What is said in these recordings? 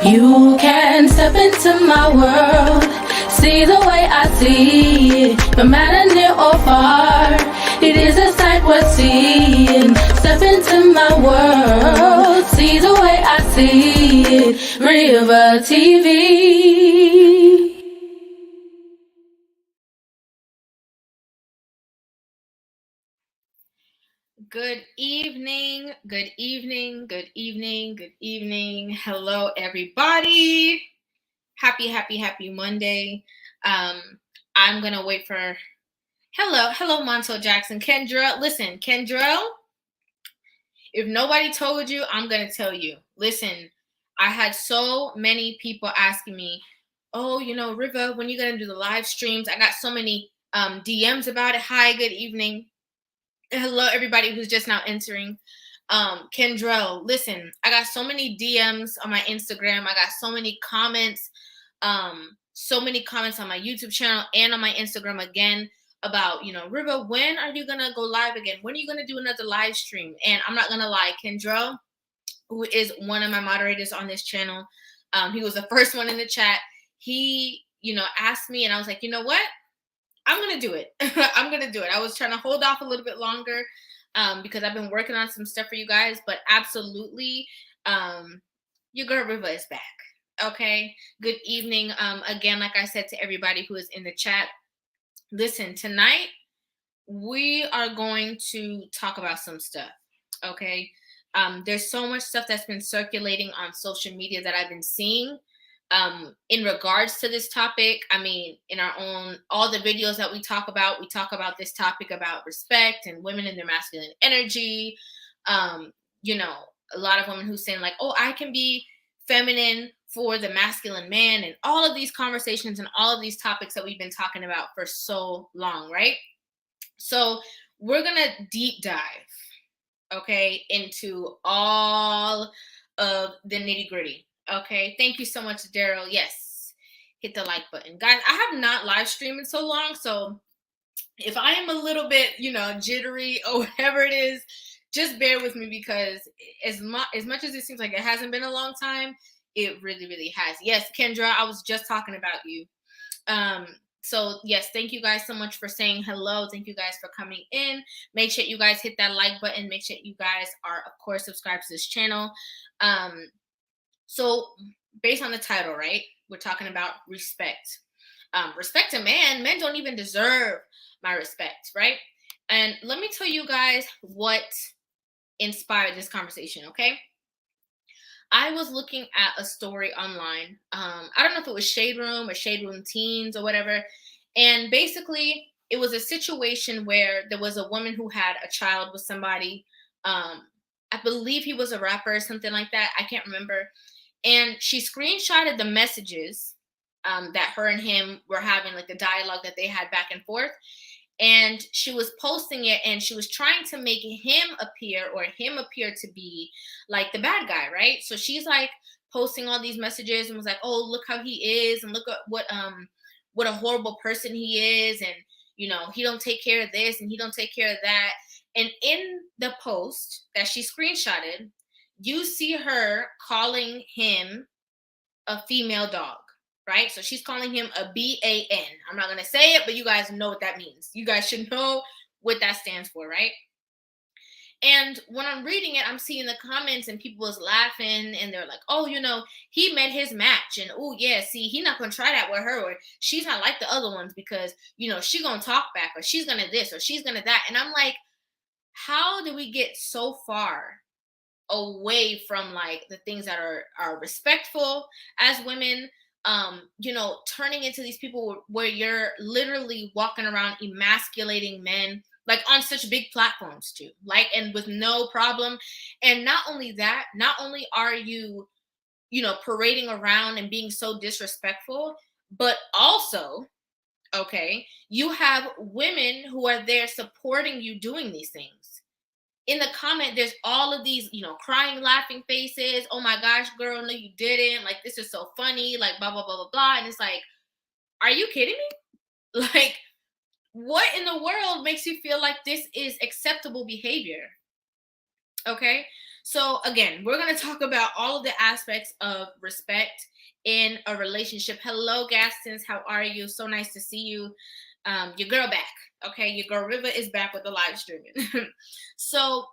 You can step into my world, see the way I see it, no matter near or far. It is a sight worth seeing. Step into my world, see the way I see it. Rivah TV. Good evening, good evening, good evening, good evening. Hello, everybody. Happy Monday. I'm gonna wait for hello, Montel Jackson. Kendra, listen, Kendra, if nobody told you, I'm gonna tell you. Listen, I had so many people asking me, oh, Rivah, when you gonna do the live streams? I got so many DMs about it. Hi, good evening. Hello, everybody who's just now entering. Kendrell, listen, I got so many DMs on my Instagram. I got so many comments on my YouTube channel and on my Instagram again about, Rivah, when are you gonna go live again? When are you gonna do another live stream? And I'm not gonna lie, Kendrell, who is one of my moderators on this channel, he was the first one in the chat. He, asked me, and I was like, you know what? I'm going to do it. I'm going to do it. I was trying to hold off a little bit longer because I've been working on some stuff for you guys, but absolutely, your girl Rivah is back. Okay. Good evening. Again, like I said to everybody who is in the chat, listen, tonight we are going to talk about some stuff. Okay. There's so much stuff that's been circulating on social media that I've been seeing. In regards to this topic, I mean, in all the videos that we talk about this topic about respect and women and their masculine energy. A lot of women who saying like, oh, I can be feminine for the masculine man, and all of these conversations and all of these topics that we've been talking about for so long, right? So we're going to deep dive, okay, into all of the nitty gritty. Okay, thank you so much, Daryl. Yes, hit the like button, guys. I have not live streamed in so long, so if I am a little bit, jittery or whatever it is, just bear with me, because as much as it seems like it hasn't been a long time, it really, really has. Yes, Kendra, I was just talking about you. So yes, thank you guys so much for saying hello. Thank you guys for coming in. Make sure you guys hit that like button. Make sure you guys are, of course, subscribed to this channel. So based on the title, right, we're talking about respect. Respect to man. Men don't even deserve my respect, right? And let me tell you guys what inspired this conversation, okay? I was looking at a story online. I don't know if it was Shade Room or Shade Room Teens or whatever. And basically, it was a situation where there was a woman who had a child with somebody. I believe he was a rapper or something like that. I can't remember. And she screenshotted the messages that her and him were having, like the dialogue that they had back and forth. And she was posting it, and she was trying to make him appear to be like the bad guy, right? So she's like posting all these messages and was like, oh, look how he is, and look at what a horrible person he is, and he don't take care of this and he don't take care of that. And in the post that she screenshotted, you see her calling him a female dog, right? So she's calling him a BAN. I'm not going to say it, but you guys know what that means. You guys should know what that stands for, right? And when I'm reading it, I'm seeing the comments and people was laughing, and they're like, oh, he met his match, and oh yeah, see, he not gonna try that with her, or she's not like the other ones because she gonna talk back, or she's gonna this, or she's gonna that. And I'm like, how do we get so far away from like the things that are respectful as women, turning into these people where you're literally walking around emasculating men, like on such big platforms too, like, and with no problem. And not only that, not only are you parading around and being so disrespectful, but also, okay, you have women who are there supporting you doing these things. In the comment, there's all of these, crying, laughing faces. Oh my gosh, girl, no, you didn't. Like, this is so funny. Like, blah, blah, blah, blah, blah. And it's like, are you kidding me? Like, what in the world makes you feel like this is acceptable behavior? Okay. So again, we're going to talk about all of the aspects of respect in a relationship. Hello, Gastons. How are you? So nice to see you. Your girl back. Okay, your girl Rivah is back with the live streaming. So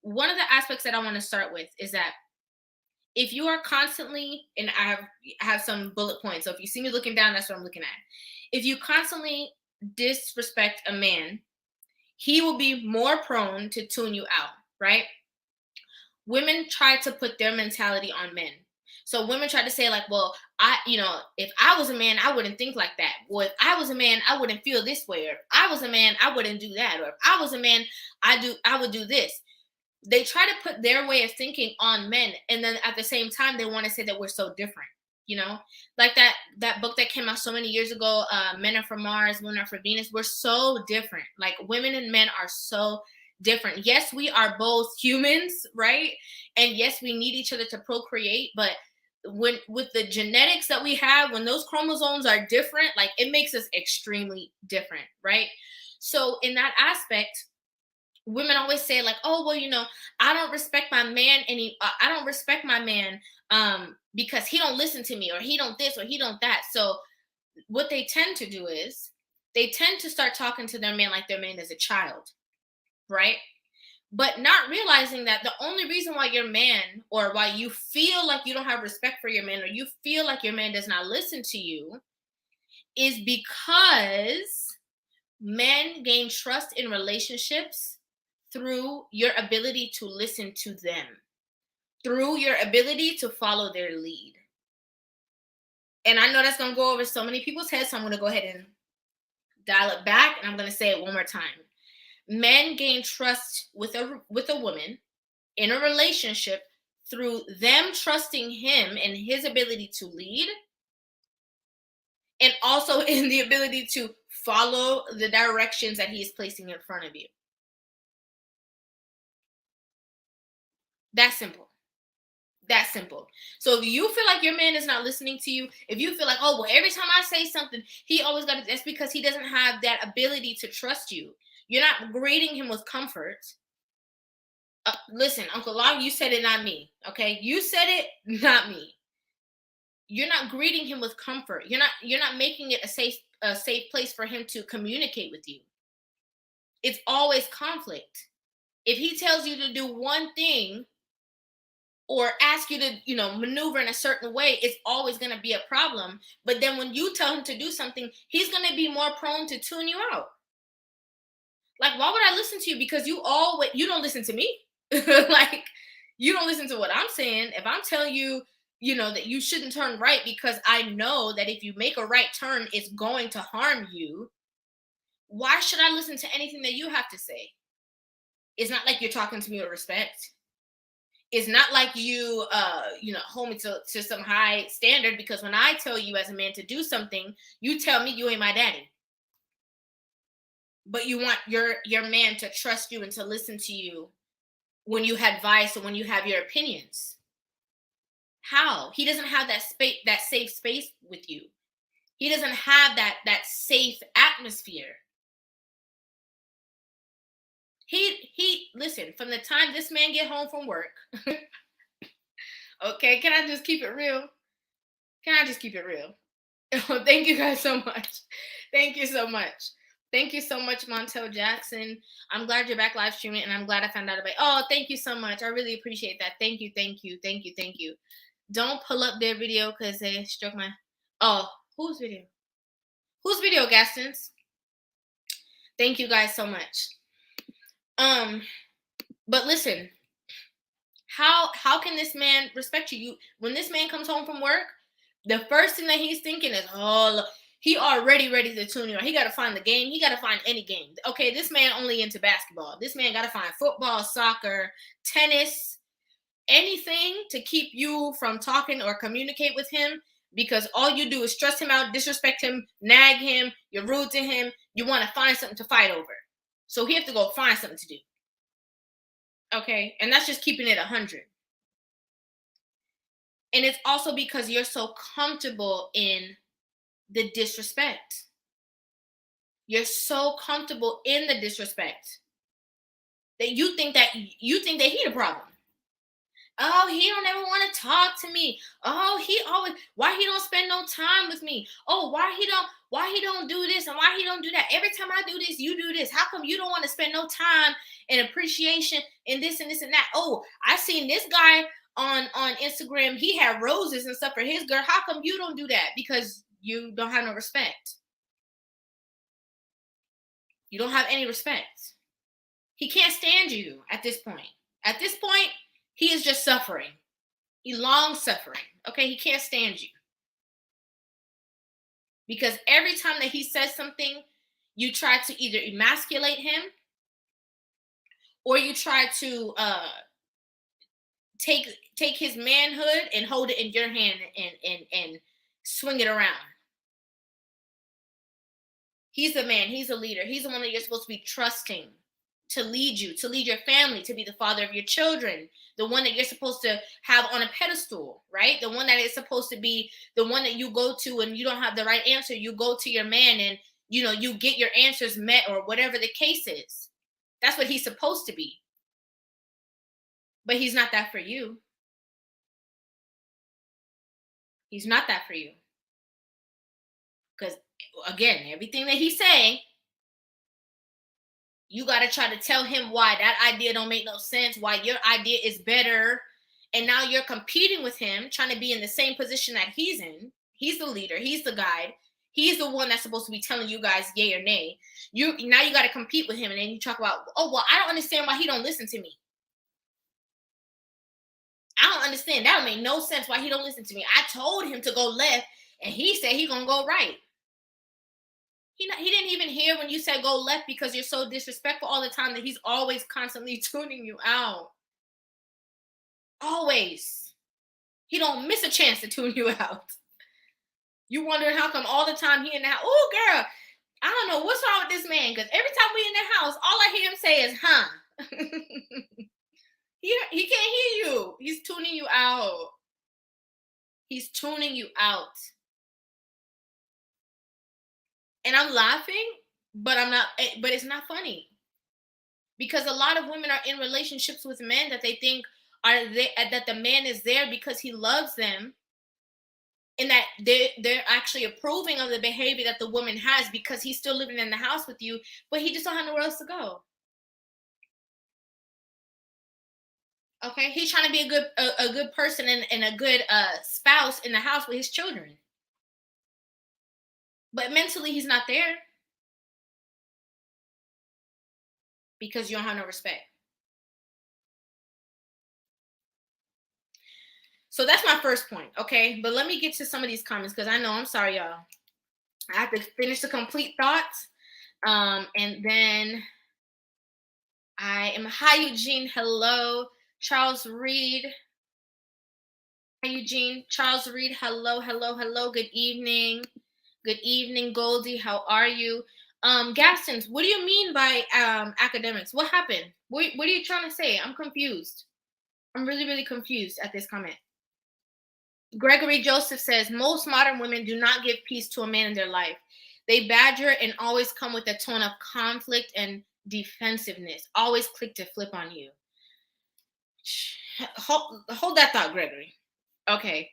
one of the aspects that I want to start with is that if you are constantly, and I have some bullet points. So if you see me looking down, that's what I'm looking at. If you constantly disrespect a man, he will be more prone to tune you out, right? Women try to put their mentality on men. So women try to say like, well, if I was a man, I wouldn't think like that. Well, if I was a man, I wouldn't feel this way. Or if I was a man, I wouldn't do that. Or if I was a man, I would do this. They try to put their way of thinking on men, and then at the same time, they want to say that we're so different. Like that book that came out so many years ago, Men Are From Mars, Women Are From Venus. We're so different. Like women and men are so different. Yes, we are both humans, right? And yes, we need each other to procreate, but with the genetics that we have, when those chromosomes are different, like it makes us extremely different, right? So in that aspect, women always say like, oh, well, I don't respect my man I don't respect my man because he don't listen to me, or he don't this, or he don't that. So what they tend to do is they tend to start talking to their man like their man is a child, right? But not realizing that the only reason why your man, or why you feel like you don't have respect for your man, or you feel like your man does not listen to you, is because men gain trust in relationships through your ability to listen to them, through your ability to follow their lead. And I know that's going to go over so many people's heads, so I'm going to go ahead and dial it back, and I'm going to say it one more time. Men gain trust with a woman in a relationship through them trusting him and his ability to lead, and also in the ability to follow the directions that he is placing in front of you. That's simple. That simple. So if you feel like your man is not listening to you, if you feel like, oh, well, every time I say something, he always got to, that's because he doesn't have that ability to trust you. You're not greeting him with comfort. Listen, Uncle Long, you said it, not me. Okay, you said it, not me. You're not greeting him with comfort. You're not making it a safe place for him to communicate with you. It's always conflict. If he tells you to do one thing, or ask you to, maneuver in a certain way, it's always going to be a problem. But then when you tell him to do something, he's going to be more prone to tune you out. Like, why would I listen to you? Because you don't listen to me. Like, you don't listen to what I'm saying. If I'm telling you, that you shouldn't turn right because I know that if you make a right turn, it's going to harm you, why should I listen to anything that you have to say? It's not like you're talking to me with respect. It's not like you hold me to some high standard, because when I tell you as a man to do something, you tell me you ain't my daddy. But you want your man to trust you and to listen to you when you have advice or when you have your opinions. How? He doesn't have that safe space with you. He doesn't have that safe atmosphere. He listen, from the time this man get home from work. Okay, can I just keep it real? Oh, thank you guys so much. Thank you so much. Thank you so much, Montel Jackson. I'm glad you're back live streaming, and I'm glad I found out about. Oh, thank you so much. I really appreciate that. Thank you. Don't pull up their video because they struck my. Oh, whose video? Whose video, Gastons? Thank you guys so much. But listen, how can this man respect you? When this man comes home from work, the first thing that he's thinking is, oh, look, he already ready to tune you out. He got to find the game. He got to find any game. Okay, this man only into basketball. This man got to find football, soccer, tennis, anything to keep you from talking or communicate with him, because all you do is stress him out, disrespect him, nag him, you're rude to him, you want to find something to fight over. So he have to go find something to do. Okay, and that's just keeping it 100. And it's also because you're so comfortable in the disrespect. You're so comfortable in the disrespect that you think that he the problem. Oh, he don't ever want to talk to me. Oh, why he don't spend no time with me? Oh, why he don't do this and why he don't do that? Every time I do this, you do this. How come you don't want to spend no time and appreciation in this and this and that? Oh, I seen this guy on Instagram. He had roses and stuff for his girl. How come you don't do that? Because you don't have no respect. You don't have any respect. He can't stand you at this point. At this point, he is just suffering. He longs suffering. Okay, he can't stand you. Because every time that he says something, you try to either emasculate him or you try to take his manhood and hold it in your hand and swing it around. He's the man, he's a leader, he's the one that you're supposed to be trusting to lead you, to lead your family, to be the father of your children, the one that you're supposed to have on a pedestal, right? The one that is supposed to be the one that you go to and you don't have the right answer. You go to your man and, you get your answers met or whatever the case is. That's what he's supposed to be. But he's not that for you. He's not that for you. Because, again, everything that he's saying, you got to try to tell him why that idea don't make no sense, why your idea is better. And now you're competing with him, trying to be in the same position that he's in. He's the leader. He's the guide. He's the one that's supposed to be telling you guys yay or nay. Now you got to compete with him. And then you talk about, oh, well, I don't understand why he don't listen to me. I don't understand. That don't make no sense why he don't listen to me. I told him to go left and he said he gonna go right. He didn't even hear when you said go left because you're so disrespectful all the time that he's always constantly tuning you out. Always. He don't miss a chance to tune you out. You wondering how come all the time he in the house. Oh, girl, I don't know what's wrong with this man because every time we in the house, all I hear him say is, huh. He can't hear you. He's tuning you out. He's tuning you out. And I'm laughing, but it's not funny. Because a lot of women are in relationships with men that they think that the man is there because he loves them, and that they're actually approving of the behavior that the woman has because he's still living in the house with you, but he just don't have nowhere else to go. Okay, he's trying to be a good person and a good spouse in the house with his children, but mentally he's not there because you don't have no respect. So that's my first point, okay? But let me get to some of these comments because I know, I'm sorry, y'all. I have to finish the complete thoughts. And then hi, Eugene. Hello. Charles Reed. Hi, Eugene. Charles Reed. Hello, hello, hello. Good evening. Good evening, Goldie. How are you? Gastons, what do you mean by academics? What happened? What are you trying to say? I'm confused. I'm really, really confused at this comment. Gregory Joseph says, most modern women do not give peace to a man in their life. They badger and always come with a tone of conflict and defensiveness. Always click to flip on you. Hold that thought, Gregory. Okay.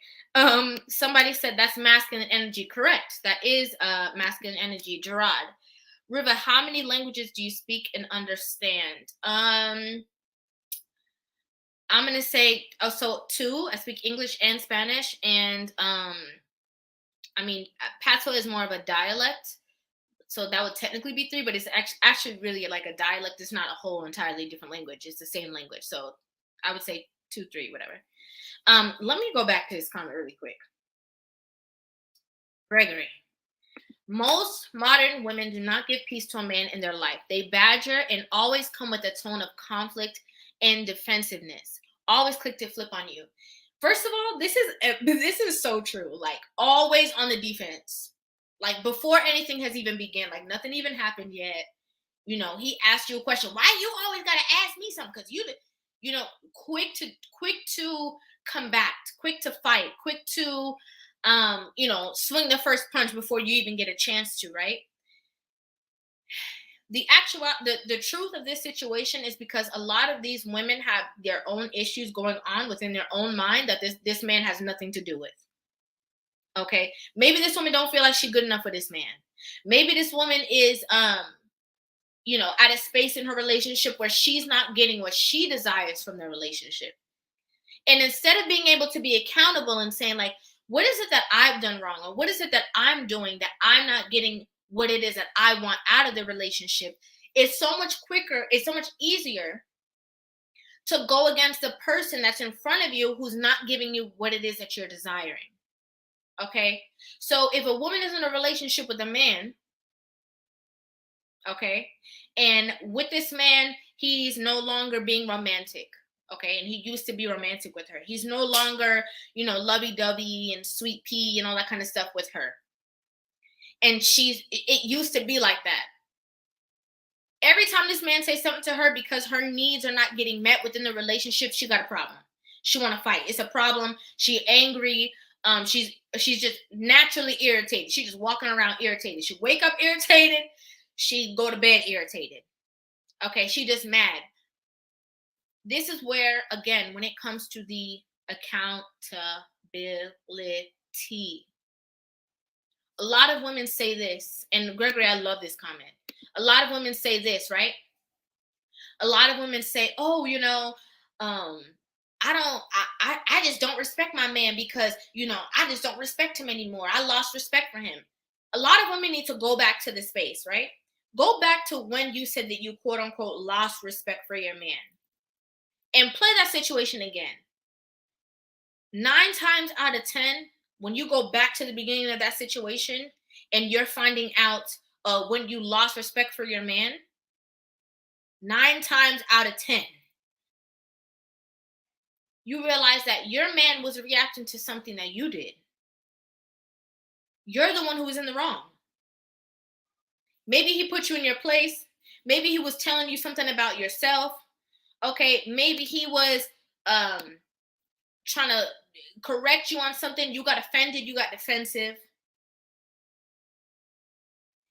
Somebody said that's masculine energy. Correct. That is masculine energy. Gerard. Rivah, how many languages do you speak and understand? I'm gonna say so 2. I speak English and Spanish, and Pato is more of a dialect, so that would technically be 3, but it's actually really like a dialect. It's not a whole entirely different language. It's the same language, so I would say 2, 3, whatever. Let me go back to this comment really quick. Gregory. Most modern women do not give peace to a man in their life. They badger and always come with a tone of conflict and defensiveness. Always click to flip on you. First of all, this is so true. Like, always on the defense. Like, before anything has even begun, like nothing even happened yet. He asked you a question. Why you always gotta ask me something? Because quick to combat, quick to fight, quick to swing the first punch before you even get a chance to, right? the truth of this situation is because a lot of these women have their own issues going on within their own mind that this man has nothing to do with. Okay, maybe this woman don't feel like she's good enough for this man. Maybe this woman is at a space in her relationship where she's not getting what she desires from the relationship. And instead of being able to be accountable and saying, like, what is it that I've done wrong? Or what is it that I'm doing that I'm not getting what it is that I want out of the relationship? It's so much quicker, it's so much easier to go against the person that's in front of you who's not giving you what it is that you're desiring. Okay? So if a woman is in a relationship with a man, okay, and with this man, he's no longer being romantic. Okay, and he used to be romantic with her. He's no longer, lovey-dovey and sweet pea and all that kind of stuff with her. And it used to be like that. Every time this man says something to her because her needs are not getting met within the relationship, she got a problem. She want to fight. It's a problem. She angry. She's just naturally irritated. She's just walking around irritated. She wake up irritated. She go to bed irritated. Okay, she just mad. This is where, again, when it comes to the accountability, a lot of women say this, and Gregory, I love this comment. A lot of women say this, right? A lot of women say, oh, I just don't respect my man because, I just don't respect him anymore. I lost respect for him. A lot of women need to go back to the space, right? Go back to when you said that you, quote unquote, lost respect for your man. And play that situation again. 9 times out of 10, when you go back to the beginning of that situation and you're finding out when you lost respect for your man, 9 times out of 10, you realize that your man was reacting to something that you did. You're the one who was in the wrong. Maybe he put you in your place. Maybe he was telling you something about yourself. Okay, maybe he was trying to correct you on something. You got offended. You got defensive.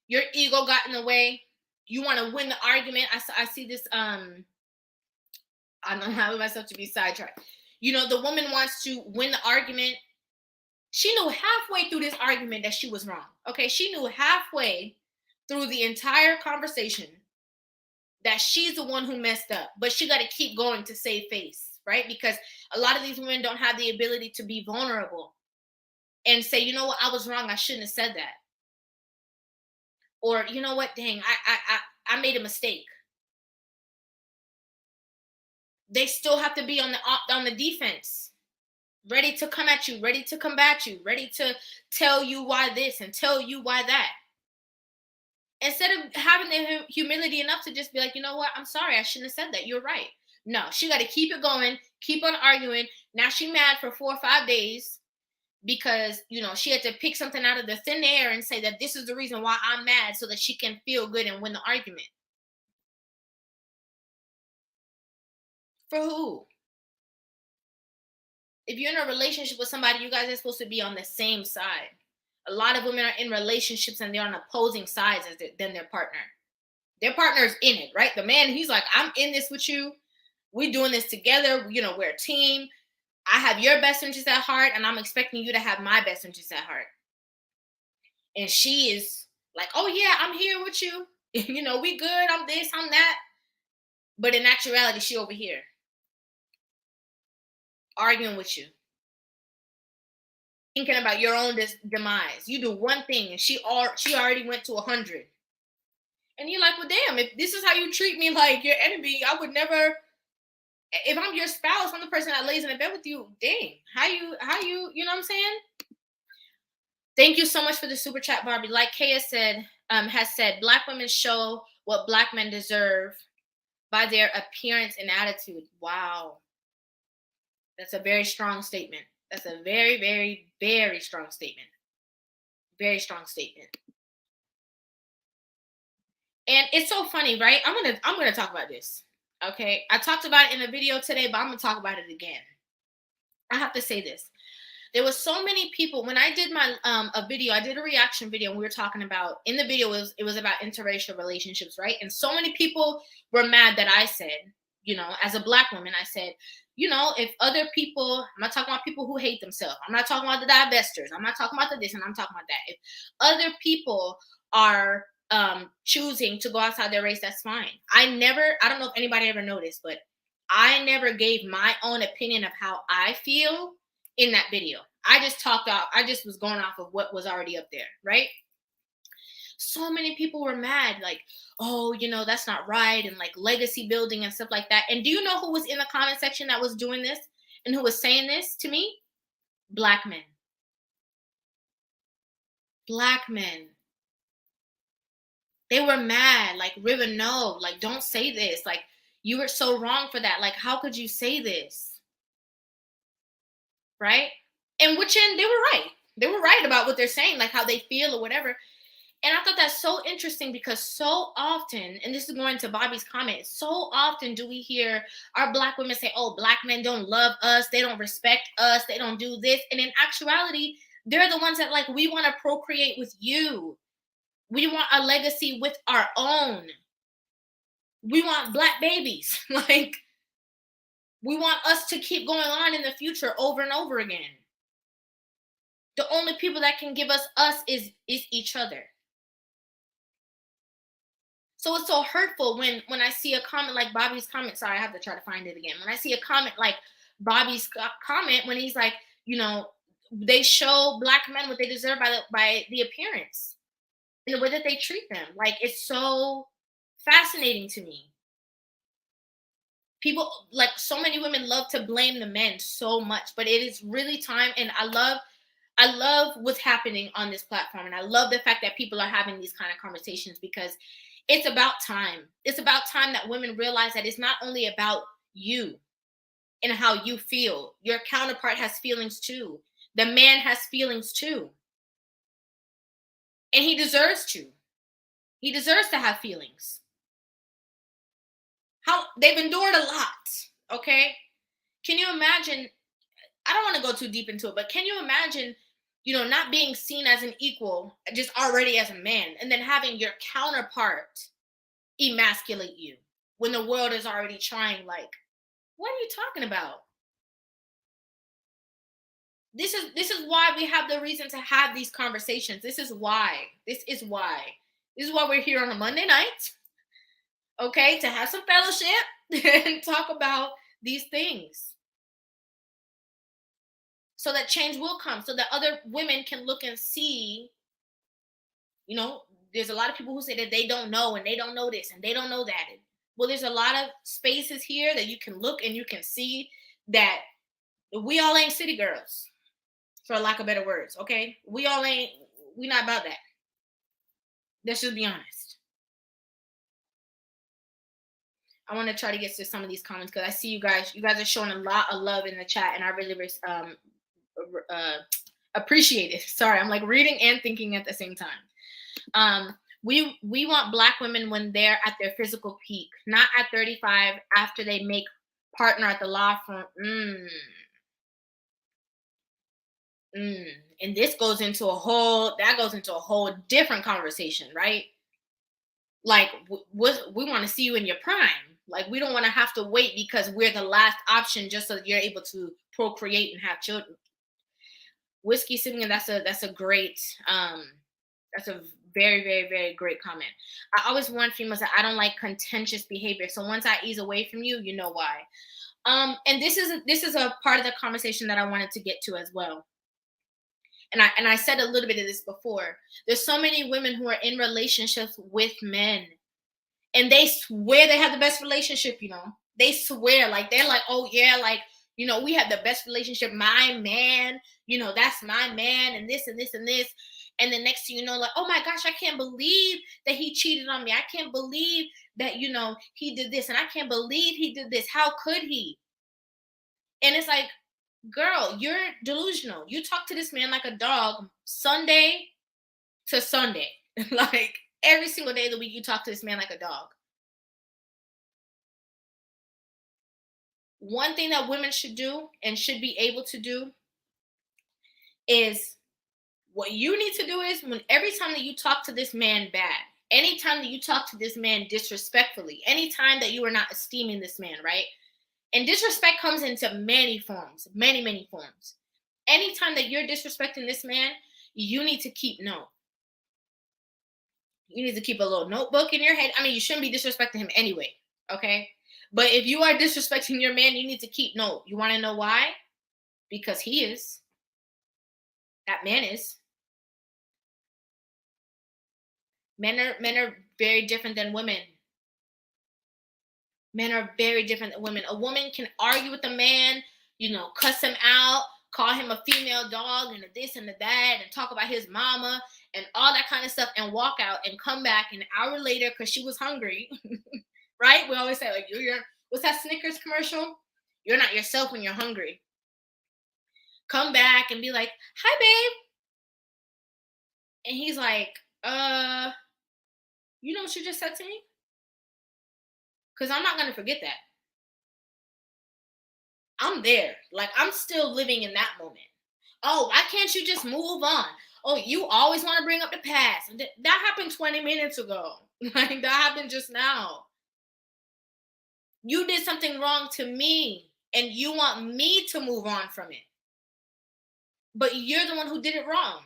Your ego got in the way. You want to win the argument. I see this. I'm not having myself to be sidetracked. The woman wants to win the argument. She knew halfway through this argument that she was wrong. Okay, she knew halfway through the entire conversation that she's the one who messed up, but she got to keep going to save face, right? Because a lot of these women don't have the ability to be vulnerable and say, you know what, I was wrong. I shouldn't have said that. Or, you know what, dang, I made a mistake. They still have to be on the defense, ready to come at you, ready to combat you, ready to tell you why this and tell you why that. Instead of having the humility enough to just be like, you know what, I'm sorry, I shouldn't have said that. You're right. No, she got to keep it going, keep on arguing. Now she mad for 4 or 5 days because, she had to pick something out of the thin air and say that this is the reason why I'm mad so that she can feel good and win the argument. For who? If you're in a relationship with somebody, you guys are supposed to be on the same side. A lot of women are in relationships and they're on opposing sides than their partner. Their partner's in it, right? The man, he's like, I'm in this with you. We're doing this together. We're a team. I have your best interest at heart, and I'm expecting you to have my best interest at heart. And she is like, oh, yeah, I'm here with you. We good. I'm this, I'm that. But in actuality, she over here arguing with you, thinking about your own demise. You do one thing, and she already went to 100. And you're like, well, damn, if this is how you treat me like your enemy, I would never. If I'm your spouse, I'm the person that lays in the bed with you. Dang, how you, you know what I'm saying? Thank you so much for the super chat, Barbie. Like Kaya has said, Black women show what Black men deserve by their appearance and attitude. Wow. That's a very strong statement. That's a very, very, very strong statement. Very strong statement. And it's so funny, right? I'm gonna talk about this. Okay. I talked about it in a video today, but I'm gonna talk about it again. I have to say this. There was so many people when I did my a video. I did a reaction video, and we were talking about in the video it was about interracial relationships, right? And so many people were mad that I said, as a Black woman, I said, if other people, I'm not talking about people who hate themselves. I'm not talking about the divestors. I'm not talking about the this, and I'm talking about that. If other people are choosing to go outside their race, that's fine. I don't know if anybody ever noticed, but I never gave my own opinion of how I feel in that video. I just was going off of what was already up there, right? So many people were mad, like, oh, that's not right, and like legacy building and stuff like that. And do you know who was in the comment section that was doing this and who was saying this to me? Black men. Black men. They were mad, like, Rivah, no, like, don't say this. Like, you were so wrong for that. Like, how could you say this? Right? And which end, they were right. They were right about what they're saying, like how they feel or whatever. And I thought that's so interesting because so often, and this is going to Bobby's comment, so often do we hear our Black women say, oh, Black men don't love us, they don't respect us, they don't do this. And in actuality, they're the ones that, like, we want to procreate with you. We want a legacy with our own. We want Black babies. Like, we want us to keep going on in the future over and over again. The only people that can give us is each other. So it's so hurtful when I see a comment like Bobby's comment. Sorry, I have to try to find it again. When I see a comment like Bobby's comment, when he's like, they show Black men what they deserve by the appearance and the way that they treat them. Like, it's so fascinating to me. People, like, so many women love to blame the men so much, but it is really time. And I love what's happening on this platform. And I love the fact that people are having these kind of conversations because it's about time. It's about time that women realize that it's not only about you and how you feel. Your counterpart has feelings too. The man has feelings too. And he deserves to. He deserves to have feelings. How they've endured a lot, okay? Can you imagine? I don't want to go too deep into it, but can you imagine, not being seen as an equal, just already as a man, and then having your counterpart emasculate you when the world is already trying, like, what are you talking about? This is why we have the reason to have these conversations. This is why we're here on a Monday night, okay, to have some fellowship and talk about these things so that change will come, so that other women can look and see, there's a lot of people who say that they don't know and they don't know this and they don't know that. Well, there's a lot of spaces here that you can look and you can see that we all ain't city girls, for lack of better words, okay? We not about that. Let's just be honest. I want to try to get to some of these comments because I see you guys are showing a lot of love in the chat, and I really appreciate it. Sorry, I'm like reading and thinking at the same time. We want Black women when they're at their physical peak, not at 35 after they make partner at the law firm. And this goes into a whole different conversation, right? Like, we want to see you in your prime. Like, we don't want to have to wait because we're the last option just so that you're able to procreate and have children. Whiskey Simeon, that's a great, that's a very, very, very great comment. I always warn females that I don't like contentious behavior. So once I ease away from you, you know why. And this is a part of the conversation that I wanted to get to as well. And I said a little bit of this before. There's so many women who are in relationships with men, and they swear they have the best relationship. They swear, like, they're like, oh yeah, like, we have the best relationship. My man, that's my man, and this and this and this. And the next thing you know, like, oh my gosh, I can't believe that he cheated on me. I can't believe that, he did this, and I can't believe he did this. How could he? And it's like, girl, you're delusional. You talk to this man like a dog Sunday to Sunday. Like, every single day of the week, you talk to this man like a dog. One thing that women should do and should be able to do is what you need to do is when every time that you talk to this man bad, anytime that you talk to this man disrespectfully, anytime that you are not esteeming this man, right? And disrespect comes into many forms, many, many forms. Anytime that you're disrespecting this man, you need to keep note. You need to keep a little notebook in your head. I mean, you shouldn't be disrespecting him anyway, okay? But if you are disrespecting your man, you need to keep note. You want to know why? Because he is. That man is. Men are very different than women. Men are very different than women. A woman can argue with a man, cuss him out, call him a female dog and a this and a that, and talk about his mama and all that kind of stuff, and walk out and come back an hour later because she was hungry. Right? We always say, like, what's that Snickers commercial? You're not yourself when you're hungry. Come back and be like, hi, babe. And he's like, you know what you just said to me? Because I'm not going to forget that. I'm there. Like, I'm still living in that moment. Oh, why can't you just move on? Oh, you always want to bring up the past. That happened 20 minutes ago. Like, that happened just now. You did something wrong to me, and you want me to move on from it. But you're the one who did it wrong.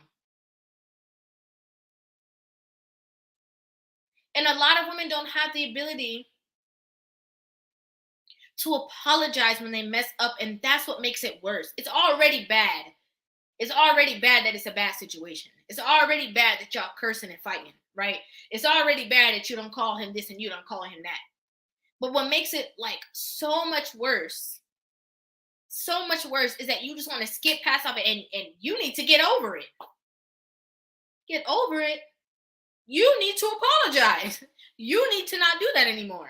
And a lot of women don't have the ability to apologize when they mess up, and that's what makes it worse. It's already bad. It's already bad that it's a bad situation. It's already bad that y'all cursing and fighting, right? It's already bad that you don't call him this and you don't call him that. But what makes it like so much worse is that you just want to skip past of it, and you need to get over it. Get over it. You need to apologize. You need to not do that anymore.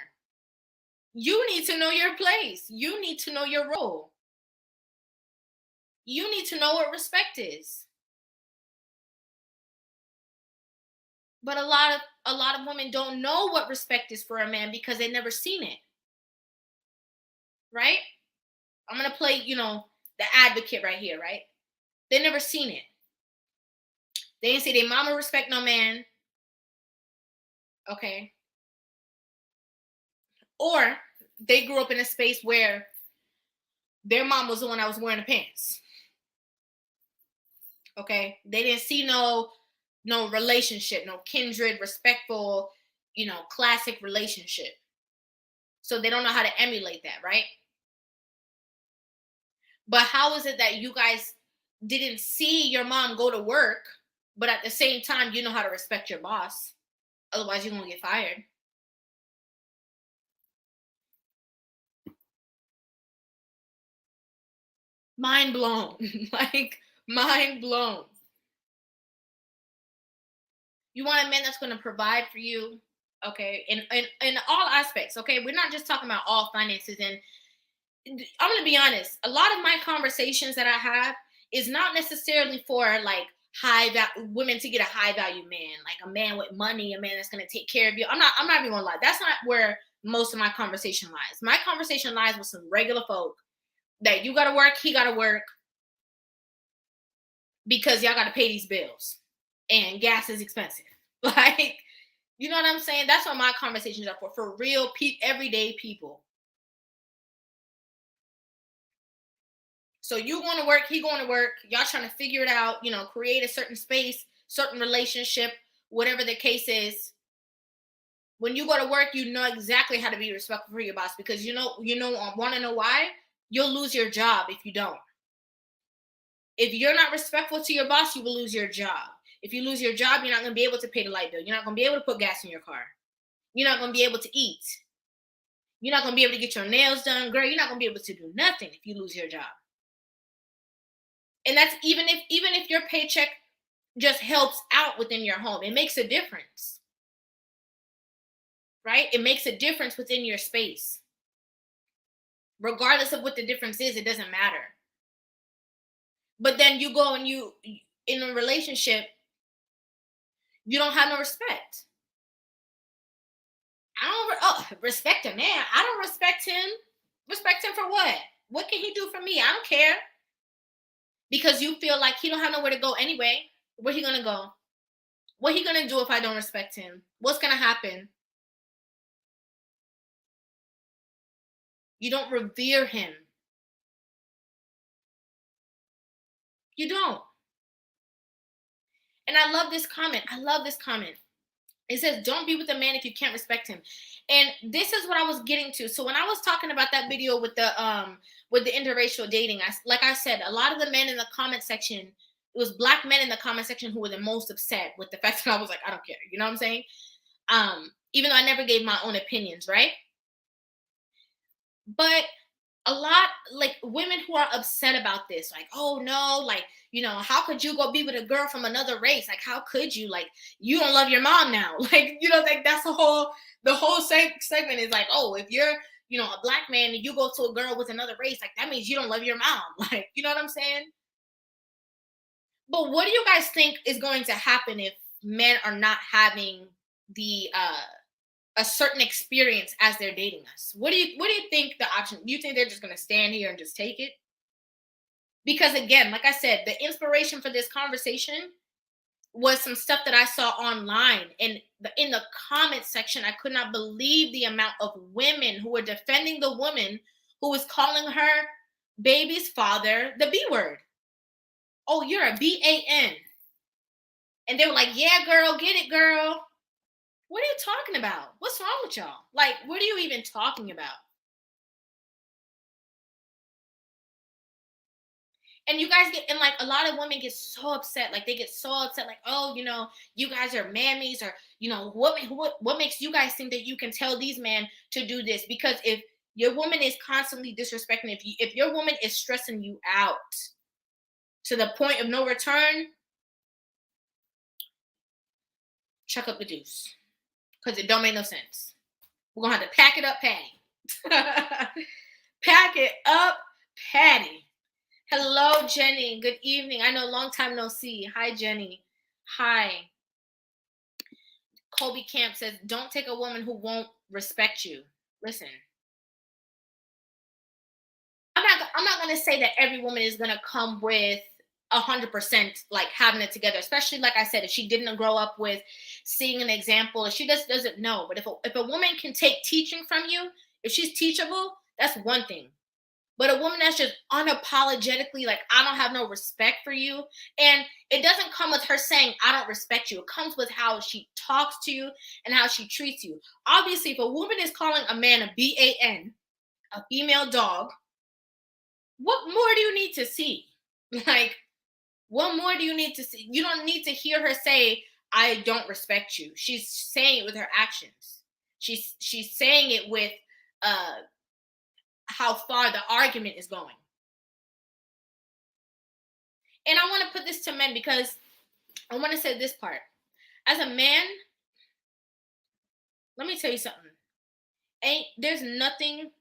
You need to know your place. You need to know your role. You need to know what respect is. But a lot of women don't know what respect is for a man because they've never seen it. Right? I'm going to play, the advocate right here, right? They never seen it. They didn't say their mama respect no man. Okay. Or they grew up in a space where their mom was the one that was wearing the pants. Okay. They didn't see no relationship, no kindred, respectful, classic relationship. So they don't know how to emulate that, right? But how is it that you guys didn't see your mom go to work, but at the same time, you know how to respect your boss? Otherwise, you're going to get fired. Mind blown. Like, mind blown. You want a man that's going to provide for you, okay, in all aspects, okay? We're not just talking about all finances. And I'm going to be honest, a lot of my conversations that I have is not necessarily for, like, women to get a high value man, like a man with money, a man that's going to take care of you. I'm not even going to lie. That's not where most of my conversation lies. My conversation lies with some regular folk that you got to work, he got to work, because y'all got to pay these bills and gas is expensive. Like, you know what I'm saying? That's what my conversations are for real everyday people. So you going to work, he going to work, y'all trying to figure it out, create a certain space, certain relationship, whatever the case is. When you go to work, you know exactly how to be respectful for your boss, because want to know why? You'll lose your job if you don't. If you're not respectful to your boss, you will lose your job. If you lose your job, you're not going to be able to pay the light bill. You're not going to be able to put gas in your car. You're not going to be able to eat. You're not going to be able to get your nails done. Girl, you're not going to be able to do nothing if you lose your job. And that's even if your paycheck just helps out within your home. It makes a difference. Right? It makes a difference within your space. Regardless of what the difference is, it doesn't matter. But then you go and you, in a relationship, you don't have no respect. Respect a man. I don't respect him. Respect him for what? What can he do for me? I don't care. because you feel like he don't have nowhere to go anyway. Where he gonna go? What he gonna do if I don't respect him? What's gonna happen? You don't revere him. You don't. And I love this comment. I love this comment. It says, don't be with a man if you can't respect him. And this is what I was getting to. So when I was talking about that video with the interracial dating, like I said, a lot of the men in the comment section, it was black men in the comment section who were the most upset with the fact that I was like, I don't care. You know what I'm saying? Even though I never gave my own opinions, right? But a lot, like, women who are upset about this, like, oh no, like, you know, how could you go be with a girl from another race? Like, how could you? Like, you don't love your mom now. Like, you know, like, that's the whole segment is like, oh, if you're, you know, a black man and you go to a girl with another race, like, that means you don't love your mom. Like, you know what I'm saying? But what do you guys think is going to happen if men are not having the a certain experience as they're dating us? What do you think the option? Do you think they're just going to stand here and just take it? Because again, like I said, the inspiration for this conversation was some stuff that I saw online, and in the comment section, I could not believe the amount of women who were defending the woman who was calling her baby's father the B word. Oh, you're a BAN. And they were like, yeah, girl, get it, girl. What are you talking about? What's wrong with y'all? Like, what are you even talking about? And you guys get, and like a lot of women get so upset. Like, they get so upset, like, oh, you know, you guys are mammies, or, you know, what makes you guys think that you can tell these men to do this? Because if your woman is constantly disrespecting, if your woman is stressing you out to the point of no return, chuck up the deuce. Because it don't make no sense. We're going to have to pack it up, Patty. Pack it up, Patty. Hello, Jenny. Good evening. I know, long time no see. Hi, Jenny. Hi. Colby Camp says, don't take a woman who won't respect you. Listen. I'm not going to say that every woman is going to come with 100% like having it together, especially, like I said, if she didn't grow up with seeing an example, if she just doesn't know. But if a woman can take teaching from you, if she's teachable, that's one thing. But a woman that's just unapologetically like, I don't have no respect for you, and it doesn't come with her saying I don't respect you. It comes with how she talks to you and how she treats you. Obviously, if a woman is calling a man a BAN, a female dog, what more do you need to see? Like, what more do you need to see? You don't need to hear her say, I don't respect you. She's saying it with her actions. She's saying it with how far the argument is going. And I want to put this to men because I want to say this part. As a man, let me tell you something. There's nothing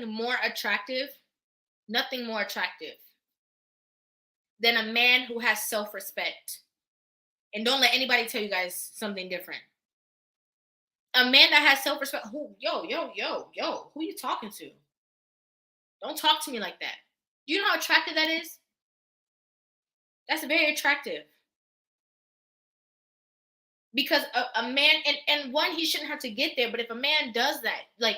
more attractive, than a man who has self-respect. And don't let anybody tell you guys something different. A man that has self-respect, who you talking to? Don't talk to me like that. Do you know how attractive that is? That's very attractive. Because a man, and one, he shouldn't have to get there, but if a man does that, like,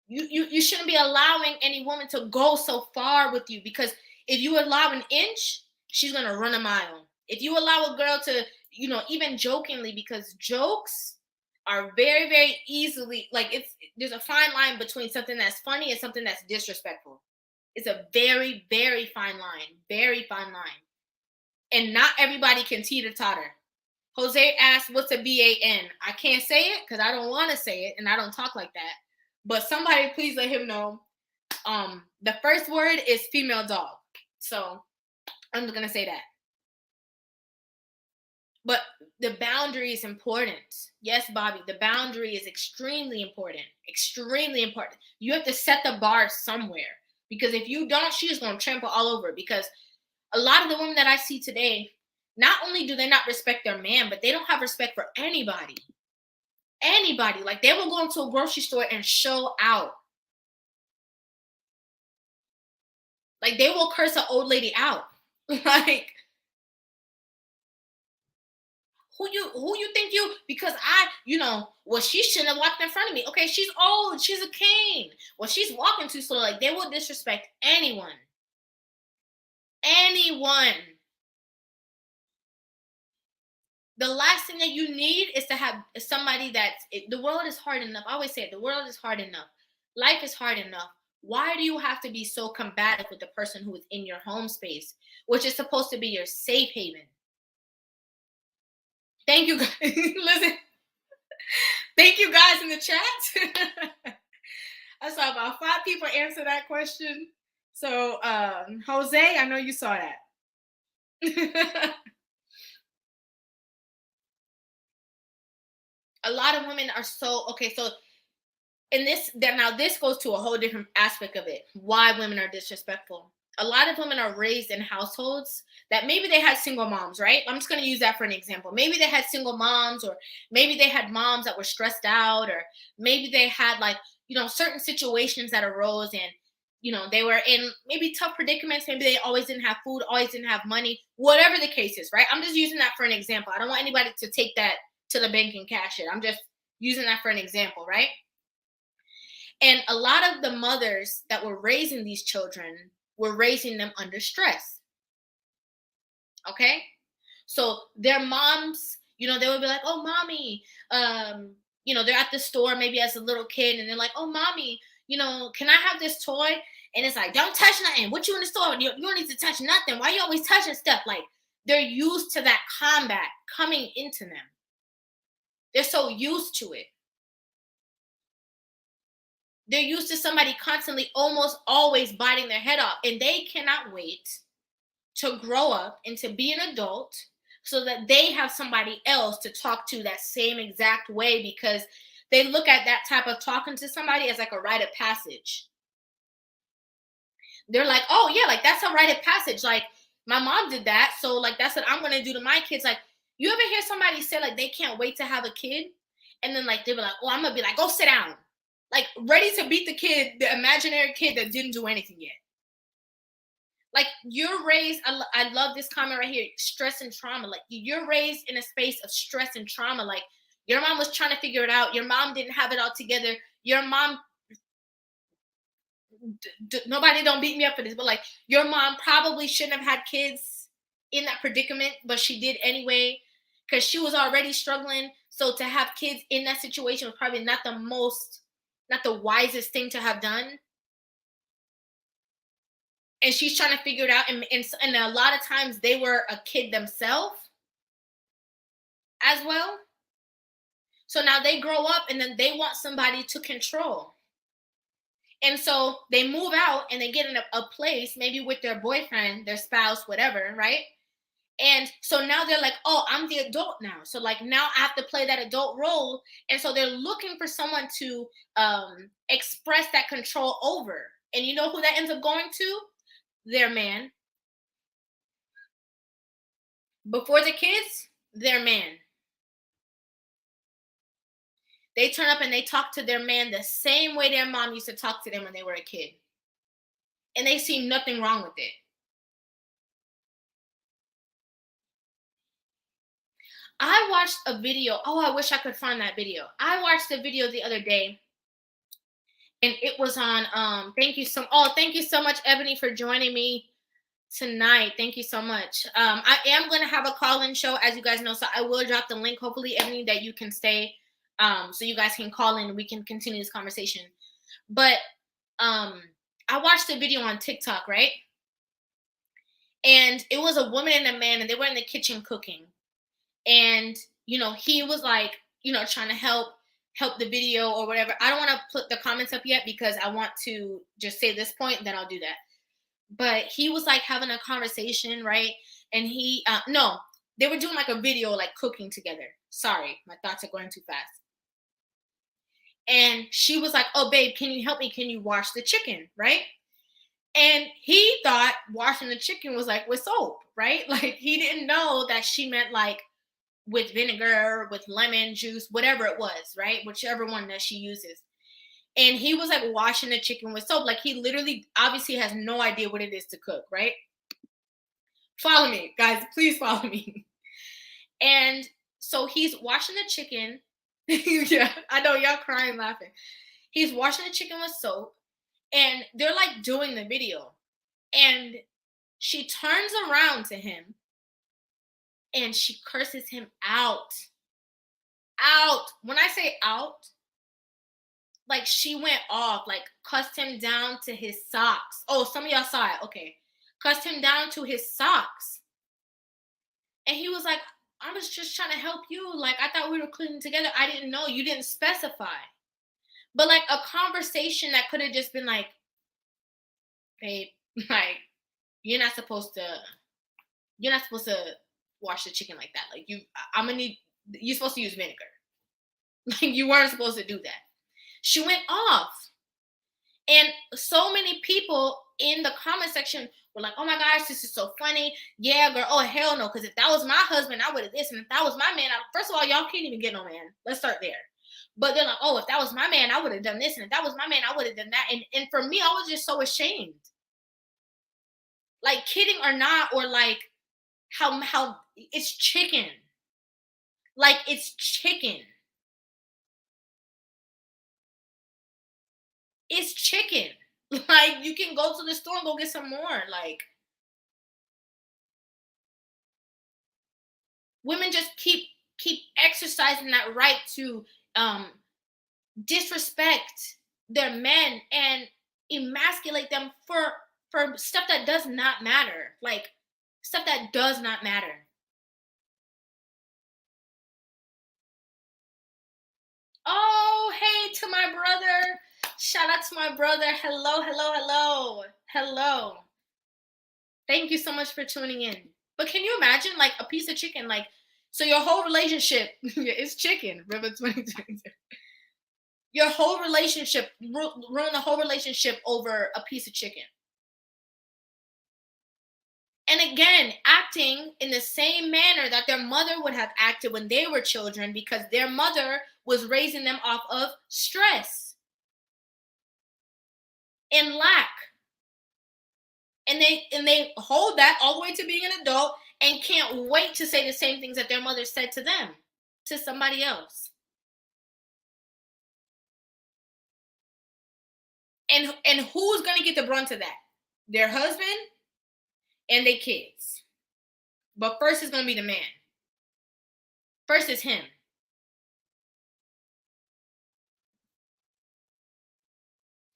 you shouldn't be allowing any woman to go so far with you, because if you allow an inch, she's going to run a mile. If you allow a girl to, you know, even jokingly, because jokes are very, very easily, like, there's a fine line between something that's funny and something that's disrespectful. It's a very, very fine line. Very fine line. And not everybody can teeter-totter. Jose asked, what's a BAN? I can't say it because I don't want to say it and I don't talk like that. But somebody please let him know. The first word is female dog. So I'm just going to say that. But the boundary is important. Yes, Bobby, the boundary is extremely important. Extremely important. You have to set the bar somewhere. Because if you don't, she's going to trample all over. Because a lot of the women that I see today, not only do they not respect their man, but they don't have respect for anybody. Anybody. Like, they will go into a grocery store and show out. Like, they will curse an old lady out. Like, who you think you, because well, she shouldn't have walked in front of me. Okay, she's old, she's a cane. Well, she's walking too slow. Like, they will disrespect anyone. Anyone. The last thing that you need is to have somebody the world is hard enough. I always say it, the world is hard enough. Life is hard enough. Why do you have to be so combative with the person who is in your home space, which is supposed to be your safe haven? Thank you guys. Listen, thank you guys in the chat. I saw about 5 people answer that question. So, Jose, I know you saw that. A lot of women are so, okay, so this goes to a whole different aspect of it. Why women are disrespectful. A lot of women are raised in households that maybe they had single moms, right? I'm just going to use that for an example. Maybe they had single moms, or maybe they had moms that were stressed out, or maybe they had certain situations that arose, and they were in maybe tough predicaments. Maybe they always didn't have food, always didn't have money, whatever the case is, right? I'm just using that for an example. I don't want anybody to take that to the bank and cash it. I'm just using that for an example, right? And a lot of the mothers that were raising these children were raising them under stress. Okay? So their moms, they would be like, "Oh, mommy," they're at the store maybe as a little kid, and they're like, "Oh, mommy, can I have this toy?" And it's like, "Don't touch nothing. What you in the store? You don't need to touch nothing. Why you always touching stuff?" Like, they're used to that combat coming into them. They're so used to it. They're used to somebody constantly, almost always biting their head off, and they cannot wait to grow up and to be an adult so that they have somebody else to talk to that same exact way, because they look at that type of talking to somebody as like a rite of passage. They're like, "Oh yeah, like that's a rite of passage. Like, my mom did that, so like that's what I'm gonna do to my kids." Like, you ever hear somebody say like they can't wait to have a kid, and then like they be like, "Oh, I'm gonna be like, go sit down," like ready to beat the imaginary kid that didn't do anything yet. Like, you're raised, I love this comment right here, stress and trauma. Like, you're raised in a space of stress and trauma. Like, your mom was trying to figure it out. Your mom didn't have it all together. Your mom, nobody don't beat me up for this, but like, your mom probably shouldn't have had kids in that predicament, but she did anyway, because she was already struggling. So to have kids in that situation was probably not the wisest thing to have done. And she's trying to figure it out, and a lot of times they were a kid themselves as well. So now they grow up, and then they want somebody to control, and so they move out and they get in a place maybe with their boyfriend, their spouse, whatever, right? And so now they're like, "Oh, I'm the adult now, so like now I have to play that adult role." And so they're looking for someone to express that control over, and you know who that ends up going to? Their man. Before the kids, their man. They turn up and they talk to their man the same way their mom used to talk to them when they were a kid. And they see nothing wrong with it. I watched a video. Oh, I wish I could find that video. I watched a video the other day, and it was on thank you so much, Ebony, for joining me tonight. Thank you so much. I am going to have a call-in show, as you guys know, so I will drop the link, hopefully, Ebony, that you can stay, so you guys can call in and we can continue this conversation. But I watched a video on TikTok, right? And it was a woman and a man, and they were in the kitchen cooking. And he was like, trying to help the video or whatever. I don't want to put the comments up yet because I want to just say this point, then I'll do that. But he was like having a conversation, right? And no, they were doing like a video, like cooking together. Sorry, my thoughts are going too fast. And she was like, "Oh, babe, can you help me? Can you wash the chicken?" Right? And he thought washing the chicken was like with soap, right? Like, he didn't know that she meant like with vinegar, with lemon juice, whatever it was, right? Whichever one that she uses. And he was like washing the chicken with soap. Like he literally obviously has no idea what it is to cook, right? Follow me, guys. Please follow me. And so he's washing the chicken. Yeah, I know y'all crying laughing. He's washing the chicken with soap, and they're like doing the video. And she turns around to him and she curses him out. Out. When I say out, like she went off, like cussed him down to his socks. Oh, some of y'all saw it. Okay. Cussed him down to his socks. And he was like, I was just trying to help you. Like, I thought we were cleaning together. I didn't know. You didn't specify. But like a conversation that could have just been like, babe, like, you're not supposed to wash the chicken like that. Like you're supposed to use vinegar. Like you weren't supposed to do that. She went off. And so many people in the comment section were like, oh my gosh, this is so funny. Yeah, girl. Oh, hell no. Because if that was my husband, I would have this. And if that was my man, first of all, y'all can't even get no man. Let's start there. But they're like, oh, if that was my man, I would have done this. And if that was my man, I would have done that. And for me, I was just so ashamed. Like kidding or not, or like how it's chicken. Like it's chicken. It's chicken. Like you can go to the store and go get some more. Like women just keep exercising that right to disrespect their men and emasculate them for stuff that does not matter. Like stuff that does not matter. Oh, hey to my brother. Shout out to my brother. Hello, hello, hello. Hello. Thank you so much for tuning in. But can you imagine like a piece of chicken? Like, so your whole relationship is chicken, Rivah 2022. Your whole relationship, ruin the whole relationship over a piece of chicken. And again, acting in the same manner that their mother would have acted when they were children because their mother was raising them off of stress and lack. And they hold that all the way to being an adult and can't wait to say the same things that their mother said to them, to somebody else. And who's going to get the brunt of that? Their husband and their kids. But first is going to be the man. First is him.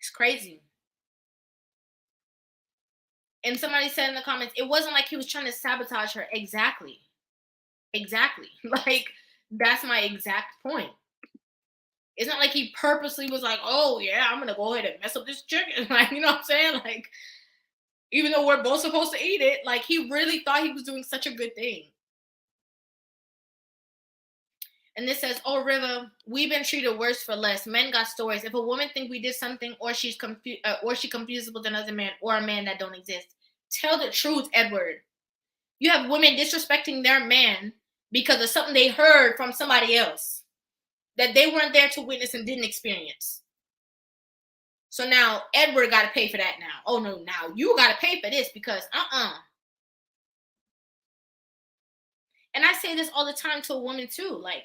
It's crazy. And somebody said in the comments, it wasn't like he was trying to sabotage her. Exactly. Like, that's my exact point. It's not like he purposely was like, oh, yeah, I'm going to go ahead and mess up this chicken. Like, you know what I'm saying? Like, even though we're both supposed to eat it, like, he really thought he was doing such a good thing. And this says, oh, Rivah, we've been treated worse for less. Men got stories. If a woman think we did something or she confused with another man or a man that don't exist, tell the truth, Edward. You have women disrespecting their man because of something they heard from somebody else that they weren't there to witness and didn't experience. So now Edward got to pay for that now. Oh, no, now you got to pay for this because And I say this all the time to a woman too. Like,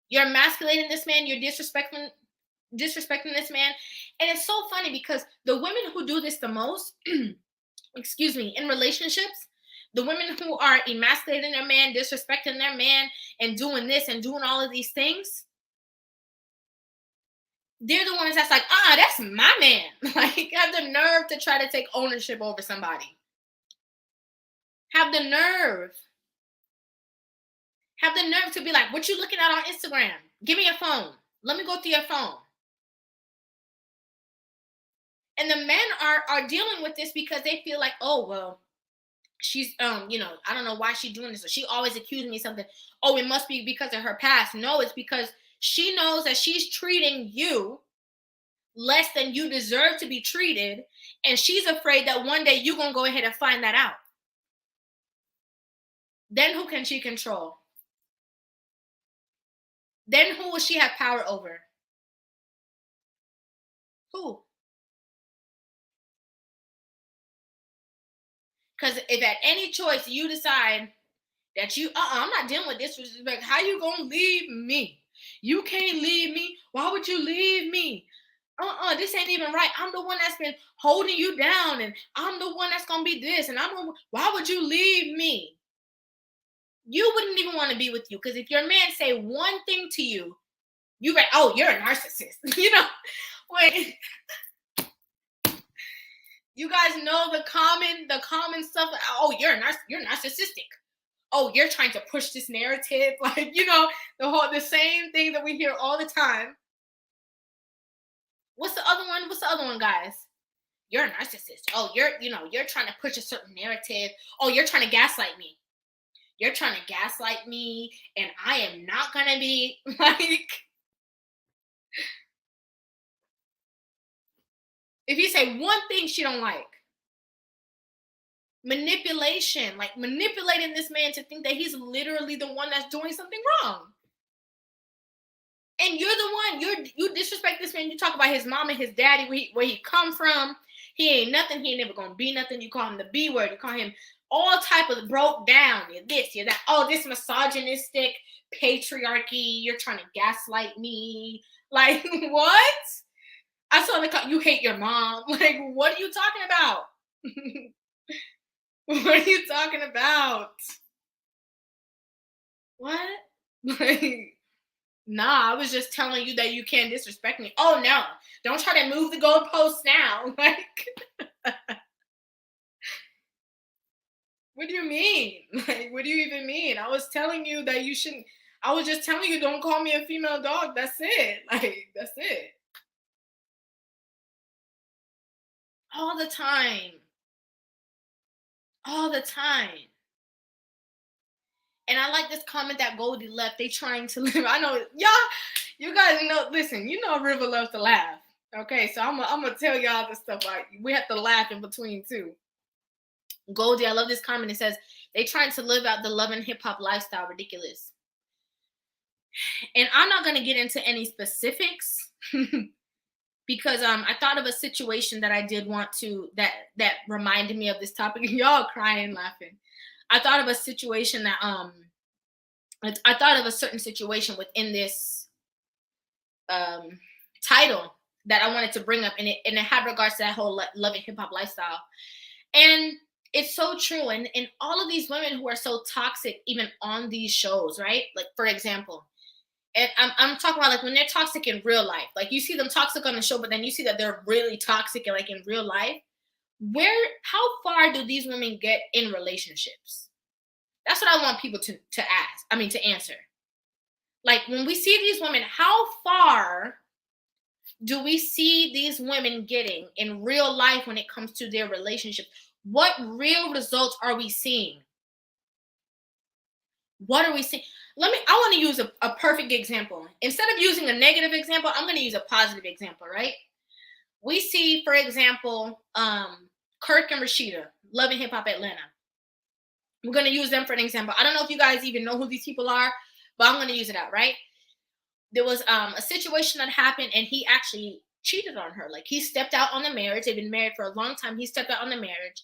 you're emasculating this man. You're disrespecting this man. And it's so funny because the women who do this the most, excuse me, in relationships, the women who are emasculating their man, disrespecting their man, and doing this and doing all of these things, they're the ones that's like, that's my man. Like, have the nerve to try to take ownership over somebody. Have the nerve. Have the nerve to be like, what you looking at on Instagram? Give me your phone. Let me go through your phone. And the men are dealing with this because they feel like, oh, well, she's, I don't know why she's doing this. Or she always accusing me of something. Oh, it must be because of her past. No, it's because she knows that she's treating you less than you deserve to be treated. And she's afraid that one day you're going to go ahead and find that out. Then who can she control? Then who will she have power over? Who? Because if at any choice you decide that I'm not dealing with disrespect, how you gonna leave me? You can't leave me. Why would you leave me? This ain't even right. I'm the one that's been holding you down, and I'm the one that's gonna be this, and why would you leave me? You wouldn't even want to be with you, because if your man say one thing to you, you like, oh, you're a narcissist. You know, when you guys know the common stuff. Oh, you're narcissistic. Oh, you're trying to push this narrative, like, you know, the same thing that we hear all the time. What's the other one? What's the other one, guys? You're a narcissist. Oh, you're trying to push a certain narrative. Oh, you're trying to gaslight me. You're trying to gaslight me, and I am not gonna be like. If you say one thing she don't like, manipulation, like manipulating this man to think that he's literally the one that's doing something wrong. And you're the one, you disrespect this man. You talk about his mom and his daddy, where he come from. He ain't nothing. He ain't never gonna be nothing. You call him the B word. You call him all type of broke down. You're this, you're that. Oh, this misogynistic patriarchy. You're trying to gaslight me. Like, what? I saw you hate your mom. Like, what are you talking about? What are you talking about? What? Like, nah, I was just telling you that you can't disrespect me. Oh, no. Don't try to move the goalposts now. Like, what do you mean? Like, what do you even mean? I was telling you that you shouldn't. I was just telling you, don't call me a female dog. That's it. Like, that's it. All the time. All the time. And I like this comment that Goldie left. They trying to live. I know, you guys know, listen, you know Rivah loves to laugh. Okay, so I'm going to tell y'all the stuff. We have to laugh in between, too. Goldie, I love this comment. It says, they trying to live out the love and hip-hop lifestyle. Ridiculous. And I'm not going to get into any specifics because I thought of a situation that I did want to, that reminded me of this topic. Y'all crying, laughing. I thought of a situation that I thought of a certain situation within this title that I wanted to bring up, and it had regards to that whole love and hip hop lifestyle. And it's so true. And all of these women who are so toxic, even on these shows, right? Like, for example, and I'm talking about like when they're toxic in real life. Like, you see them toxic on the show, but then you see that they're really toxic like in real life. How far do these women get in relationships? That's what I want people to ask. I mean, to answer. Like, when we see these women, how far do we see these women getting in real life when it comes to their relationship? What real results are we seeing? What are we seeing? I want to use a perfect example. Instead of using a negative example, I'm going to use a positive example, right? We see, for example, Kirk and Rashida, Love and Hip Hop Atlanta. We're going to use them for an example. I don't know if you guys even know who these people are, but I'm going to use it out, right? There was a situation that happened, and he actually cheated on her. Like, he stepped out on the marriage. They've been married for a long time. He stepped out on the marriage.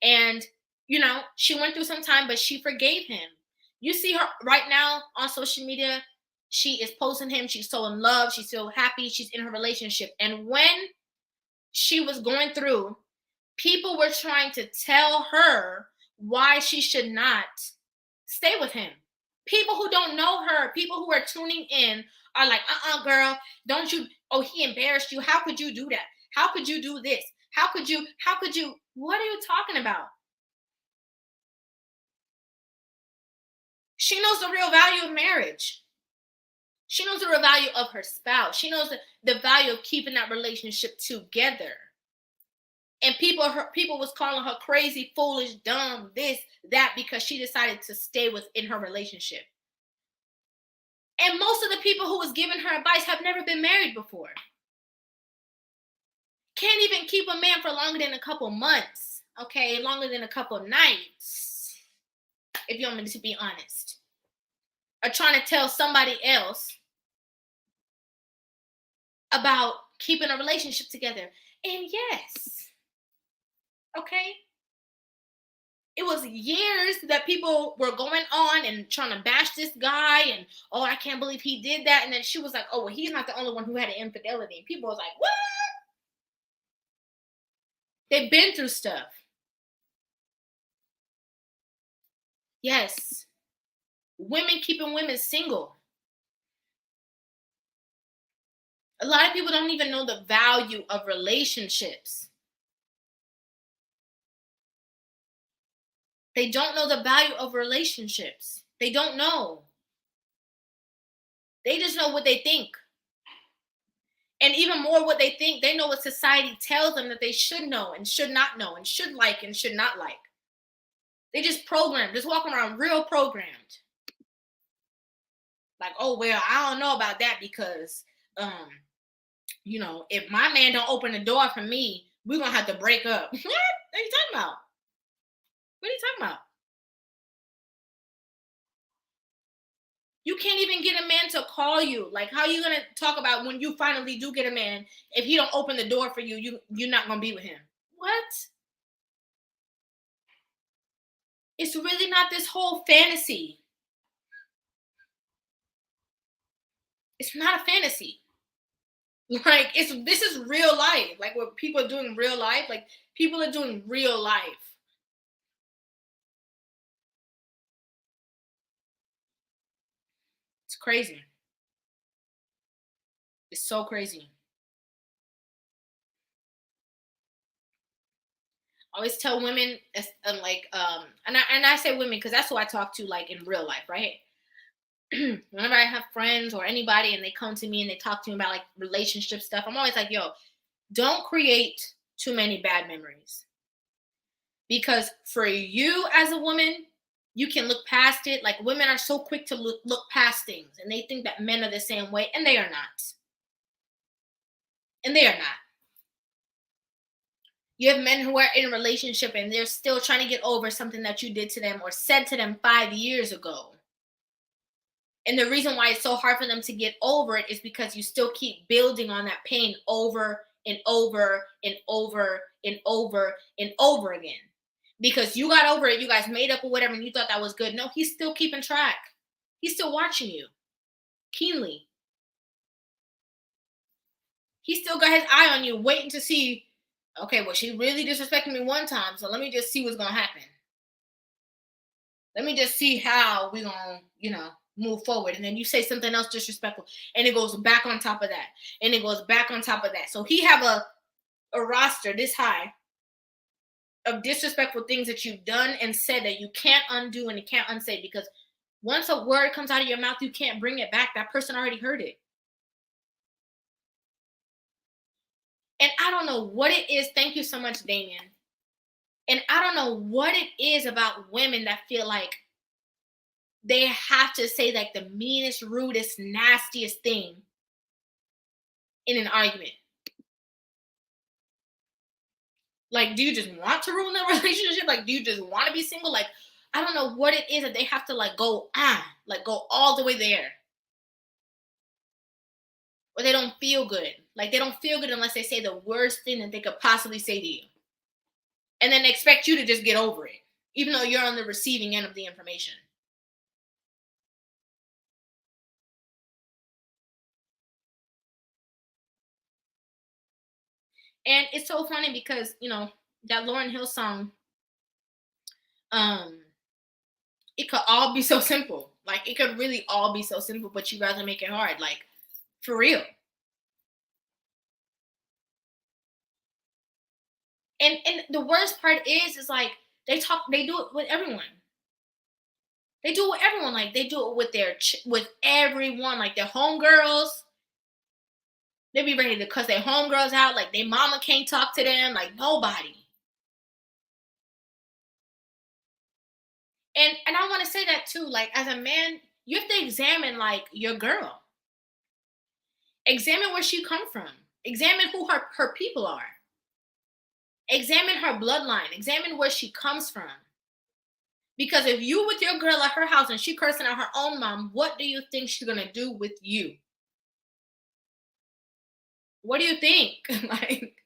And, you know, she went through some time, but she forgave him. You see her right now on social media. She is posting him. She's so in love. She's so happy. She's in her relationship. And when she was going through, people were trying to tell her why she should not stay with him. People who don't know her, people who are tuning in are like, girl, don't you, oh, he embarrassed you. How could you do that? How could you do this? How could you, what are you talking about? She knows the real value of marriage. She knows the real value of her spouse. She knows the value of keeping that relationship together. And people was calling her crazy, foolish, dumb, this, that, because she decided to stay within her relationship. And most of the people who was giving her advice have never been married before. Can't even keep a man for longer than a couple months, okay? Longer than a couple nights, if you want me to be honest. Or trying to tell somebody else about keeping a relationship together. And yes, okay, it was years that people were going on and trying to bash this guy and, oh, I can't believe he did that. And then she was like, oh, well, he's not the only one who had an infidelity. And people was like, what? They've been through stuff. Yes. Women keeping women single. A lot of people don't even know the value of relationships. They don't know the value of relationships. They don't know. They just know what they think. And even more what they think, they know what society tells them that they should know and should not know and should like and should not like. They just programmed, just walking around real programmed. Like, oh, well, I don't know about that because, if my man don't open the door for me, we're going to have to break up. What are you talking about? What are you talking about? You can't even get a man to call you. Like, how are you going to talk about when you finally do get a man, if he don't open the door for you, you're not going to be with him? What? It's really not this whole fantasy. It's not a fantasy. Like, this is real life. Like, what people are doing in real life. Like, people are doing real life. It's crazy. It's so crazy. I always tell women, and I say women because that's who I talk to, like, in real life, right? Whenever I have friends or anybody and they come to me and they talk to me about like relationship stuff, I'm always like, yo, don't create too many bad memories. Because for you as a woman, you can look past it. Like, women are so quick to look past things and they think that men are the same way, and they are not. And they are not. You have men who are in a relationship and they're still trying to get over something that you did to them or said to them 5 years ago. And the reason why it's so hard for them to get over it is because you still keep building on that pain over and over and over and over and over again. Because you got over it, you guys made up or whatever, and you thought that was good. No, he's still keeping track. He's still watching you keenly. He still got his eye on you, waiting to see, okay, well, she really disrespected me one time, so let me just see what's going to happen. Let me just see how we're going to, move forward. And then you say something else disrespectful, and it goes back on top of that, and it goes back on top of that. So he have a roster this high of disrespectful things that you've done and said that you can't undo and you can't unsay, because once a word comes out of your mouth, you can't bring it back. That person already heard it. And I don't know what it is. Thank you so much, Damien. And I don't know what it is about women that feel like they have to say like the meanest, rudest, nastiest thing in an argument. Like, do you just want to ruin the relationship? Like, do you just want to be single? Like, I don't know what it is that they have to go all the way there. Or they don't feel good. Like, they don't feel good unless they say the worst thing that they could possibly say to you. And then they expect you to just get over it, even though you're on the receiving end of the information. And it's so funny because, that Lauryn Hill song, it could all be so simple. Like, it could really all be so simple, but you rather make it hard. Like, for real. And the worst part is like, they do it with everyone. They do it with everyone. Like, they do it with everyone. Like, their homegirls. They be ready to cuss their homegirls out. Like, their mama can't talk to them. Like, nobody. And I want to say that too. Like, as a man, you have to examine like your girl. Examine where she come from. Examine who her people are. Examine her bloodline. Examine where she comes from. Because if you with your girl at her house and she cursing out her own mom, what do you think she's gonna do with you? What do you think? Like,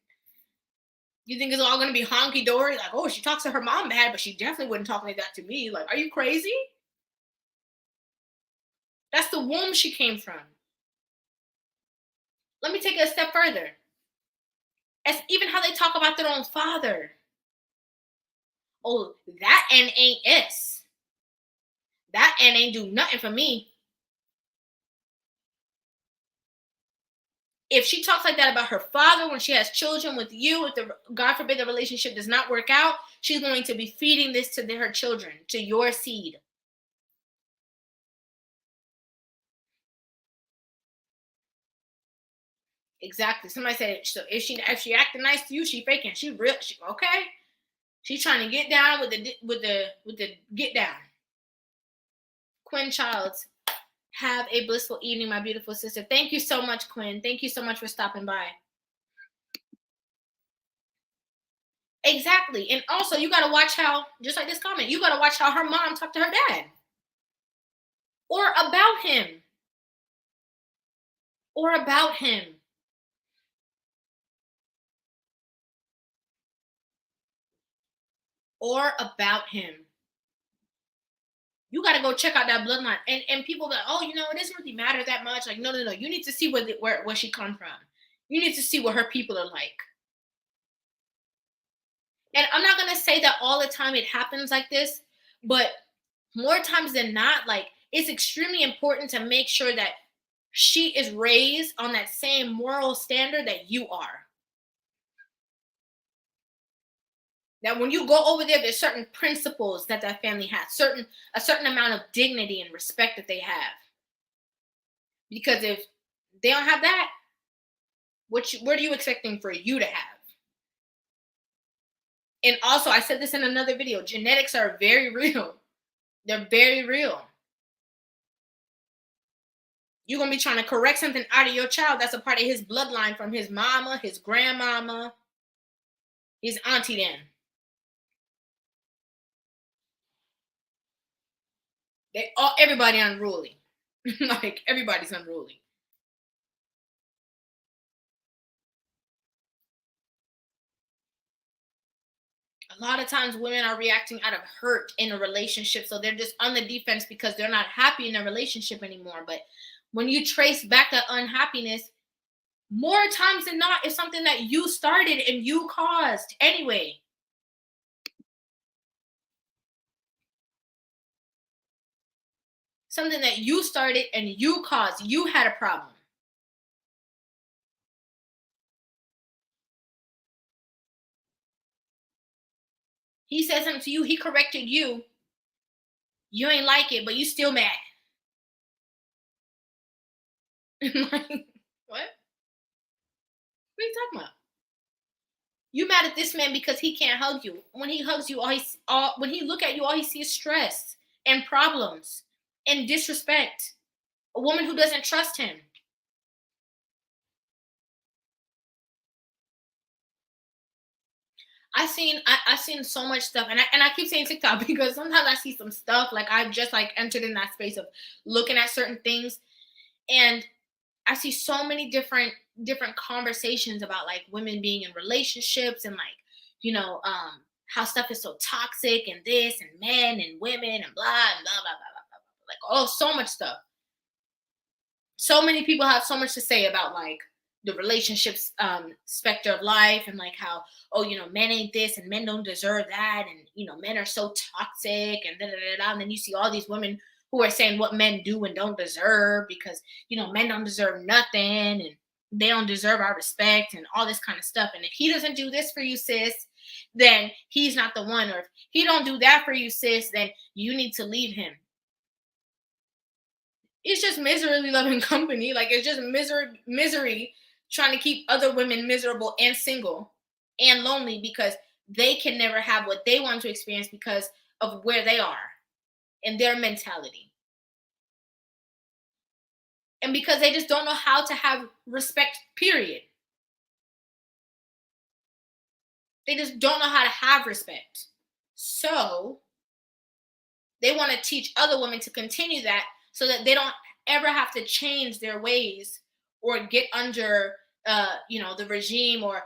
you think it's all gonna be honky dory? Like, oh, she talks to her mom bad, but she definitely wouldn't talk like that to me. Like, are you crazy? That's the womb she came from. Let me take it a step further. It's even how they talk about their own father. Oh, that N ain't S. That N ain't do nothing for me. If she talks like that about her father when she has children with you, if the God forbid the relationship does not work out, she's going to be feeding this to her children, to your seed. Exactly. Somebody said, so if she acting nice to you, she faking. She real. Okay. She's trying to get down with the get down. Quinn Childs, have a blissful evening, my beautiful sister. Thank you so much, Quinn. Thank you so much for stopping by. Exactly. And also, you got to watch how, just like this comment, you got to watch how her mom talked to her dad. Or about him. Or about him. Or about him. You got to go check out that bloodline. And people that, oh, you know, it doesn't really matter that much. Like, no. You need to see where she come from. You need to see what her people are like. And I'm not going to say that all the time it happens like this, but more times than not, like, it's extremely important to make sure that she is raised on that same moral standard that you are. That when you go over there, there's certain principles that family has, a certain amount of dignity and respect that they have. Because if they don't have that, what are you expecting for you to have? And also, I said this in another video, genetics are very real. They're very real. You're going to be trying to correct something out of your child that's a part of his bloodline from his mama, his grandmama, his auntie then. Everybody unruly. Like, everybody's unruly. A lot of times women are reacting out of hurt in a relationship, so they're just on the defense because they're not happy in a relationship anymore. But when you trace back that unhappiness, more times than not, it's something that you started and you caused anyway. Something that you started and you caused. You had a problem. He said something to you, he corrected you. You ain't like it, but you still mad. Like, what? What are you talking about? You mad at this man because he can't hug you. When he hugs you, when he look at you, all he sees is stress and problems and disrespect. A woman who doesn't trust him. I've seen so much stuff, and I keep saying TikTok because sometimes I see some stuff like I've just like entered in that space of looking at certain things, and I see so many different conversations about like women being in relationships and like, you know, how stuff is so toxic and this and men and women and blah and blah blah blah blah blah. Like, oh, so much stuff. So many people have so much to say about like the relationships specter of life and like how, oh, you know, men ain't this and men don't deserve that, and you know, men are so toxic and da da da da. And then you see all these women who are saying what men do and don't deserve because, you know, men don't deserve nothing and they don't deserve our respect and all this kind of stuff. And if he doesn't do this for you, sis, then he's not the one. Or if he don't do that for you, sis, then you need to leave him. It's just miserably loving company. Like, it's just misery trying to keep other women miserable and single and lonely because they can never have what they want to experience because of where they are and their mentality. And because they just don't know how to have respect, period. They just don't know how to have respect. So they want to teach other women to continue that so that they don't ever have to change their ways or get under the regime or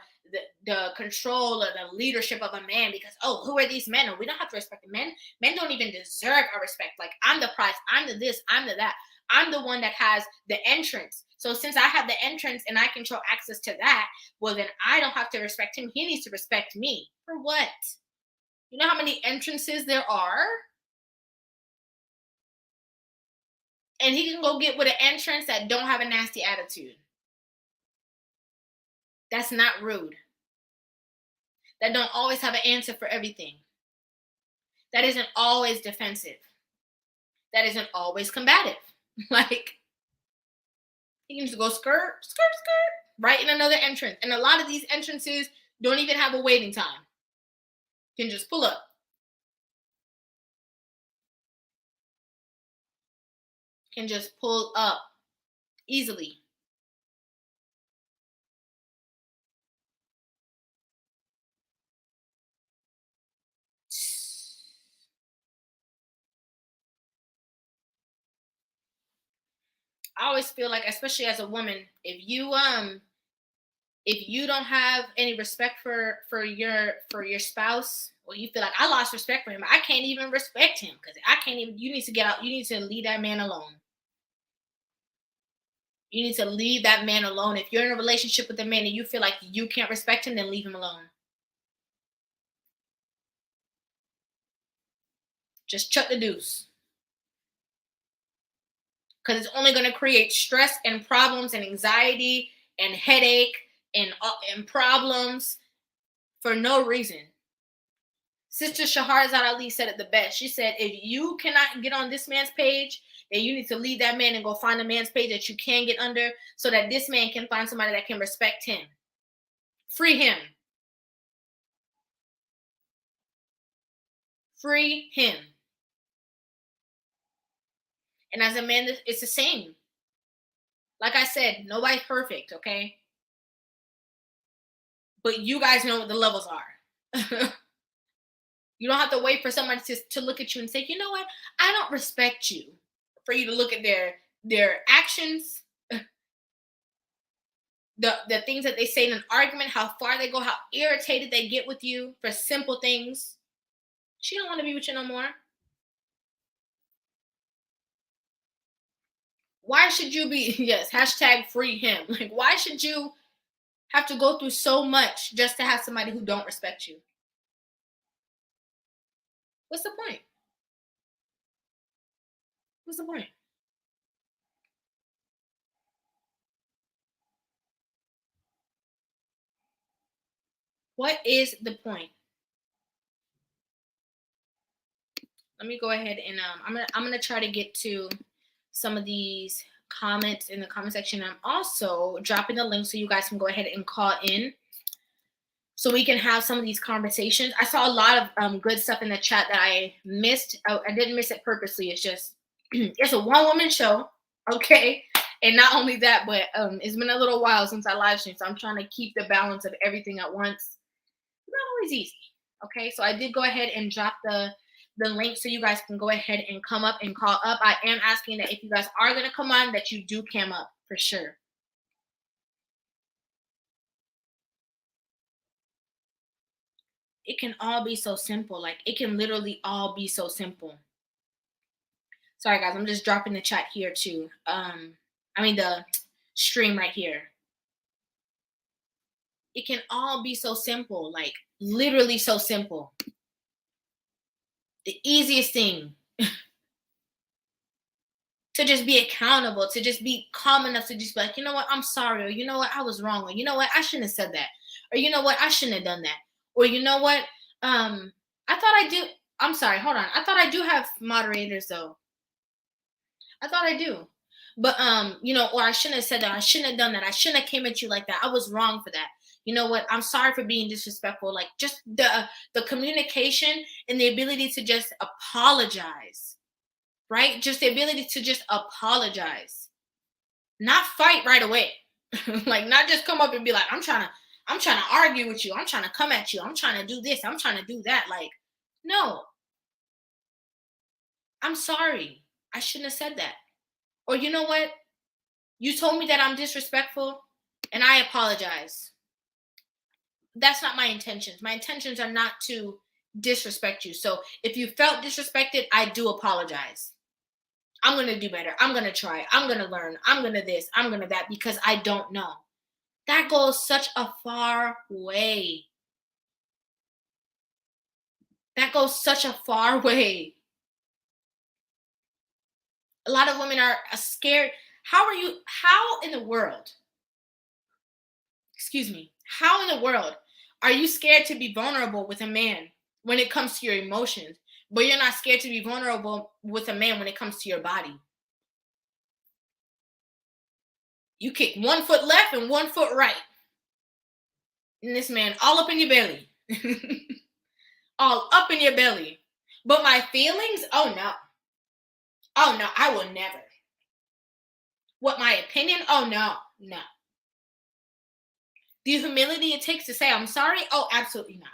the control or the leadership of a man because, oh, who are these men? And we don't have to respect the men. Men don't even deserve our respect. Like, I'm the prize, I'm the this, I'm the that. I'm the one that has the entrance. So since I have the entrance and I control access to that, well, then I don't have to respect him. He needs to respect me. For what? You know how many entrances there are? And he can go get with an entrance that don't have a nasty attitude. That's not rude. That don't always have an answer for everything. That isn't always defensive. That isn't always combative. Like, he can just go skirt, skirt, skirt, right in another entrance. And a lot of these entrances don't even have a waiting time. You can just pull up. Can just pull up easily. I always feel like, especially as a woman, if you don't have any respect for your spouse, or you feel like, I lost respect for him, I can't even respect him because I can't even. You need to get out. You need to leave that man alone. You need to leave that man alone. If you're in a relationship with a man and you feel like you can't respect him, then leave him alone. Just chuck the deuce. Because it's only going to create stress and problems and anxiety and headache and problems for no reason. Sister Shahrazad Ali said it the best. She said, if you cannot get on this man's page, then you need to leave that man and go find a man's page that you can get under so that this man can find somebody that can respect him. Free him. Free him. And as a man, it's the same. Like I said, nobody's perfect, okay? But you guys know what the levels are. You don't have to wait for somebody to look at you and say, you know what? I don't respect you. For you to look at their actions, the things that they say in an argument, how far they go, how irritated they get with you for simple things. She don't want to be with you no more. Why should you be, yes, hashtag free him. Like, why should you have to go through so much just to have somebody who don't respect you? What's the point? What's the point? What is the point? Let me go ahead and I'm gonna try to get to some of these comments in the comment section. I'm also dropping the link so you guys can go ahead and call in so we can have some of these conversations. I saw a lot of good stuff in the chat that I missed. I didn't miss it purposely. It's just it's a one-woman show, okay? And not only that, but it's been a little while since I live streamed, so I'm trying to keep the balance of everything at once. It's not always easy, okay? So I did go ahead and drop the link so you guys can go ahead and come up and call up. I am asking that if you guys are going to come on, that you do come up for sure. It can all be so simple. Like, it can literally all be so simple. Sorry, guys. I'm just dropping the chat here too. The stream right here. It can all be so simple. Like, literally so simple. The easiest thing to just be accountable, to just be calm enough to just be like, you know what, I'm sorry, or you know what, I was wrong, or you know what, I shouldn't have said that, or you know what, I shouldn't have done that, or you know what, I thought I do. I'm sorry, hold on. I thought I do have moderators though. I thought I do. But or I shouldn't have said that, I shouldn't have done that, I shouldn't have came at you like that, I was wrong for that. You know what? I'm sorry for being disrespectful. Like, just the communication and the ability to just apologize, right? Just the ability to just apologize, not fight right away. Like, not just come up and be like, I'm trying to argue with you, I'm trying to come at you, I'm trying to do this, I'm trying to do that. Like, no, I'm sorry, I shouldn't have said that. Or you know what? You told me that I'm disrespectful, And I apologize. That's not my intentions. My intentions are not to disrespect you. So if you felt disrespected, I do apologize. I'm going to do better. I'm going to try. I'm going to learn. I'm going to this. I'm going to that, because I don't know. That goes such a far way. That goes such a far way. A lot of women are scared. How in the world, how in the world are you scared to be vulnerable with a man when it comes to your emotions, but you're not scared to be vulnerable with a man when it comes to your body? You kick 1 foot left and 1 foot right. And this man all up in your belly. All up in your belly. But my feelings? Oh no. Oh no, I will never. What, my opinion? Oh no, no. The humility it takes to say I'm sorry? Oh, absolutely not.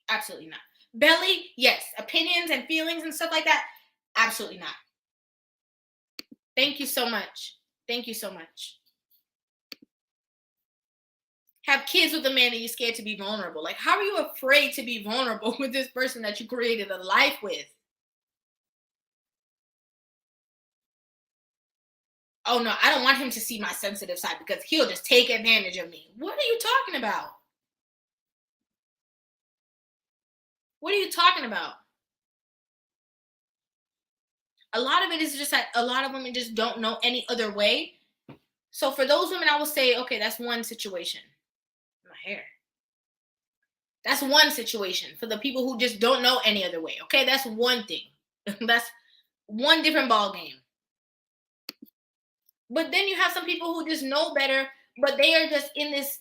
Absolutely not. Belly, yes. Opinions and feelings and stuff like that? Absolutely not. Thank you so much. Thank you so much. Have kids with a man that you're scared to be vulnerable. Like, how are you afraid to be vulnerable with this person that you created a life with? Oh no, I don't want him to see my sensitive side because he'll just take advantage of me. What are you talking about? What are you talking about? A lot of it is just that a lot of women just don't know any other way. So for those women, I will say, okay, that's one situation. My hair. That's one situation for the people who just don't know any other way. Okay, that's one thing. That's one different ball game. But then you have some people who just know better, but they are just in this,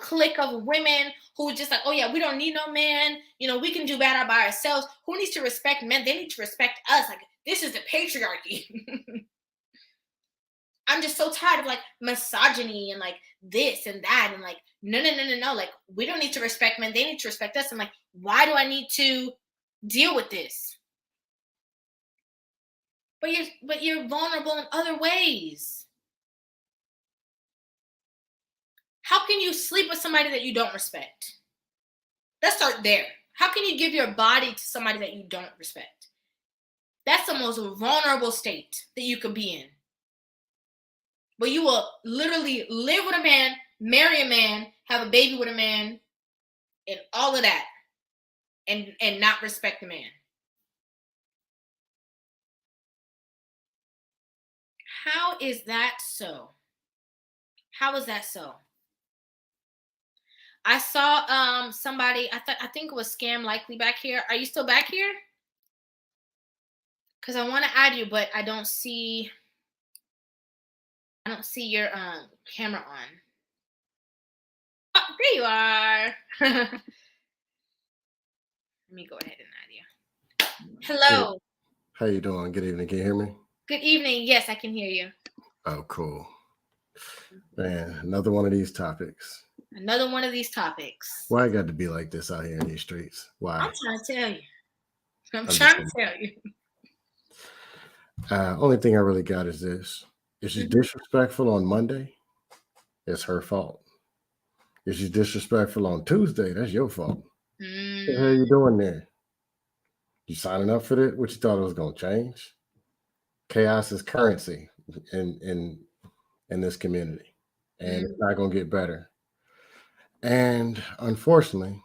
clique of women who just like, oh yeah, we don't need no man. We can do better by ourselves. Who needs to respect men? They need to respect us. Like, this is the patriarchy. I'm just so tired of like misogyny and like this and that and like no. Like, we don't need to respect men. They need to respect us. I'm like, why do I need to deal with this? But you're vulnerable in other ways. How can you sleep with somebody that you don't respect? Let's start there. How can you give your body to somebody that you don't respect? That's the most vulnerable state that you could be in. But you will literally live with a man, marry a man, have a baby with a man, and all of that, and not respect the man. How is that so? How is that so? I saw somebody, I think it was Scam Likely back here. Are you still back here? Because I want to add you, but I don't see your camera on. Oh, there you are. Let me go ahead and add you. Hello. Hey, how you doing? Good evening. Can you hear me? Good evening. Yes, I can hear you. Oh, cool. Man, another one of these topics. Another one of these topics. Why I got to be like this out here in these streets? Why? I'm trying to tell you. I'm trying to tell you. Only thing I really got is this. If she's disrespectful on Monday, it's her fault. If she's disrespectful on Tuesday, that's your fault. What the hell are you doing there? You signing up for it? What you thought it was going to change? Chaos is currency in this community, and it's not going to get better. And unfortunately,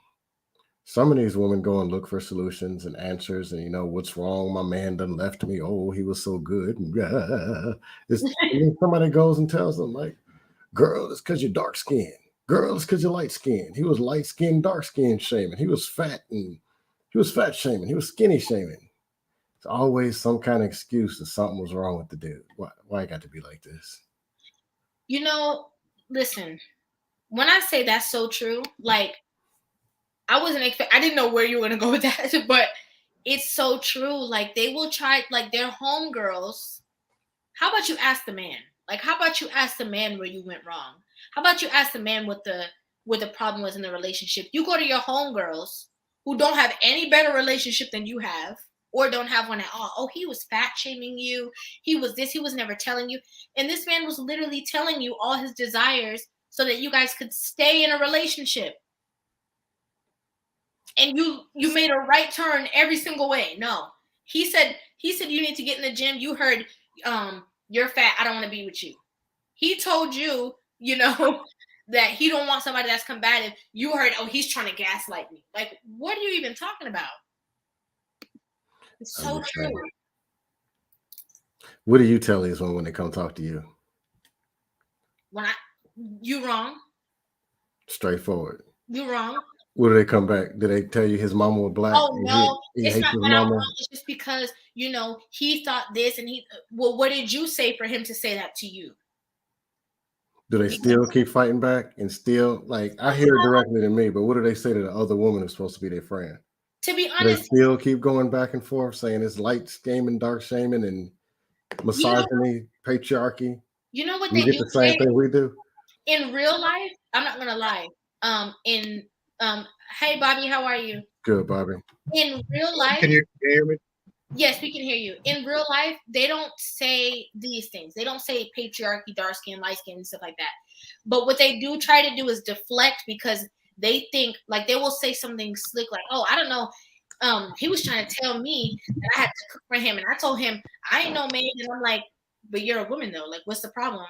some of these women go and look for solutions and answers, and what's wrong? My man done left me. Oh, he was so good. And then somebody goes and tells them, like, girl, it's because you're dark skinned. Girl, it's because you're light skinned. He was light skinned, dark skinned shaming. He was fat shaming. He was skinny shaming. It's always some kind of excuse that something was wrong with the dude. Why it got to be like this? Listen, when I say that's so true, like, I didn't know where you were going to go with that, but it's so true. Like, they will try, like, their homegirls. How about you ask the man? Like, how about you ask the man where you went wrong? How about you ask the man what the problem was in the relationship? You go to your homegirls who don't have any better relationship than you have, or don't have one at all. Oh, he was fat shaming you. He was this. He was never telling you. And this man was literally telling you all his desires so that you guys could stay in a relationship. And you made a right turn every single way. No. He said you need to get in the gym. You heard you're fat, I don't want to be with you. He told you, you know, that he don't want somebody that's combative. You heard, oh, he's trying to gaslight me. Like, what are you even talking about? It's so true. What do you tell these women when they come talk to you? You wrong. Straightforward. You wrong. What do they come back? Do they tell you his mama was black? Oh no, it's not that I'm wrong. It's just because, you know, he thought this and well, what did you say for him to say that to you? Do they still keep fighting back and still, like, I hear it directly to me, but what do they say to the other woman who's supposed to be their friend? To be honest, they still keep going back and forth saying it's light shaming, dark shaming, and misogyny, patriarchy. You know what they get do? The same thing we do in real life. I'm not gonna lie. Hey Bobby, how are you? Good, Bobby. In real life, can you hear me? Yes, we can hear you. In real life, they don't say these things. They don't say patriarchy, dark skin, light skin, and stuff like that. But what they do try to do is deflect, because they think, like, they will say something slick like, oh, I don't know. He was trying to tell me that I had to cook for him, and I told him I ain't no man. And I'm like, but you're a woman though. Like, what's the problem?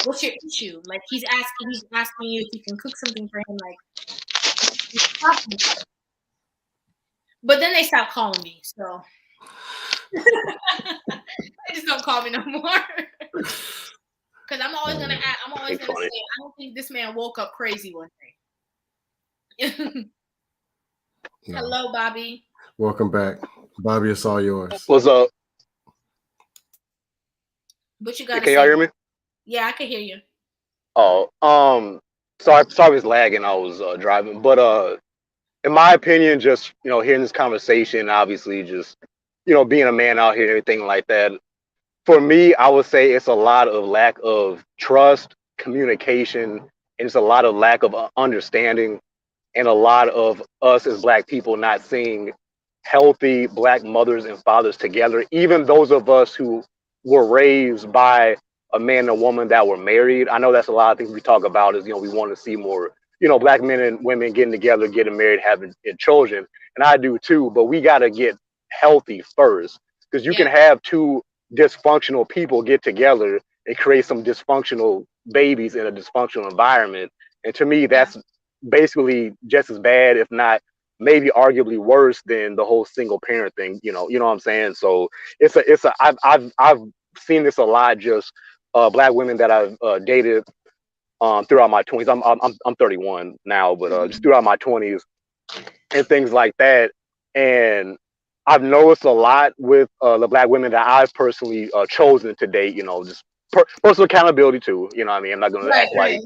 What's your issue? Like, he's asking you if you can cook something for him. Like, but then they stopped calling me, so they just don't call me no more. Because I'm always gonna say, I don't think this man woke up crazy one day. No. Hello, Bobby. Welcome back, Bobby. It's all yours. What's up? But you got. Can y'all hear me? Yeah, I can hear you. Oh, sorry, I was lagging. I was driving, but in my opinion, just, you know, hearing this conversation, obviously, just, you know, being a man out here, everything like that. For me, I would say it's a lot of lack of trust, communication, and it's a lot of lack of understanding, and a lot of us as Black people not seeing healthy Black mothers and fathers together. Even those of us who were raised by a man and a woman that were married. I know that's a lot of things we talk about is, you know, we want to see more, you know, Black men and women getting together, getting married, having children. And I do too, but we got to get healthy first, because you can have two dysfunctional people get together and create some dysfunctional babies in a dysfunctional environment. And to me, that's basically just as bad, if not maybe arguably worse than the whole single parent thing. You know what I'm saying? So I've seen this a lot. Just Black women that I've dated throughout my 20s. I'm 31 now, but just throughout my 20s and things like that. And I've noticed a lot with the Black women that I've personally chosen to date. You know, just personal accountability too. You know what I mean? I'm not going to act like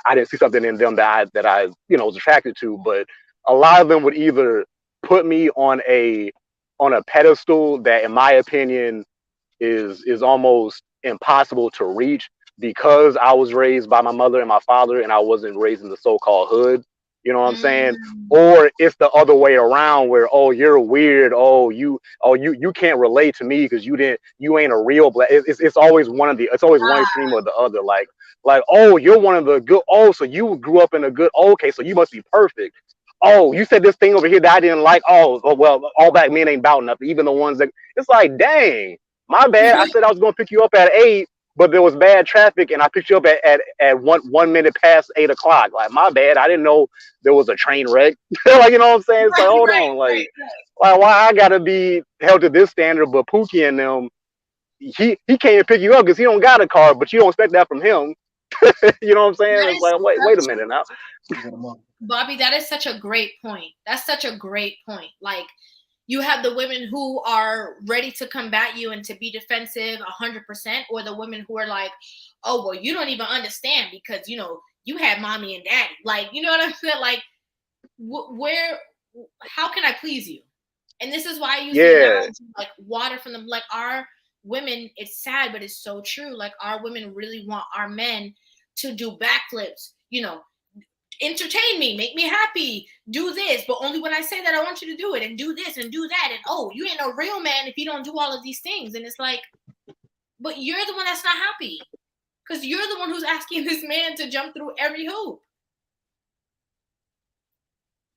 I didn't see something in them that I you know was attracted to, but a lot of them would either put me on a pedestal that, in my opinion, is almost impossible to reach, because I was raised by my mother and my father, and I wasn't raised in the so-called hood. You know what I'm saying? Or it's the other way around, where, oh, you're weird. Oh, you can't relate to me because you ain't a real Black. It's always one extreme or the other. Like, oh, you're one of the good. Oh, so you grew up in a good. Okay, so you must be perfect. Oh, you said this thing over here that I didn't like. Oh, well, all Black men ain't about nothing. Even the ones that, it's like, dang, my bad. I said I was gonna pick you up at 8. But there was bad traffic, and I picked you up at 1 minute past 8 o'clock. Like, my bad. I didn't know there was a train wreck. Like, you know what I'm saying? It's like, hold on. Like, why I gotta be held to this standard? But Pookie and them, he can't pick you up because he don't got a car, but you don't expect that from him. You know what I'm saying? It's like, wait a minute now. Bobby, that is such a great point. That's such a great point. Like, you have the women who are ready to combat you and to be defensive 100%, or the women who are like, oh, well, you don't even understand because, you know, you had mommy and daddy. Like, you know what I'm saying? Like, how can I please you? And this is why I use the analogy, like water from them. Like, our women, it's sad, but it's so true. Like, our women really want our men to do backflips, you know, entertain me, make me happy, do this, but only when I say that I want you to do it, and do this and do that, and oh, you ain't a real man if you don't do all of these things. And it's like, but you're the one that's not happy. Because you're the one who's asking this man to jump through every hoop.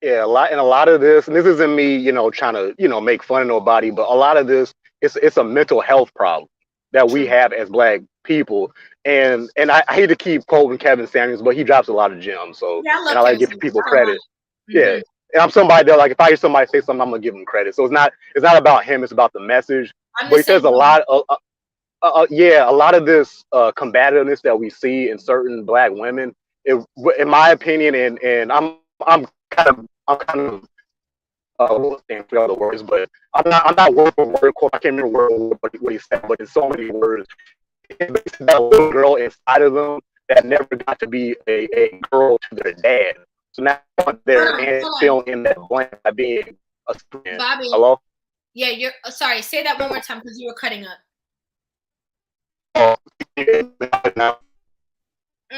Yeah, a lot of this, and this isn't me, trying to, make fun of nobody, but a lot of this, it's a mental health problem that we True. have as Black people. And I hate to keep quoting Kevin Samuels, but he drops a lot of gems. So, Yeah, I love and I like Kevin to give Samuels. people I don't credit. Yeah, Mm-hmm. and I'm somebody that, like, if I hear somebody say something, I'm gonna give them credit. So it's not about him, it's about the message. I'm But the he says same a way. lot of yeah, a lot of this combativeness that we see in certain Black women, in my opinion, and I'm kind of won't stand for all the words, but I'm not word for word quote. I can't remember what he said, but it's so many words. It's basically that little girl inside of them that never got to be a girl to their dad. So now they're Hold on. filling in that blank by being a man. Bobby. Hello? Yeah, you're sorry. Say that one more time because you were cutting up.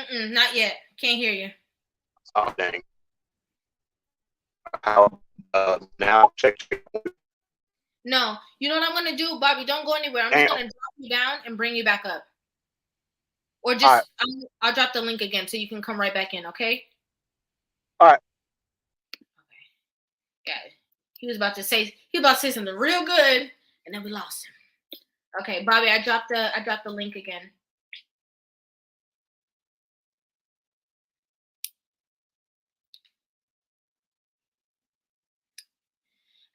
Not yet. Can't hear you. Oh, dang. How now? Check. No, you know what I'm gonna do, Bobby? Don't go anywhere. I'm just gonna drop you down and bring you back up, or just right. I'll drop the link again so you can come right back in. Okay. All right. Okay. Yeah, he was about to say something real good, and then we lost him. Okay, Bobby, I dropped the link again.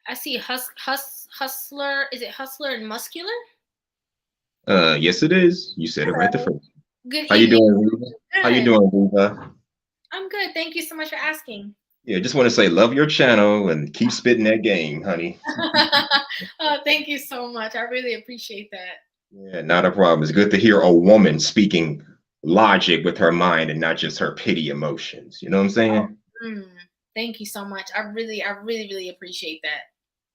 I see Hustler. Is it Hustler and Muscular? Yes, it is. You said it right the first. Good How you evening. doing, Rivah? How you doing, Rivah? I'm good. Thank you so much for asking. Yeah, just want to say love your channel and keep spitting that game, honey. Oh, thank you so much. I really appreciate that. Yeah, not a problem. It's good to hear a woman speaking logic with her mind and not just her pity emotions. You know what I'm saying? Thank you so much. I really, really appreciate that.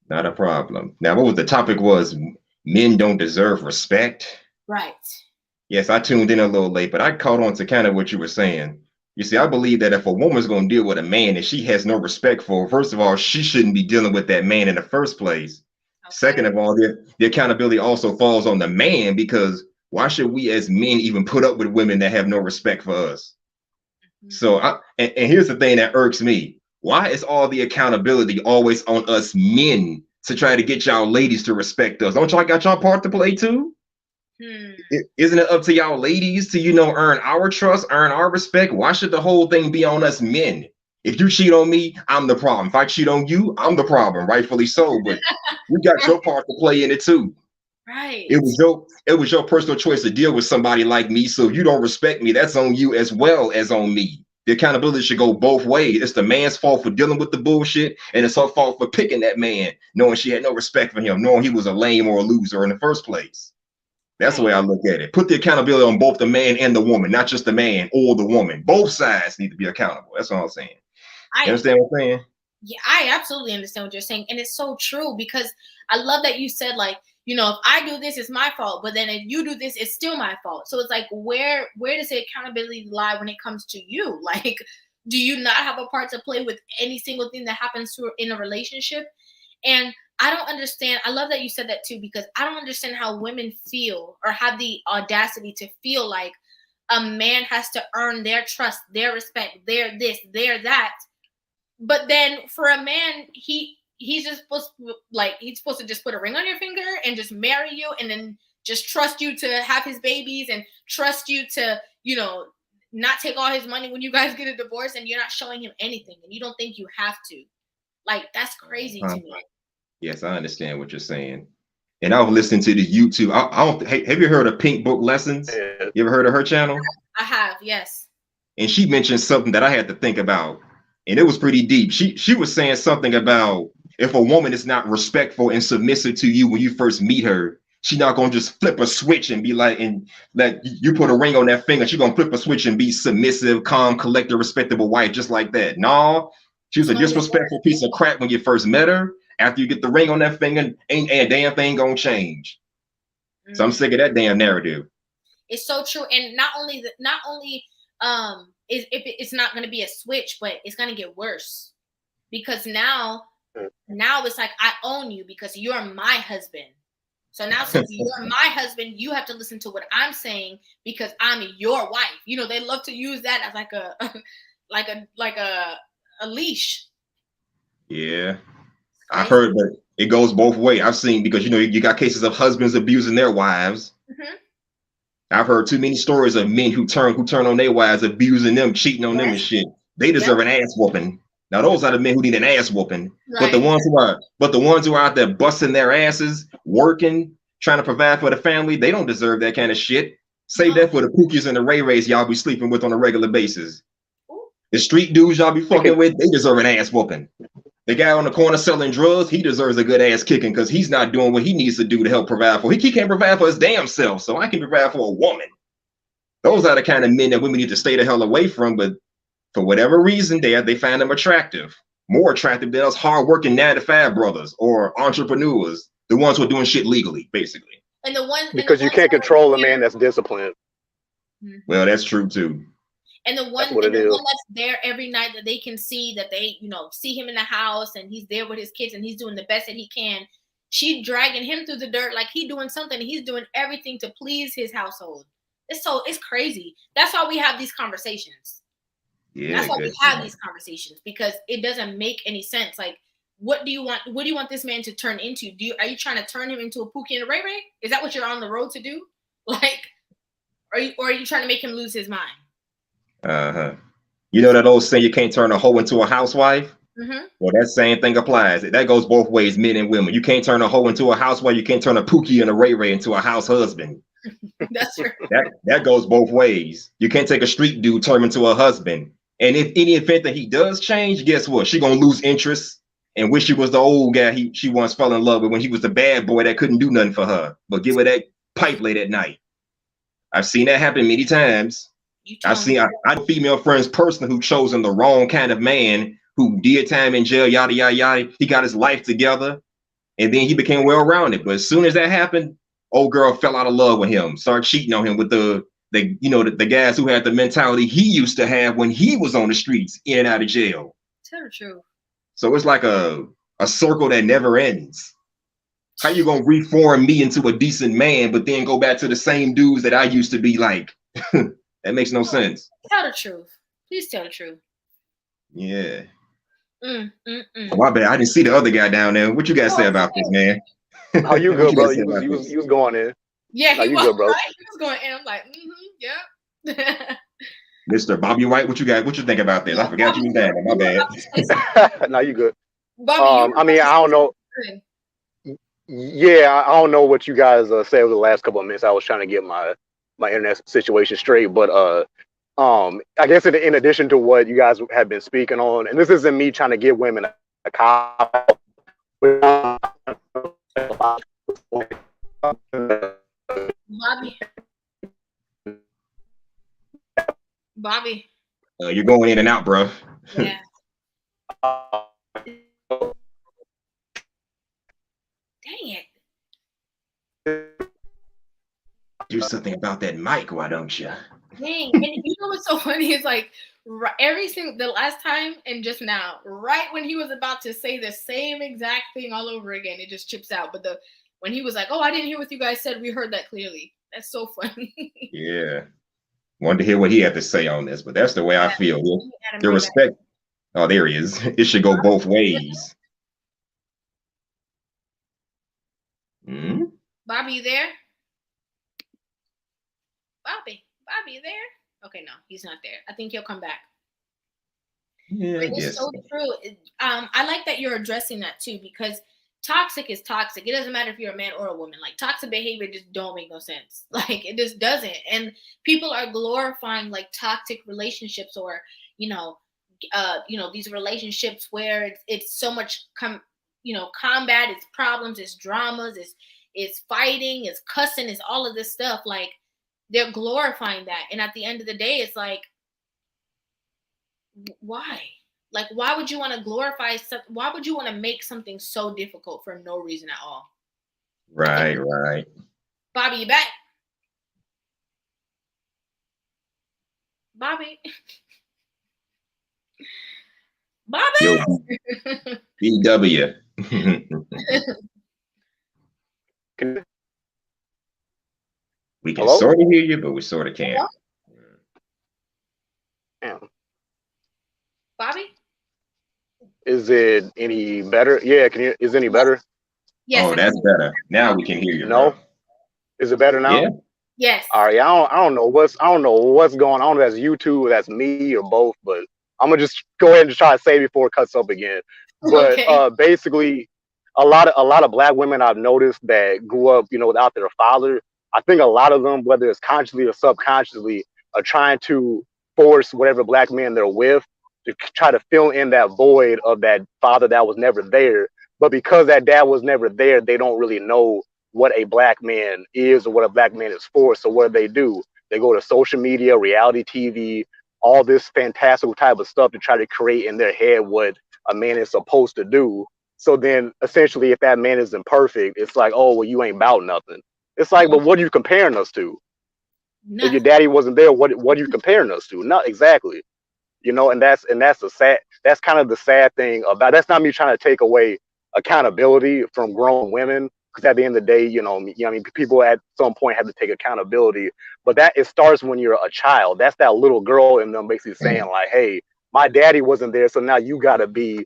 Not a problem. Now, what was the topic was men don't deserve respect? Right. Yes, I tuned in a little late, but I caught on to kind of what you were saying. You see, I believe that if a woman's going to deal with a man that she has no respect for, first of all, she shouldn't be dealing with that man in the first place. Okay. Second of all, the accountability also falls on the man, because why should we as men even put up with women that have no respect for us? So, and here's the thing that irks me. Why is all the accountability always on us men to try to get y'all ladies to respect us? Don't y'all got y'all part to play too? Isn't it up to y'all ladies to, earn our trust, earn our respect? Why should the whole thing be on us men? If you cheat on me, I'm the problem. If I cheat on you, I'm the problem, rightfully so. But you got your part to play in it too. Right. It was your personal choice to deal with somebody like me. So if you don't respect me, that's on you as well as on me. The accountability should go both ways. It's the man's fault for dealing with the bullshit, and it's her fault for picking that man, knowing she had no respect for him, knowing he was a lame or a loser in the first place. That's the way I look at it. Put the accountability on both the man and the woman, not just the man or the woman. Both sides need to be accountable. That's all I'm saying. You understand what I'm saying? Yeah, I absolutely understand what you're saying. And it's so true, because I love that you said, like, if I do this, it's my fault. But then if you do this, it's still my fault. So it's like, where does the accountability lie when it comes to you? Like, do you not have a part to play with any single thing that happens in a relationship? And I don't understand. I love that you said that too, because I don't understand how women feel or have the audacity to feel like a man has to earn their trust, their respect, their this, their that. But then for a man, he's just supposed to just put a ring on your finger and just marry you, and then just trust you to have his babies and trust you to, not take all his money when you guys get a divorce, and you're not showing him anything, and you don't think you have to. Like, that's crazy to me. Yes, I understand what you're saying. And I was listening to the YouTube. Have you heard of Pink Book Lessons? You ever heard of her channel? I have, yes. And she mentioned something that I had to think about, and it was pretty deep. She was saying something about, if a woman is not respectful and submissive to you when you first meet her, she's not gonna just flip a switch and be like, and like you put a ring on that finger, she's gonna flip a switch and be submissive, calm, collected, respectable wife just like that. No, she was a disrespectful piece of crap when you first met her. After you get the ring on that finger, ain't a damn thing gonna change. So I'm sick of that damn narrative. It's so true. And not only it's not going to be a switch, but it's going to get worse, because now it's like, I own you because you're my husband. So now, since you're my husband, you have to listen to what I'm saying because I'm your wife. You know, they love to use that as like a leash. Yeah, I've heard that it goes both ways. I've seen, because you got cases of husbands abusing their wives. Mm-hmm. I've heard too many stories of men who turn on their wives, abusing them, cheating on them and shit. They deserve an ass whooping. Now those are the men who need an ass whooping. Right. But the ones who are out there busting their asses, working, trying to provide for the family, they don't deserve that kind of shit. Save that for the Pookies and the Ray Rays y'all be sleeping with on a regular basis. The street dudes y'all be fucking with, they deserve an ass whooping. The guy on the corner selling drugs, he deserves a good ass kicking because he's not doing what he needs to do to help provide for. He can't provide for his damn self, so I can provide for a woman. Those are the kind of men that women need to stay the hell away from, but for whatever reason, they find them attractive. More attractive than us hardworking 9-to-5 brothers or entrepreneurs, the ones who are doing shit legally, basically. And the ones because you can't control a man that's disciplined. Well, that's true too. And the one that's there every night that they can see that they, see him in the house and he's there with his kids and he's doing the best that he can. She dragging him through the dirt like he's doing something. He's doing everything to please his household. It's crazy. That's why we have these conversations. Yeah, that's why we have these conversations, because it doesn't make any sense. Like, what do you want? What do you want this man to turn into? Are you trying to turn him into a Pookie and a Ray Ray? Is that what you're on the road to do? Like, are you trying to make him lose his mind? You know that old saying, you can't turn a hoe into a housewife? Mm-hmm. Well, that same thing applies. That goes both ways, men and women. You can't turn a hoe into a housewife. You can't turn a Pookie and a Ray Ray into a house husband. That's true. That goes both ways. You can't take a street dude, turn him into a husband. And if any event that he does change, guess what? She gonna lose interest and wish he was the old guy she once fell in love with when he was the bad boy that couldn't do nothing for her, but give her that pipe late at night. I've seen that happen many times. I know female friends personally who chosen the wrong kind of man who did time in jail, yada, yada, yada. He got his life together and then he became well-rounded. But as soon as that happened, old girl fell out of love with him, started cheating on him with the guys who had the mentality he used to have when he was on the streets, in and out of jail. Tell the truth. So it's like a circle that never ends. How you gonna reform me into a decent man, but then go back to the same dudes that I used to be like? That makes no sense. Tell the truth. Please tell the truth. Yeah. Oh, my bad. I didn't see the other guy down there. What you guys say about this, man? Oh, you good, bro? You was going in. Yeah, he was good, bro. Right? He was going in. I'm like, yeah. Mr. Bobby White, what you think about this? I forgot you was down there. My bad. No, you good. Bobby, I don't know. Yeah, I don't know what you guys said over the last couple of minutes. I was trying to get my internet situation straight, but I guess in addition to what you guys have been speaking on, and this isn't me trying to give women a cop. Bobby. You're going in and out, bro. Yeah. Dang it. Do something about that mic, why don't you? Dang. And you know what's so funny is like the last time and just now, right when he was about to say the same exact thing all over again, it just chips out. But when he was like, "Oh, I didn't hear what you guys said," we heard that clearly. That's so funny. Yeah. Wanted to hear what he had to say on this, but that's the way I feel. The respect. Oh, there he is. It should go both ways. Bobby, you there? Bobby, you there? Okay, no, he's not there. I think he'll come back. Yeah, it's so true. I like that you're addressing that too, because toxic is toxic. It doesn't matter if you're a man or a woman. Like, toxic behavior just don't make no sense. Like, it just doesn't. And people are glorifying like toxic relationships, or these relationships where it's so much combat, it's problems, it's dramas, it's fighting, it's cussing, it's all of this stuff. Like, they're glorifying that. And at the end of the day, it's like, why? Like, why would you want to glorify something? Why would you want to make something so difficult for no reason at all? Right. Bobby, you back? Bobby? Yo, BW. We can Hello? sort of hear you, but we sort of can't. Damn. Bobby? Is it any better? Yeah, is it any better? Yes. Oh, that's better. Now we can hear you, No? bro. Is it better now? Yeah. Yes. All right, I don't know what's going on. I don't know if that's YouTube, or that's me, or both. But I'm gonna just go ahead and just try to say before it cuts up again. But Okay. basically, a lot of black women I've noticed that grew up, without their father. I think a lot of them, whether it's consciously or subconsciously, are trying to force whatever black man they're with to try to fill in that void of that father that was never there. But because that dad was never there, they don't really know what a black man is or what a black man is for. So what do? They go to social media, reality TV, all this fantastical type of stuff to try to create in their head what a man is supposed to do. So then essentially if that man isn't perfect, it's like, oh, well, you ain't about nothing. It's like, but what are you comparing us to? Nothing. If your daddy wasn't there, what are you comparing us to? Not exactly. And that's kind of the sad thing about. That's not me trying to take away accountability from grown women, because at the end of the day, people at some point have to take accountability, but that it starts when you're a child. That's that little girl in them basically saying like, hey, my daddy wasn't there, so now you got to be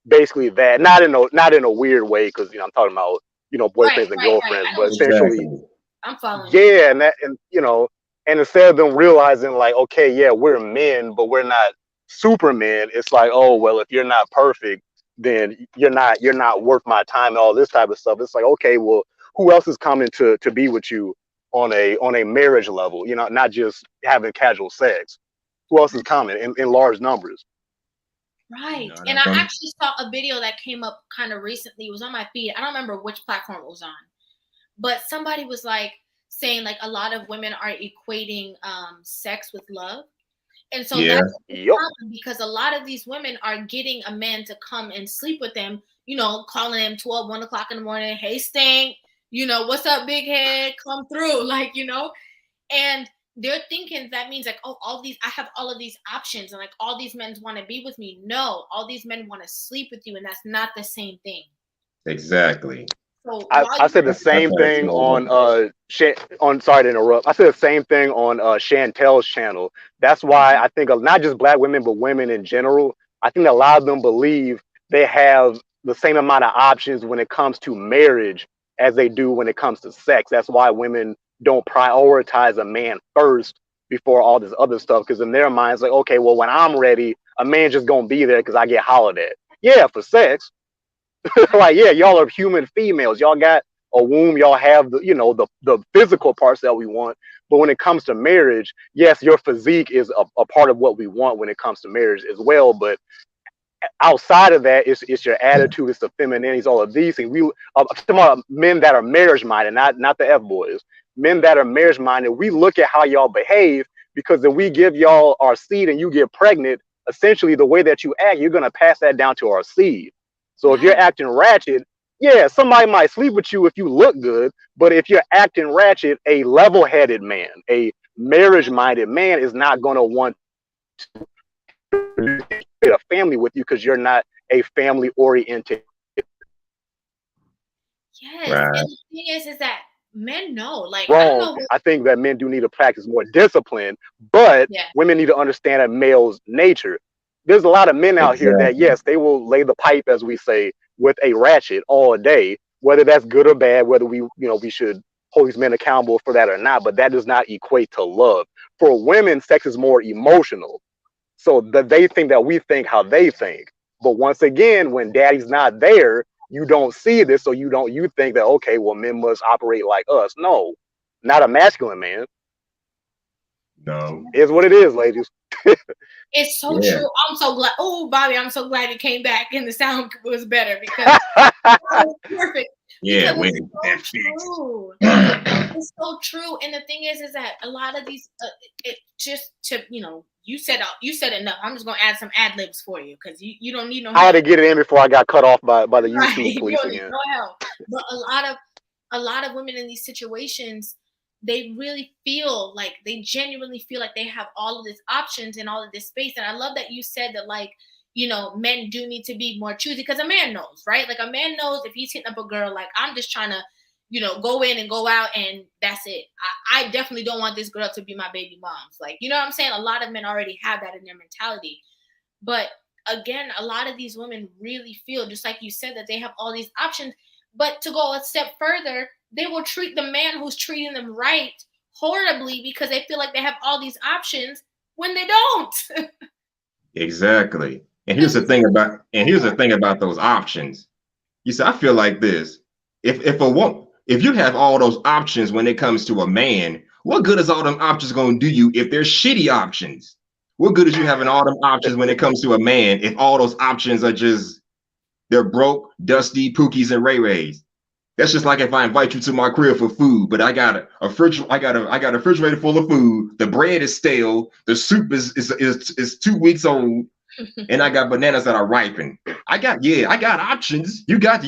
basically that. Not in a weird way, because I'm talking about boyfriends and girlfriends, but essentially, Exactly. I'm following. yeah. And instead of them realizing like, okay, yeah, we're men, but we're not supermen. It's like, oh well, if you're not perfect, then you're not worth my time and all this type of stuff. It's like, okay, well, who else is coming to be with you on a marriage level? Not just having casual sex. Who else is coming in large numbers? Right. And I actually saw a video that came up kind of recently. It was on my feed. I don't remember which platform it was on, but somebody was like saying like a lot of women are equating sex with love. And so Yeah. that's a problem, because a lot of these women are getting a man to come and sleep with them, calling him 12, 1 o'clock in the morning. Hey, stink, what's up, big head? Come through. And they're thinking that means like, oh, I have all of these options, and like all these men want to be with me. No, all these men want to sleep with you, and that's not the same thing. Exactly. So I said the same thing on sorry to interrupt. I said the same thing on Chantel's channel. That's why I think not just black women, but women in general, I think a lot of them believe they have the same amount of options when it comes to marriage as they do when it comes to sex. That's why women don't prioritize a man first before all this other stuff, because in their minds, like, okay, well, when I'm ready, a man's just gonna be there because I get hollered at. Yeah, for sex. Like, yeah, y'all are human females. Y'all got a womb. Y'all have the physical parts that we want. But when it comes to marriage, yes, your physique is a part of what we want when it comes to marriage as well. But outside of that, it's your attitude, it's the femininities, all of these things. I'm talking about men that are marriage minded, not the F boys. Men that are marriage minded, we look at how y'all behave, because if we give y'all our seed and you get pregnant, essentially the way that you act, you're gonna pass that down to our seed. So if you're acting ratchet, yeah, somebody might sleep with you if you look good, but if you're acting ratchet, a level-headed man, a marriage-minded man is not gonna want to create a family with you, because you're not a family-oriented. Yes, Right. and the thing is that men know. Like, Wrong. I don't know. I think that men do need to practice more discipline, but women need to understand a male's nature. There's a lot of men out here that, yes, they will lay the pipe, as we say, with a ratchet all day, whether that's good or bad, whether we should hold these men accountable for that or not, but that does not equate to love. For women, sex is more emotional. So that they think that we think how they think. But once again, when daddy's not there, you don't see this, so you think that, okay, well, men must operate like us. No, not a masculine man. No. Is what it is, ladies. It's so true. I'm so glad. Oh, Bobby, I'm so glad you came back and the sound was better, because that was perfect. Yeah, because it's so true. It's so true. And the thing is that a lot of these, it just to you said enough. I'm just gonna add some ad libs for you, because you don't need no help. I had to get it in before I got cut off by the YouTube police again. No help. But a lot of women in these situations, they really feel like, they genuinely feel like they have all of these options and all of this space. And I love that you said that, like, men do need to be more choosy, because a man knows, right? Like, a man knows if he's hitting up a girl, like, I'm just trying to, go in and go out and that's it. I definitely don't want this girl to be my baby mom's. Like, you know what I'm saying? A lot of men already have that in their mentality. But again, a lot of these women really feel, just like you said, that they have all these options. But to go a step further, they will treat the man who's treating them right horribly because they feel like they have all these options when they don't. Exactly. And here's the thing about those options. You see, I feel like this. If you have all those options when it comes to a man, what good is all them options going to do you if they're shitty options? What good is you having all them options when it comes to a man if all those options are they're broke, dusty, pookies, and ray-rays? That's just like if I invite you to my crib for food, but I got a refrigerator full of food. The bread is stale. The soup is 2 weeks old, and I got bananas that are ripened. I got options. You got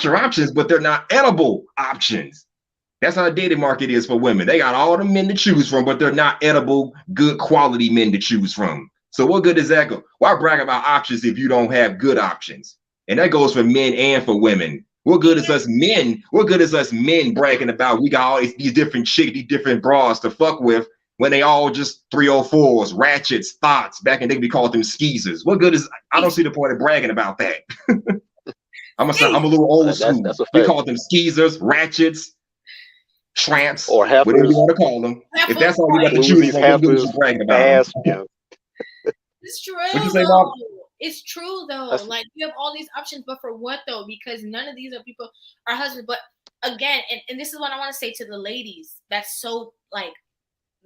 your options, but they're not edible options. That's how the dating market is for women. They got all the men to choose from, but they're not edible, good quality men to choose from. So what good is that go? Why brag about options if you don't have good options? And that goes for men and for women. What good is us men? What good is us men bragging about we got all these different chicks, these different bras to fuck with when they all just 304s, ratchets, thoughts? Back in the day, we called them skeezers. What good is? I don't see the point of bragging about that. I'm a little old school. We call them skeezers, ratchets, tramps, or heifers, whatever you want to call them. If that's all you got to choose from, what good is you bragging about? It's true. What you say, Bob? It's true though. Like you have all these options, but for what though? Because none of these are people are husbands. But again, and this is what I want to say to the ladies. That's so like,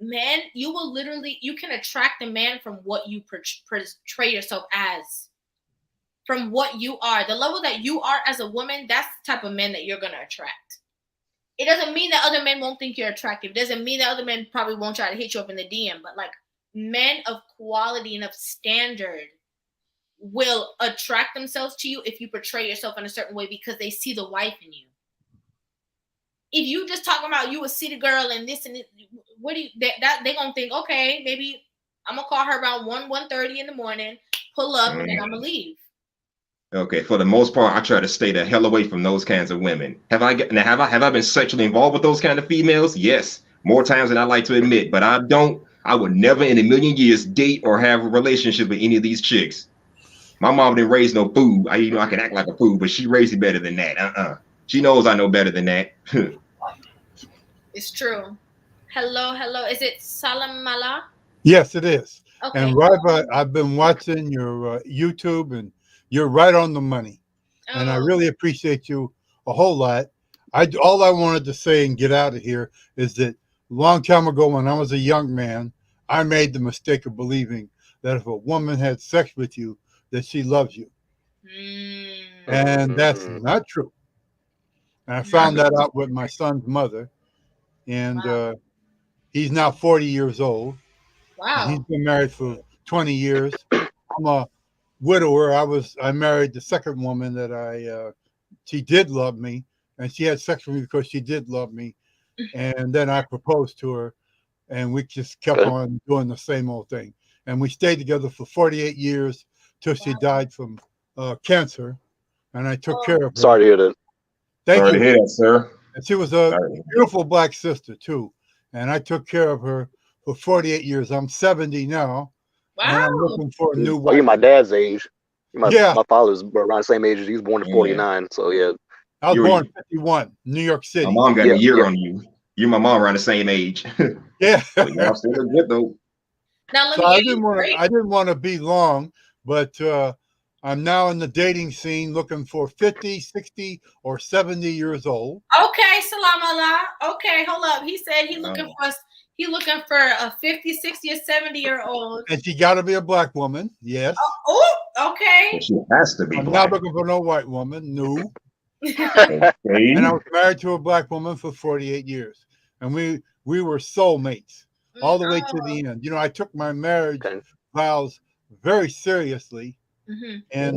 men, you can attract a man from what you portray yourself as, from what you are, the level that you are as a woman. That's the type of men that you're gonna attract. It doesn't mean that other men won't think you're attractive. It doesn't mean that other men probably won't try to hit you up in the DM. But like men of quality and of standard will attract themselves to you if you portray yourself in a certain way because they see the wife in you. If you just talking about you a city girl and this and this, they gonna think, okay, maybe I'm gonna call her around 1:30 in the morning, pull up, and then I'm gonna leave. Okay, for the most part, I try to stay the hell away from those kinds of women. Have I been sexually involved with those kind of females? Yes, more times than I like to admit. But I would never in a million years date or have a relationship with any of these chicks. My mom didn't raise no fool. I can act like a fool, but she raised me better than that. She knows I know better than that. It's true. Hello. Is it Salamala? Yes, it is. Okay. And Rivah, I've been watching your YouTube, and you're right on the money. And I really appreciate you a whole lot. All I wanted to say and get out of here is that a long time ago when I was a young man, I made the mistake of believing that if a woman had sex with you, that she loves you. And that's not true. And I found that out with my son's mother. And he's now 40 years old. Wow. And he's been married for 20 years. I'm a widower. I married the second woman that she did love me, and she had sex with me because she did love me. And then I proposed to her, and we just kept on doing the same old thing. And we stayed together for 48 years till she died from cancer, and I took care of her. Sorry to hear that. Thank you. Sorry to hear that, sir. And she was a beautiful black sister too, and I took care of her for 48 years. I'm 70 now. Wow. And I'm looking for a new wife. You're my dad's age. My father's around the same age as you. He was born in 49. So yeah. I was born in 51, New York City. My mom got a year on you. You and my mom around the same age. Yeah. Y'all still look good though. Now, so I didn't want to be long, but I'm now in the dating scene looking for 50, 60, or 70 years old. Okay, Salam Allah. Okay, hold up. He said he looking for a 50, 60, or 70-year-old. And she got to be a black woman. Yes. Oh, okay. She has to be I'm black. not looking for no white woman. No. Okay. And I was married to a black woman for 48 years. And we were soulmates all the way to the end. I took my marriage vows very seriously. And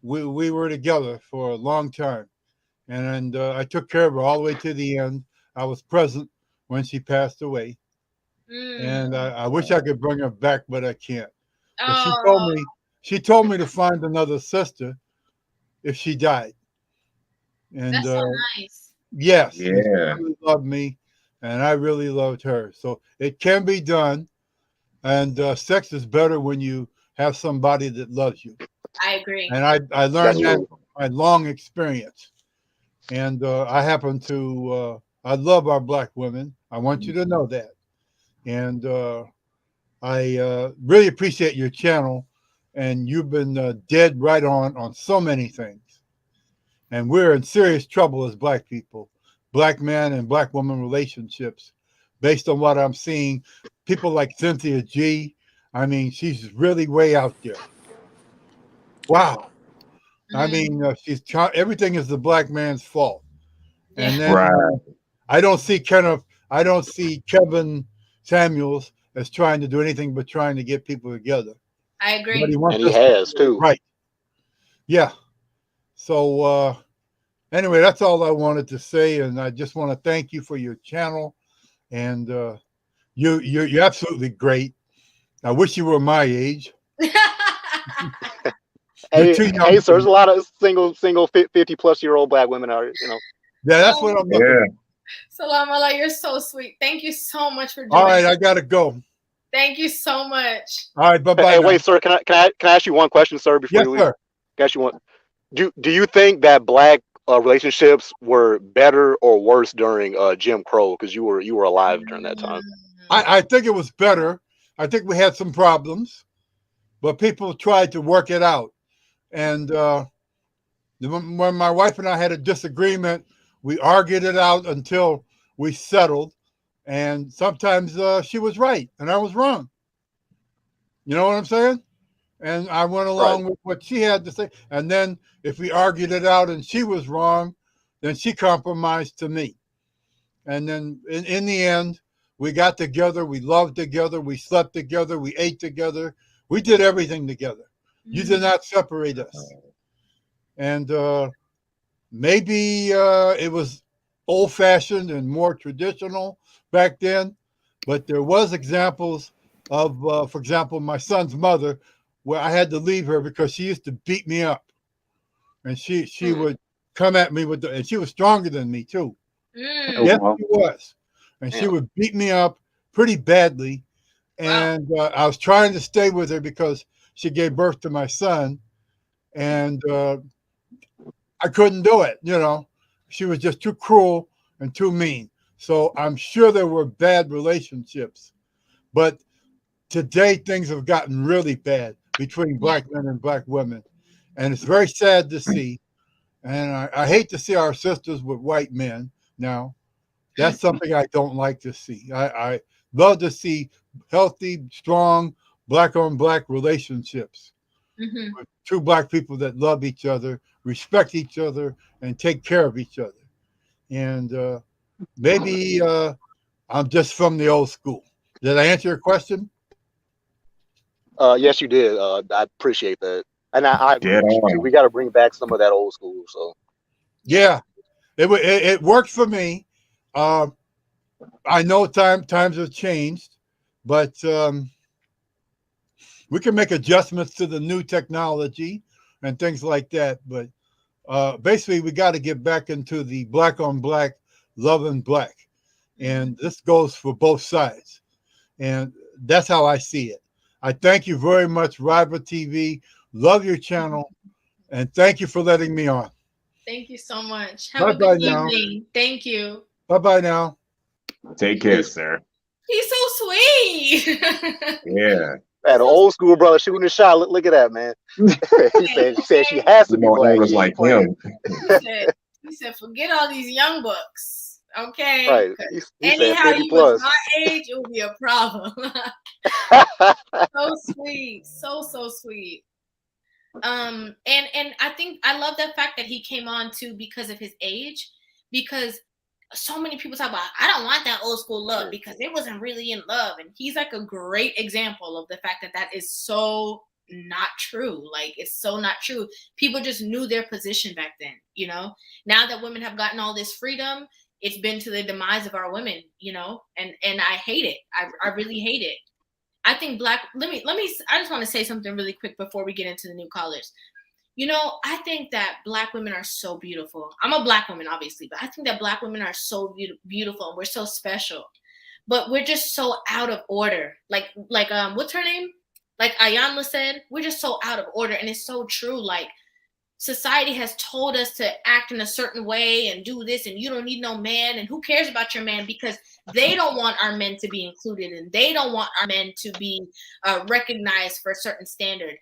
we were together for a long time. And I took care of her all the way to the end. I was present when she passed away. And I wish I could bring her back, but I can't. But she told me to find another sister if she died. And That's so nice. yes, Yeah. she really loved me, and I really loved her. So it can be done, and sex is better when you have somebody that loves you. I agree. And I That's learned that true. from my long experience. And I happen to I love our black women. I want you to know that. And I really appreciate your channel, and you've been dead right on so many things. And we're in serious trouble as black people, black men and black woman relationships, based on what I'm seeing. People like Cynthia G. I mean, she's really way out there. Wow. I mean, everything is the black man's fault. And then Right. I don't see I don't see Kevin Samuels as trying to do anything but trying to get people together. I But agree. he And wants he us to has do it too. right. Yeah. So anyway, that's all I wanted to say, and I just want to thank you for your channel. And you're absolutely great. I wish you were my age. You're Hey, too young hey, for so there's me. a lot of single 50-plus-year-old black women out here, Yeah, that's what I'm looking Yeah. for. Salam Allah, you're so sweet. Thank you so much for All joining. right, I gotta go. Thank you so much. All right, bye-bye Hey, now. wait, sir, can I ask you one question, sir, before Yes, you leave? sir. Can I ask you one? Do you think that black relationships were better or worse during Jim Crow? Because you were alive during that time. I think it was better. I think we had some problems, but people tried to work it out. And when my wife and I had a disagreement, we argued it out until we settled. And sometimes she was right and I was wrong. You know what I'm saying? And I went Right. along with what she had to say. And then if we argued it out and she was wrong, then she compromised to me. And then in the end, we got together, we loved together, we slept together, we ate together, we did everything together. You did not separate us. And maybe it was old fashioned and more traditional back then, but there was examples of, for example, my son's mother, where I had to leave her because she used to beat me up, and she would come at me and she was stronger than me too. Yes, Wow. she was, and she Damn. would beat me up pretty badly. Wow. And I was trying to stay with her because she gave birth to my son, and I couldn't do it. You know, she was just too cruel and too mean. So I'm sure there were bad relationships, but today things have gotten really bad between black men and black women, and it's very sad to see. And I hate to see our sisters with white men now. That's something I don't like to see. I love to see healthy, strong, black on black relationships with two black people that love each other, respect each other, and take care of each other. And maybe I'm just from the old school. Did I answer your question? Yes, you did. I appreciate that, and I agree Dead with you too. on. We got to bring back some of that old school. So Yeah, it worked for me. Uh, I know times have changed, but we can make adjustments to the new technology and things like that. But basically, we got to get back into the black on black, love and black, and this goes for both sides. And that's how I see it. I thank you very much, Rivah TV. Love your channel, and thank you for letting me on. Thank you so much. Have a Bye-bye good now. evening. Thank you. Bye-bye now. Take care, sir. He's so sweet. Yeah. man, the old school brother shooting a shot. Look at that, man. She said she has to We be want black. eras He ain't like playing. him. He said, forget all these young bucks. Okay. Right. He said Anyhow, 50 you was plus. my age, it would be a problem. So sweet. So sweet. And I think I love the fact that he came on too because of his age, because so many people talk about, I don't want that old school love because it wasn't really in love. And he's like a great example of the fact that that is so not true. Like, it's so not true. People just knew their position back then, you know. Now that women have gotten all this freedom, it's been to the demise of our women, you know, and I hate it. I really hate it. I think black, let me I just want to say something really quick before we get into the new callers. You know, I think that Black women are so beautiful. I'm a Black woman, obviously, but I think that Black women are so beautiful and we're so special. But we're just so out of order. Like what's her name? Like Ayanla said, we're just so out of order, and it's so true. Like, society has told us to act in a certain way and do this, and you don't need no man, and who cares about your man, because they don't want our men to be included, and they don't want our men to be recognized for a certain standard.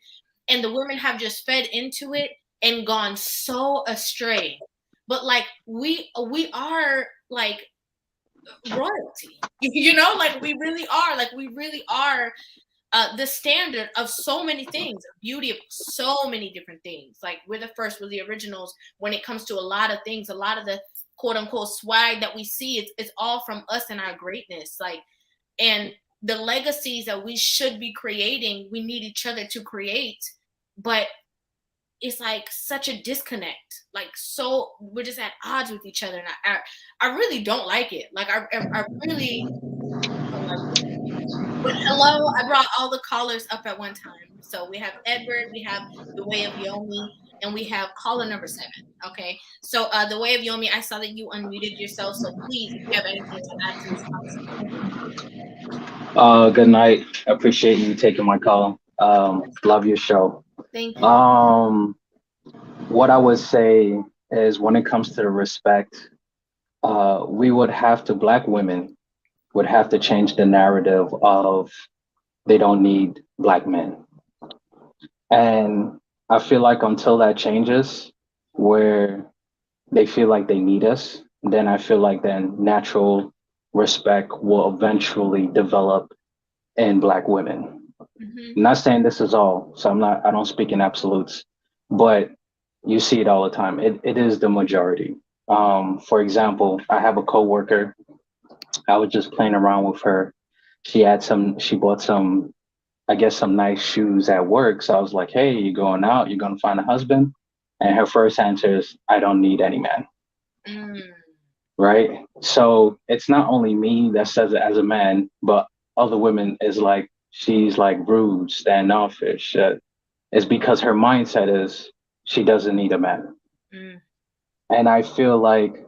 And the women have just fed into it and gone so astray. But like we are like royalty, you know, like we really are the standard of so many things, beauty of so many different things. Like we're the originals when it comes to a lot of things. A lot of the quote unquote swag that we see, it's all from us and our greatness. Like, and the legacies that we should be creating, we need each other to create, but it's like such a disconnect. Like, so we're just at odds with each other, and I really don't like it. Like I really don't like it. But hello, I brought all the callers up at one time. So we have Edward, we have The Way of Yomi, and we have caller number 7. Okay. So The Way of Yomi, I saw that you unmuted yourself. So please, if you have anything to add to this conversation. Good night. I appreciate you taking my call. Love your show. Thank you. What I would say is when it comes to the respect, Black women would have to change the narrative of they don't need Black men. And I feel like until that changes, where they feel like they need us, then I feel like then natural respect will eventually develop in Black women. I'm not saying this is all, so I don't speak in absolutes, but you see it all the time. It is the majority. For example, I have a coworker. I was just playing around with her. She bought some, I guess, some nice shoes at work. So I was like, hey, you going out? You're going to find a husband? And her first answer is, I don't need any man. Right? So it's not only me that says it as a man, but other women is like, she's like rude, standoffish. It's because her mindset is she doesn't need a man. And I feel like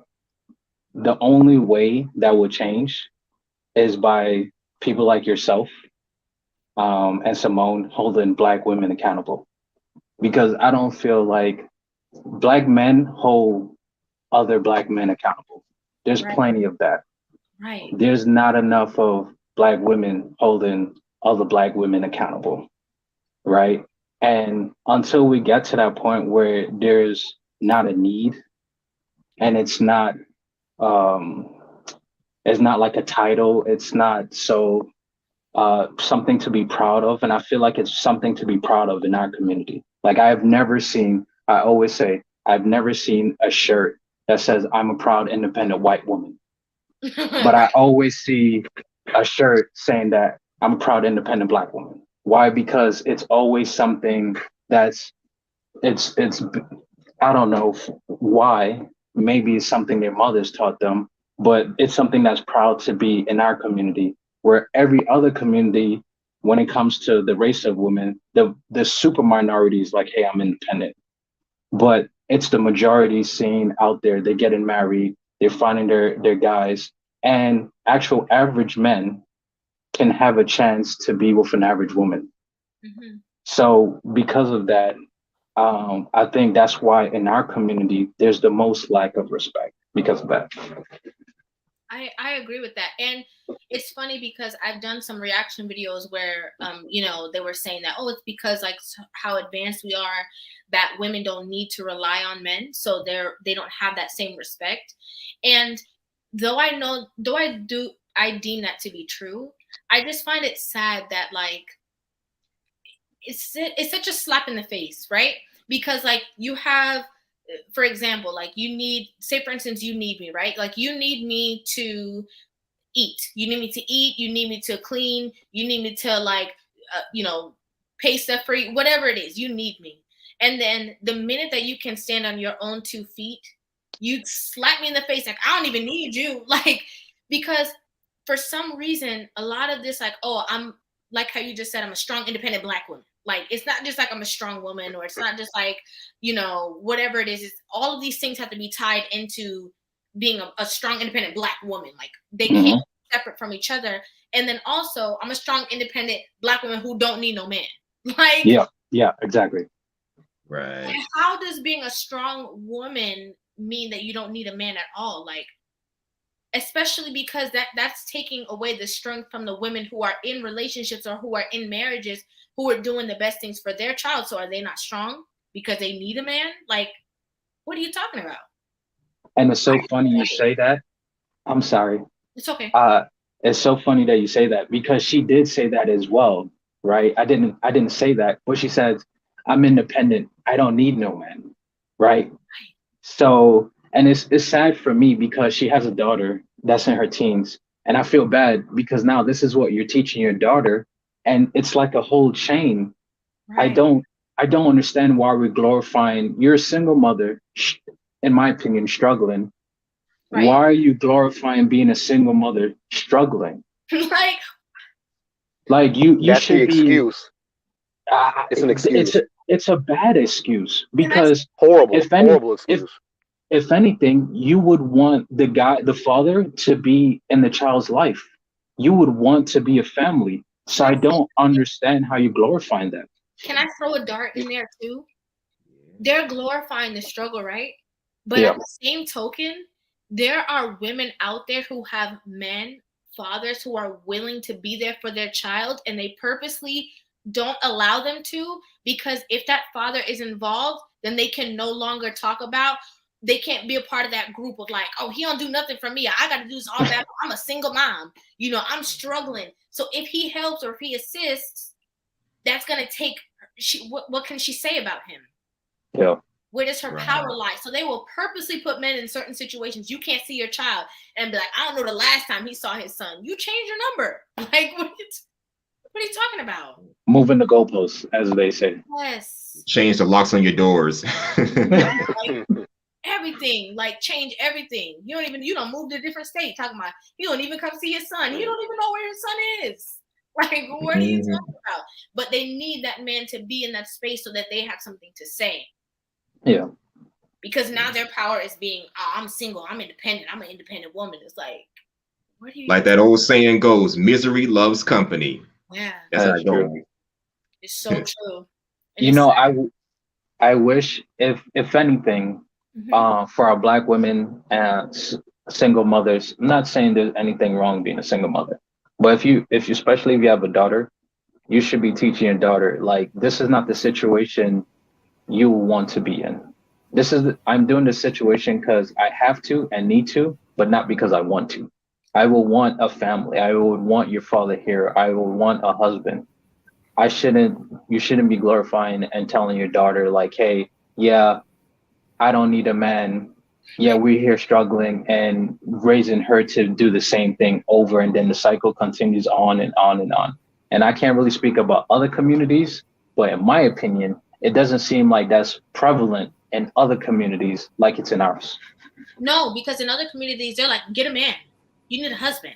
the only way that will change is by people like yourself and Simone holding Black women accountable. Because I don't feel like Black men hold other Black men accountable. There's plenty of that. Right. There's not enough of Black women holding other Black women accountable. Right. And until we get to that point where there's not a need, and it's not like a title, it's not so something to be proud of. And I feel like it's something to be proud of in our community. Like I always say, I've never seen a shirt that says I'm a proud independent white woman. But I always see a shirt saying that I'm a proud independent Black woman. Why? Because it's always something it's I don't know why. Maybe it's something their mothers taught them, but it's something that's proud to be in our community, where every other community, when it comes to the race of women, the super minority is like, hey, I'm independent. But it's the majority seen out there. They're getting married, they're finding their guys, and actual average men can have a chance to be with an average woman. So because of that, I think that's why in our community, there's the most lack of respect because of that. I agree with that. And it's funny because I've done some reaction videos where, they were saying that, oh, it's because like how advanced we are, that women don't need to rely on men. So they don't have that same respect. And I deem that to be true, I just find it sad that like, it's such a slap in the face, right? Because like you have, for example, like you need me, right? Like you need me to eat. You need me to eat. You need me to clean. You need me to like, pay stuff for you, whatever it is, you need me. And then the minute that you can stand on your own 2 feet, you slap me in the face like, I don't even need you. Like, because for some reason, a lot of this, like, oh, I'm like how you just said, I'm a strong, independent Black woman. Like, it's not just like I'm a strong woman, or it's not just like, whatever it is. It's all of these things have to be tied into being a strong, independent Black woman. Like, they can't be separate from each other. And then also, I'm a strong, independent Black woman who don't need no man. Like, yeah, exactly. Right. How does being a strong woman mean that you don't need a man at all? Like, especially because that's taking away the strength from the women who are in relationships or who are in marriages who are doing the best things for their child. So are they not strong because they need a man? Like, what are you talking about? And it's so funny you say that. I'm sorry. It's okay. It's so funny that you say that, because she did say that as well, right? I didn't say that, but she says, I'm independent. I don't need no man, right? So, and it's sad for me because she has a daughter that's in her teens, and I feel bad because now this is what you're teaching your daughter, and it's like a whole chain. Right. I don't understand why we're glorifying. You're a single mother, in my opinion, struggling. Right. Why are you glorifying being a single mother struggling? like you that's should the excuse. It's an excuse. It's a bad excuse, because horrible excuse. If anything, you would want the father, to be in the child's life. You would want to be a family. So I don't understand how you glorifying that. Can I throw a dart in there too? They're glorifying the struggle, right? But at the same token, there are women out there who have fathers who are willing to be there for their child, and they purposely don't allow them to, because if that father is involved, then they can no longer they can't be a part of that group of like, oh, he don't do nothing for me. I got to do this all back. I'm a single mom. I'm struggling. So if he helps or if he assists, that's going to take, what can she say about him? Yeah. Where does her power lie? So they will purposely put men in certain situations. You can't see your child and be like, I don't know the last time he saw his son. You change your number. Like, what are you talking about? Moving the goalposts, as they say. Yes. Change the locks on your doors. Like, everything, like change everything. You don't move to a different state. Talking about, you don't even come see his son. You don't even know where his son is. Like, what are you talking about? But they need that man to be in that space so that they have something to say. Yeah. Because now their power is being, I'm single, I'm independent, I'm an independent woman. It's like, what do you like that old saying goes, misery loves company. Yeah. That's how it goes. It's so true. I wish, if anything, for our Black women and single mothers, I'm not saying there's anything wrong being a single mother, but especially if you have a daughter, you should be teaching your daughter, like, this is not the situation you want to be in. I'm doing this situation because I have to and need to, but not because I want to. I will want a family. I would want your father here. I will want a husband. You shouldn't be glorifying and telling your daughter, like, hey, yeah, I don't need a man. Yeah, we're here struggling, and raising her to do the same thing over, and then the cycle continues on and on and on. And I can't really speak about other communities, but in my opinion, it doesn't seem like that's prevalent in other communities like it's in ours. No, because in other communities, they're like, get a man. You need a husband.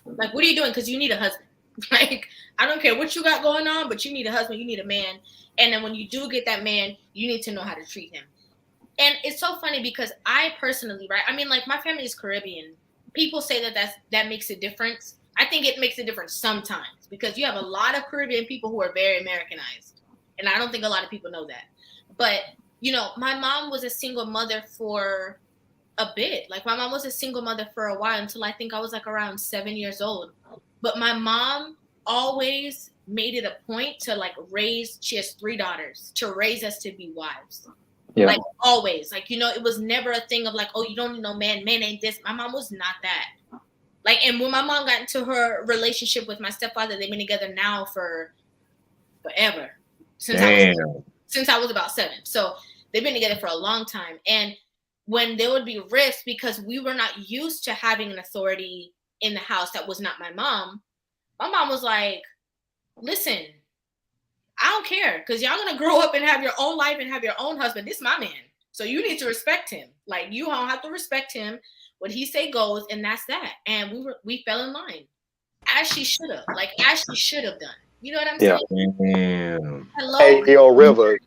Like, what are you doing? Because you need a husband. Like, I don't care what you got going on, but you need a husband, you need a man. And then when you do get that man, you need to know how to treat him. And it's so funny because I personally, right? I mean, like, my family is Caribbean. People say that makes a difference. I think it makes a difference sometimes because you have a lot of Caribbean people who are very Americanized. And I don't think a lot of people know that. But, my mom was a single mother for a bit. Like, my mom was a single mother for a while until I think I was like around 7 years old. But my mom always made it a point to she has 3 daughters, to raise us to be wives. Yeah. Like, always. Like, it was never a thing of like, oh, you don't need no man. Man ain't this. My mom was not that. Like, and when my mom got into her relationship with my stepfather, they've been together now for forever. Since I was about 7. So they've been together for a long time. And when there would be rifts, because we were not used to having an authority in the house that was not my mom was like, listen, I don't care, because y'all gonna grow up and have your own life and have your own husband. This is my man, so you need to respect him. Like, you don't have to respect him. What he say goes, and that's that. And we fell in line, as she should have done. You know what I'm Yeah. saying? Damn. Hello. Hey, yo, River.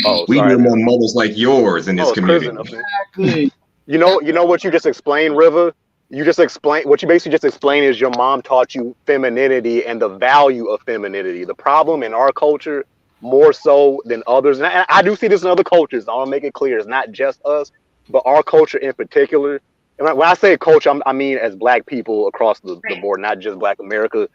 Oh, We sorry. need more mothers like yours in Oh, this it's Chris community. enough. Exactly. You know what you just explained, River? You just explain what you basically just explained is your mom taught you femininity and the value of femininity. The problem in our culture, more so than others, and I do see this in other cultures. I want to make it clear, it's not just us, but our culture in particular. And when I say culture, I mean as Black people across the Right. board, not just Black America,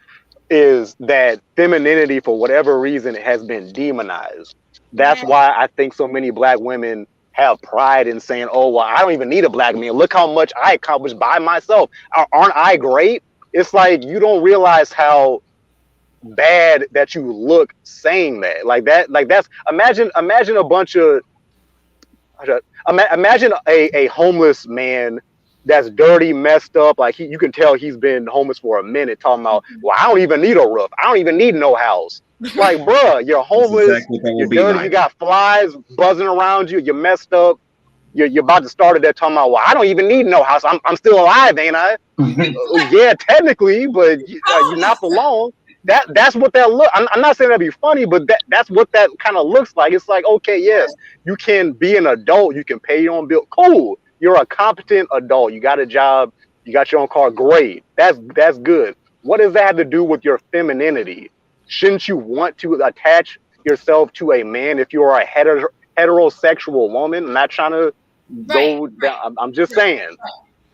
is that femininity, for whatever reason, has been demonized. That's Yeah. why I think so many Black women have pride in saying, "Oh, well, I don't even need a Black man. Look how much I accomplished by myself. Aren't I great?" It's like you don't realize how bad that you look saying that. Like that. Like that's imagine a bunch of imagine a homeless man that's dirty, messed up. Like you can tell he's been homeless for a minute. Talking about, well, I don't even need a roof. I don't even need no house. Like, bruh, you're That's homeless. exactly what it You're will be dirty. You like. got flies buzzing around you. You're messed up. You're about to start it there talking about, well, I don't even need no house. I'm still alive, ain't I? Yeah, technically, but you're not for long. That's what that look. I'm not saying that'd be funny, but that's what that kind of looks like. It's like, okay, yes, you can be an adult. You can pay your own bill. Cool. You're a competent adult. You got a job. You got your own car. Great. That's good. What does that have to do with your femininity? Shouldn't you want to attach yourself to a man if you are a heterosexual woman? I'm not trying to go down. I'm just saying.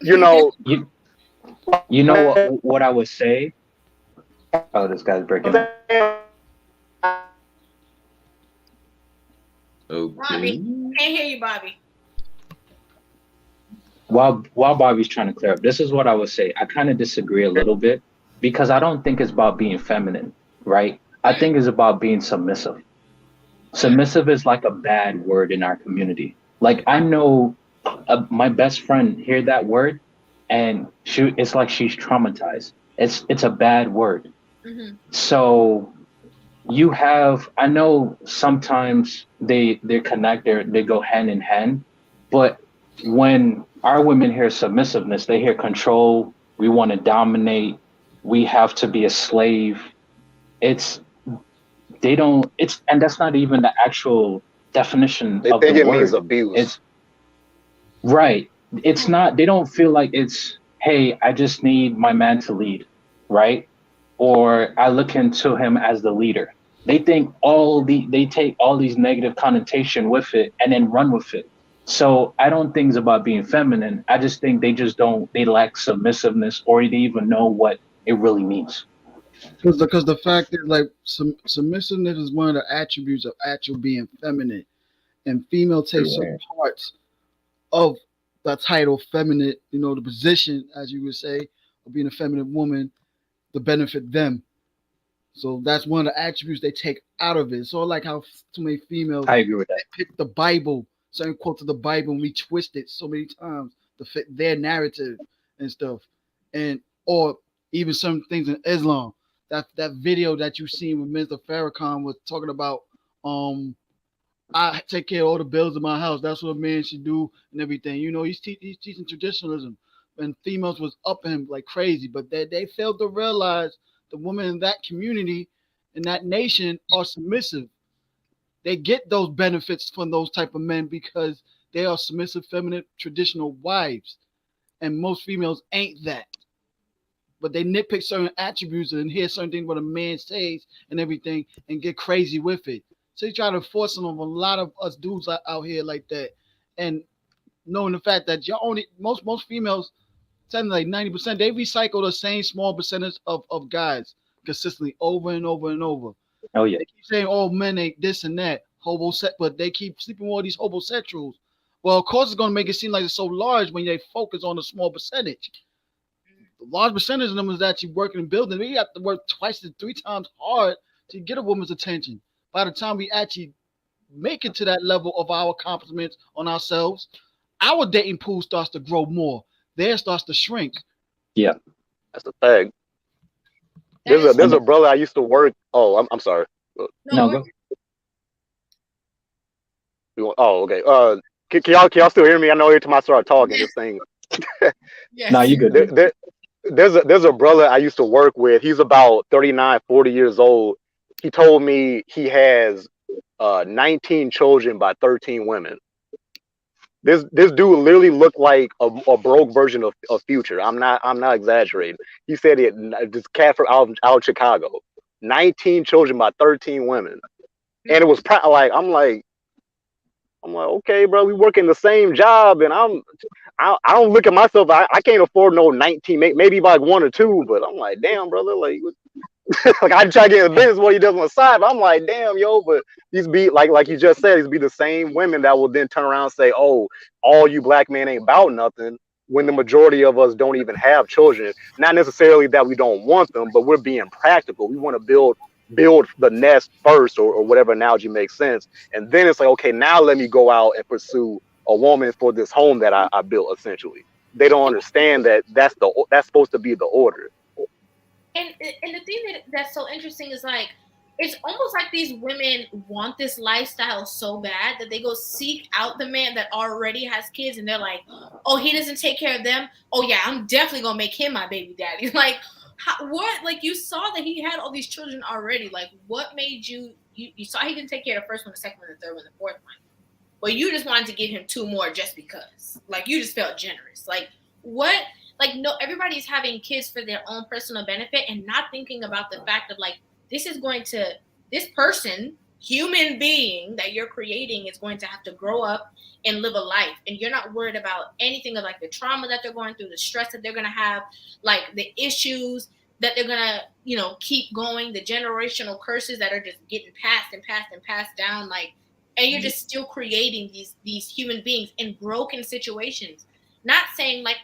You know. You know what I would say? Oh, this guy's breaking up. Okay. Bobby, can't hear you, Bobby. While Bobby's trying to clear up, this is what I would say. I kind of disagree a little bit because I don't think it's about being feminine, right? I think it's about being submissive. Submissive is like a bad word in our community. Like I know my best friend hear that word, and it's like she's traumatized. It's a bad word. Mm-hmm. So you have, I know sometimes they connect, they go hand in hand, but when our women hear submissiveness, they hear control. We want to dominate. We have to be a slave. And that's not even the actual definition They of think the it means word. abuse. It's right. It's not, they don't feel like it's, hey, I just need my man to lead, right? Or I look into him as the leader. They think they take all these negative connotation with it and then run with it. So I don't think it's about being feminine. I just think they lack submissiveness, or they even know what it really means. Because the fact is, like, submissiveness is one of the attributes of actual being feminine, and female take certain parts of the title feminine, the position, as you would say, of being a feminine woman to benefit them. So that's one of the attributes they take out of it. So like how too many females I agree with that. pick the Bible, certain quotes of the Bible, and we twist it so many times to fit their narrative and stuff, and or even some things in Islam. That video that you seen with Mr. Farrakhan was talking about, I take care of all the bills in my house. That's what a man should do and everything. He's teaching traditionalism, and females was up him like crazy, but they failed to realize the women in that community, in that nation, are submissive. They get those benefits from those type of men because they are submissive, feminine, traditional wives, and most females ain't that. But they nitpick certain attributes and hear certain things what a man says and everything and get crazy with it. So you try to force them on a lot of us dudes out here like that, and knowing the fact that you only most females, something like 90%, they recycle the same small percentage of guys consistently over and over and over. Oh yeah. They keep saying, "Oh, men ain't this and that, but they keep sleeping with all these homosexuals." Well, of course, it's going to make it seem like it's so large when they focus on a small percentage. The large percentage of them is actually working and building. We have to work twice to three times hard to get a woman's attention. By the time we actually make it to that level of our accomplishments on ourselves, our dating pool starts to grow more. Theirs starts to shrink. Yeah. That's a fact. There's a brother I used to work. Oh, I'm sorry. No, go. Oh, okay. Can y'all still hear me? I know every time I start talking, this thing. Yes. No, you good. There's a brother I used to work with. He's about 39, 40 years old. he told me he has 19 children by 13 women. This dude literally looked like a broke version of Future. I'm not exaggerating. He said it. This cat from out of Chicago, 19 children by 13 women, and it was like I'm like okay, bro, we work in the same job, and I don't look at myself. I can't afford no 19, maybe like one or two, but I'm like, damn, brother, like. Like I try to get in the business what he does on the side, but I'm like, damn, yo, but these be like you just said, these be the same women that will then turn around and say, oh, all you black men ain't about nothing, when the majority of us don't even have children. Not necessarily that we don't want them, but we're being practical. We want to build the nest first, or whatever analogy makes sense. And then it's like, okay, now let me go out and pursue a woman for this home that I built essentially. They don't understand that that's supposed to be the order. And the thing that's so interesting is like, it's almost like these women want this lifestyle so bad that they go seek out the man that already has kids, and they're like, oh, he doesn't take care of them. Oh yeah, I'm definitely gonna make him my baby daddy. Like, what? Like, you saw that he had all these children already. Like, what made you saw he didn't take care of the first one, the second one, the third one, the fourth one, but you just wanted to give him two more just because. Like, you just felt generous. Like, what? Like, no, everybody's having kids for their own personal benefit and not thinking about the fact of like, this person, human being that you're creating is going to have to grow up and live a life. And you're not worried about anything of like the trauma that they're going through, the stress that they're going to have, like the issues that they're going to, keep going, the generational curses that are just getting passed and passed and passed down. Like, and you're just still creating these human beings in broken situations. Not saying like,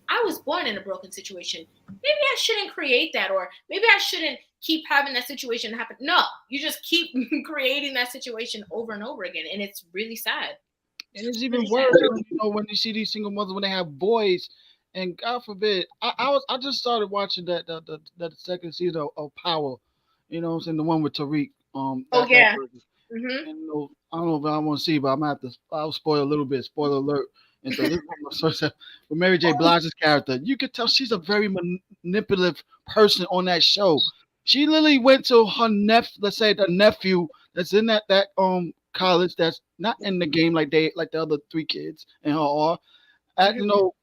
I was born in a broken situation. Maybe I shouldn't create that, or maybe I shouldn't keep having that situation happen. No, you just keep creating that situation over and over again, and it's really sad. And it's even worse, when you see these single mothers when they have boys, and God forbid, I just started watching that second season of Power, what I'm saying, the one with Tariq. Yeah. And, I don't know if I want to see, but I'm gonna have to. I'll spoil a little bit. Spoiler alert. And so this is with Mary J. Blige's character. You could tell she's a very manipulative person on that show. She literally went to her let's say the nephew that's in that college that's not in the game like the other three kids in her are.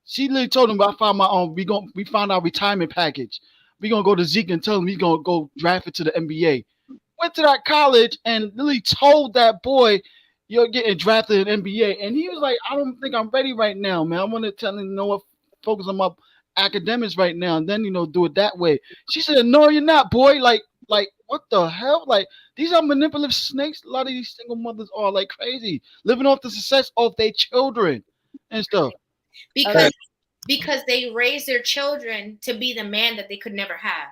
She literally told him, I found my own. We found our retirement package. We're gonna go to Zeke and tell him he's gonna go draft it to the NBA. Went to that college and literally told that boy, you're getting drafted in NBA. And he was like, I don't think I'm ready right now, man. I want to tell him, what, focus on my academics right now, and then, do it that way. She said, no, you're not, boy. Like, what the hell? Like, these are manipulative snakes. A lot of these single mothers are like crazy, living off the success of their children and stuff. Because they raise their children to be the man that they could never have.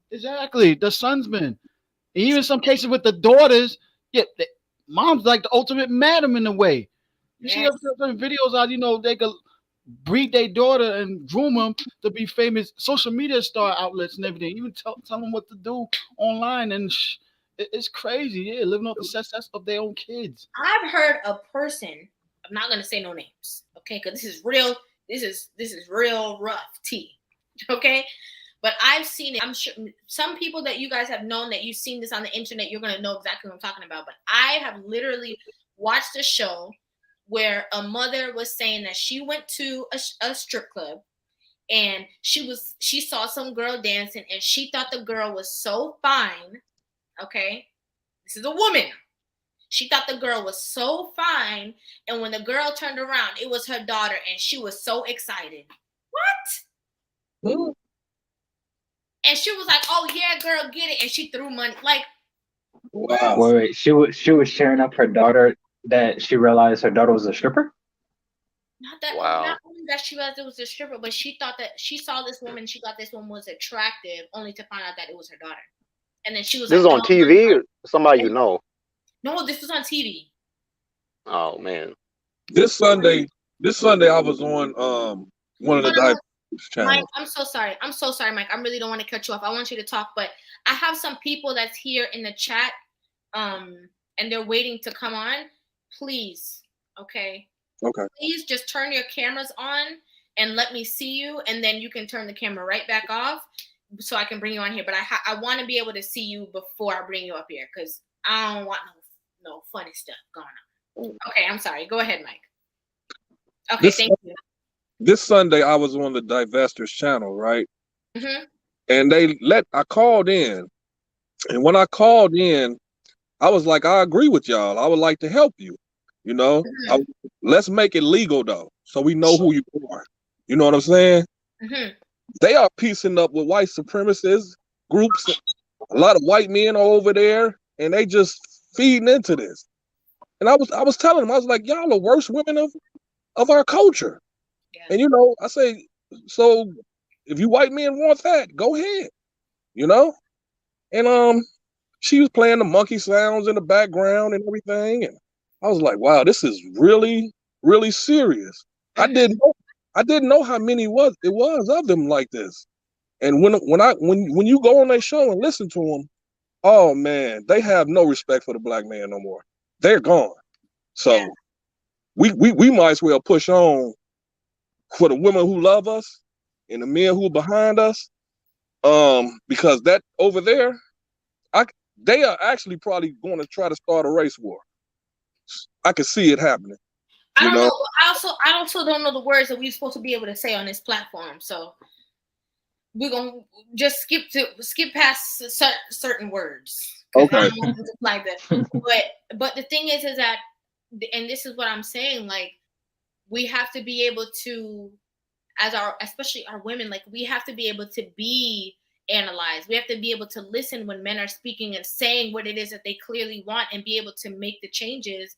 Exactly. The sonsman. And even in some cases with the daughters, mom's like the ultimate madam in a way. You see certain videos out, they could breed their daughter and groom them to be famous social media star outlets and everything. Even tell them what to do online, and it's crazy. Yeah, living off the success of their own kids. I've heard a person. I'm not gonna say no names, okay? Because this is real. This is real rough tea, okay? But I've seen it. I'm sure some people that you guys have known that you've seen this on the internet, you're going to know exactly what I'm talking about. But I have literally watched a show where a mother was saying that she went to a strip club and she saw some girl dancing and she thought the girl was so fine. Okay. This is a woman. She thought the girl was so fine. And when the girl turned around, it was her daughter and she was so excited. What? Ooh. And she was like, "Oh yeah, girl, get it!" And she threw money. Like, wow. Wait, she was sharing up her daughter that she realized her daughter was a stripper. Not only that she realized it was a stripper, but she thought that she saw this woman. She thought this woman was attractive, only to find out that it was her daughter. And then she was. This is on TV or somebody you know? No, this was on TV. Oh man! This Sunday, I was on one of the dive channels. Mike, I'm so sorry, Mike. I really don't want to cut you off. I want you to talk, but I have some people that's here in the chat, and they're waiting to come on. Please, okay. Please just turn your cameras on and let me see you, and then you can turn the camera right back off. so I can bring you on here, but I want to be able to see you before I bring you up here because I don't want no funny stuff going on. Okay, I'm sorry. Go ahead, Mike. Okay, thank you. This Sunday, I was on the Divestors channel, right? Mm-hmm. And I called in. And when I called in, I was like, I agree with y'all. I would like to help you. You know, let's make it legal, though, so we know who you are. You know what I'm saying? Mm-hmm. They are piecing up with white supremacist groups. A lot of white men are over there, and they just feeding into this. And I was telling them, I was like, y'all are worst women of our culture. Yeah. And you know, I say, so if you white men want that, go ahead. You know? And she was playing the monkey sounds in the background and everything. And I was like, wow, this is really, really serious. I didn't know how many it was of them like this. And when you go on their show and listen to them, oh man, they have no respect for the black man no more. They're gone. So we might as well push on for the women who love us and the men who are behind us. Because that over there, they are actually probably going to try to start a race war. I can see it happening. I don't know. I also don't know the words that we're supposed to be able to say on this platform. So we're gonna just skip past certain words. Okay. I don't want to like that. But the thing is that, and this is what I'm saying, like we have to be able to, especially our women, like we have to be able to be analyzed. We have to be able to listen when men are speaking and saying what it is that they clearly want and be able to make the changes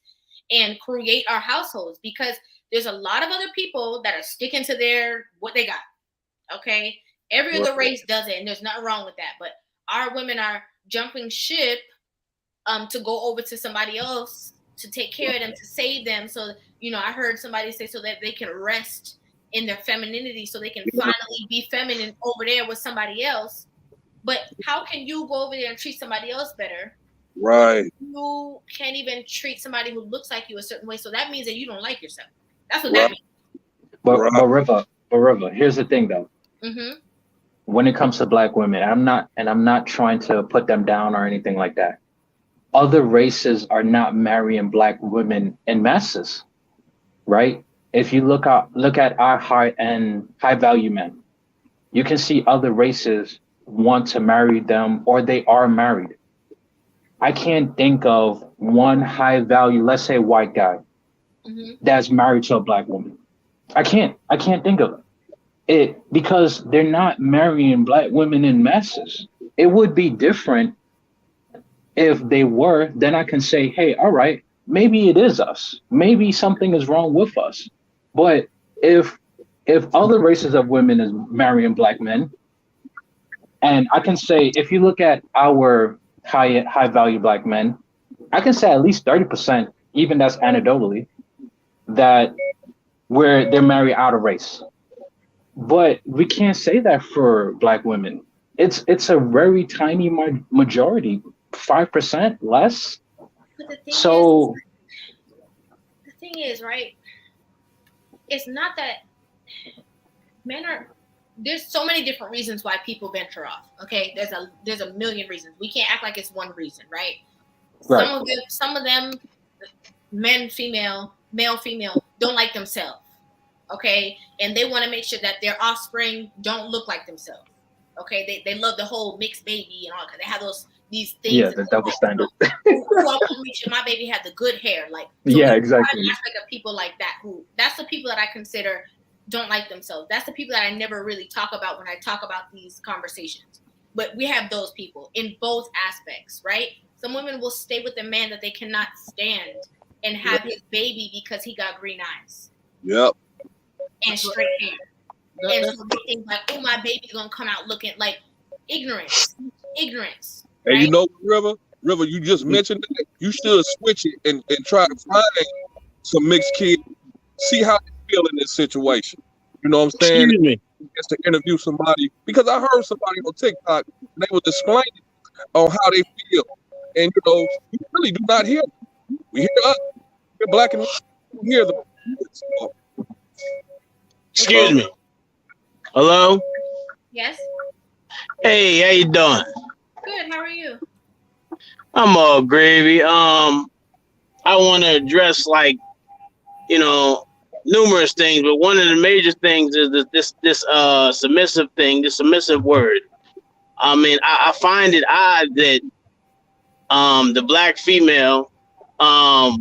and create our households, because there's a lot of other people that are sticking to what they got. Okay. Every other race does it, and there's nothing wrong with that. But our women are jumping ship to go over to somebody else to take care of them, to save them. So, you know, I heard somebody say so that they can rest in their femininity, so they can finally be feminine over there with somebody else. But how can you go over there and treat somebody else better? Right. You can't even treat somebody who looks like you a certain way. So that means that you don't like yourself. That's what that means. But Rivah, here's the thing though. Mm-hmm. When it comes to black women, I'm not trying to put them down or anything like that. Other races are not marrying black women in masses, right? If you look at our high value men, you can see other races want to marry them or they are married. I can't think of one high value, let's say white guy, that's married to a black woman. I can't think of it because they're not marrying black women in masses. It would be different if they were. Then I can say, hey, all right, maybe it is us. Maybe something is wrong with us. But if other races of women is marrying black men, and I can say, if you look at our high value black men, I can say at least 30%, even that's anecdotally, that they're married out of race. But we can't say that for black women. It's a very tiny majority, 5% less. But the thing is, right? It's not that men are. There's so many different reasons why people venture off. Okay, there's a million reasons. We can't act like it's one reason, right? Some of them, men, female, male, female, don't like themselves. Okay, and they want to make sure that their offspring don't look like themselves. Okay, they love the whole mixed baby and all that. They have these things. Yeah, the double standard. I want to make sure my baby had the good hair. Like, so yeah, exactly. Aspect of people like that that's the people that I consider don't like themselves. That's the people that I never really talk about when I talk about these conversations. But we have those people in both aspects, right? Some women will stay with a man that they cannot stand and have his baby because he got green eyes. Yep. And straight hair. And so they think like, oh, my baby's gonna come out looking like ignorance. And right? you know, Rivah, you just mentioned that. You should switch it and try to find some mixed kids, see how they feel in this situation. You know what I'm saying? Excuse me. Just to interview somebody, because I heard somebody on TikTok, they were explaining on how they feel. And you know, we really do not hear them. We hear us. We're black and white. We hear them. Excuse me. Hello? Yes. Hey, how you doing? Good. How are you? I'm all gravy. I want to address you know numerous things, but one of the major things is this submissive thing, the submissive word. I mean, I find it odd that the black female that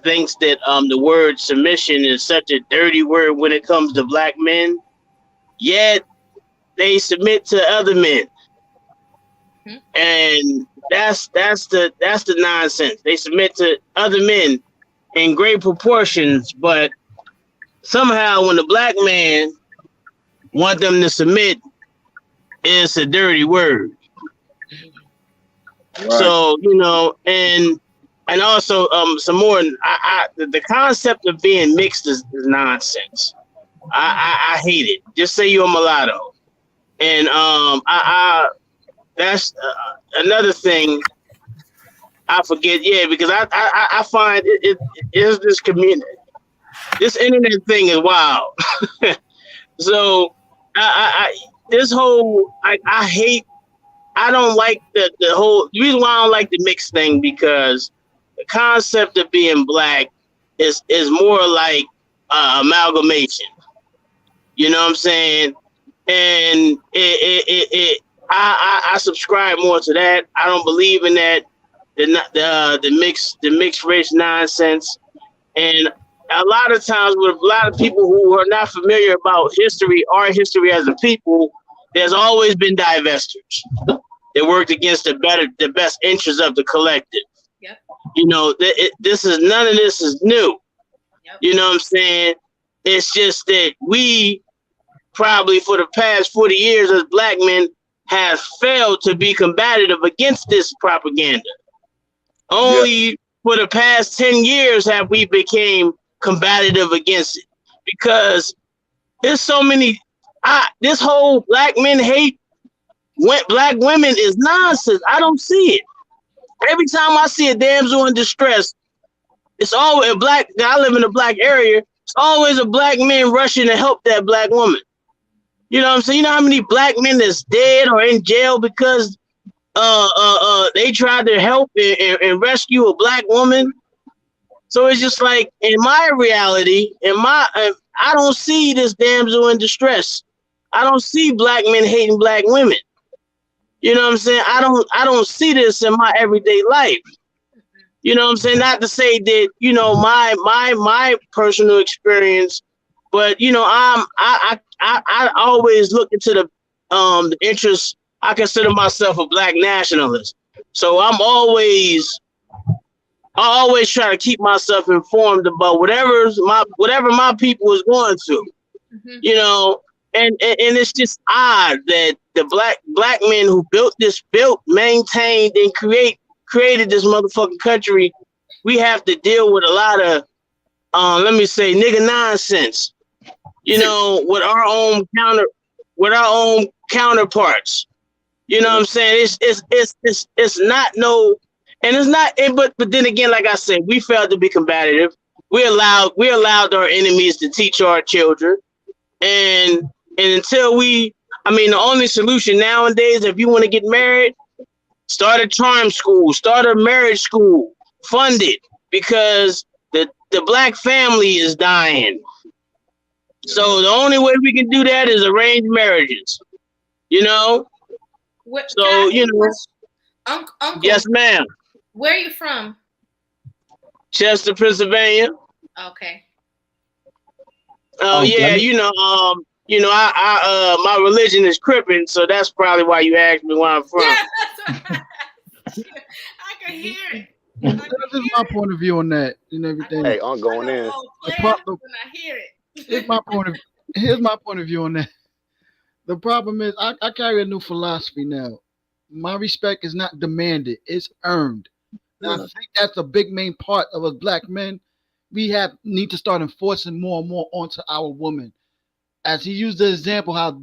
thinks that the word submission is such a dirty word when it comes to black men, yet they submit to other men. And that's the nonsense. They submit to other men in great proportions, but somehow when the black man want them to submit, it's a dirty word. Right. So and also some more. The concept of being mixed is nonsense. I hate it. Just say you're a mulatto, and that's another thing. I forget, yeah, because I find it is this community, this internet thing is wild. So I this whole I hate. I don't like the reason why I don't like the mixed thing, because the concept of being black is more like amalgamation. You know what I'm saying? And I subscribe more to that. I don't believe in that the mixed race nonsense. And a lot of times with a lot of people who are not familiar about history, our history as a people, there's always been divestors that worked against the best interests of the collective. Yep. None of this is new. Yep. You know what I'm saying? It's just that we probably for the past 40 years as black men have failed to be combative against this propaganda. Only for the past 10 years have we became combative against it, because there's so many. This whole black men hate black women is nonsense. I don't see it. Every time I see a damsel in distress, it's always a black. I live in a black area. It's always a black man rushing to help that black woman. You know what I'm saying? You know how many black men that's dead or in jail because they tried to help and rescue a black woman? So it's just like, in my reality, I don't see this damsel in distress. I don't see black men hating black women. You know what I'm saying? I don't see this in my everyday life. You know what I'm saying? Not to say that, my personal experience, but I always look into the interests. I consider myself a black nationalist. So I always try to keep myself informed about whatever my people is going through. Mm-hmm. And it's just odd that the black men who built, maintained, and created this motherfucking country, we have to deal with a lot of let me say nigga nonsense. With our own counterparts. You know what I'm saying? It's not no, and it's not. But then again, like I said, we failed to be combative. We allowed our enemies to teach our children, and until the only solution nowadays, if you want to get married, start a charm school, start a marriage school, fund it, because the black family is dying. So the only way we can do that is arranged marriages. Uncle, yes, ma'am. Where are you from? Chester, Pennsylvania. Okay. Oh yeah, I my religion is Crippen, so that's probably why you asked me where I'm from. Yeah, that's right. I can hear it. That's just my point of view on that and everything. Hey, I'm going in. When I hear it. Here's my point of view on that. The problem is I carry a new philosophy now. My respect is not demanded, it's earned. And I think that's a big main part of us black men. We need to start enforcing more and more onto our women. As he used the example how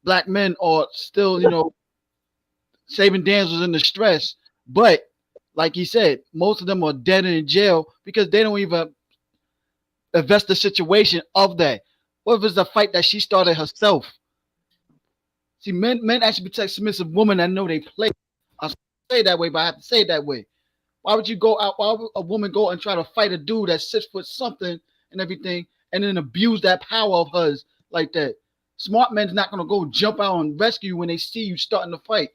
black men are still, saving damsels in distress. But like he said, most of them are dead and in jail because they don't even invest the situation of that. What if it's a fight that she started herself? See, men actually protect submissive women that know they play. I say that way, but I have to say it that way. Why would you go out? Why would a woman go and try to fight a dude that's 6 foot something and everything, and then abuse that power of hers like that? Smart men's not gonna go jump out and rescue you when they see you starting to fight.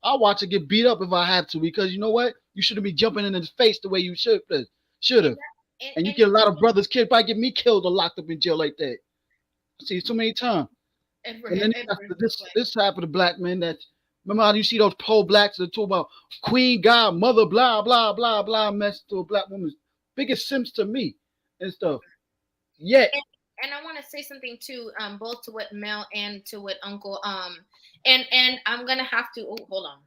I'll watch it get beat up if I have to, because you know what? You shouldn't be jumping in his face the way you should have. And you get a lot of brothers killed. Probably get me killed or locked up in jail like that. I see it so many times. And then after this type of the black men that remember how you see those pro-blacks that talk about queen, god, mother, blah, blah, blah, blah, mess to a black woman's biggest simps to me and stuff. Yeah. And I want to say something too, both to what Mel and to what Uncle, and I'm gonna have to hold on.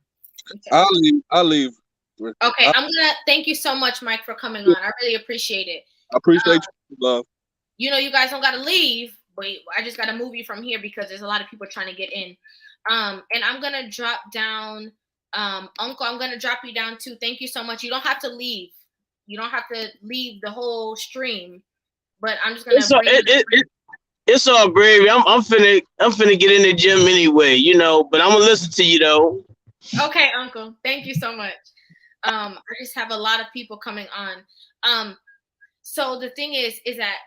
Okay. I'll leave. Okay, I'm gonna thank you so much, Mike, for coming on. I really appreciate it. I appreciate you, love. You know, you guys don't gotta leave, but I just gotta move you from here because there's a lot of people trying to get in. And I'm gonna drop down, Uncle. I'm gonna drop you down too. Thank you so much. You don't have to leave. You don't have to leave the whole stream. But I'm just gonna. It's all gravy. I'm finna get in the gym anyway, you know. But I'm gonna listen to you though. Okay, Uncle. Thank you so much. I just have a lot of people coming on. So the thing is that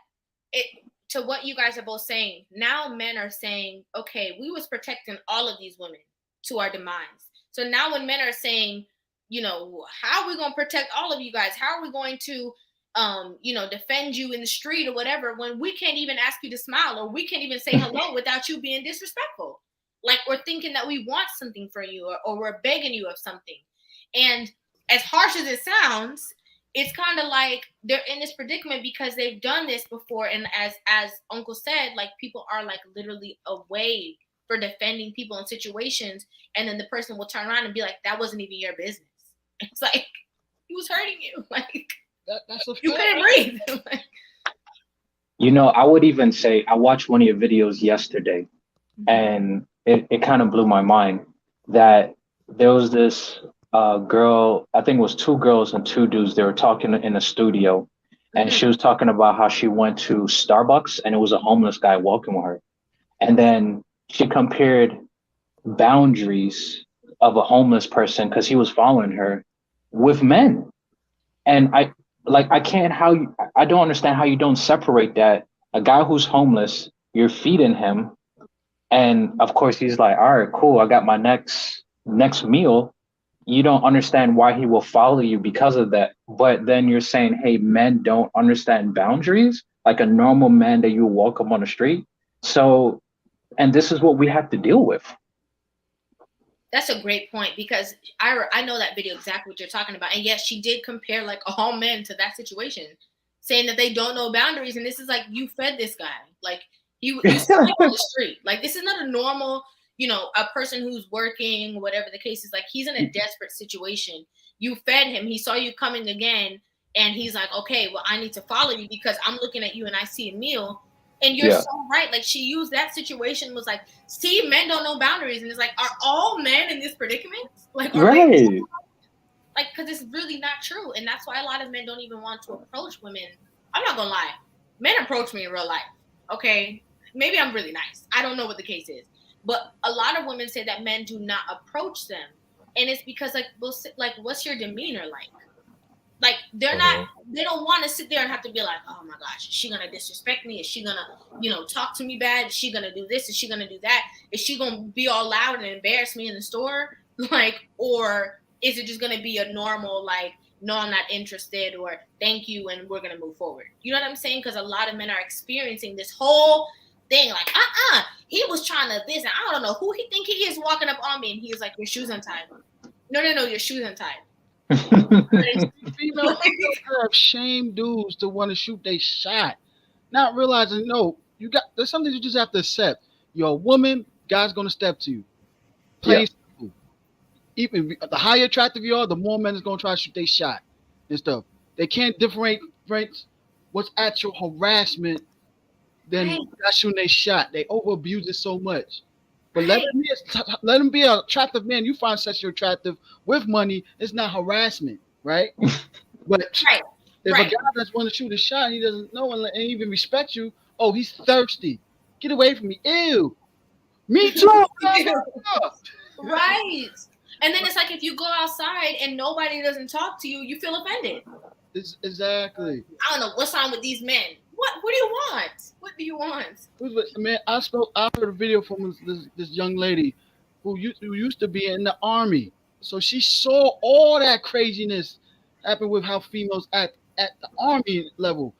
to what you guys are both saying. Now men are saying, okay, we was protecting all of these women to our demise. So now when men are saying, you know, how are we gonna protect all of you guys? How are we going to defend you in the street or whatever, when we can't even ask you to smile, or we can't even say hello without you being disrespectful. Like we're thinking that we want something for you, or we're begging you of something. And as harsh as it sounds, it's kind of like they're in this predicament because they've done this before. And as Uncle said, like people are like literally away for defending people in situations. And then the person will turn around and be like, that wasn't even your business. It's like, he was hurting you. Like, that's a you couldn't breathe. You know, I would even say I watched one of your videos yesterday, and it kind of blew my mind that there was this girl, I think it was 2 girls and 2 dudes. They were talking in a studio, and she was talking about how she went to Starbucks and it was a homeless guy welcoming her. And then she compared boundaries of a homeless person, because he was following her, with men. And I don't understand how you don't separate that. A guy who's homeless, you're feeding him, and of course he's like, all right, cool, I got my next meal. You don't understand why he will follow you because of that. But then you're saying, hey, men don't understand boundaries, like a normal man that you welcome on the street. So, and this is what we have to deal with. That's a great point, because I know that video exactly what you're talking about. And yes, she did compare like all men to that situation, saying that they don't know boundaries. And this is like, you fed this guy. Like you saw him on the street. Like this is not a normal, a person who's working, whatever the case is. Like he's in a desperate situation. You fed him. He saw you coming again. And he's like, okay, well, I need to follow you because I'm looking at you and I see a meal. And you're so right. Like she used that situation, was like, see, men don't know boundaries. And it's like, are all men in this predicament? Like, right. Like, because it's really not true. And that's why a lot of men don't even want to approach women. I'm not going to lie. Men approach me in real life. Okay. Maybe I'm really nice. I don't know what the case is. But a lot of women say that men do not approach them. And it's because what's your demeanor like? Like they're not, they don't want to sit there and have to be like, oh my gosh, is she gonna disrespect me? Is she gonna, talk to me bad? Is she gonna do this? Is she gonna do that? Is she gonna be all loud and embarrass me in the store? Like, or is it just gonna be a normal, like, no, I'm not interested, or thank you, and we're gonna move forward? You know what I'm saying? Because a lot of men are experiencing this whole thing, like, he was trying to this, and I don't know who he think he is walking up on me, and he was like, your shoes untied. No, your shoes untied. Female have shame dudes to want to shoot they shot, not realizing there's something you just have to accept. You're a woman, God's gonna step to you. Plain simple. Even the higher attractive you are, the more men is gonna try to shoot they shot and stuff. They can't differentiate what's actual harassment than shooting they shot. They over abuse it so much. But let him be an attractive man. You find sexually attractive with money, it's not harassment, right? But if a guy that's want to shoot a shot, he doesn't know and even respect you. Oh, he's thirsty. Get away from me. Ew. Me too. Right. And then it's like if you go outside and nobody doesn't talk to you, you feel offended. Exactly. I don't know what's wrong with these men. What do you want? What do you want? Man, I heard a video from this young lady who used to be in the army. So she saw all that craziness happen with how females act at the army level.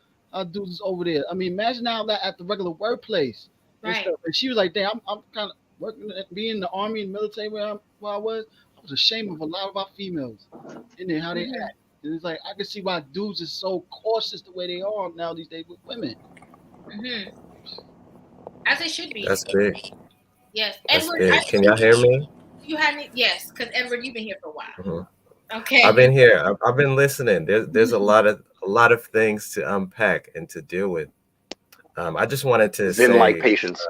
Dudes over there. I mean, imagine how that at the regular workplace. And Right. stuff. And she was like, "Damn, I'm kind of working, being in the army and military where I was. I was ashamed of a lot of our females in there, how they act. And it's like I can see why dudes is so cautious the way they are now these days with women. Mm-hmm. As it should be. That's big. Yes, That's Edward. big. Can y'all hear me? You hadn't. Yes, because Edward, you've been here for a while. Mm-hmm. Okay. I've been here. I've been listening. There's a lot of things to unpack and to deal with. I just wanted to say, like patience.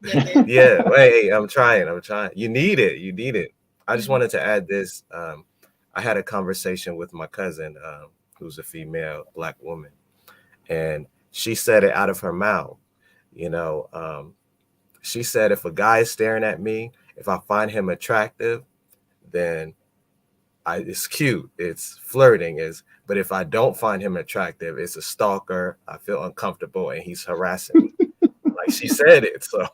Yeah. Wait, I'm trying. You need it. I just wanted to add this. I had a conversation with my cousin, who's a female Black woman, and she said it out of her mouth. She said, if a guy is staring at me, if I find him attractive, then it's cute, it's flirting, but if I don't find him attractive, it's a stalker. I feel uncomfortable and he's harassing me. Like she said it. So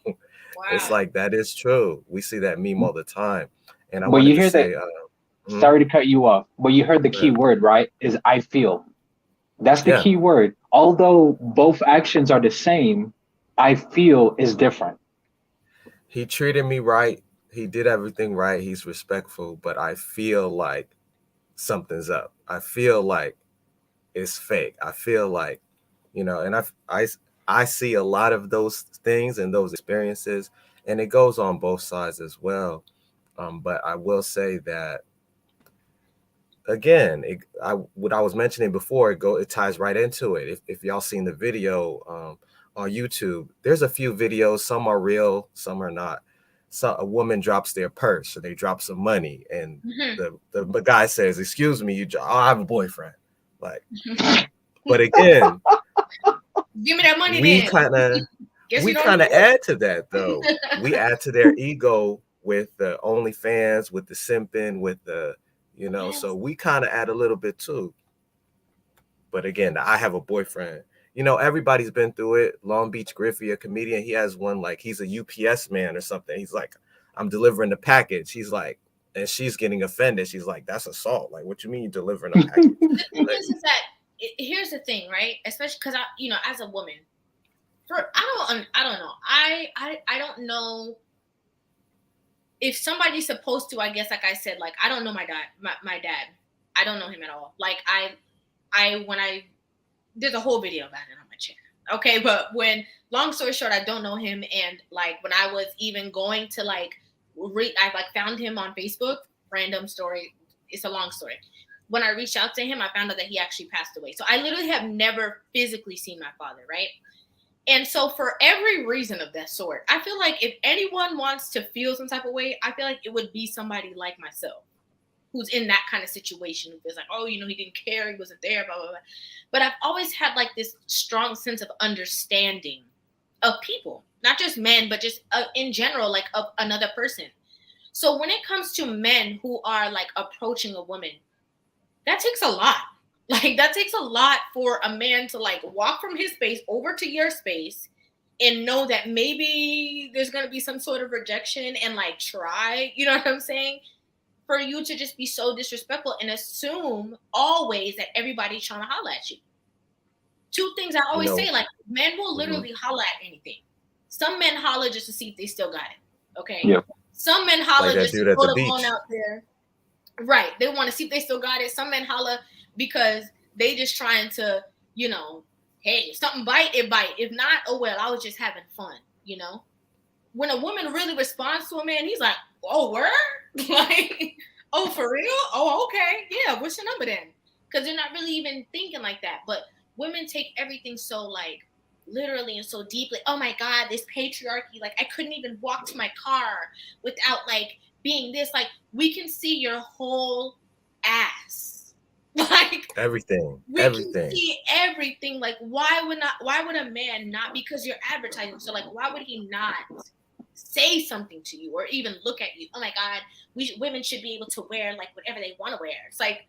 It's like, that is true. We see that meme all the time. And I wanted to say, sorry to cut you off, but you heard the key word, right? Is I feel. That's the key word. Although both actions are the same, I feel is different. He treated me right. He did everything right. He's respectful, but I feel like something's up. I feel like it's fake. I feel like, and I see a lot of those things and those experiences, and it goes on both sides as well. But I will say that, again, what I was mentioning before, it ties right into it. If y'all seen the video on YouTube, there's a few videos. Some are real, some are not. So a woman drops their purse, or they drop some money, and the guy says, "Excuse me, I have a boyfriend." Like, but again, give me that money. We kind of add to that, though. We add to their ego with the OnlyFans, with the simping, with the, so we kind of add a little bit too. But again, I have a boyfriend. Everybody's been through it. Long Beach Griffey, a comedian, he has one, like, he's a UPS man or something. He's like, I'm delivering the package. He's like, and she's getting offended. She's like, that's assault. Like, what you mean you're delivering a package? The thing is that here's the thing, right? Especially because as a woman, I don't know. I don't know if somebody's supposed to. I guess, like I said, like, I don't know my dad. I don't know him at all. Like there's a whole video about it on my channel. Okay, but long story short, I don't know him, and like when I was even going to I found him on Facebook, random story. It's a long story. When I reached out to him, I found out that he actually passed away. So I literally have never physically seen my father, right? And so for every reason of that sort, I feel like if anyone wants to feel some type of way, I feel like it would be somebody like myself who's in that kind of situation. Who's like, oh, he didn't care, he wasn't there, blah, blah, blah. But I've always had like this strong sense of understanding of people, not just men, but just in general, like of another person. So when it comes to men who are like approaching a woman, that takes a lot. Like, that takes a lot for a man to like walk from his space over to your space and know that maybe there's going to be some sort of rejection and like try, you know what I'm saying? For you to just be so disrespectful and assume always that everybody's trying to holler at you. Two things I always say, like, men will literally holler at anything. Some men holler just to see if they still got it. Okay. Yep. Some men holler like just to put the beach phone out there. Right. They want to see if they still got it. Some men holler because they just trying to, hey, if something bite, it bite. If not, oh well, I was just having fun, When a woman really responds to a man, he's like, oh, word? Like, oh, for real? Oh, okay. Yeah, what's your number then? Because they're not really even thinking like that. But women take everything so, like, literally and so deeply. Oh, my God, this patriarchy. Like, I couldn't even walk to my car without, like, being this. Like, we can see your whole ass. Like, everything. Can see everything. Like, why would a man not, because you're advertising, so like, why would he not say something to you or even look at you. Oh my God, women should be able to wear like whatever they want to wear. It's like,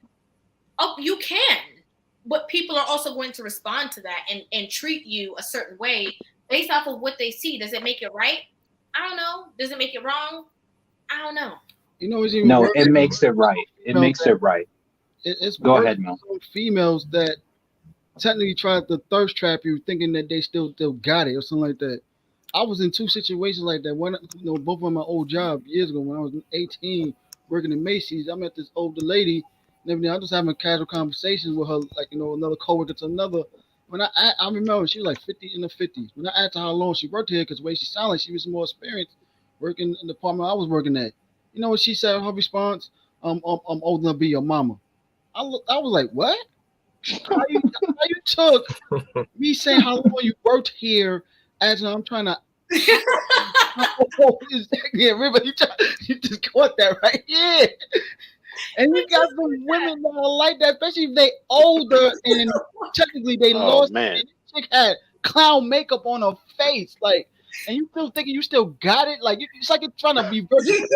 oh, you can, but people are also going to respond to that and treat you a certain way based off of what they see. Does it make it right? I don't know. Does it make it wrong? I don't know. You know, it's even No, worse. it makes it right. It makes it right. It's Go worse ahead, Mel. for females that technically tried to thirst trap you, thinking that they still got it or something like that. I was in 2 situations like that. One, both of my old job years ago when I was 18, working in Macy's. I met this older lady, and everything. I was just having casual conversations with her, like another coworker to another. When I remember she was like 50 in the 50s. When I asked her how long she worked here, because the way she sounded like she was more experienced working in the department I was working at. You know what she said? Her response: I'm old enough to be your mama." I was like, what? How you took me saying how long you worked here as I'm trying to. Yeah, Rivah, you just caught that right. Yeah. And you got some women that are like that, especially if they older and technically they lost. Man. And this chick had clown makeup on her face, like, and you still thinking you still got it, like it's like you're trying to be virgin.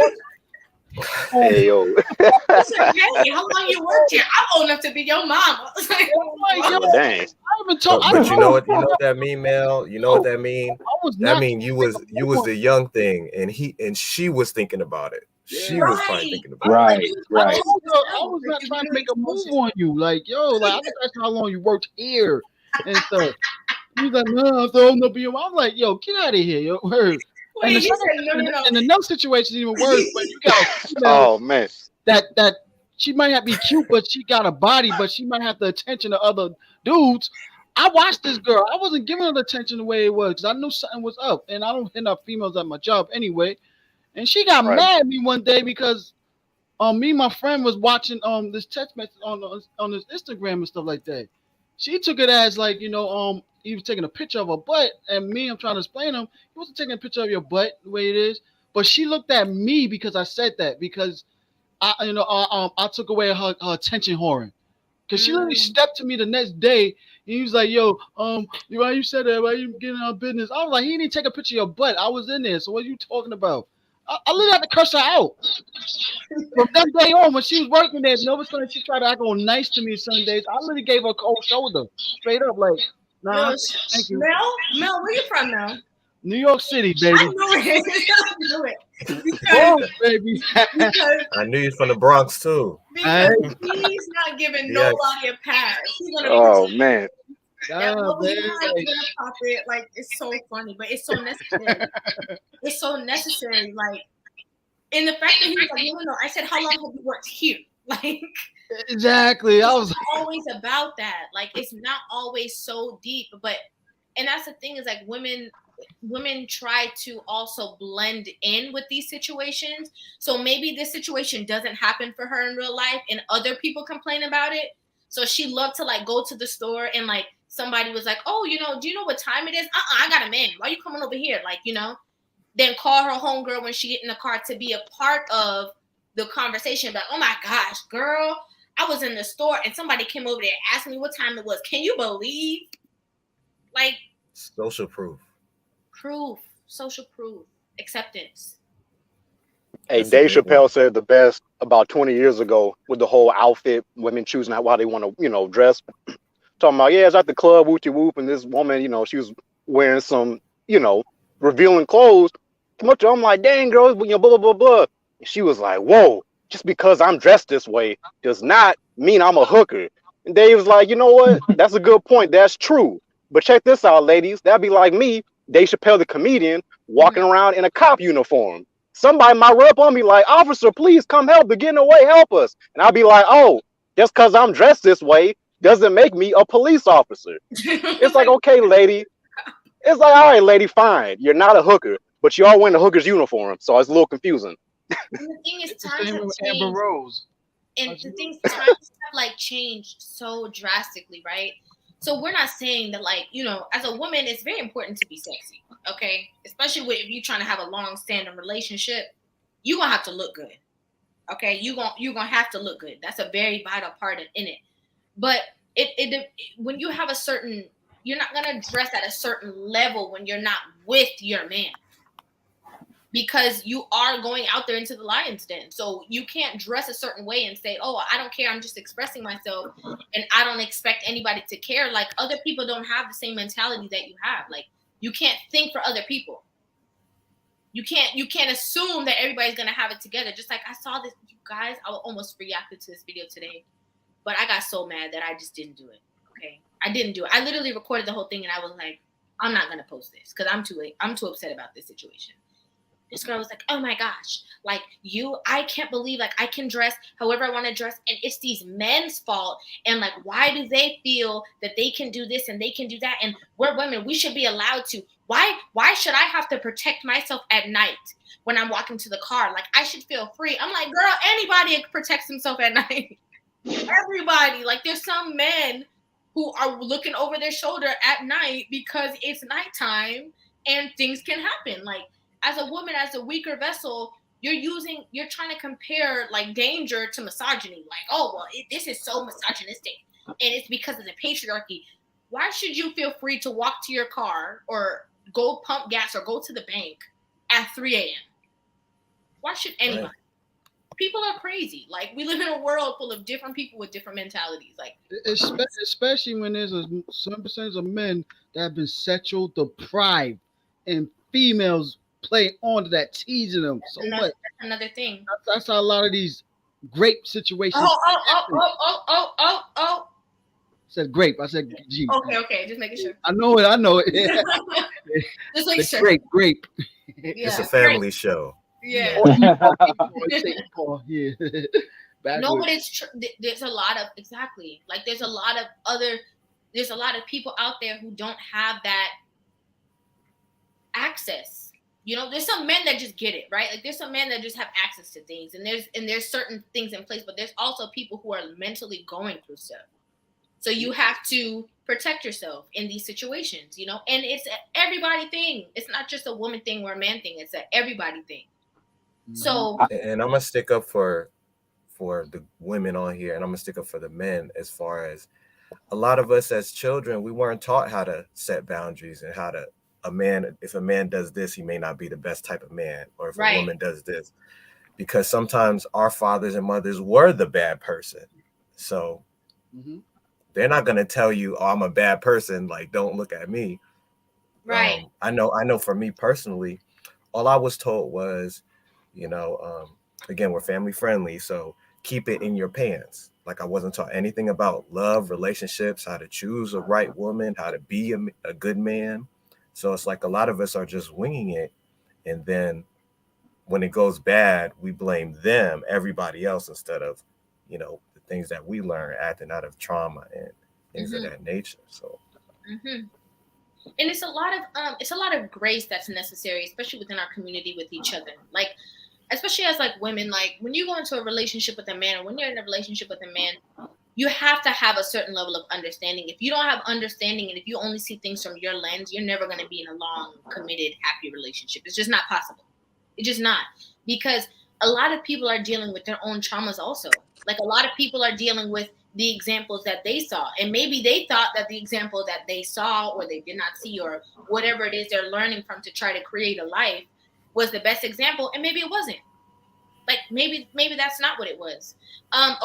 Hey yo. Hey, how long you worked here? I'm old enough to be your mama. Oh, dang. But you know what that mean, Mel? You know what that mean? That mean you was the young thing, and she was thinking about it. She was probably thinking about it. Right. I was not trying to make a move on you. Like, yo, like I just asked how long you worked here and stuff. He's like, no, I'm so old enough to be your mama. I'm like, yo, get out of here, yo. Word. Wait, and another situation is even worse. But you got oh man, that she might not be cute, but she got a body, but she might have the attention of other dudes. I watched this girl. I wasn't giving her the attention the way it was because I knew something was up, and I don't hit up females at my job anyway. And she got mad at me one day because me and my friend was watching this text message on his Instagram and stuff like that. She took it as like, he was taking a picture of her butt, and me, I'm trying to explain him, he wasn't taking a picture of your butt the way it is. But she looked at me because I said that, because I took away her attention whoring. Because she literally stepped to me the next day and he was like, yo, why you said that? Why you getting out of business? I was like, he didn't take a picture of your butt. I was in there. So what are you talking about? I literally had to curse her out. From that day on, when she was working there, nobody's gonna she tried to act all nice to me some days. I literally gave her a cold shoulder, straight up, like, nah, thank you. Mel, where you from now? New York City, baby. I knew it. I knew it. Oh, baby. I knew you from the Bronx too. Because he's not giving nobody a pass. He's gonna man. Like, it's so funny, but it's so necessary. It's so necessary. Like, and the fact that he was like, no. I said, how long have you worked here? Like, exactly. I was always about that. Like, it's not always so deep, and that's the thing is like women try to also blend in with these situations. So maybe this situation doesn't happen for her in real life, and other people complain about it. So she loved to like go to the store and like somebody was like, oh, do you know what time it is? I got a man. Why are you coming over here? Like, then call her homegirl when she get in the car to be a part of the conversation. But oh my gosh, girl, I was in the store and somebody came over there and asked me what time it was. Can you believe? Like, social proof, social proof, acceptance. Hey, Dave Chappelle said the best about 20 years ago with the whole outfit, women choosing how they want to, dress. Talking about, it's at the club, whoopty whoop, and this woman, she was wearing some, revealing clothes. I'm like, dang, girl, blah, blah, blah, blah. And she was like, whoa, just because I'm dressed this way does not mean I'm a hooker. And Dave was like, you know what? That's a good point. That's true. But check this out, ladies. That'd be like me, Dave Chappelle, the comedian, walking around in a cop uniform. Somebody might run up on me like, officer, please come help. They're getting away. Help us. And I'll be like, oh, just because I'm dressed this way doesn't make me a police officer. It's like, okay, lady. It's like, all right, lady, fine. You're not a hooker, but you are wearing a hooker's uniform. So it's a little confusing. And the thing is, times have changed. Amber Rose. And the thing is, times have like changed so drastically, right? So we're not saying that, like, as a woman, it's very important to be sexy, okay? Especially if you're trying to have a long-standing relationship, you're going to have to look good, okay? You're gonna have to look good. That's a very vital part in it. But when you have you're not going to dress at a certain level when you're not with your man. because you are going out there into the lion's den. So you can't dress a certain way and say, oh, I don't care, I'm just expressing myself and I don't expect anybody to care. Like, other people don't have the same mentality that you have. Like, you can't think for other people. You can't assume that everybody's gonna have it together. Just like I saw this, you guys, I almost reacted to this video today, but I got so mad that I just didn't do it. Okay, I didn't do it. I literally recorded the whole thing and I was like, I'm not gonna post this because I'm too upset about this situation. This girl was like, oh my gosh, like I can't believe like I can dress however I want to dress and it's these men's fault. And like, why do they feel that they can do this and they can do that? And we're women, we should be allowed to. Why should I have to protect myself at night when I'm walking to the car? Like, I should feel free. I'm like, girl, anybody protects himself at night. Everybody. Like, there's some men who are looking over their shoulder at night because it's nighttime and things can happen. Like, as a woman, as a weaker vessel, you're trying to compare like danger to misogyny. Like, oh, well, this is so misogynistic and it's because of the patriarchy. Why should you feel free to walk to your car or go pump gas or go to the bank at 3 a.m.? Why should anybody? Right. People are crazy. Like, we live in a world full of different people with different mentalities. Like, especially when there's some percentage of men that have been sexual deprived and females play onto that, teasing them so much. That's another thing. That's how a lot of these grape situations. Oh. Said grape. I said G. Okay. Just making sure. I know it. Yeah. Just making sure. Grape. Yeah, it's a family show. Yeah. Yeah. No, but it's true. There's a lot of like there's a lot of people out there who don't have that access. You know, there's some men that just get it, right? Like, there's some men that just have access to things, and there's certain things in place, but there's also people who are mentally going through stuff. So you have to protect yourself in these situations, you know? And it's an everybody thing. It's not just a woman thing or a man thing. It's an everybody thing. So, and I'm gonna stick up for the women on here, and I'm gonna stick up for the men. As far as a lot of us as children, we weren't taught how to set boundaries and how to if a man does this, he may not be the best type of man, or if a woman does this, because sometimes our fathers and mothers were the bad person. So they're not going to tell you, oh, I'm a bad person, like, don't look at me. Right. I know for me personally, all I was told was, you know, again, we're family friendly, so keep it in your pants. Like, I wasn't taught anything about love, relationships, how to choose a right woman, how to be a good man. So it's like a lot of us are just winging it. And then when it goes bad, we blame them, everybody else, instead of, you know, the things that we learn acting out of trauma and things of that nature. So. And it's a lot of grace that's necessary, especially within our community with each other. Like, especially as like women, like when you go into a relationship with a man, or when you're in a relationship with a man, you have to have a certain level of understanding. If you don't have understanding, and if you only see things from your lens, you're never going to be in a long, committed, happy relationship. It's just not possible. It's just not. Because a lot of people are dealing with their own traumas also. Like, a lot of people are dealing with the examples that they saw. And maybe they thought that the example that they saw, or they did not see, or whatever it is they're learning from to try to create a life, was the best example. And maybe it wasn't. Like, maybe that's not what it was.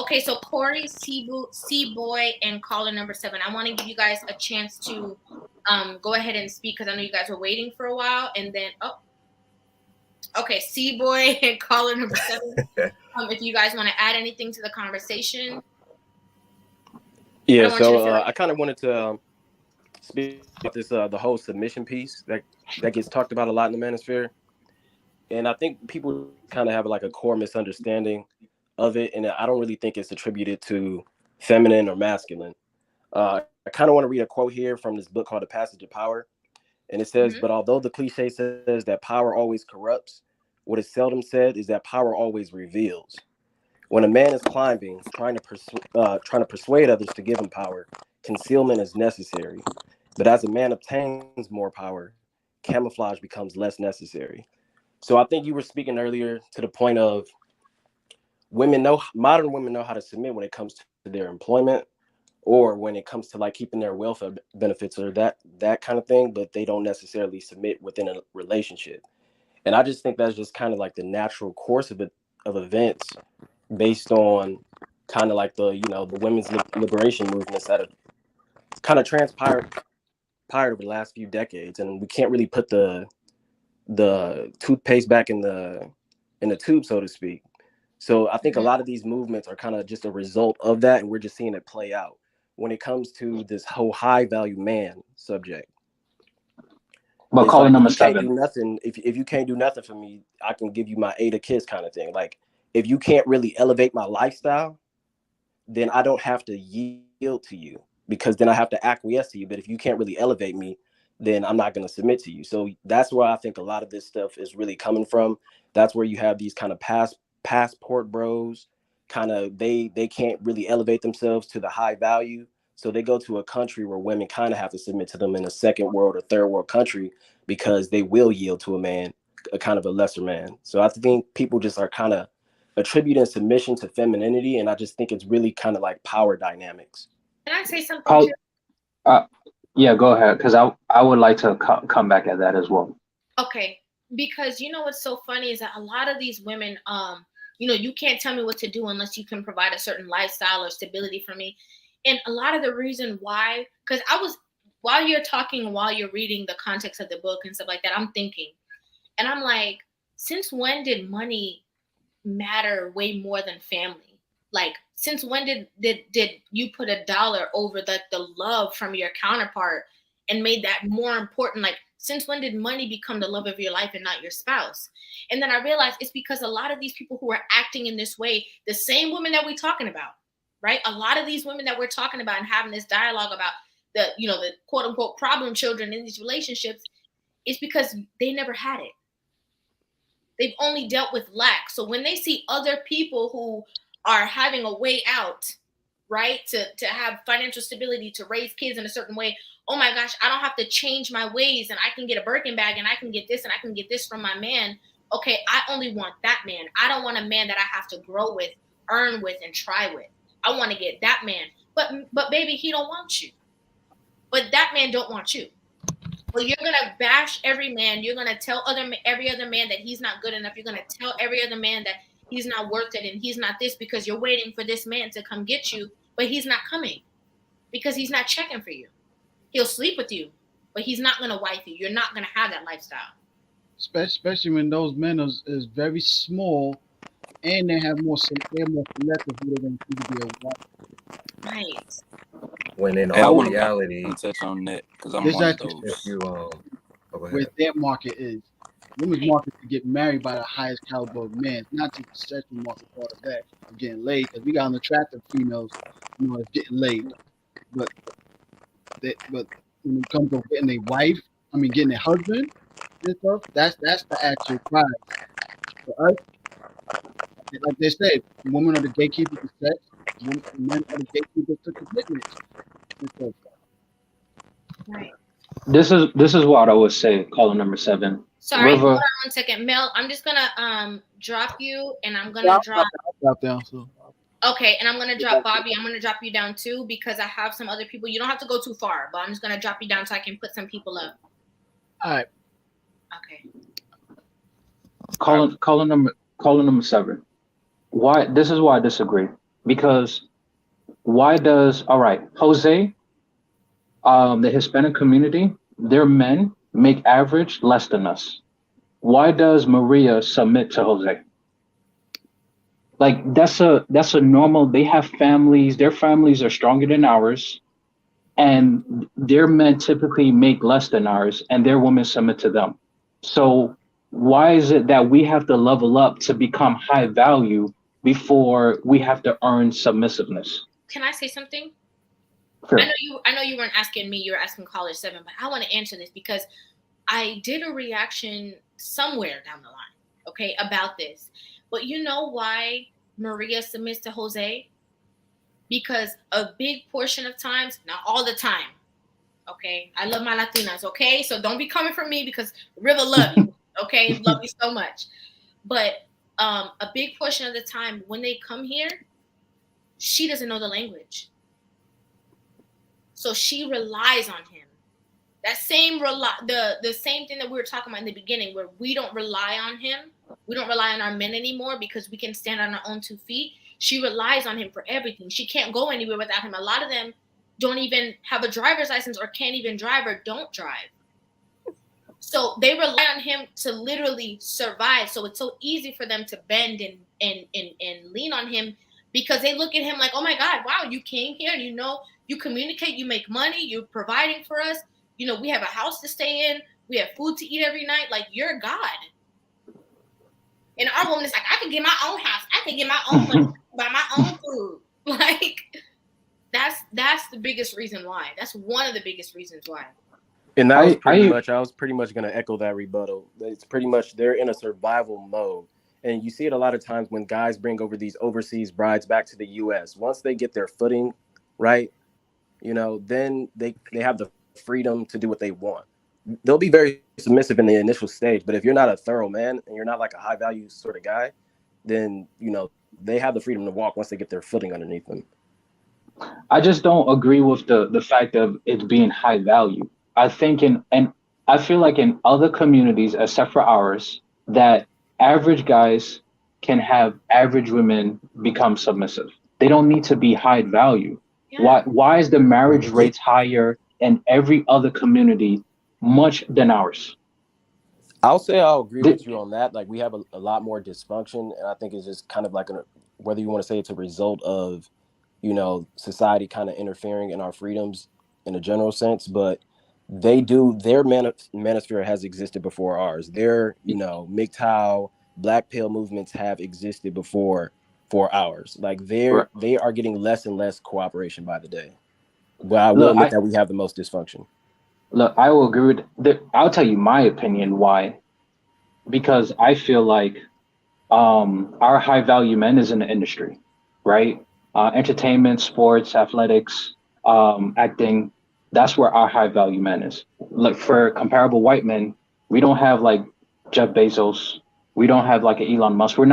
Okay, so Corey, C-Boy, and caller number 7. I want to give you guys a chance to go ahead and speak, because I know you guys were waiting for a while. And then, okay, C-Boy and caller number 7. If you guys want to add anything to the conversation. Yeah, so I kind of wanted to speak about this, the whole submission piece that gets talked about a lot in the manosphere. And I think people kind of have like a core misunderstanding of it. And I don't really think it's attributed to feminine or masculine. I kind of want to read a quote here from this book called The Passage of Power. And it says, but although the cliche says that power always corrupts, what is seldom said is that power always reveals. When a man is climbing, trying to persuade others to give him power, concealment is necessary. But as a man obtains more power, camouflage becomes less necessary. So I think you were speaking earlier to the point of modern women know how to submit when it comes to their employment, or when it comes to like keeping their welfare benefits or that kind of thing, but they don't necessarily submit within a relationship. And I just think that's just kind of like the natural course of events based on kind of like the women's liberation movements that have kind of transpired over the last few decades, and we can't really put the toothpaste back in the tube, so to speak. So I think a lot of these movements are kind of just a result of that, and we're just seeing it play out when it comes to this whole high value man subject. But calling number 7. If you can't do nothing for me, I can give you my Ada kiss kind of thing. Like, if you can't really elevate my lifestyle, then I don't have to yield to you, because then I have to acquiesce to you. But if you can't really elevate me, then I'm not going to submit to you. So that's where I think a lot of this stuff is really coming from. That's where you have these kind of passport bros, kind of they can't really elevate themselves to the high value. So they go to a country where women kind of have to submit to them in a second world or third world country, because they will yield to a man, a kind of a lesser man. So I think people just are kind of attributing submission to femininity, and I just think it's really kind of like power dynamics. Can I say something? Yeah, go ahead, because I would like to come back at that as well. Okay, because what's so funny is that a lot of these women, you can't tell me what to do unless you can provide a certain lifestyle or stability for me. And a lot of the reason why, because while you're talking, while you're reading the context of the book and stuff like that, I'm thinking, and I'm like, since when did money matter way more than family? Like, since when did you put $1 over the love from your counterpart and made that more important? Like, since when did money become the love of your life and not your spouse? And then I realized it's because a lot of these people who are acting in this way, the same women that we're talking about, right? A lot of these women that we're talking about and having this dialogue about the quote unquote problem children in these relationships, is because they never had it. They've only dealt with lack. So when they see other people who are having a way out, right, to have financial stability, to raise kids in a certain way, oh my gosh, I don't have to change my ways, and I can get a Birkin bag, and I can get this, and I can get this from my man. Okay, I only want that man. I don't want a man that I have to grow with, earn with, and try with. I want to get that man. But baby, he don't want you. But that man don't want you. Well, you're gonna bash every man. You're gonna tell every other man that he's not good enough. You're gonna tell every other man that he's not worth it and he's not this, because you're waiting for this man to come get you, but he's not coming because he's not checking for you. He'll sleep with you, but he's not gonna wife you. You're not gonna have that lifestyle. Especially when those men is very small, and they're more selective who they're going to be a wife. Right. When in I all want reality, to touch on that because I'm one of those. Where their market is. Women's market to get married by the highest caliber of men, not just the sexual market part of that, of getting laid. Because we got unattractive females, that's getting laid. But when it comes to getting a wife, getting a husband and stuff, that's the actual prize. For us, like they say, women are the gatekeepers to sex, men are the gatekeepers to commitment. Right. This is what I would say. Caller number 7. Sorry, River. hold on 1 second, Mel. I'm just gonna drop you, and I'm gonna drop down. So. Okay, and I'm gonna drop Bobby. I'm gonna drop you down too, because I have some other people. You don't have to go too far, but I'm just gonna drop you down so I can put some people up. All right. Okay. Caller number 7. Why? This is why I disagree. Because why does Jose, the Hispanic community, their men make average less than us? Why does Maria submit to Jose? Like that's a normal. They have families. Their families are stronger than ours, and their men typically make less than ours, and their women submit to them. So why is it that we have to level up to become high value before we have to earn submissiveness? Can I say something? Sure. I know you weren't asking me. You were asking caller 7, but I want to answer this because I did a reaction somewhere down the line, okay, about this. But you know why Maria submits to Jose? Because a big portion of times, not all the time, okay? I love my Latinas, okay? So don't be coming for me because Rivah love you, okay? Love you so much. But a big portion of the time when they come here, she doesn't know the language. So she relies on him. That same the same thing that we were talking about in the beginning, where we don't rely on him. We don't rely on our men anymore because we can stand on our own 2 feet. She relies on him for everything. She can't go anywhere without him. A lot of them don't even have a driver's license or can't even drive or don't drive. So they rely on him to literally survive. So it's so easy for them to bend and lean on him because they look at him like, oh my God, wow, you came here, you know, you communicate, you make money, you're providing for us. You know, we have a house to stay in, we have food to eat every night. Like, you're God. And our woman is like, I can get my own house. I can get my own money, buy my own food. Like, that's the biggest reason why. That's one of the biggest reasons why. And that was I was pretty much going to echo that rebuttal. It's pretty much they're in a survival mode. And you see it a lot of times when guys bring over these overseas brides back to the U.S. Once they get their footing right, you know, then they have the freedom to do what they want. They'll be very submissive in the initial stage, but if you're not a thorough man and you're not like a high value sort of guy, then, you know, they have the freedom to walk once they get their footing underneath them. I just don't agree with the fact of it being high value. I think and I feel like in other communities, except for ours, that average guys can have average women become submissive. They don't need to be high value. Yeah. Why is the marriage rates higher in every other community much than ours? I'll say I'll agree with you on that. Like, we have a lot more dysfunction, and I think it's just kind of like whether you want to say it's a result of, you know, society kind of interfering in our freedoms in a general sense, but their manosphere has existed before ours. Their, you know, MGTOW, Black Pill movements have existed before ours. Like, they are getting less and less cooperation by the day. But I will admit that we have the most dysfunction. Look, I will agree with I'll tell you my opinion why. Because I feel like our high value men is in the industry, right? Entertainment, sports, athletics, acting. That's where our high value men is. Like, for comparable white men, we don't have like Jeff Bezos. We don't have like an Elon Musk. We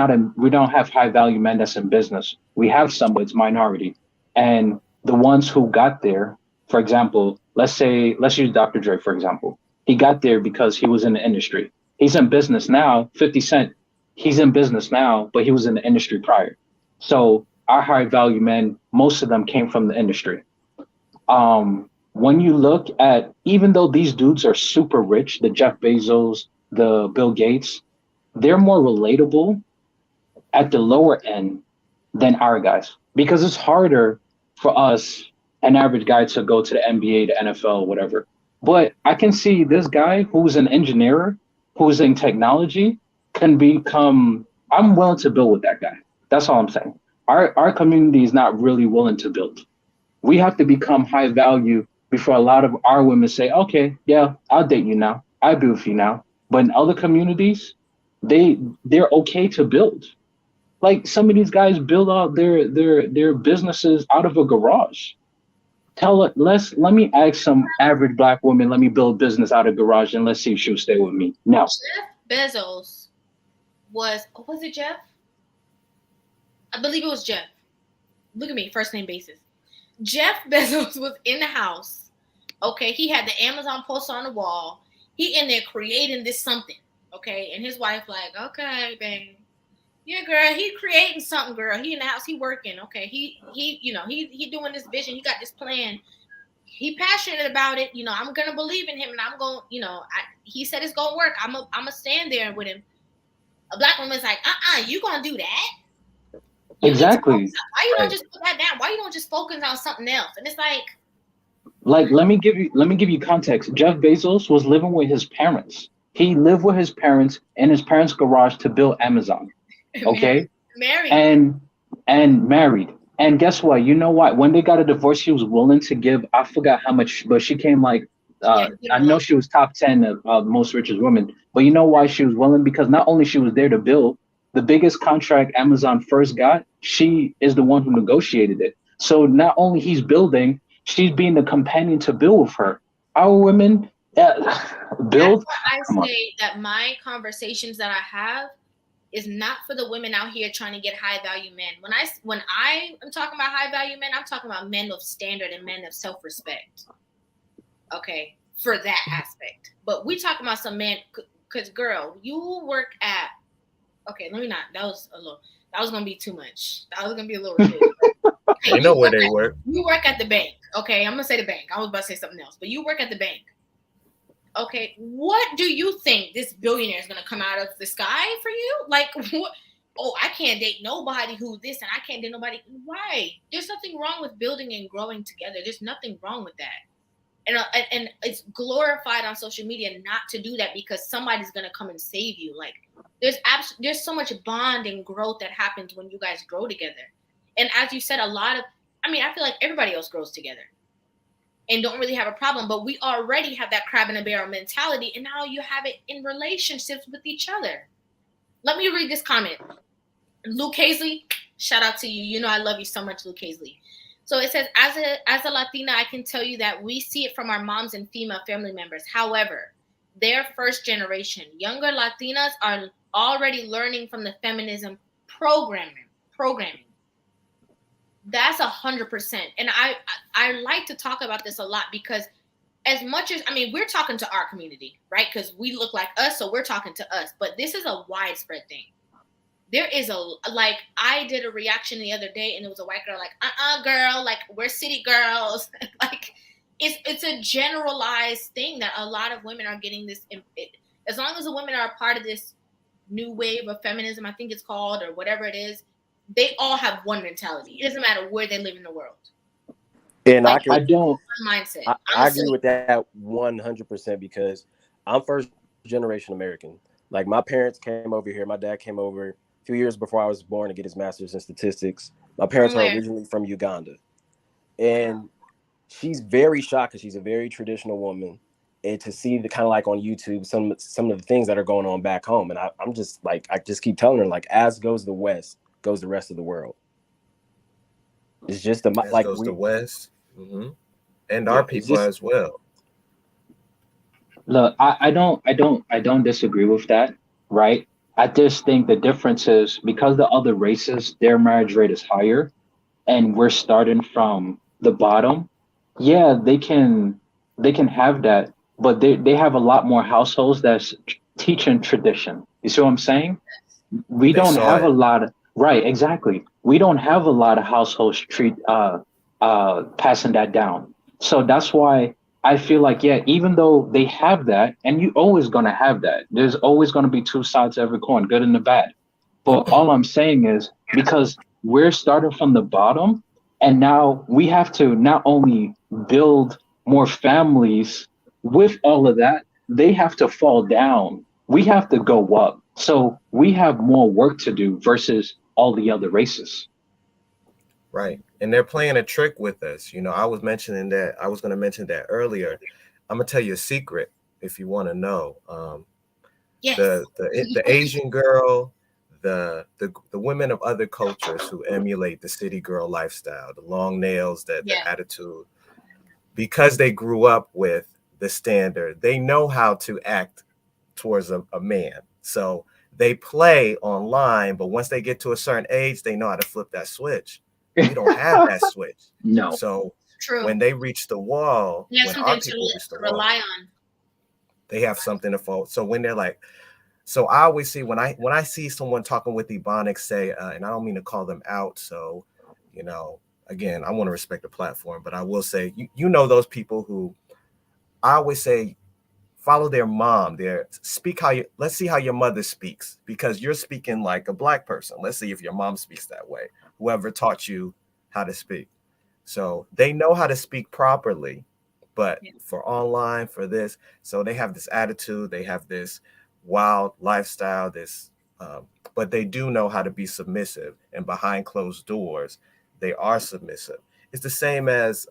don't have high value men that's in business. We have some, but it's minority. And the ones who got there, for example, let's use Dr. Dre, for example. He got there because he was in the industry. He's in business now. 50 Cent, he's in business now, but he was in the industry prior. So our high value men, most of them came from the industry. When you look at, even though these dudes are super rich, the Jeff Bezos, the Bill Gates, they're more relatable at the lower end than our guys, because it's harder for us, an average guy, to go to the NBA, the NFL, whatever. But I can see this guy who's an engineer, who's in technology, can become, I'm willing to build with that guy. That's all I'm saying. Our community is not really willing to build. We have to become high value before a lot of our women say, okay, yeah, I'll date you now. I'll be with you now. But in other communities, they're okay to build. Like, some of these guys build out their businesses out of a garage. Let me ask some average Black woman, let me build business out of garage, and let's see if she'll stay with me. No. Jeff Bezos was it Jeff? I believe it was Jeff. Look at me, first name basis. Jeff Bezos was in the house. Okay, he had the Amazon poster on the wall. He in there creating this something. Okay, and his wife like, okay, babe. Yeah, girl, he creating something, girl. He in the house, he working. Okay, he you know, he doing this vision. He got this plan. He passionate about it. You know, I'm gonna believe in him, and I'm going. You know, he said it's gonna work. I'm gonna stand there with him. A Black woman's like, you gonna do that? Exactly. Why you don't just put that down? Why you don't just focus on something else? And it's like let me give you context. Jeff Bezos was living with his parents. He lived with his parents in his parents' garage to build Amazon. Okay. Married. And married. And guess what? You know what? When they got a divorce, she was willing to give, I forgot how much, but she came like, I know she was top 10 of most richest women. But you know why she was willing? Because not only she was there to build, the biggest contract Amazon first got, she is the one who negotiated it. So not only he's building, she's being the companion to build with her. Our women build. I say that my conversations that I have is not for the women out here trying to get high value men. When I am talking about high value men, I'm talking about men of standard and men of self-respect. Okay. for that aspect. But we talking about some man, because girl, you work at, okay, let me not, that was gonna be too much. That was gonna be a little ridiculous. Okay, you know where they work. You work at the bank. Okay, I'm gonna say the bank. I was about to say something else, but you work at the bank. Okay, what do you think this billionaire is gonna come out of the sky for you? Like, what? Oh, I can't date nobody who this, and I can't date nobody. Why? There's nothing wrong with building and growing together. There's nothing wrong with that. And it's glorified on social media not to do that because somebody's gonna come and save you. Like, there's so much bond and growth that happens when you guys grow together. And as you said, I feel like everybody else grows together and don't really have a problem, but we already have that crab in a barrel mentality, and now you have it in relationships with each other. Let me read this comment. Luke Hazley, shout out to you. You know I love you so much, Luke Hazley. So it says, as a Latina, I can tell you that we see it from our moms and female family members. However, they're first generation. Younger Latinas are already learning from the feminism programming. That's 100%. And I like to talk about this a lot because as much as, we're talking to our community, right? Because we look like us, so we're talking to us. But this is a widespread thing. There is I did a reaction the other day, and it was a white girl like, girl, like, we're city girls. Like, it's a generalized thing that a lot of women are getting this. As long as the women are a part of this new wave of feminism, I think it's called, or whatever it is, they all have one mentality. It doesn't matter where they live in the world. And like, I don't. Mindset. I agree with that 100% because I'm first generation American. Like, my parents came over here. My dad came over a few years before I was born to get his master's in statistics. My parents are originally from Uganda. And she's very shocked because she's a very traditional woman. And to see the kind of like on YouTube, some of the things that are going on back home. And I'm just like, I just keep telling her, like, as goes the West, goes the rest of the world. It's just the West. Mm-hmm. And our people as well. Look, I don't disagree with that, right? I just think the difference is because the other races, their marriage rate is higher, and we're starting from the bottom. Yeah, they can have that, but they have a lot more households that's teaching tradition. You see what I'm saying? We don't have a lot of, right, exactly. We don't have a lot of households passing that down. So that's why I feel like, yeah, even though they have that, and you're always going to have that, there's always going to be two sides to every coin, good and the bad. But all I'm saying is because we're starting from the bottom, and now we have to not only build more families with all of that, they have to fall down. We have to go up. So we have more work to do versus all the other races. Right. And they're playing a trick with us. You know, I was going to mention that earlier. I'm going to tell you a secret if you want to know. Yes. The Asian girl, the women of other cultures who emulate the city girl lifestyle, the long nails, the attitude, because they grew up with the standard, they know how to act towards a man. So they play online, but once they get to a certain age, they know how to flip that switch. We don't have that switch. No. So True. When they reach the wall, when our people reach the wall, rely on, they have something to fall. So when they're like, so I always see when I see someone talking with Ebonics, say, and I don't mean to call them out. So, you know, again, I want to respect the platform, but I will say, you know, those people who I always say, follow their mom. Let's see how your mother speaks, because you're speaking like a Black person. Let's see if your mom speaks that way. Whoever taught you how to speak. So they know how to speak properly, but for online, for this, so they have this attitude, they have this wild lifestyle, but they do know how to be submissive, and behind closed doors, they are submissive. It's the same as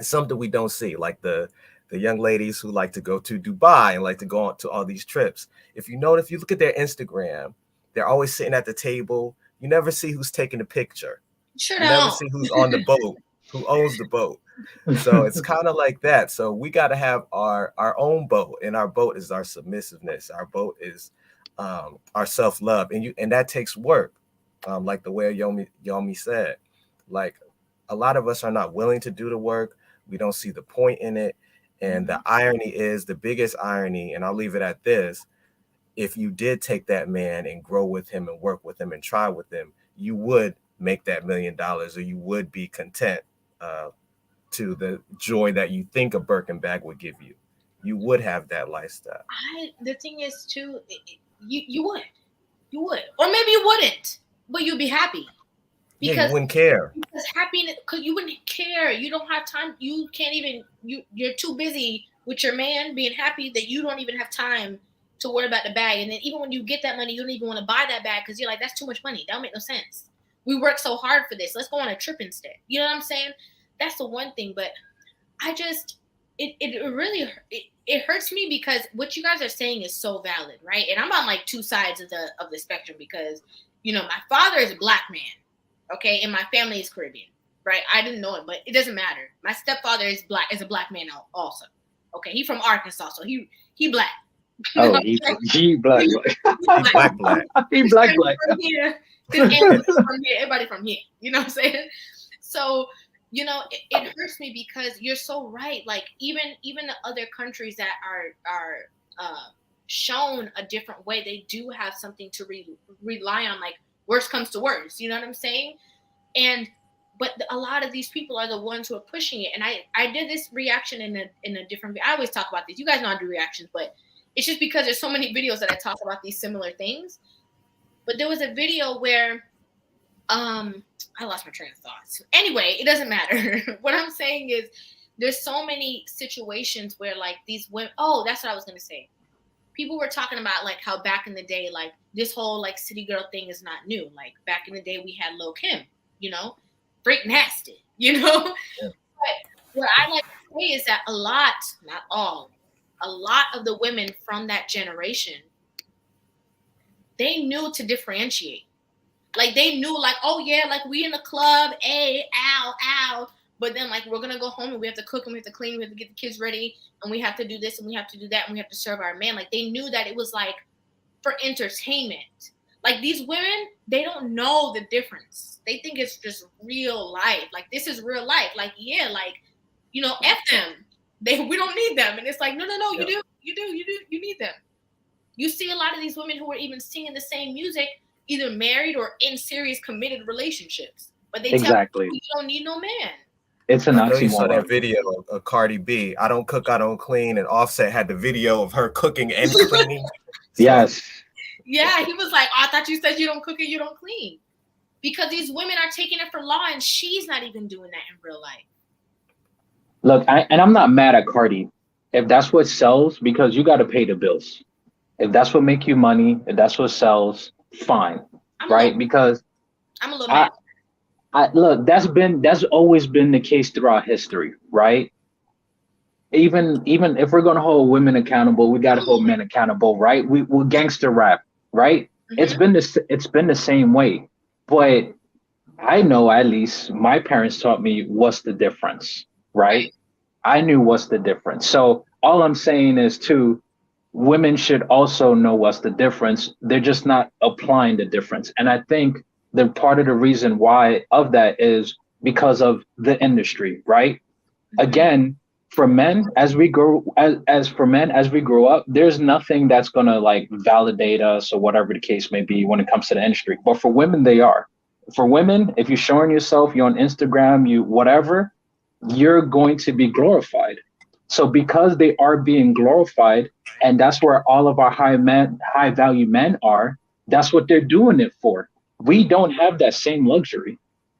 something we don't see, like the young ladies who like to go to Dubai and like to go on to all these trips. If you look at their Instagram, they're always sitting at the table. You never see who's taking the picture. Sure you never see who's on the boat, who owns the boat. So it's kind of like that. So we got to have our own boat, and our boat is our submissiveness. Our boat is our self-love, and that takes work. Like the way Yomi said, like a lot of us are not willing to do the work. We don't see the point in it. And the irony is, the biggest irony, and I'll leave it at this, if you did take that man and grow with him and work with him and try with him, you would make that $1 million, or you would be content to the joy that you think a Birkin bag would give you. You would have that lifestyle. The thing is too, you would, or maybe you wouldn't, but you'd be happy. Because you wouldn't care. Because happiness, because you wouldn't care. You don't have time. You can't even. You're too busy with your man being happy that you don't even have time to worry about the bag. And then even when you get that money, you don't even want to buy that bag because you're like, that's too much money. That don't make no sense. We work so hard for this. Let's go on a trip instead. You know what I'm saying? That's the one thing. But I just, it really hurts me because what you guys are saying is so valid, right? And I'm on like two sides of the spectrum because, you know, my father is a black man. Okay, and my family is Caribbean, right? I didn't know it, but it doesn't matter. My stepfather is a black man also. Okay, he's from Arkansas, so he black. Oh, he black. Black. He black. From here, everybody from here. You know what I'm saying? So, you know, it hurts me because you're so right. Like even the other countries that are shown a different way, they do have something to rely on. Like worst comes to worst, you know what I'm saying? But a lot of these people are the ones who are pushing it. And I did this reaction in a different. I always talk about this. You guys know I do reactions, but it's just because there's so many videos that I talk about these similar things. But there was a video where I lost my train of thoughts. Anyway, it doesn't matter. What I'm saying is there's so many situations where like these women. Oh, that's what I was gonna say. People were talking about like how back in the day, like this whole like city girl thing is not new. Like back in the day, we had Lil' Kim, you know, freak nasty, you know. Yeah. But what I like to say is that a lot, not all, a lot of the women from that generation, they knew to differentiate. Like they knew, like, oh yeah, like we in the club, ow. But then, like, we're going to go home and we have to cook and we have to clean, we have to get the kids ready, and we have to do this and we have to do that and we have to serve our man. Like, they knew that it was, like, for entertainment. Like, these women, they don't know the difference. They think it's just real life. Like, this is real life. Like, yeah, like, you know, F them. We don't need them. And it's like, no, yeah. You need them. You see a lot of these women who are even singing the same music, either married or in serious committed relationships. But they tell you you don't need no man. It's an oxymoron. You saw that video of Cardi B. I don't cook, I don't clean, and Offset had the video of her cooking and cleaning. Yes. Yeah, he was like, oh, I thought you said you don't cook and you don't clean. Because these women are taking it for law, and she's not even doing that in real life. Look, I'm not mad at Cardi. If that's what sells, because you got to pay the bills. If that's what make you money, if that's what sells, fine, right? Because I'm a little mad. Look, that's always been the case throughout history, right? Even if we're gonna hold women accountable, we gotta hold men accountable, right? We're gangster rap, right? Mm-hmm. It's been the same way, but I know at least my parents taught me what's the difference, right? I knew what's the difference. So all I'm saying is too, women should also know what's the difference. They're just not applying the difference, and I think the part of the reason why of that is because of the industry, right? Again, for men, as we grow up, there's nothing that's gonna like validate us or whatever the case may be when it comes to the industry. But for women, they are. For women, if you're showing yourself, you're on Instagram, you whatever, you're going to be glorified. So because they are being glorified, and that's where all of our high value men are, that's what they're doing it for. We don't have that same luxury.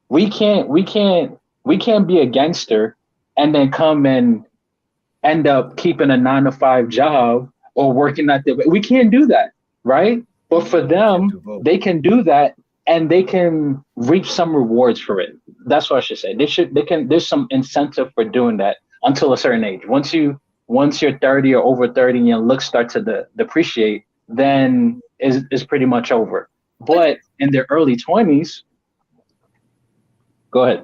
We can't be a gangster and then come and end up keeping a 9-to-5 job or working at we can't do that, right? But for them, they can do that and they can reap some rewards for it. That's what I should say. There's some incentive for doing that until a certain age. Once you're 30 or over 30 and your looks start to depreciate, then it's pretty much over. But in their early 20s, go ahead.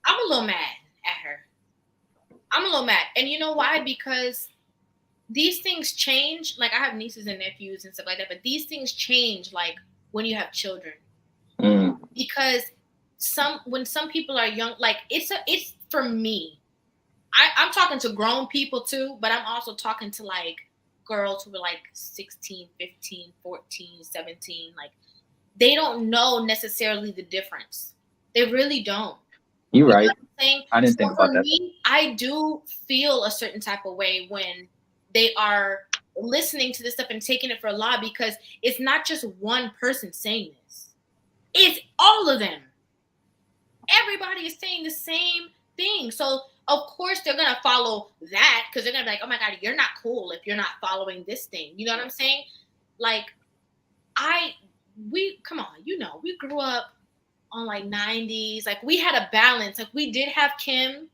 I'm a little mad at her. I'm a little mad. And you know why? Because these things change. Like, I have nieces and nephews and stuff like that, but these things change, like, when you have children. Because when some people are young, like, it's for me, I'm talking to grown people too, but I'm also talking to like girls who were like 16, 15, 14, 17. Like they don't know necessarily the difference. They really don't. You're right. I didn't think about that. Me, I do feel a certain type of way when they are listening to this stuff and taking it for a law, because it's not just one person saying this. It's all of them. Everybody is saying the same thing. So of course they're gonna follow that, because they're gonna be like, oh my God, you're not cool if you're not following this thing. You know what I'm saying? Like come on, we grew up on like 90s. Like we had a balance. Like we did have Kim,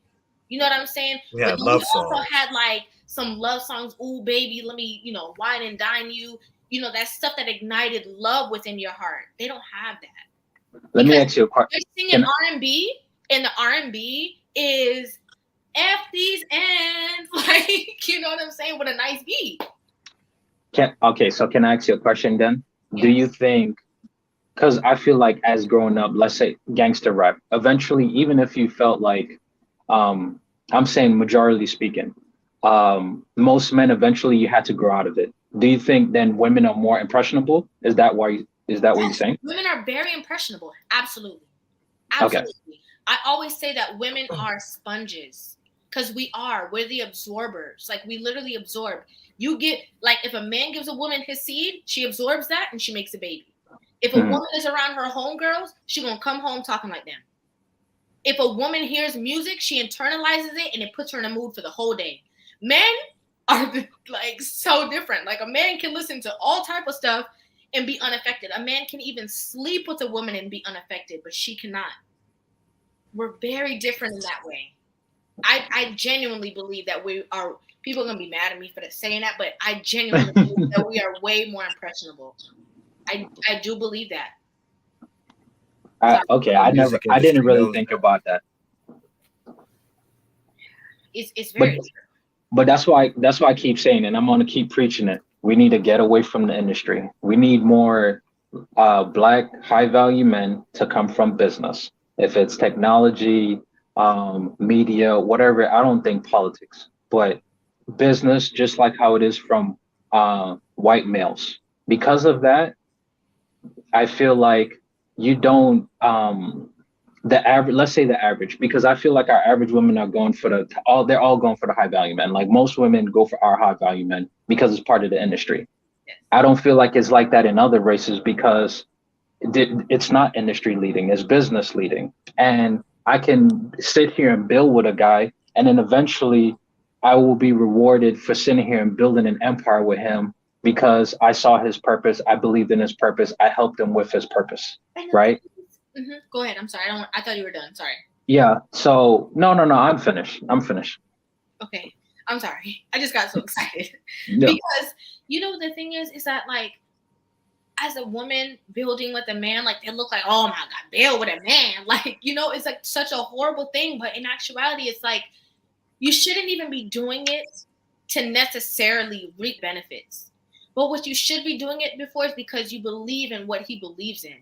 you know what I'm saying? We had but love we songs. also had like some love songs. Ooh, baby, let me, wine and dine you. That stuff that ignited love within your heart. They don't have that. Let me ask you a question. They're singing R&B, and the R&B is F these ends, like, you know what I'm saying, with a nice beat. Okay, so can I ask you a question then? Yeah. Do you think, because I feel like as growing up, let's say gangster rap, eventually, even if you felt like, I'm saying majority speaking, most men eventually you had to grow out of it. Do you think then women are more impressionable? Is that what you're saying? Women are very impressionable. Absolutely. Okay. I always say that women are sponges, because we're the absorbers. Like we literally absorb. You get, like, if a man gives a woman his seed, she absorbs that and she makes a baby. If a woman is around her homegirls, she gonna come home talking like them. If a woman hears music, she internalizes it and it puts her in a mood for the whole day. Men are like so different. Like a man can listen to all type of stuff and be unaffected. A man can even sleep with a woman and be unaffected, but she cannot. We're very different in that way. I genuinely believe that people are gonna be mad at me for saying that, but I genuinely believe that we are way more impressionable. I do believe that. I didn't really think about that. It's very true. But that's why I keep saying, and I'm gonna keep preaching it. We need to get away from the industry. We need more Black high value men to come from business. If it's technology, media, whatever, I don't think politics, but business, just like how it is from white males. Because of that, I feel like you don't the average, let's say the average, because I feel like our average women are going for they're all going for the high value men. Like most women go for our high value men because it's part of the industry. I don't feel like it's like that in other races, because it's not industry leading, it's business leading. And I can sit here and build with a guy, and then eventually I will be rewarded for sitting here and building an empire with him because I saw his purpose, I believed in his purpose, I helped him with his purpose, right? Mm-hmm. Go ahead. I'm sorry. I thought you were done. Sorry. Yeah. So no. I'm finished. Okay. I'm sorry. I just got so excited because the thing is that, like, as a woman building with a man, like, they look like, oh my God, build with a man. Like, it's like such a horrible thing. But in actuality, it's like, you shouldn't even be doing it to necessarily reap benefits. But what you should be doing it before is because you believe in what he believes in.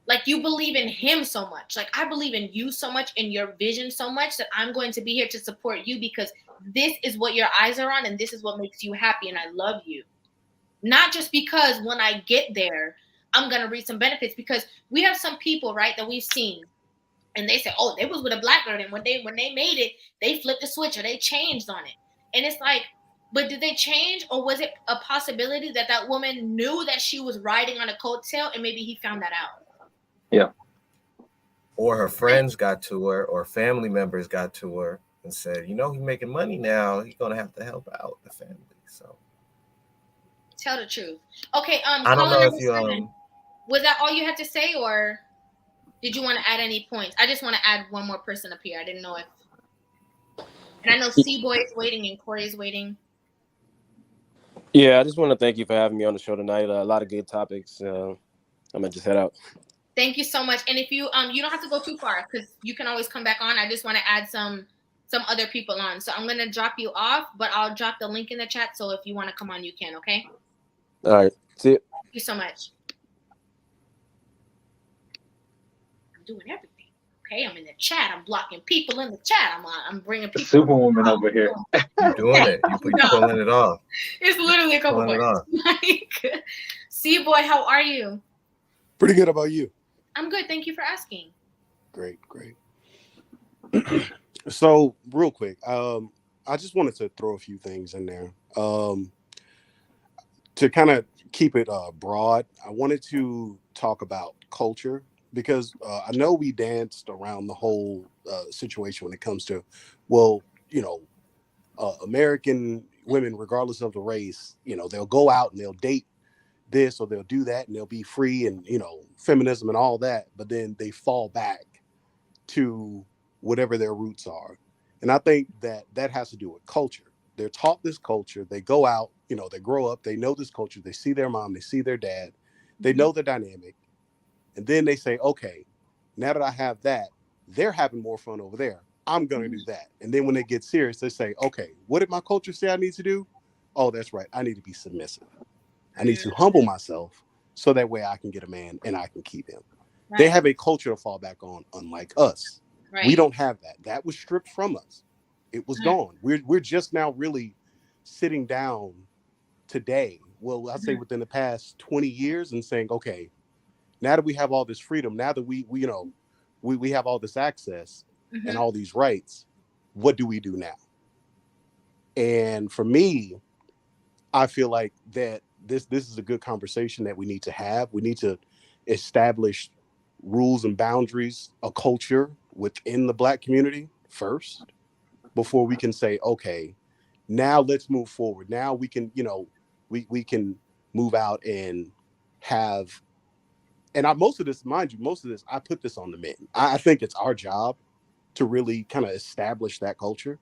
Like, you believe in him so much. Like, I believe in you so much, in your vision so much, that I'm going to be here to support you because this is what your eyes are on and this is what makes you happy, and I love you. Not just because when I get there, I'm going to reap some benefits, because we have some people, right, that we've seen, and they say, oh, they was with a Black girl, and when they made it, they flipped the switch or they changed on it. And it's like, but did they change, or was it a possibility that woman knew that she was riding on a coattail and maybe he found that out? Yeah. Or her friends got to her, or family members got to her and said, he's making money now, he's gonna have to help out the family. So tell the truth. Okay, I don't know if you was that all you had to say, or did you want to add any points? I just want to add one more person up here. I didn't know if, and I know C-Boy is waiting and Corey is waiting. Yeah, I just want to thank you for having me on the show tonight. A lot of good topics. I'm gonna just head out. Thank you so much. And if you you don't have to go too far, because you can always come back on. I just want to add some other people on. So I'm gonna drop you off, but I'll drop the link in the chat. So if you want to come on, you can. Okay. All right. See you. Thank you so much. I'm doing everything. Okay, I'm in the chat. I'm blocking people in the chat. I'm bringing people. Superwoman over here. You're doing it. You're pulling it off. It's literally a couple words. Like, see, boy, how are you? Pretty good. About you? I'm good. Thank you for asking. Great. So, real quick, I just wanted to throw a few things in there. To kind of keep it broad, I wanted to talk about culture because I know we danced around the whole situation when it comes to, well, American women, regardless of the race, they'll go out and they'll date this or they'll do that and they'll be free and, feminism and all that. But then they fall back to whatever their roots are. And I think that has to do with culture. They're taught this culture. They go out, they grow up, they know this culture. They see their mom, they see their dad, they know the dynamic. And then they say, okay, now that I have that, they're having more fun over there. I'm going to do that. And then when they get serious, they say, okay, what did my culture say I need to do? Oh, that's right. I need to be submissive. I need to humble myself so that way I can get a man and I can keep him. Right. They have a culture to fall back on, unlike us. Right. We don't have that. That was stripped from us. It was gone. We're just now really sitting down today. Well, I'd say within the past 20 years and saying, okay, now that we have all this freedom, now that we have all this access and all these rights, what do we do now? And for me, I feel like that this is a good conversation that we need to have. We need to establish rules and boundaries, a culture within the Black community first, before we can say, okay, now let's move forward. Now we can, we can move out and have, and most of this, I put this on the men. I think it's our job to really kind of establish that culture.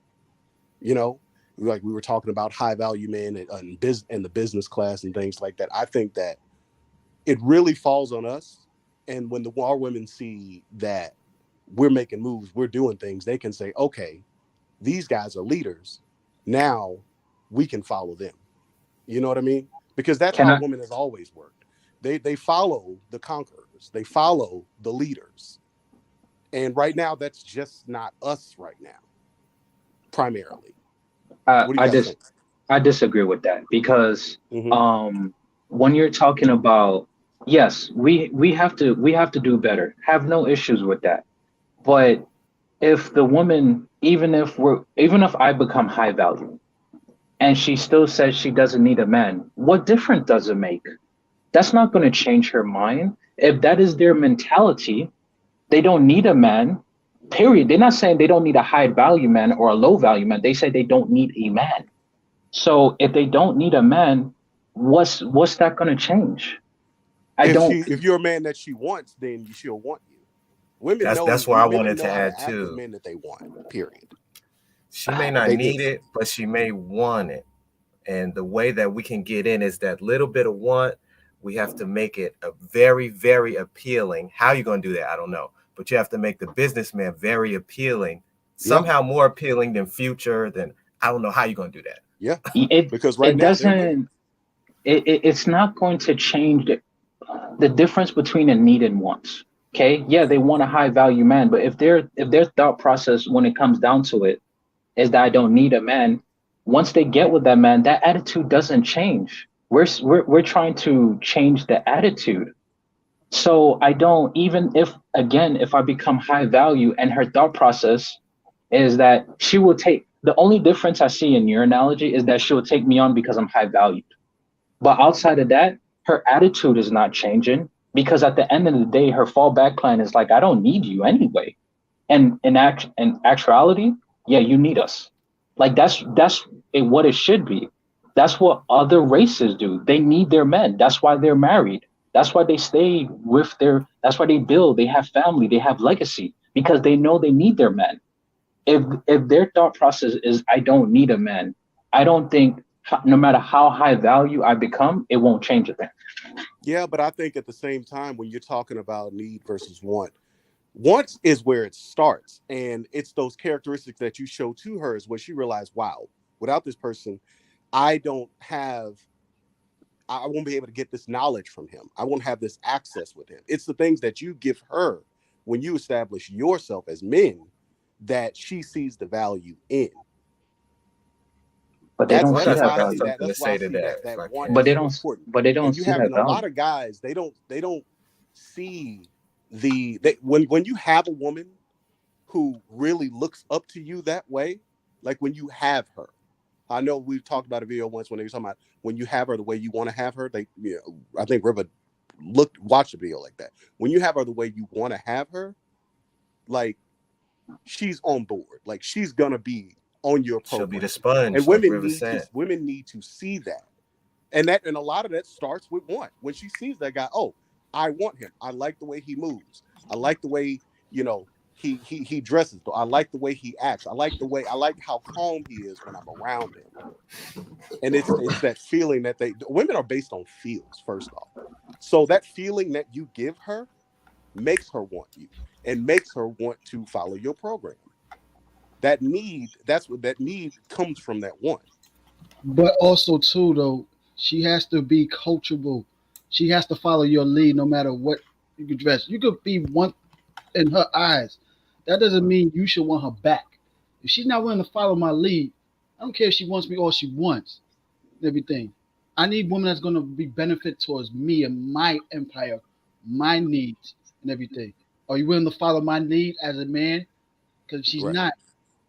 Like we were talking about high value men and the business class and things like that. I think that it really falls on us. And when our women see that we're making moves, we're doing things, they can say, okay, these guys are leaders. Now we can follow them. You know what I mean? Because that's how women has always worked. They follow the conquerors. They follow the leaders. And right now, that's just not us right now, primarily. I disagree with that because when you're talking about, yes, we have to do better. Have no issues with that. But if the woman, even if I become high value and she still says she doesn't need a man, what difference does it make? That's not going to change her mind. If that is their mentality, they don't need a man, period. They're not saying they don't need a high value man or a low value man. They say they don't need a man. So if they don't need a man, what's that going to change? If you're a man that she wants, then she'll want you. Women that's why I wanted to add too. The men that they want, period. She may not need it, but she may want it. And the way that we can get in is that little bit of want. We have to make it a very, very appealing. How you going to do that? I don't know. But you have to make the businessman very appealing, somehow more appealing than Future. Than I don't know how you're going to do that. Yeah, because right now it's not going to change the difference between a need and wants. Okay, yeah, they want a high value man, but if their thought process when it comes down to it is that I don't need a man, once they get with that man, that attitude doesn't change. We're trying to change the attitude. So I don't, even if I become high value and her thought process is that she will take, the only difference I see in your analogy is that she will take me on because I'm high valued. But outside of that, her attitude is not changing because at the end of the day, her fallback plan is like, I don't need you anyway. And in actuality, yeah, you need us. Like that's what it should be. That's what other races do. They need their men. That's why they're married. That's why they stay with that's why they build, they have family, they have legacy, because they know they need their men. If their thought process is, I don't need a man, I don't think no matter how high value I become, it won't change a thing. Yeah, but I think at the same time, when you're talking about need versus want is where it starts. And it's those characteristics that you show to her is where she realized, wow, without this person, I won't be able to get this knowledge from him. I won't have this access with him. It's the things that you give her when you establish yourself as men that she sees the value in. But they don't see That's that why I value. see that. That's why I see that want But as they so don't. important. But they don't And you see have that in a lot value. of guys, they don't see when you have a woman who really looks up to you that way, like when you have her. I know we've talked about a video once when they were talking about when you have her the way you want to have her. They, I think Rivah watched a video like that. When you have her the way you want to have her, like she's on board. Like she's gonna be on your program. She'll be the sponge. And like women need to see that. And a lot of that starts with one. When she sees that guy, oh, I want him. I like the way he moves. I like the way, he dresses. I like the way he acts. I like how calm he is when I'm around him. And it's that feeling that women are based on feels, first off. So that feeling that you give her makes her want you and makes her want to follow your program. That need comes from that one. But also too, though, she has to be coachable. She has to follow your lead no matter what you can dress. You could be one in her eyes. That doesn't mean you should want her back. If she's not willing to follow my lead, I don't care if she wants me or she wants everything. I need women that's going to be benefit towards me and my empire, my needs and everything. Are you willing to follow my lead as a man? Because if she's not,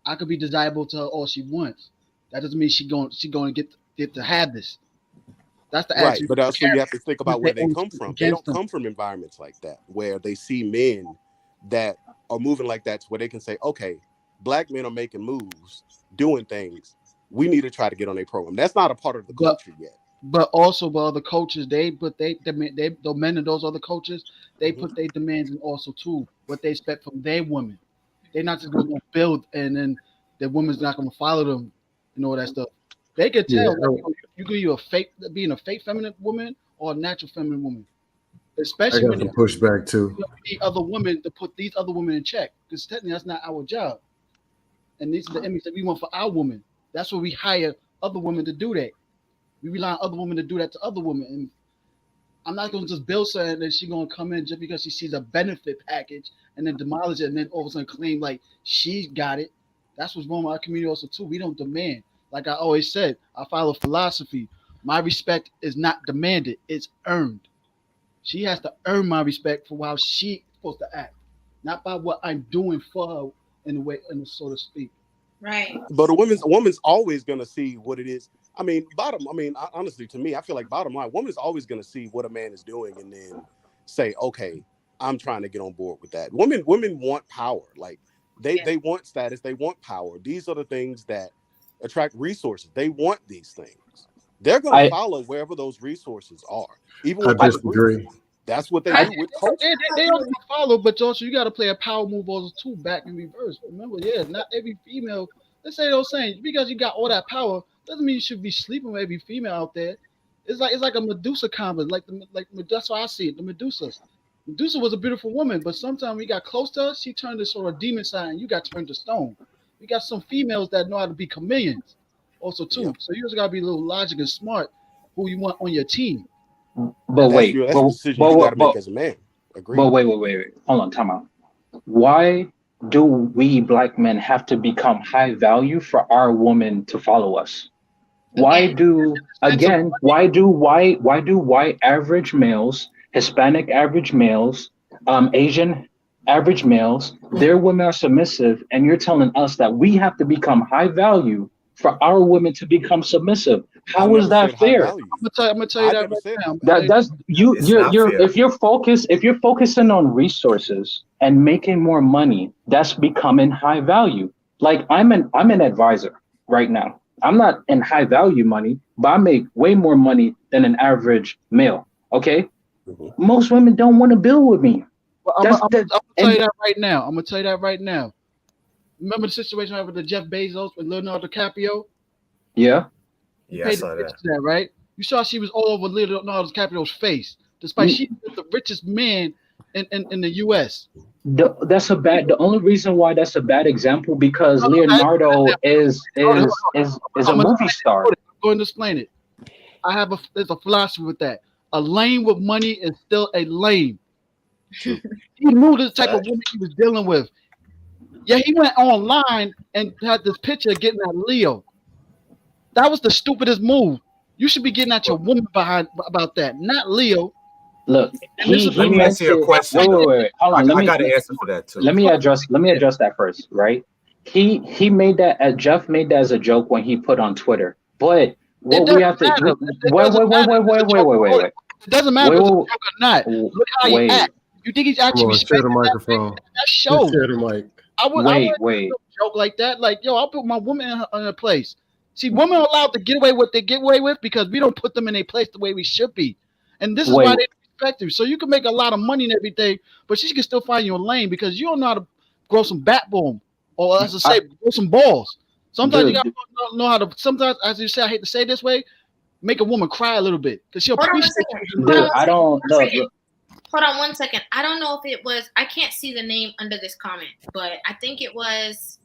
I could be desirable to her all she wants. That doesn't mean she's going to get to have this. That's the attitude. But also you have to think about where they come from. They don't come from environments like that where they see men that are moving like that, where they can say, okay, black men are making moves, doing things. We need to try to get on a program. That's not a part of the culture yet. But also, the other coaches, the men and those other coaches, they put their demands in also too, what they expect from their women. They're not just going to build and then the woman's not going to follow them and all that stuff. They can tell you could being a fake feminine woman or a natural feminine woman. Especially when you push back too. need other women to put these other women in check. Because technically that's not our job. And these are the image that we want for our women. That's where we hire other women to do that. We rely on other women to do that to other women. And I'm not going to just build something that she's going to come in just because she sees a benefit package and then demolish it and then all of a sudden claim like she's got it. That's what's wrong with our community also too. We don't demand. Like I always said, I follow philosophy. My respect is not demanded, it's earned. She has to earn my respect for how she's supposed to act, not by what I'm doing for her in a way, so to speak. Right. But a woman's always gonna see what it is. Honestly, to me, I feel like bottom line, woman's always gonna see what a man is doing and then say, okay, I'm trying to get on board with that. Women want power. Like they want status, they want power. These are the things that attract resources. They want these things. They're going to follow wherever those resources are. Even with disagree. That's what they do with culture. They don't follow, but also you got to play a power move also too, back in reverse. Remember, not every female. Let's say those saying because you got all that power doesn't mean you should be sleeping with every female out there. It's like a Medusa combo. Like that's how I see it. The Medusa. Medusa was a beautiful woman, but sometimes we got close to her, she turned to sort of demon side, and you got turned to stone. We got some females that know how to be chameleons, also too. Yep. So you just gotta be a little logical and smart who you want on your team. But wait, that's a decision you gotta make as a man. Agreed. But wait. Hold on, time out. Why do we black men have to become high value for our women to follow us? Why do white average males, Hispanic average males, Asian average males, their women are submissive, and you're telling us that we have to become high value for our women to become submissive? How is that fair? I'm gonna tell you that right now. That's you're if you're focusing on resources and making more money, that's becoming high value. Like I'm an advisor right now. I'm not in high value money, but I make way more money than an average male. Okay, most women don't want to build with me. Well, I'm gonna tell you that right now. I'm gonna tell you that right now. Remember the situation I had with the Jeff Bezos with Leonardo DiCaprio? Yeah. Yeah, I saw that. Right? You saw she was all over Leonardo DiCaprio's face, despite she was the richest man in the U.S. The only reason why that's a bad example because Leonardo is a movie star. I'm going to explain it. There's a philosophy with that. A lame with money is still a lame. He He knew the type of woman he was dealing with. Yeah, he went online and had this picture getting at Leo. That was the stupidest move. You should be getting at your woman behind about that, not Leo. Look, Let me meant answer your to question though. wait. Hold on. I got an answer for that too. Let me address that first, right? He made that Jeff made that as a joke when he put on Twitter. But what we have to wait. It doesn't matter if it's a joke or not. Look how he act. You think he's actually respecting the microphone? That shows. Share the mic. I wouldn't joke like that. Like, yo, I'll put my woman in her place. See, women are allowed to get away with what they get away with because we don't put them in a place the way we should be. And this is why they respect you. So you can make a lot of money and everything, but she can still find you a lane because you don't know how to grow some backbone or, as I say, grow some balls. Sometimes you gotta know how to. Sometimes, as you say, I hate to say it this way, make a woman cry a little bit because she'll appreciate you. Dude, I don't know. Hold on 1 second. I don't know if it was. I can't see the name under this comment, but I think it was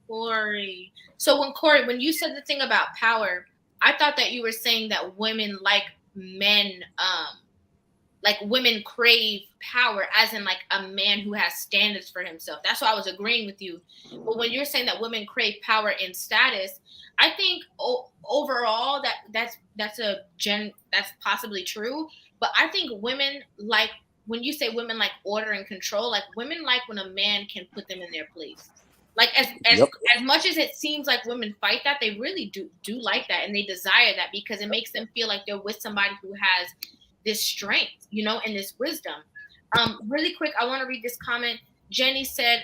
Corey. So when you said the thing about power, I thought that you were saying that women like men, like women crave power, as in like a man who has standards for himself. That's why I was agreeing with you. But when you're saying that women crave power and status, I think overall that's possibly true. But I think women like, when you say women like order and control, like women like when a man can put them in their place. Like as much as it seems like women fight that, they really do like that, and they desire that because it makes them feel like they're with somebody who has this strength, and this wisdom. Really quick, I want to read this comment. Jenny said,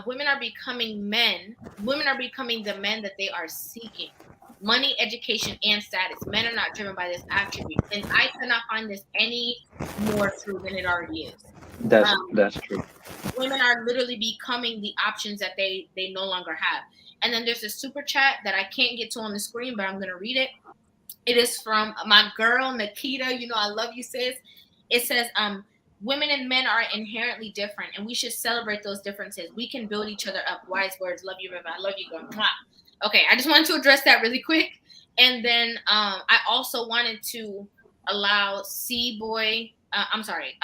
women are becoming the men that they are seeking. Money, education, and status. Men are not driven by this attribute. And I cannot find this any more true than it already is. That's true. Women are literally becoming the options that they no longer have. And then there's a super chat that I can't get to on the screen, but I'm going to read it. It is from my girl, Nikita. I love you, sis. It says, women and men are inherently different, and we should celebrate those differences. We can build each other up. Wise words. Love you, Rivah. I love you, girl. Mwah. Okay, I just wanted to address that really quick. And then I also wanted to allow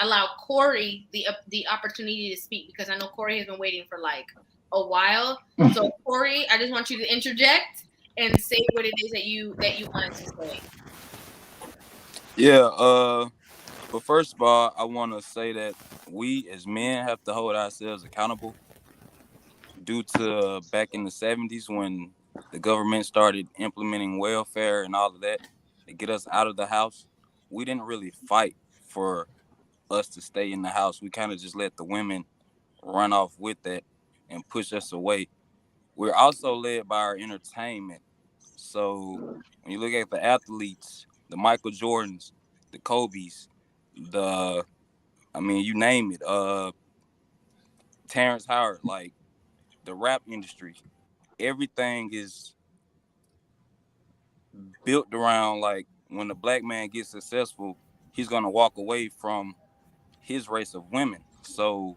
allow Corey the opportunity to speak, because I know Corey has been waiting for like a while. So Corey, I just want you to interject and say what it is that you wanted to say. Yeah, but first of all, I want to say that we as men have to hold ourselves accountable due to back in the 70s when the government started implementing welfare and all of that to get us out of the house. We didn't really fight for us to stay in the house. We kind of just let the women run off with that and push us away. We're also led by our entertainment. So when you look at the athletes, the Michael Jordans, the Kobe's, you name it, Terrence Howard, like the rap industry, everything is built around like when the black man gets successful, he's going to walk away from his race of women. So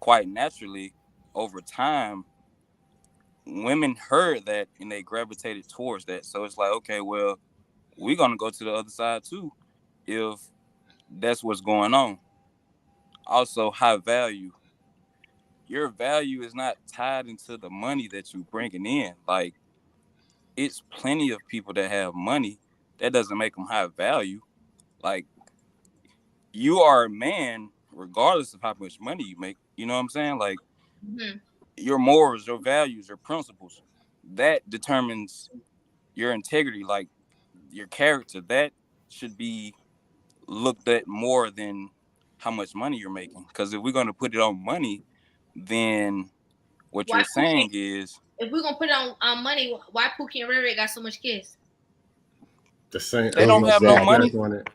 quite naturally, over time, women heard that and they gravitated towards that. So it's like, okay, well, we're going to go to the other side too if that's what's going on. Also, high value. Your value is not tied into the money that you're bringing in. Like, it's plenty of people that have money. That doesn't make them high value. Like, you are a man regardless of how much money you make. You know what I'm saying? Like, your morals, your values, your principles, that determines your integrity, like your character. That should be looked at more than how much money you're making. Because if we're going to put it on money, then what you're saying is, if we're gonna put it on money, why Pookie and Riri got so much kids? The same. They don't have no money on it.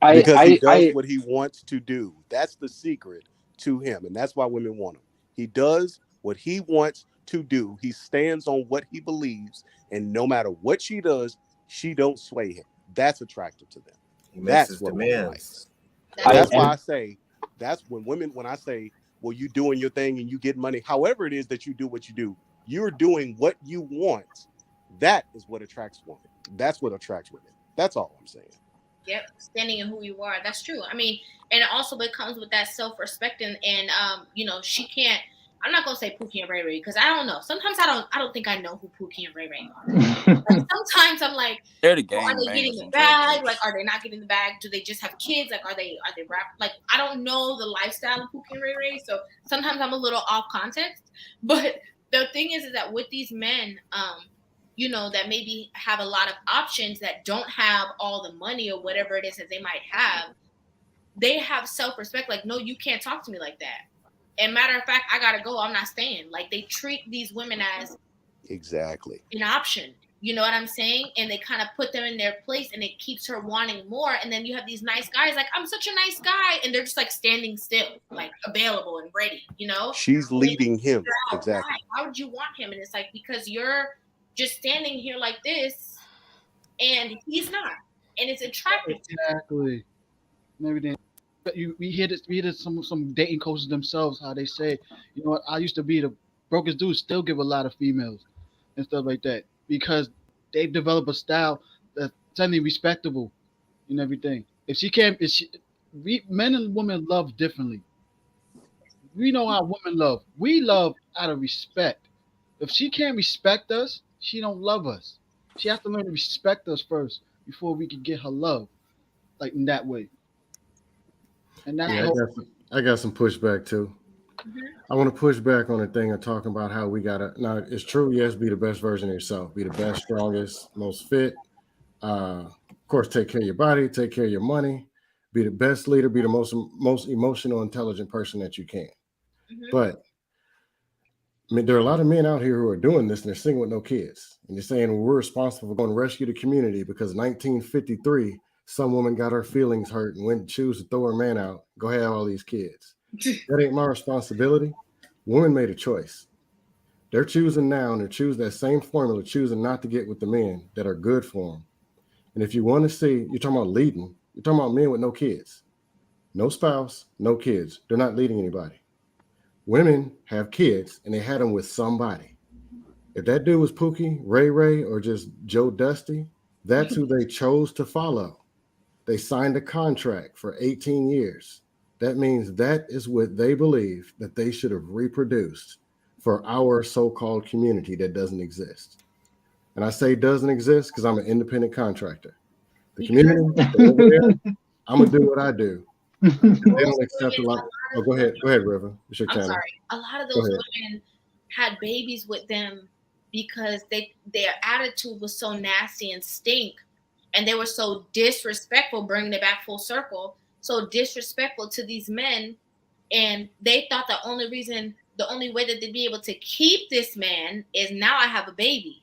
Because he does what he wants to do. That's the secret to him, and that's why women want him. He does what he wants to do. He stands on what he believes, and no matter what she does, she don't sway him. That's attractive to them. That's what women like. That's why I say that's when I say, well, you doing your thing and you get money. However it is that you do what you do, you're doing what you want. That is what attracts women. That's what attracts women. That's all I'm saying. Yep, standing in who you are. That's true. I mean, and also it comes with that self-respect and you know, she can't. I'm not gonna say Pookie and Ray Ray because I don't know. Sometimes I don't think I know who Pookie and Ray Ray are. Like, sometimes I'm like, They're the are they getting gangbangers the and drug bag? dealers. Like, are they not getting the bag? Do they just have kids? Like, are they rap? Like, I don't know the lifestyle of Pookie and Ray Ray, so sometimes I'm a little off context. But the thing is that with these men, you know, that maybe have a lot of options that don't have all the money or whatever it is that they might have, they have self-respect. Like, no, you can't talk to me like that. And matter of fact, I gotta go. I'm not staying. Like, they treat these women as exactly an option. You know what I'm saying? And they kind of put them in their place, and it keeps her wanting more. And then you have these nice guys, like, I'm such a nice guy, and they're just like standing still, like available and ready. You know? She's leading him. Exactly. Why would you want him? And it's like, because you're just standing here like this, and he's not, and it's attractive. Exactly. And everything. But we hear this some dating coaches themselves, how they say, you know what, I used to be the brokest dude, still give a lot of females and stuff like that because they develop a style that's semi respectable and everything. Men and women love differently. We know how women love. We love out of respect. If she can't respect us, she don't love us. She has to learn to respect us first before we can get her love, like in that way. And that's I got some pushback too. Mm-hmm. I want to push back on the thing of talking about how we gotta. Now, it's true. Yes, be the best version of yourself. Be the best, strongest, most fit. Of course, take care of your body. Take care of your money. Be the best leader. Be the most emotional, intelligent person that you can. Mm-hmm. But I mean, there are a lot of men out here who are doing this, and they're single with no kids, and they're saying, well, we're responsible for going to rescue the community because 1953. Some woman got her feelings hurt and went to choose to throw her man out. Go have all these kids. That ain't my responsibility. Women made a choice. They're choosing now, and they're choosing that same formula, choosing not to get with the men that are good for them. And if you want to see, you're talking about leading. You're talking about men with no kids, no spouse, no kids. They're not leading anybody. Women have kids, and they had them with somebody. If that dude was Pookie, Ray Ray, or just Joe Dusty, that's who they chose to follow. They signed a contract for 18 years. That means that is what they believe that they should have reproduced for our so-called community that doesn't exist. And I say doesn't exist because I'm an independent contractor. The community over there, I'm gonna do what I do. They don't accept a lot. Oh, go ahead, Rivah. It's your I'm channel. sorry. A lot of those women had babies with them because their attitude was so nasty and stink. And they were so disrespectful, bringing it back full circle, so disrespectful to these men. And they thought the only way that they'd be able to keep this man is now I have a baby.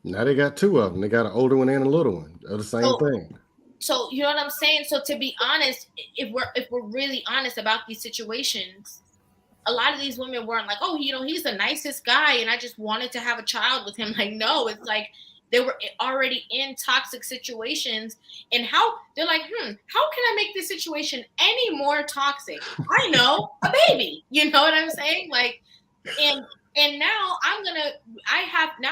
Now they got two of them. They got an older one and a little one. They're the same thing. So you know what I'm saying? So to be honest, if we're really honest about these situations, a lot of these women weren't like, oh, you know, he's the nicest guy and I just wanted to have a child with him. Like, no, it's like they were already in toxic situations, and how they're like, how can I make this situation any more toxic? I know, a baby. You know what I'm saying? Like, and now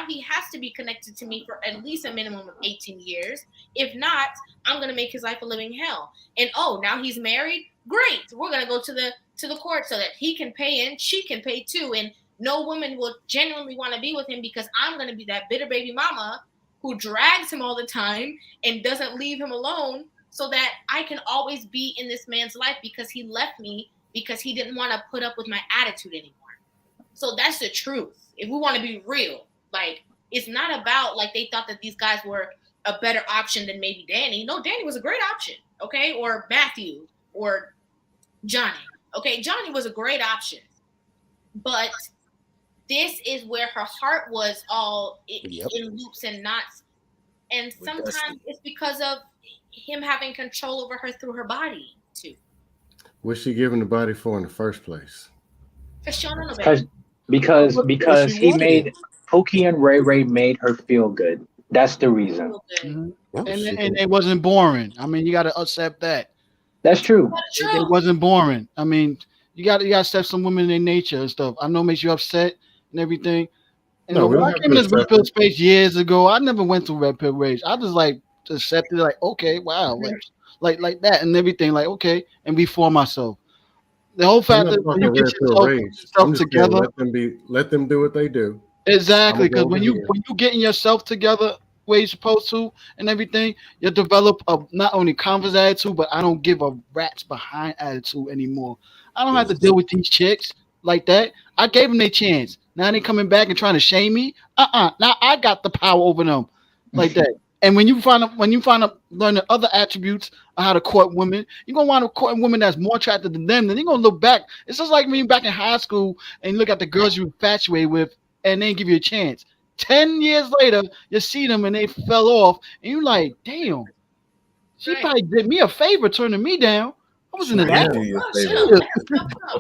he has to be connected to me for at least a minimum of 18 years. If not, I'm gonna make his life a living hell. And now he's married. Great, we're gonna go to the court so that he can pay and she can pay too. And no woman will genuinely want to be with him because I'm going to be that bitter baby mama who drags him all the time and doesn't leave him alone so that I can always be in this man's life because he left me because he didn't want to put up with my attitude anymore. So that's the truth. If we want to be real, like, it's not about like they thought that these guys were a better option than maybe Danny. No, Danny was a great option. Okay. Or Matthew or Johnny. Okay. Johnny was a great option, but this is where her heart was all in loops and knots. And sometimes it's because of him having control over her through her body too. What's she giving the body for in the first place? Because he made Pookie and Ray Ray made her feel good. That's the reason. Mm-hmm. And it wasn't boring. I mean, you got to accept that. That's true. It wasn't boring. I mean, you got to accept some women in their nature and stuff. I know it makes you upset and everything. And when I came in this red pill space years ago, I never went through red pill rage. I just accepted, like, okay, wow, like that and everything. Like, okay, and be for myself. The whole I'm fact not that when talking you get red pill rage. yourself I'm just saying together, let them do what they do. I'm exactly, gonna go because over here. when you getting yourself together where you're supposed to and everything, you develop a not only converse attitude, but I don't give a rat's behind attitude anymore. I don't have to deal with these chicks like that. I gave them their chance. Now they coming back and trying to shame me. Now I got the power over them, like that. And when you find out learn the other attributes of how to court women, you're gonna want to court women that's more attractive than them. Then you're gonna look back. It's just like when you're back in high school and you look at the girls you infatuated with and they give you a chance. 10 years later, you see them and they fell off, and you're like, damn, she probably did me a favor turning me down. I was in the Yeah, do you a favor.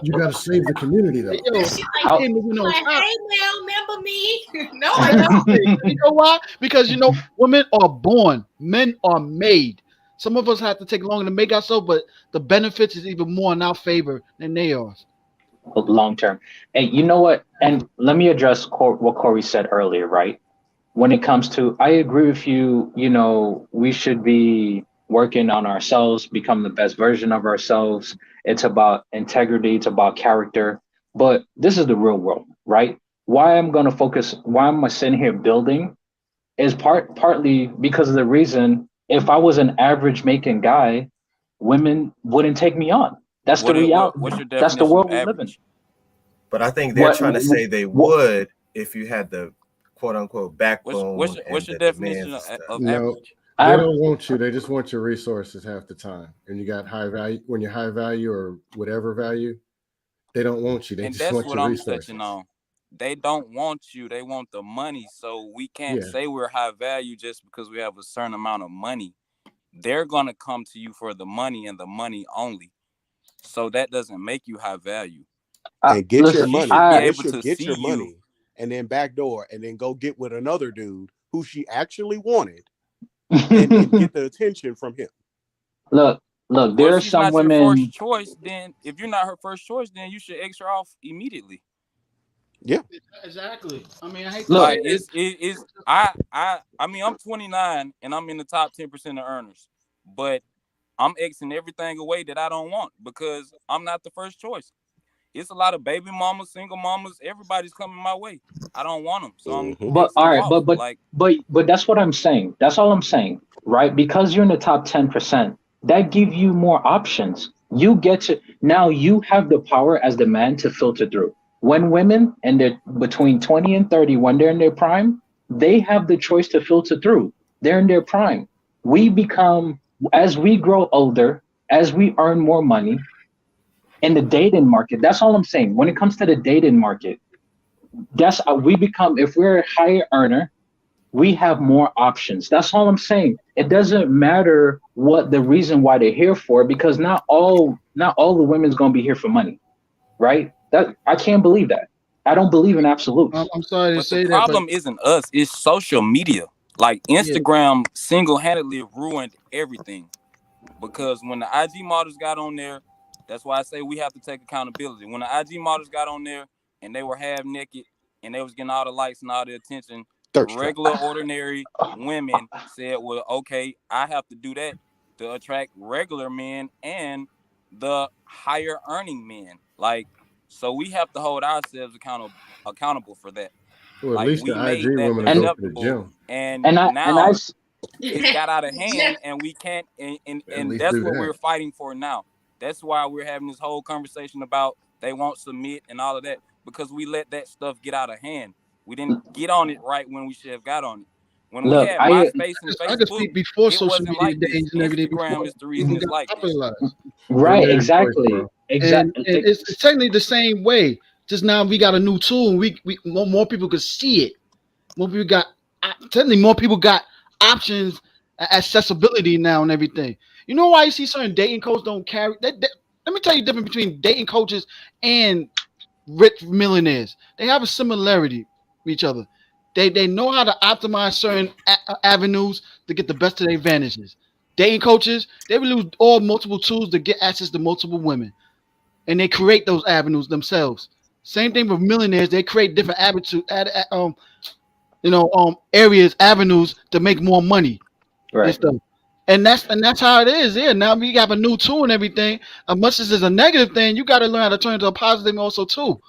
you got to save the community though. Yo, I came in on Like, top. hey now, remember me? No, I don't. You know why? Because women are born, men are made. Some of us have to take longer to make ourselves, but the benefits is even more in our favor than they are. long term. And you know what? And let me address what Corey said earlier, right? When it comes to, I agree with you, we should be working on ourselves, become the best version of ourselves. It's about integrity, it's about character. But this is the real world, right? Why I'm going to focus, why I'm sitting here building is partly because of the reason if I was an average making guy, women wouldn't take me on. That's the reality. What's your That's the definition world of we live in. average? But I think they're trying to say they would if you had the quote unquote backbone What's and your the definition demands and stuff. of No, average? they don't want you. They just want your resources half the time. And you got high value. When you're high value or whatever value, they don't want you. They And just that's want what your I'm resources. touching on. They don't want you, they want the money. So we can't Yeah. say we're high value just because we have a certain amount of money. They're going to come to you for the money and the money only. So that doesn't make you high value. And get your Listen, money. Should be They able should to get see your you. money and then backdoor and then go get with another dude who she actually wanted and get the attention from him. Look, Well, there if are she's some not your women. first choice, then if you're not her first choice, then you should X her off immediately. Yeah. Exactly. I mean, I hate to Look, say Like this. I mean I'm 29 and I'm in the top 10% of earners, but I'm Xing everything away that I don't want because I'm not the first choice. It's a lot of baby mamas, single mamas, everybody's coming my way. I don't want them, so I'm But Xing all them right, off. but that's what I'm saying. That's all I'm saying, right? Because you're in the top 10%, that give you more options. You get to now you have the power as the man to filter through. When women and they're between 20 and 30, when they're in their prime, they have the choice to filter through. They're in their prime. We become as we grow older, as we earn more money in the dating market. That's all I'm saying. When it comes to the dating market, that's we become if we're a higher earner, we have more options. That's all I'm saying. It doesn't matter what the reason why they're here for, because not all the women's gonna be here for money, right? That I can't believe that. I don't believe in absolutes. I'm sorry to But the say that, but problem isn't us, it's social media. Like yeah, Instagram single-handedly ruined everything. Because when the IG models got on there, that's why I say we have to take accountability. When the IG models got on there and they were half naked and they was getting all the likes and all the attention, Thirst trap. regular ordinary women said, well, okay, I have to do that to attract regular men and the higher earning men. Like, so we have to hold ourselves accountable for that. Well, at Like least the we IG made that women will go to the acceptable, gym. and And I now it's got out of hand and we can't At and least that's do what that. we're fighting for now. That's why we're having this whole conversation about they won't submit and all of that, because we let that stuff get out of hand. We didn't get on it right when we should have got on it. When we look, had I MySpace and I could Facebook, speak before it social wasn't media like this. days and everything before Instagram is the reason even it's got like this. popularized. right, Women choice, exactly, bro. And it's technically the same way. Just now we got a new tool, and we more people could see it. More people got technically more people got options, accessibility now, and everything. You know why you see certain dating coaches don't carry that? Let me tell you the difference between dating coaches and rich millionaires. They have a similarity with each other. They know how to optimize certain avenues to get the best of their advantages. Dating coaches, they will use all multiple tools to get access to multiple women, and they create those avenues themselves. Same thing with millionaires; they create different areas, avenues to make more money and right. stuff. And that's how it is. Yeah, now we got a new tool and everything. As much as it's a negative thing, you got to learn how to turn it into a positive also too.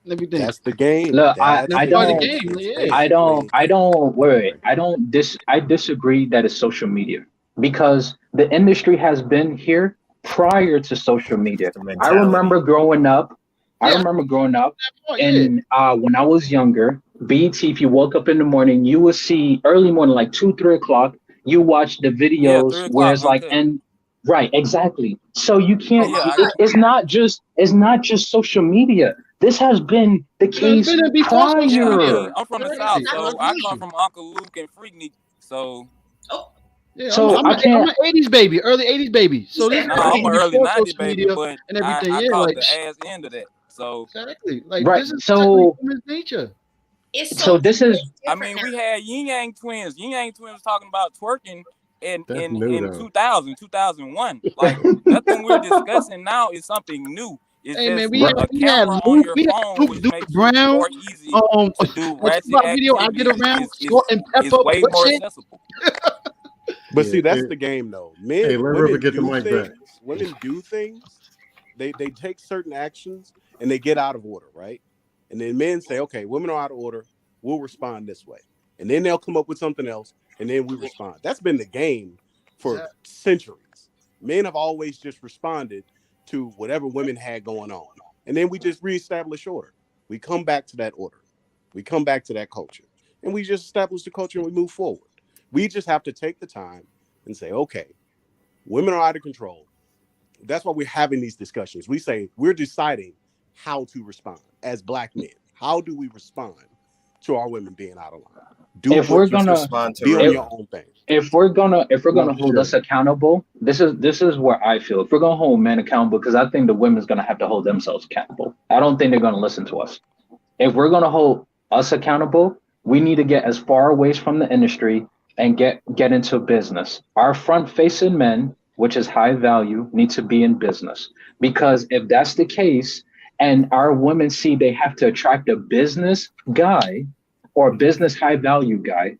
And everything. That's the game. Look, That's That's I the part of the don't, game. game. It's Yeah. basically I don't, wait, I disagree that it's social media because the industry has been here prior to social It's media. the I mentality. remember growing up, I Yeah. remember growing up Yeah. and when I was younger, BT, if you woke up in the morning, you would see early morning, like 2, 3 o'clock, you watch the Yeah, videos 3 o'clock, where it's like, uncut. and right, exactly. So you Oh can't, my Yeah, God. it's not just social media. This has been the No, it's case been there before social yeah. I media. mean, prior. I'm from the Right. South, I so I agree. come from Uncle Luke and Freaknik. So Oh, Yeah, So I'm I an can't. 80s baby, early 80s baby. he So said this no, is early. I'm even an early before '90s social baby, media but and I everything. I Yeah, caught like the ass end of that. So exactly. Like Right. this is technically So human nature. It's so so this is it's I different mean, now. we had Yin Yang Twins. Yin Yang Twins was talking about twerking in That's in new in though. 2000, 2001. Like nothing we're discussing now is something new. It's Hey man, just right. a camera on your We had phone, Luke which Luke makes it Brown. more easy to do That ratchet Tupac video. I get activities. around Is salt is and is pepper way more pushing. accessible. But Yeah. see, that's the game though. Hey, let River Women get the do mic back. things. Women do things. They take certain actions and they get out of order, right? And then men say, okay, women are out of order. We'll respond this way. And then they'll come up with something else, and then we respond. That's been the game for Exactly. centuries. Men have always just responded to whatever women had going on. And then we just reestablish order. We come back to that order. We come back to that culture. And we just establish the culture and we move forward. We just have to take the time and say, okay, women are out of control. That's why we're having these discussions. We say we're deciding how to respond as Black men. How do we respond to our women being out of line? Do If what we're you Let's gonna respond to be on if your River. own thing. if we're No, gonna hold us sure. accountable, this is where I feel. If we're gonna hold men accountable, because I think the women's gonna have to hold themselves accountable. I don't think they're gonna listen to us. If we're gonna hold us accountable, we need to get as far away from the industry and get into business. Our front facing men, which is high value, need to be in business. Because if that's the case, and our women see they have to attract a business guy or a business high value guy,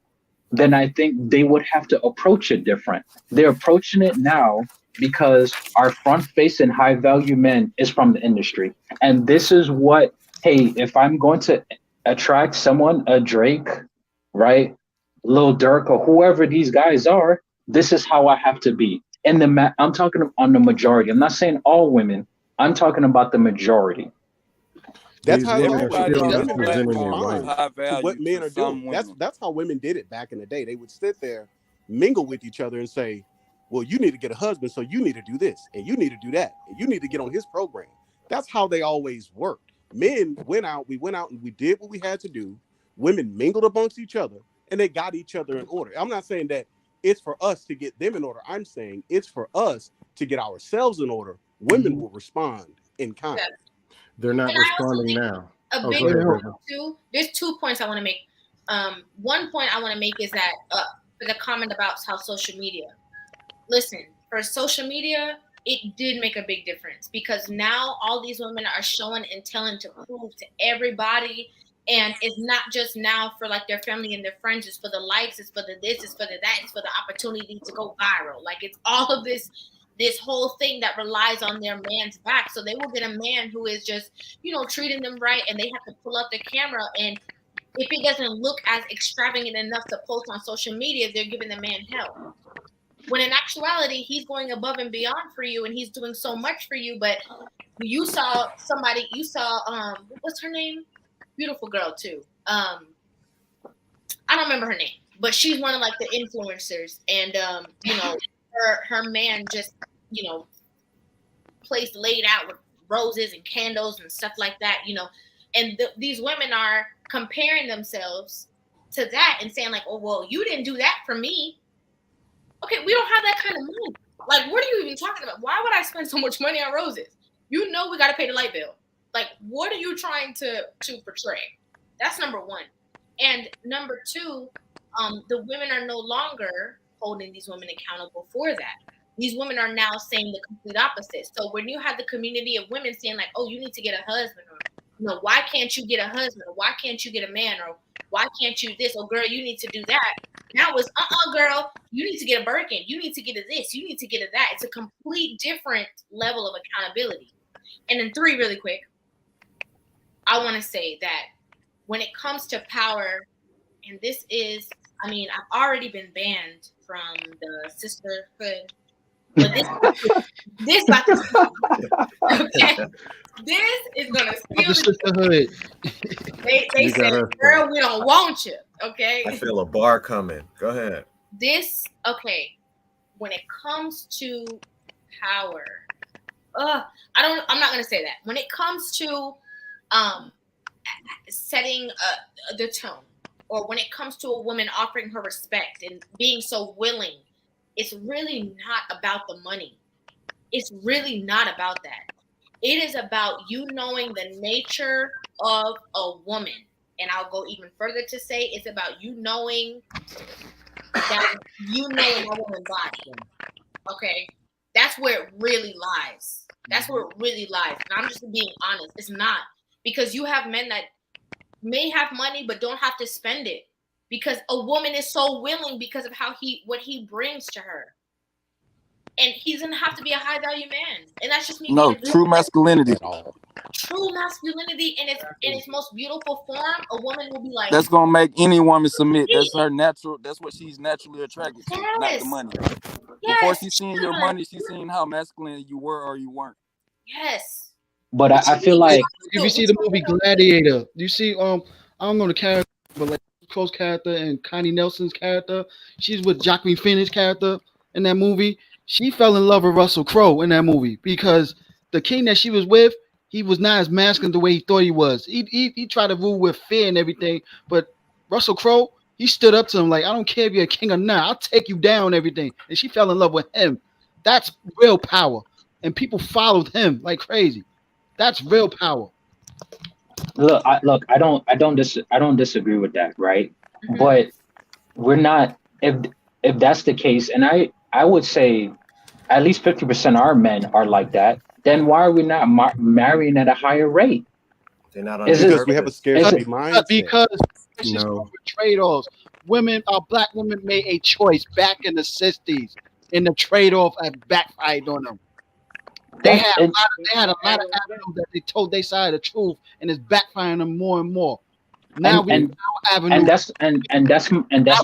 then I think they would have to approach it different. They're approaching it now because our front facing high value men is from the industry. And this is what, hey, if I'm going to attract someone, a Drake, right? Lil Durk or whoever these guys are, this is how I have to be. And I'm talking on the majority. I'm not saying all women. I'm talking about the majority. That's These how it's women are always Everybody still been. on this not Women just presenting their platform is respond rights. high to what value men to are doing. some women. That's how women did it back in the day. They would sit there, mingle with each other, and say, "Well, you need to get a husband, so you need to do this, and you need to do that, and you need to get on his program." That's how they always worked. Men went out, we went out and we did what we had to do. Women mingled amongst each other, and they got each other in order. I'm not saying that it's for us to get them in order. I'm saying it's for us to get ourselves in order. Women will respond in kind. Yeah. They're not And I also responding think now. a Oh, big go ahead, point River. too. There's 2 points I want to make. One point I want to make is that for the comment about how social media. Listen, for social media, it did make a big difference because now all these women are showing and telling to prove to everybody. And it's not just now for like their family and their friends, it's for the likes, it's for the this, it's for the that, it's for the opportunity to go viral. Like it's all of this whole thing that relies on their man's back. So they will get a man who is just, treating them right, and they have to pull up the camera, and if it doesn't look as extravagant enough to post on social media, they're giving the man hell. When in actuality, he's going above and beyond for you, and he's doing so much for you. But you saw what's her name? Beautiful girl too. I don't remember her name, but she's one of like the influencers, and her man just place laid out with roses and candles and stuff like that, and these women are comparing themselves to that and saying like, oh well, you didn't do that for me. Okay, we don't have that kind of money. Like, what are you even talking about? Why would I spend so much money on roses? We got to pay the light bill. Like, what are you trying to portray? That's number one. And number two, the women are no longer holding these women accountable for that. These women are now saying the complete opposite. So when you have the community of women saying like, oh, you need to get a husband, or why can't you get a husband, or why can't you get a man, or why can't you this, or girl, you need to do that. Now it's girl, you need to get a Birkin, you need to get a this, you need to get a that. It's a complete different level of accountability. And then 3, really quick, I want to say that when it comes to power, and this is, I mean, I've already been banned from the sisterhood, but this about to okay. This is gonna steal the sisterhood. They said, girl, we don't want you. Okay. I feel a bar coming. Go ahead. Okay. When it comes to power, I'm not gonna say that. When it comes to setting the tone, or when it comes to a woman offering her respect and being so willing, it's really not about the money. It's really not about that. It is about you knowing the nature of a woman. And I'll go even further to say it's about you knowing that you know a woman's body. Okay? That's where it really lies. That's where it really lies. And I'm just being honest. It's not. Because you have men that may have money but don't have to spend it. Because a woman is so willing because of what he brings to her. And he doesn't have to be a high value man. And that's just me. No, true masculinity. True masculinity in its most beautiful form, a woman will be like, that's gonna make any woman submit. That's her natural, that's what she's naturally attracted to, not the money. Before she's seeing your money, she's seeing how masculine you were or you weren't. Yes. But I feel like if you see the movie Gladiator, you see I don't know the character, but like Crowe's character and Connie Nelson's character, she's with Joaquin Phoenix's character in that movie. She fell in love with Russell Crowe in that movie because the king that she was with, he was not as masculine the way he thought he was. He tried to rule with fear and everything, but Russell Crowe, he stood up to him like, I don't care if you're a king or not, I'll take you down and everything. And she fell in love with him. That's real power. And people followed him like crazy. That's real power. Look, I don't disagree with that, right? Mm-hmm. But we're not, if that's the case, and I would say at least 50% of our men are like that, then why are we not marrying at a higher rate? They're not because we have a scarcity mindset. Because it's just trade-offs. Black women made a choice back in the 60s, and the trade-off had backfired on them. They had a lot of avenues that they told their side of the truth, and it's backfiring them more and more. Now and that's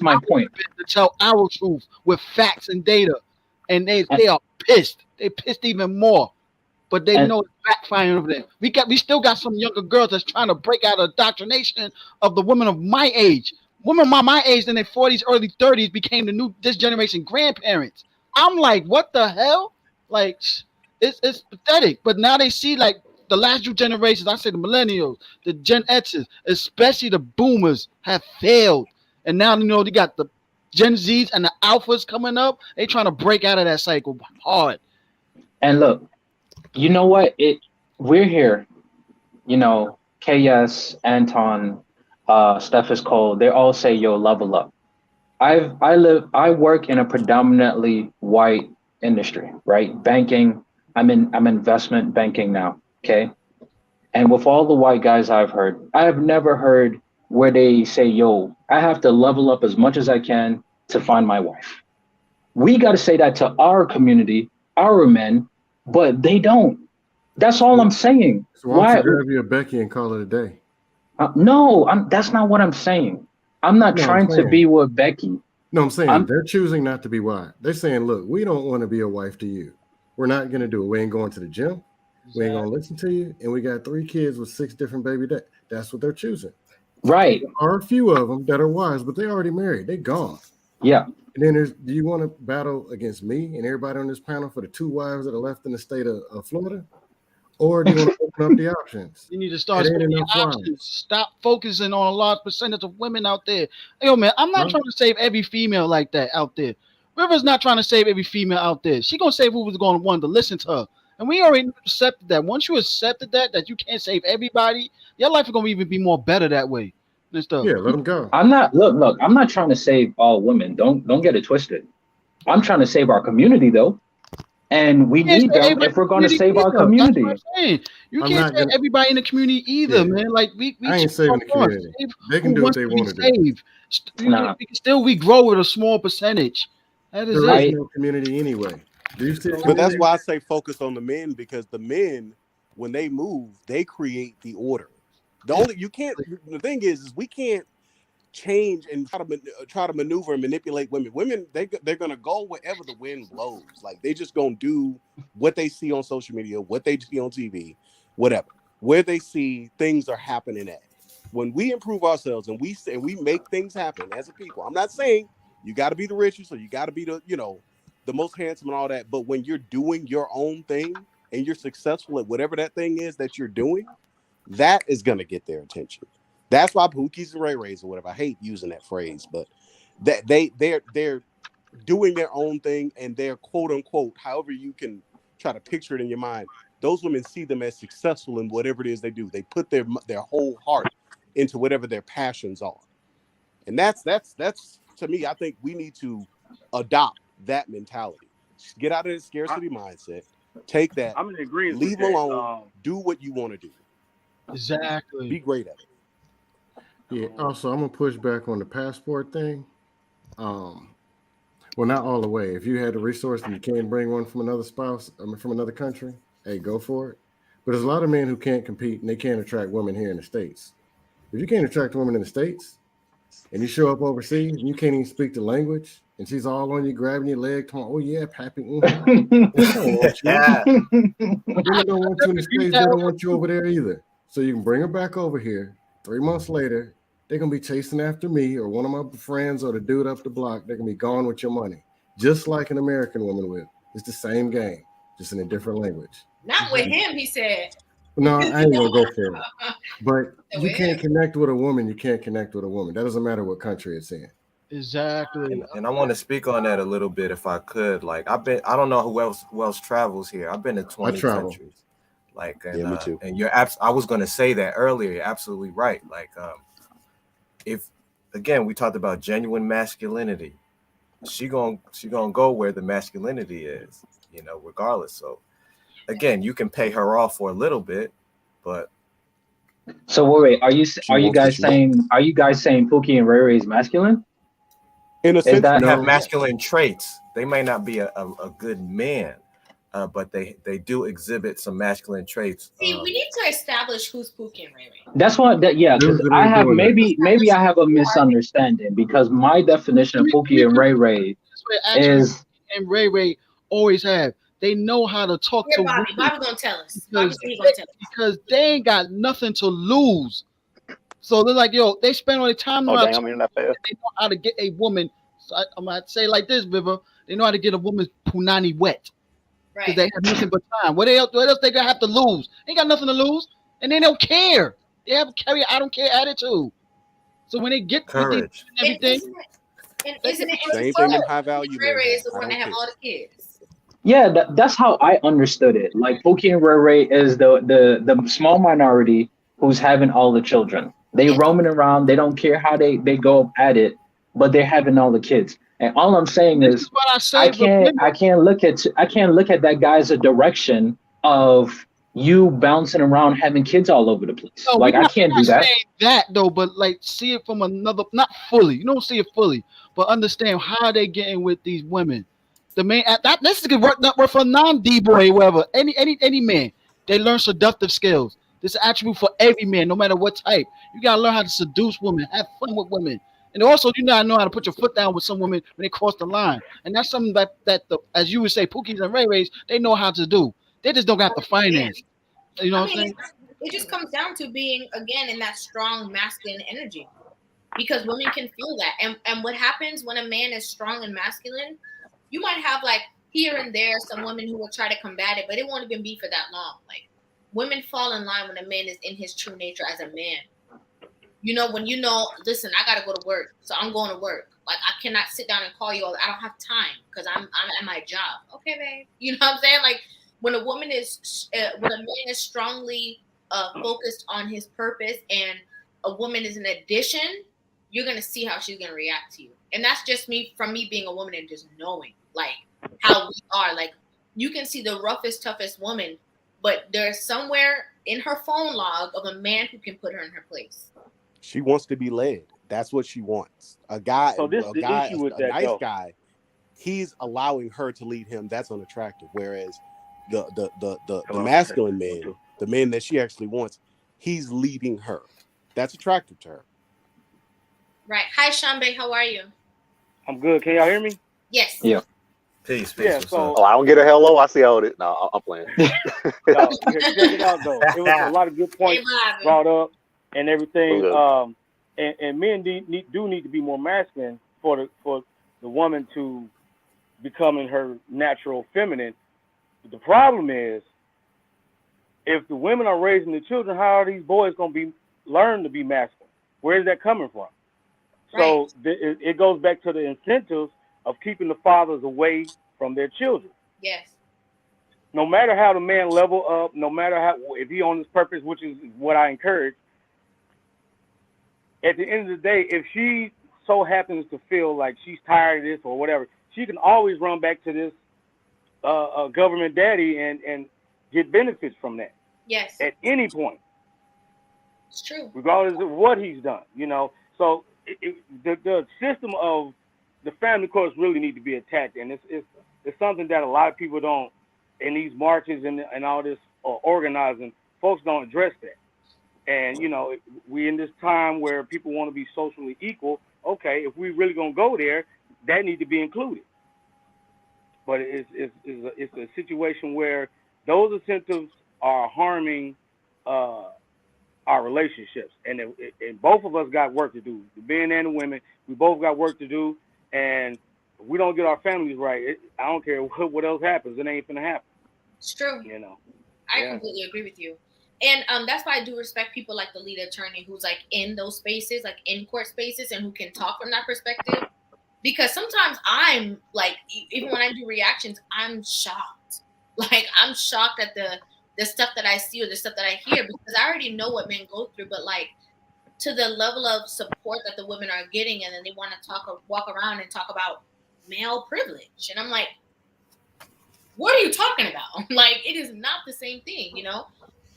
my point. To tell our truth with facts and data, and they are pissed. They pissed even more, but they know it's backfiring over there. We still got some younger girls that's trying to break out of indoctrination of the women of my age. Women my age in their 40s, early 30s became this generation grandparents. I'm like, what the hell? Like, it's pathetic. But now they see like the last few generations, I say the millennials, the Gen X's, especially the boomers, have failed. And now, they got the Gen Zs and the alphas coming up. They trying to break out of that cycle hard. And look, you know what? We're here, KS, Anton, Steph is Cole. They all say, yo, level up. I work in a predominantly white industry, right? Banking. I'm investment banking now. Okay. And with all the white guys I've heard, I have never heard where they say, yo, I have to level up as much as I can to find my wife. We got to say that to our community, our men, but they don't. That's all I'm saying. So why don't you grab you a Becky and call it a day? No, that's not what I'm saying. I'm not trying to be with Becky. No, I'm saying they're choosing not to be white. They're saying, look, we don't want to be a wife to you. We're not going to do it. We ain't going to the gym. We ain't gonna listen to you, and we got 3 kids with 6 different baby dads. That's what they're choosing. Right. There are a few of them that are wives, but they already married. They gone. Yeah. And then do you want to battle against me and everybody on this panel for the 2 wives that are left in the state of Florida? Or do you want to open up the options? You need to start options. Stop focusing on a large percentage of women out there. Yo, man, I'm not trying to save every female like that out there. River's not trying to save every female out there. She gonna save who was going to want to listen to her. And we already accepted that. Once you accepted that you can't save everybody, your life is gonna even be more better that way. And stuff. Yeah, let them go. I'm not trying to save all women. Don't get it twisted. I'm trying to save our community though. And we need them if we're going to save our community. That's what I'm saying. You can't say everybody in the community either, man. Like we I ain't saving the community. They can do what they want to do. We can still grow with a small percentage. That is there is no community anyway. But that's why I say focus on the men, because the men, when they move, they create the order. The thing is we can't change and try to maneuver and manipulate women. Women, they're gonna go wherever the wind blows. Like they just gonna do what they see on social media, what they see on TV, whatever. Where they see things are happening at. When we improve ourselves and we make things happen as a people, I'm not saying you got to be the richest or you got to be the most handsome and all that, but when you're doing your own thing and you're successful at whatever that thing is that you're doing, that is gonna get their attention. That's why Pookies and Ray Rays or whatever. I hate using that phrase, but that they're doing their own thing, and they're quote unquote, however you can try to picture it in your mind. Those women see them as successful in whatever it is they do. They put their whole heart into whatever their passions are, and that's to me. I think we need to adopt that mentality. Get out of the scarcity mindset. Take that. I'm in agreement. Leave them alone. Do what you want to do. Exactly. Be great at it. Yeah. Also, I'm gonna push back on the passport thing. Well, not all the way. If you had the resource and you can't bring one from another spouse, from another country, hey, go for it. But there's a lot of men who can't compete and they can't attract women here in the States. If you can't attract women in the States and you show up overseas and you can't even speak the language and she's all on you, grabbing your leg, talking, oh yeah, pappy. They don't want you. Women don't want you in the States. They don't want you over there either. So you can bring her back over here. 3 months later, they're going to be chasing after me or one of my friends or the dude up the block. They're going to be gone with your money, just like an American woman will. It's the same game, just in a different language. Not with him, he said. No, I ain't going to go for it. But you can't connect with a woman. You can't connect with a woman. That doesn't matter what country it's in. Exactly. And I want to speak on that a little bit if I could. Like I don't know who else travels here. I've been to 20 countries. Like, and, yeah, me too. And I was going to say that earlier. You're absolutely right. Like, if again we talked about genuine masculinity, she gonna go where the masculinity is, regardless. So, again, you can pay her off for a little bit, but. So wait, are you guys saying Pookie and Ray Ray is masculine? In a sense, they have masculine traits. They may not be a good man. But they do exhibit some masculine traits. See, we need to establish who's Pookie and Ray Ray. That's what. Because I have maybe I have a misunderstanding, because my definition of Pookie and Ray Ray is and Ray Ray always have. They know how to talk to Bobby. women. Bobby gonna tell us. Because they ain't got nothing to lose. So they're like, yo, they spend all their time. They know how to get a woman. So I'm gonna say like this, River. They know how to get a woman's punani wet. Because they have nothing but time. What else they gonna have to lose? They ain't got nothing to lose, and they don't care. They have carry I don't care attitude. So when they get courage and everything, isn't it same thing in high value? Ray Ray is the one that have all the kids. Yeah, that's how I understood it. Like Pookie and Ray Ray is the small minority who's having all the children. They roaming around. They don't care how they go at it, but they're having all the kids. And all I'm saying is I can't look at that guy as a direction of you bouncing around having kids all over the place. No, like I can't do that. That though, but like see it from another, not fully. You don't see it fully, but understand how they getting with these women. The man that this is work for a non-D boy, whoever, any man. They learn seductive skills. This is an attribute for every man, no matter what type. You gotta learn how to seduce women, have fun with women. And also, you gotta know how to put your foot down with some women when they cross the line. And that's something that as you would say, Pookies and Ray Rays, they know how to do. They just don't got the finance. You know what I'm saying? It just comes down to being, again, in that strong masculine energy. Because women can feel that. And what happens when a man is strong and masculine, you might have like here and there some women who will try to combat it, but it won't even be for that long. Like women fall in line when a man is in his true nature as a man. When listen, I gotta go to work, so I'm going to work. Like I cannot sit down and call you all. I don't have time because I'm at my job. Okay, babe. You know what I'm saying? Like when a woman is, when a man is strongly focused on his purpose, and a woman is an addition, you're gonna see how she's gonna react to you. And that's just from me being a woman and just knowing like how we are. Like you can see the roughest, toughest woman, but there's somewhere in her phone log of a man who can put her in her place. She wants to be led. That's what she wants. A nice guy, he's allowing her to lead him. That's unattractive. Whereas the masculine man, the man that she actually wants, he's leading her. That's attractive to her. Right. Hi, Shambe. How are you? I'm good. Can y'all hear me? Yes. Yeah. Peace. Yeah. So I don't get a hello. I see how it is. No, I'm playing. check it out though. It was a lot of good points brought up and everything. And men need to be more masculine for the woman to become in her natural feminine. The problem is, if the women are raising the children, how are these boys going to learn to be masculine? Where is that coming from? So it goes back to the incentives of keeping the fathers away from their children. Yes. No matter how the man level up, no matter how, if he on his purpose, which is what I encourage, at the end of the day, if she so happens to feel like she's tired of this or whatever, she can always run back to this government daddy and get benefits from that. Yes. At any point. It's true. Regardless of what he's done, you know. So the system of the family courts really need to be attacked, and it's something that a lot of people don't, in these marches and all this organizing, folks don't address that. And you know, we in this time where people want to be socially equal. Okay, if we really gonna go there, that need to be included. But it's a situation where those incentives are harming our relationships, and both of us got work to do. The men and the women, we both got work to do, and if we don't get our families right, I don't care what else happens, it ain't gonna happen. It's true. You know, I completely agree with you, and that's why I do respect people like the lead attorney who's like in those spaces, like in court spaces, and who can talk from that perspective. Because sometimes I'm like, even when I do reactions, I'm shocked. Like I'm shocked at the stuff that I see or the stuff that I hear, because I already know what men go through, but like to the level of support that the women are getting, and then they want to walk around and talk about male privilege. And I'm like, what are you talking about? Like, it is not the same thing, you know?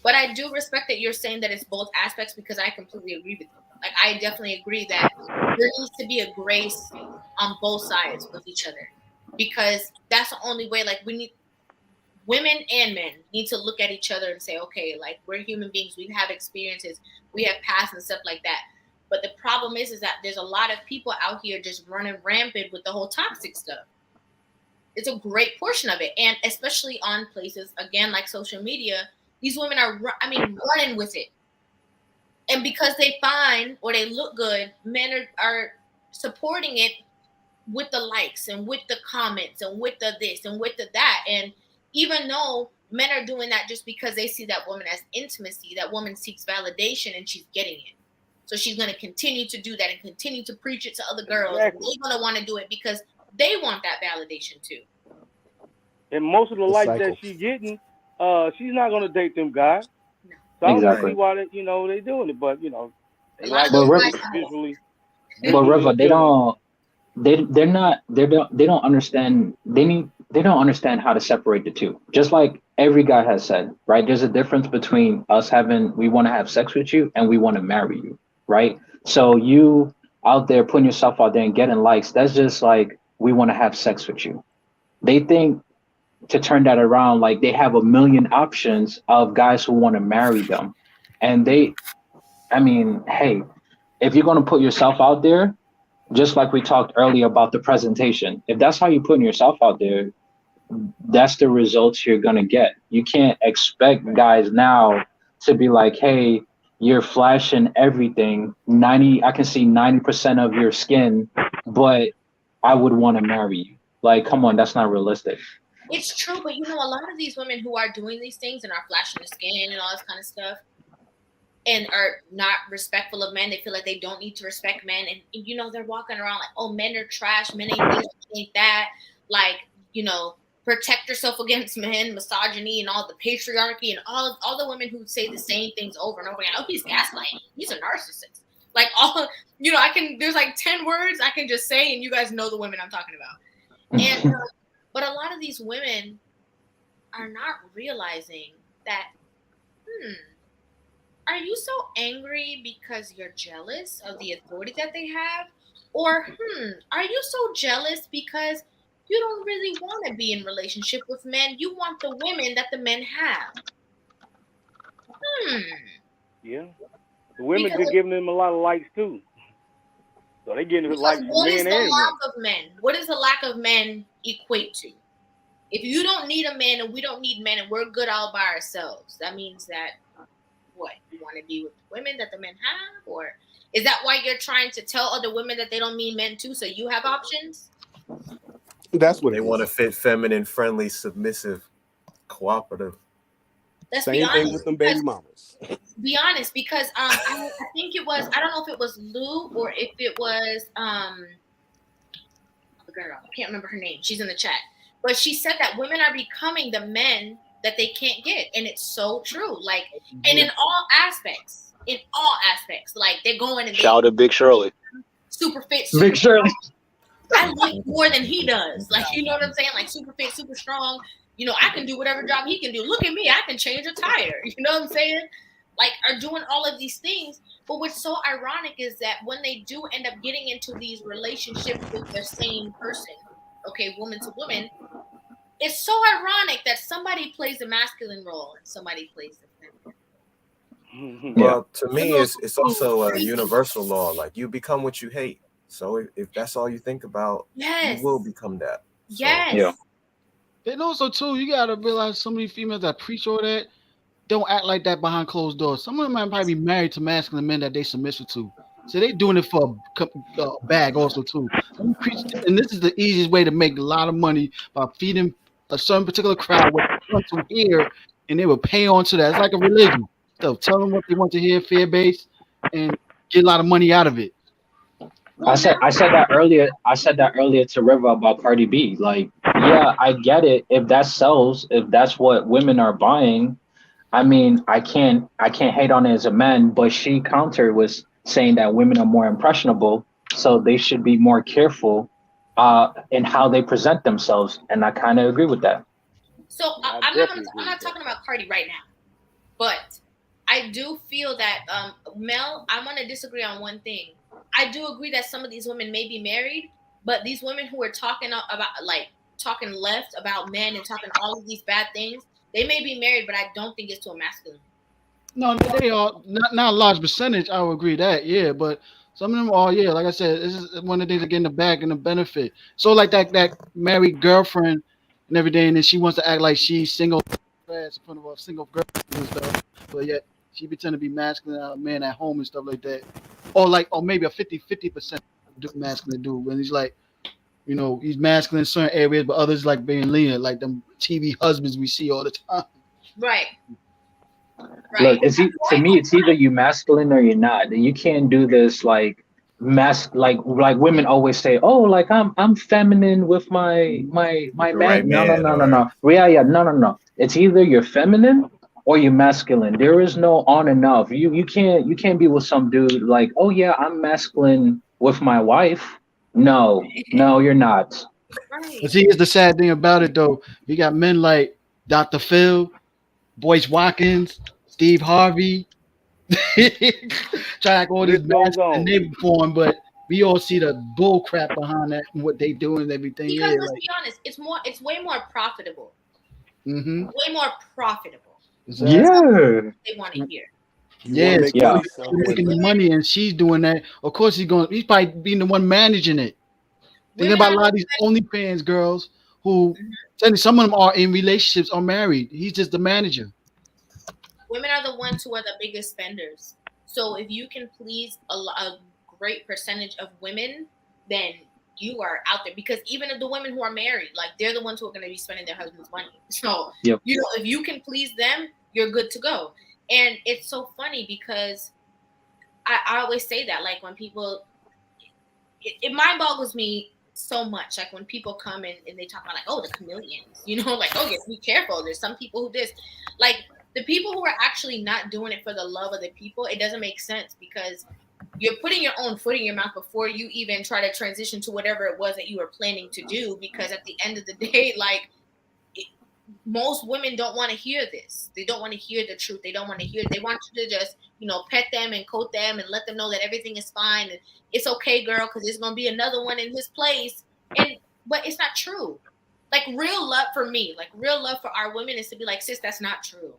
But I do respect that you're saying that it's both aspects, because I completely agree with you. Like, I definitely agree that there needs to be a grace on both sides with each other, because that's the only way. Like, women and men need to look at each other and say, okay, like, we're human beings. We have experiences. We have past and stuff like that. But the problem is that there's a lot of people out here just running rampant with the whole toxic stuff. It's a great portion of it. And especially on places, again, like social media, these women are, running with it. And because they find or they look good, men are supporting it with the likes and with the comments and with the this and with the that. And even though men are doing that just because they see that woman as intimacy, that woman seeks validation and she's getting it. So she's going to continue to do that and continue to preach it to other girls. Exactly. They're going to want to do it because they want that validation too. And most of the likes that she's getting, she's not going to date them guys. So I don't see why they're doing it, but they like visually. But Riva, they don't understand. They don't understand how to separate the two. Just like every guy has said, right? There's a difference between us we want to have sex with you and we want to marry you, right? So you out there putting yourself out there and getting likes, that's just like, we want to have sex with you. They think to turn that around, like they have a million options of guys who want to marry them. And hey, if you're going to put yourself out there, just like we talked earlier about the presentation, if that's how you're putting yourself out there, that's the results you're going to get. You can't expect guys now to be like, hey, you're flashing everything. I can see 90% of your skin, but I would want to marry you. Like, come on, that's not realistic. It's true, but a lot of these women who are doing these things and are flashing the skin and all this kind of stuff and are not respectful of men, they feel like they don't need to respect men. And they're walking around like, oh, men are trash, men ain't this, ain't that. Like, protect yourself against men, misogyny, and all the patriarchy, and all the women who say the same things over and over again. Oh, he's gaslighting. He's a narcissist. Like there's like 10 words I can just say, and you guys know the women I'm talking about. And but a lot of these women are not realizing that, are you so angry because you're jealous of the authority that they have? Or, are you so jealous because you don't really want to be in relationship with men? You want the women that the men have. Yeah. The women Because are giving them a lot of likes too. So they getting likes from what is men the and lack women. of men? What does the lack of men equate to? If you don't need a man and we don't need men and we're good all by ourselves, that means that what? You want to be with women that the men have? Or is that why you're trying to tell other women that they don't need men too, so you have options? That's what they want to fit feminine, friendly, submissive, cooperative. Same thing with them baby mamas. Be honest, because I think it was, I don't know if it was Lou or if it was the girl, I can't remember her name. She's in the chat. But she said that women are becoming the men that they can't get. And it's so true. Like, and in all aspects. Like, they're going and Shout out to Big Shirley. Super fit, Big Shirley. I lift more than he does. Like, you know what I'm saying? Like, super fit, super strong. You know, I can do whatever job he can do. Look at me. I can change a tire. You know what I'm saying? Like, are doing all of these things. But what's so ironic is that when they do end up getting into these relationships with the same person, okay, woman to woman, it's so ironic that somebody plays the masculine role and somebody plays the feminine. Well, to me, it's also a universal law. Like, you become what you hate. So if that's all you think about, you will become that. So, yeah. And also too, you gotta realize some of these females that preach all that don't act like that behind closed doors. Some of them might probably be married to masculine men that they submissive to. So they doing it for a bag also too. And this is the easiest way to make a lot of money by feeding a certain particular crowd what they want to hear, and they will pay on to that. It's like a religion. So tell them what they want to hear, fear based, and get a lot of money out of it. I said that earlier. I said that earlier to River about Cardi B. Like, yeah, I get it. If that sells, if that's what women are buying, I mean, I can't hate on it as a man. But she countered with saying that women are more impressionable, so they should be more careful in how they present themselves. And I kind of agree with that. So I'm not talking about Cardi right now, but I do feel that Mel, I'm gonna disagree on one thing. I do agree that some of these women may be married, but these women who are talking about, like, talking left about men and talking all of these bad things, they may be married, but I don't think it's to a masculine. No, they are not a large percentage. I would agree that, yeah, but some of them are, yeah. Like I said, this is one of the things that get in the back and the benefit. So like that married girlfriend and everything, and then she wants to act like she's single, in front of a single girl and stuff, but yet she pretend to be masculine, a man at home and stuff like that, or maybe a 50% masculine dude when he's like, you know, he's masculine in certain areas, but others like being lean, like them TV husbands we see all the time. Right. Look, to me, it's either you masculine or you're not. You can't do this like like women always say, oh, like I'm feminine with my man. right No. man, No. It's either you're feminine or you're masculine. There is no on and off. You can't be with some dude like, oh yeah, I'm masculine with my wife. No, you're not. But see, here's the sad thing about it though. You got men like Dr. Phil, Boyce Watkins, Steve Harvey, try to all this masculine name form, but we all see the bull crap behind that and what they do and everything. Because let's be honest, it's way more profitable. Mm-hmm. Way more profitable. Yeah. They want to hear. Yeah, making money, and she's doing that. Of course, he's probably being the one managing it. Thinking about a lot of these OnlyFans girls who, some of them are in relationships or married. He's just the manager. Women are the ones who are the biggest spenders. So if you can please a great percentage of women, then you are out there. Because even if the women who are married, like, they're the ones who are going to be spending their husband's money. So, you know, if you can please them, you're good to go. And it's so funny because I always say that, like, when people, it mind boggles me so much. Like, when people come and they talk about, like, oh, the chameleons, you know, like, oh, yeah, be careful. There's some people who this, like, the people who are actually not doing it for the love of the people, it doesn't make sense because you're putting your own foot in your mouth before you even try to transition to whatever it was that you were planning to do. Because at the end of the day, like, most women don't want to hear this. They don't want to hear the truth. They don't want to hear. They want you to just, pet them and coat them and let them know that everything is fine and it's okay, girl, because there's gonna be another one in his place. But it's not true. Like real love for me, like real love for our women is to be like, sis, that's not true.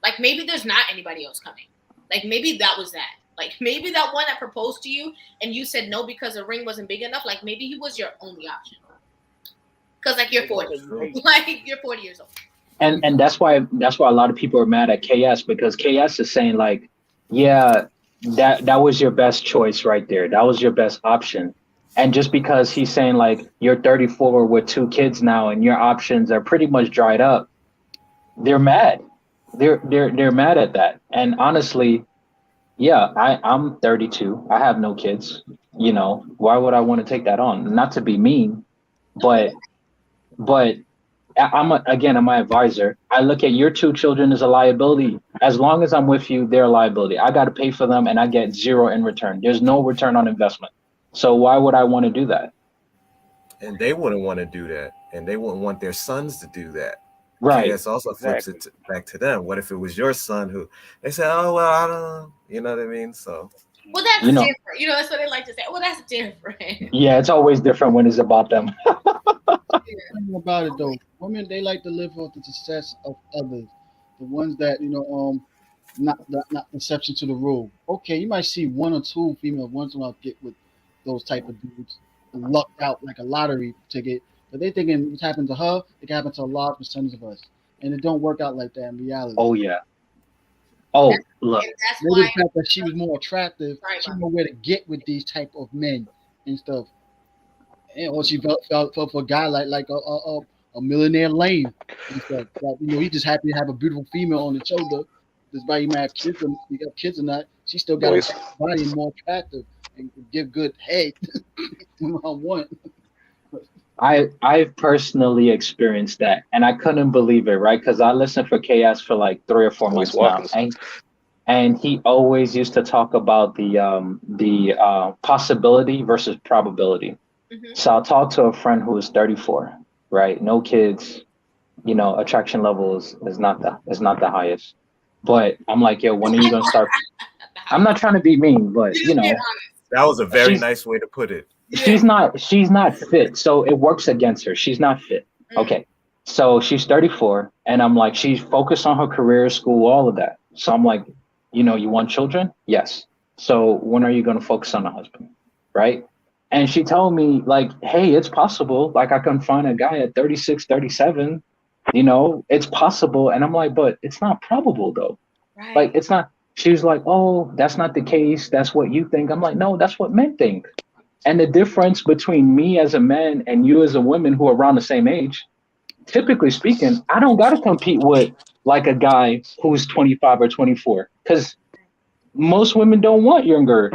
Like maybe there's not anybody else coming. Like maybe that was that. Like maybe that one that proposed to you and you said no because the ring wasn't big enough. Like maybe he was your only option. Because like you're 40, like you're 40 years old. And that's why a lot of people are mad at KS, because KS is saying like, yeah, that was your best choice right there. That was your best option. And just because he's saying like you're 34 with 2 kids now and your options are pretty much dried up, they're mad. They're mad at that. And honestly, yeah, I'm 32. I have no kids. Why would I want to take that on? Not to be mean, but I'm my advisor. I look at your 2 children as a liability. As long as I'm with you, they're a liability. I got to pay for them and I get 0 in return. There's no return on investment. So why would I want to do that? And they wouldn't want to do that. And they wouldn't want their sons to do that. Right. KS also flips it back to them. What if it was your son who they say, oh, well, I don't know. You know what I mean? So. Well, that's different. That's what they like to say. Well, that's different. Yeah, it's always different when it's about them. About it though, women, they like to live off the success of others, the ones that not exception to the rule. Okay, you might see 1 or 2 females once in a while get with those type of dudes, lucked out like a lottery ticket, but they thinking what's happened to her, it can happen to a large percentage of us, and it don't work out like that in reality. Oh yeah. Oh, look. That's maybe the fact that she was more attractive, she knew where to get with these type of men and stuff. And or she felt for a guy like a millionaire Lane and stuff. Like, he just happy to have a beautiful female on his shoulder. Despite you might have kids or not, she still got a body more attractive and give good head. I've personally experienced that, and I couldn't believe it, right? Because I listened for KS for like 3 or 4 months now, and he always used to talk about the possibility versus probability. Mm-hmm. So I'll talk to a friend who is 34, right? No kids, attraction level is not the highest. But I'm like, yo, when are you gonna start? I'm not trying to be mean, but that was a very nice way to put it. She's not fit, so it works against her. She's not fit. Okay, so she's 34, and I'm like, she's focused on her career, school, all of that. So I'm like, you want children? Yes. So when are you gonna focus on a husband, right? And she told me like, hey, it's possible. Like I can find a guy at 36, 37. It's possible. And I'm like, but it's not probable though. Right. Like it's not. She was like, oh, that's not the case. That's what you think. I'm like, no, that's what men think. And the difference between me as a man and you as a woman who are around the same age, typically speaking, I don't got to compete with like a guy who's 25 or 24 because most women don't want younger.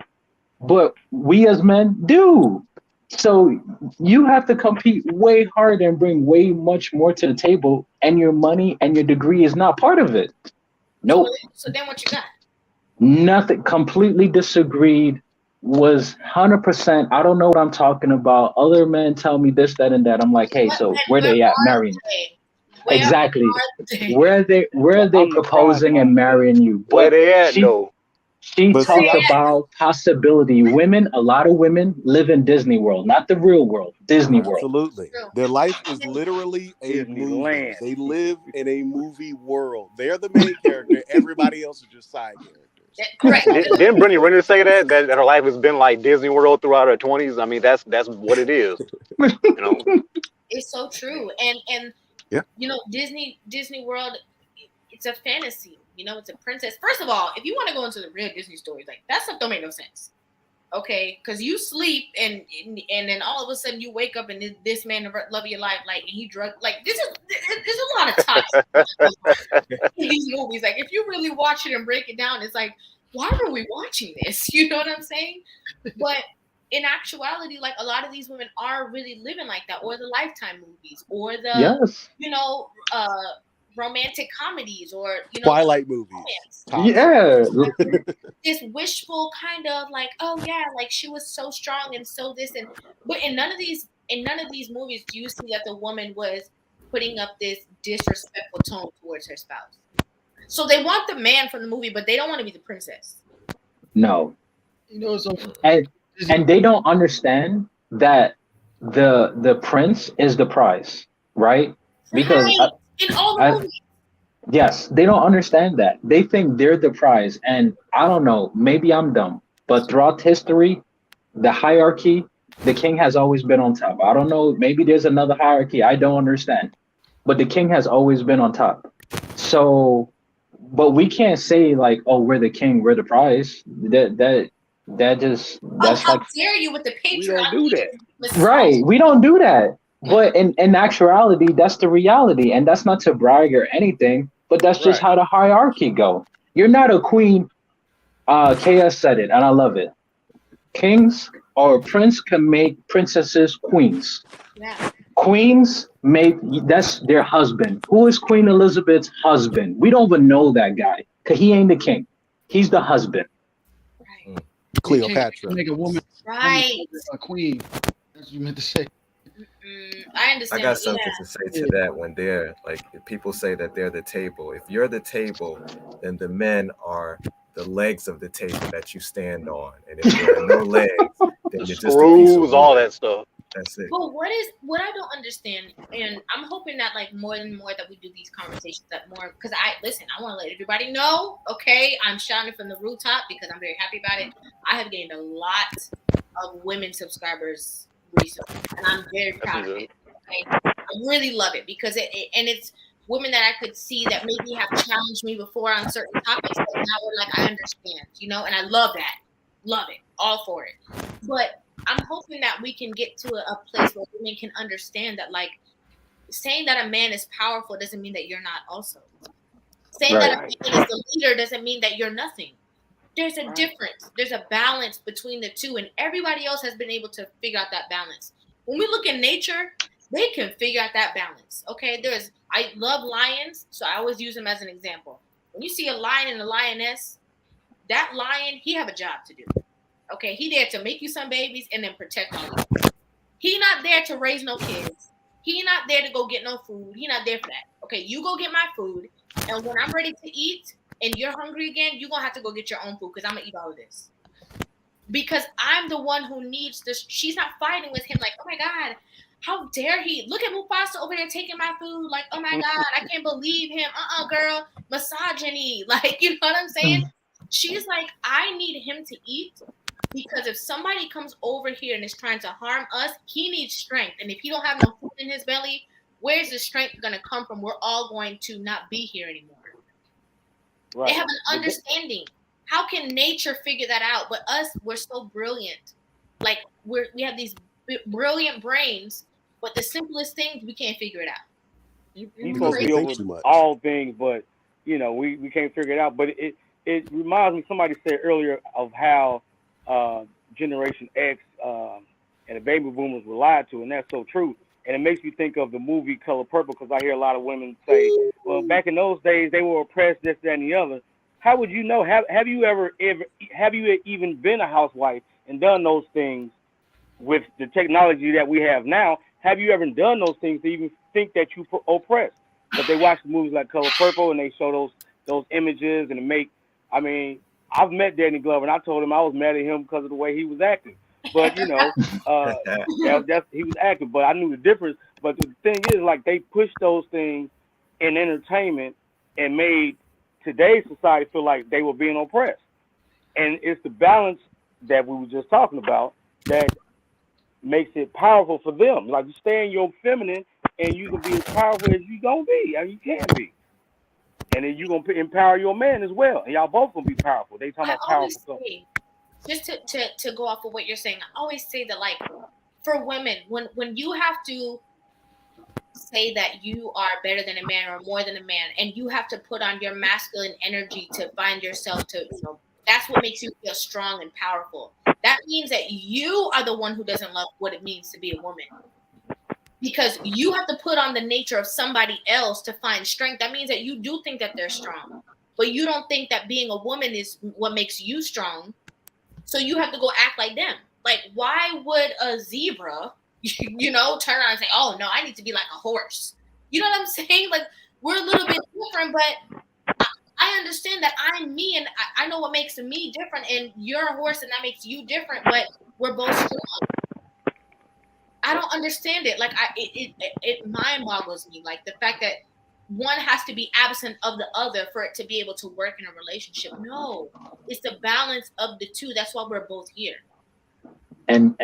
But we as men do. So you have to compete way harder and bring way much more to the table, and your money and your degree is not part of it. Nope. So then what you got? Nothing. Completely disagreed. Was 100%. I don't know what I'm talking about. Other men tell me this, that, and that. I'm like, hey, so where they at marrying? Exactly. Where are they proposing and marrying you? Where they at though? She talked about possibility. A lot of women live in Disney World, not the real world, Disney World. Absolutely. Their life is literally a movie. They live in a movie world. They're the main character. Everybody else is just side characters. Correct. Didn't Brittany Renner say that her life has been like Disney World throughout her 20s? I mean, that's what it is. It's so true. And yeah. Disney World, it's a fantasy. It's a princess. First of all, if you want to go into the real Disney stories, like that stuff don't make no sense. Okay, because you sleep and then all of a sudden you wake up and this man, the love of your life, like and he drug like there's a lot of toxic in these movies. Like if you really watch it and break it down, it's like why are we watching this? You know what I'm saying? But in actuality, like a lot of these women are really living like that, or the Lifetime movies, or the romantic comedies, or Twilight movies. Yeah, this wishful kind of like, oh yeah, like she was so strong and so this but in none of these movies do you see that the woman was putting up this disrespectful tone towards her spouse. So they want the man from the movie, but they don't want to be the princess. No. You know, so and they don't understand that the prince is the prize, right? Because in all the movies. Yes, they don't understand that. They think they're the prize. And I don't know, maybe I'm dumb, but throughout history, the hierarchy, the king has always been on top. I don't know, maybe there's another hierarchy I don't understand, but the king has always been on top. So, but we can't say like, oh, we're the king, we're the prize. That's How like, dare you with the We don't do that. right. We don't do that. But in actuality, that's the reality. And that's not to brag or anything, but that's just how the hierarchy go. You're not a queen. KS said it, and I love it. Kings or a prince can make princesses queens. Yeah. Queens make, that's their husband. Who is Queen Elizabeth's husband? We don't even know that guy because he ain't the king. He's the husband. Cleopatra. Make a woman a queen. That's what you meant to say. I understand. I got something to say to that. When they're like, if people say that they're the table. If you're the table, then the men are the legs of the table that you stand on. And if there are no legs, then you're just a piece of wood. All that stuff. That's it. But what I don't understand, and I'm hoping that like more and more that we do these conversations, that more, because I want to let everybody know, okay, I'm shouting from the rooftop because I'm very happy about it. I have gained a lot of women subscribers recently, and I'm very proud of it. Okay? I really love it because it's women that I could see that maybe have challenged me before on certain topics, but now we're like, I understand, and I love that. Love it. All for it. But I'm hoping that we can get to a place where women can understand that, like, saying that a man is powerful doesn't mean that you're not also. Saying that a man is the leader doesn't mean that you're nothing. There's a difference. There's a balance between the two, and everybody else has been able to figure out that balance. When we look at nature, they can figure out that balance. Okay, I love lions, so I always use them as an example. When you see a lion and a lioness, that lion, he have a job to do. Okay, he there to make you some babies and then protect all of you. He not there to raise no kids. He not there to go get no food. He not there for that. Okay, you go get my food, and when I'm ready to eat and you're hungry again, you're gonna have to go get your own food because I'm gonna eat all of this. Because I'm the one who needs this. She's not fighting with him like, oh my God, how dare he? Look at Mufasa over there taking my food. Like, oh my God, I can't believe him. Girl, misogyny. Like, you know what I'm saying? She's like, I need him to eat because if somebody comes over here and is trying to harm us, he needs strength. And if he don't have no food in his belly, where's the strength going to come from? We're all going to not be here anymore. Right. They have an understanding. How can nature figure that out? But us, we're so brilliant. Like, we have these brilliant brains, but the simplest things, we can't figure it out. He's supposed to be over all things, but, we can't figure it out. But it reminds me, somebody said earlier, of how Generation X and the baby boomers were lied to, and that's so true. And it makes me think of the movie Color Purple, because I hear a lot of women say, well, back in those days, they were oppressed, this, that, and the other. How would you know? Have you even been a housewife and done those things with the technology that we have now? Have you ever done those things to even think that you oppressed? But they watch movies like Color Purple and they show those images and I've met Danny Glover and I told him I was mad at him because of the way he was acting. But he was acting, but I knew the difference. But the thing is, like, they pushed those things in entertainment and made today's society feel like they were being oppressed. And it's the balance that we were just talking about that makes it powerful for them. Like, you stay in your feminine and you can be as powerful as you gonna be, and you can be. And then you gonna empower your man as well, and y'all both gonna be powerful. They talking about powerful stuff. Just to go off of what you're saying, I always say that, like, for women, when you have to say that you are better than a man or more than a man, and you have to put on your masculine energy to find yourself to, that's what makes you feel strong and powerful. That means that you are the one who doesn't love what it means to be a woman. Because you have to put on the nature of somebody else to find strength. That means that you do think that they're strong, but you don't think that being a woman is what makes you strong. So you have to go act like them. Like, why would a zebra, turn around and say, oh, no, I need to be like a horse? You know what I'm saying? Like, we're a little bit different, but I understand that I'm me, and I know what makes me different, and you're a horse, and that makes you different, but we're both strong. I don't understand it. Like, it mind boggles me. Like, the fact that one has to be absent of the other for it to be able to work in a relationship. No, it's the balance of the two. That's why we're both here. And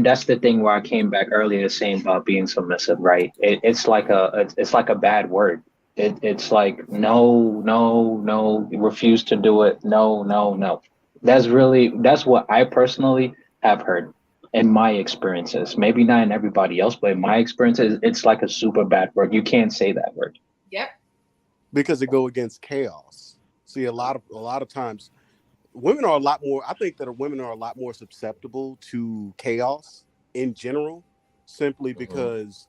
that's the thing where I came back earlier saying about being submissive, right? It's like a bad word. It's like no, refuse to do it. No. That's what I personally have heard in my experiences. Maybe not in everybody else, but in my experiences, it's like a super bad word. You can't say that word. Yep. Because it go against chaos. See, a lot of times women are a lot more, I think that women are a lot more susceptible to chaos in general, simply because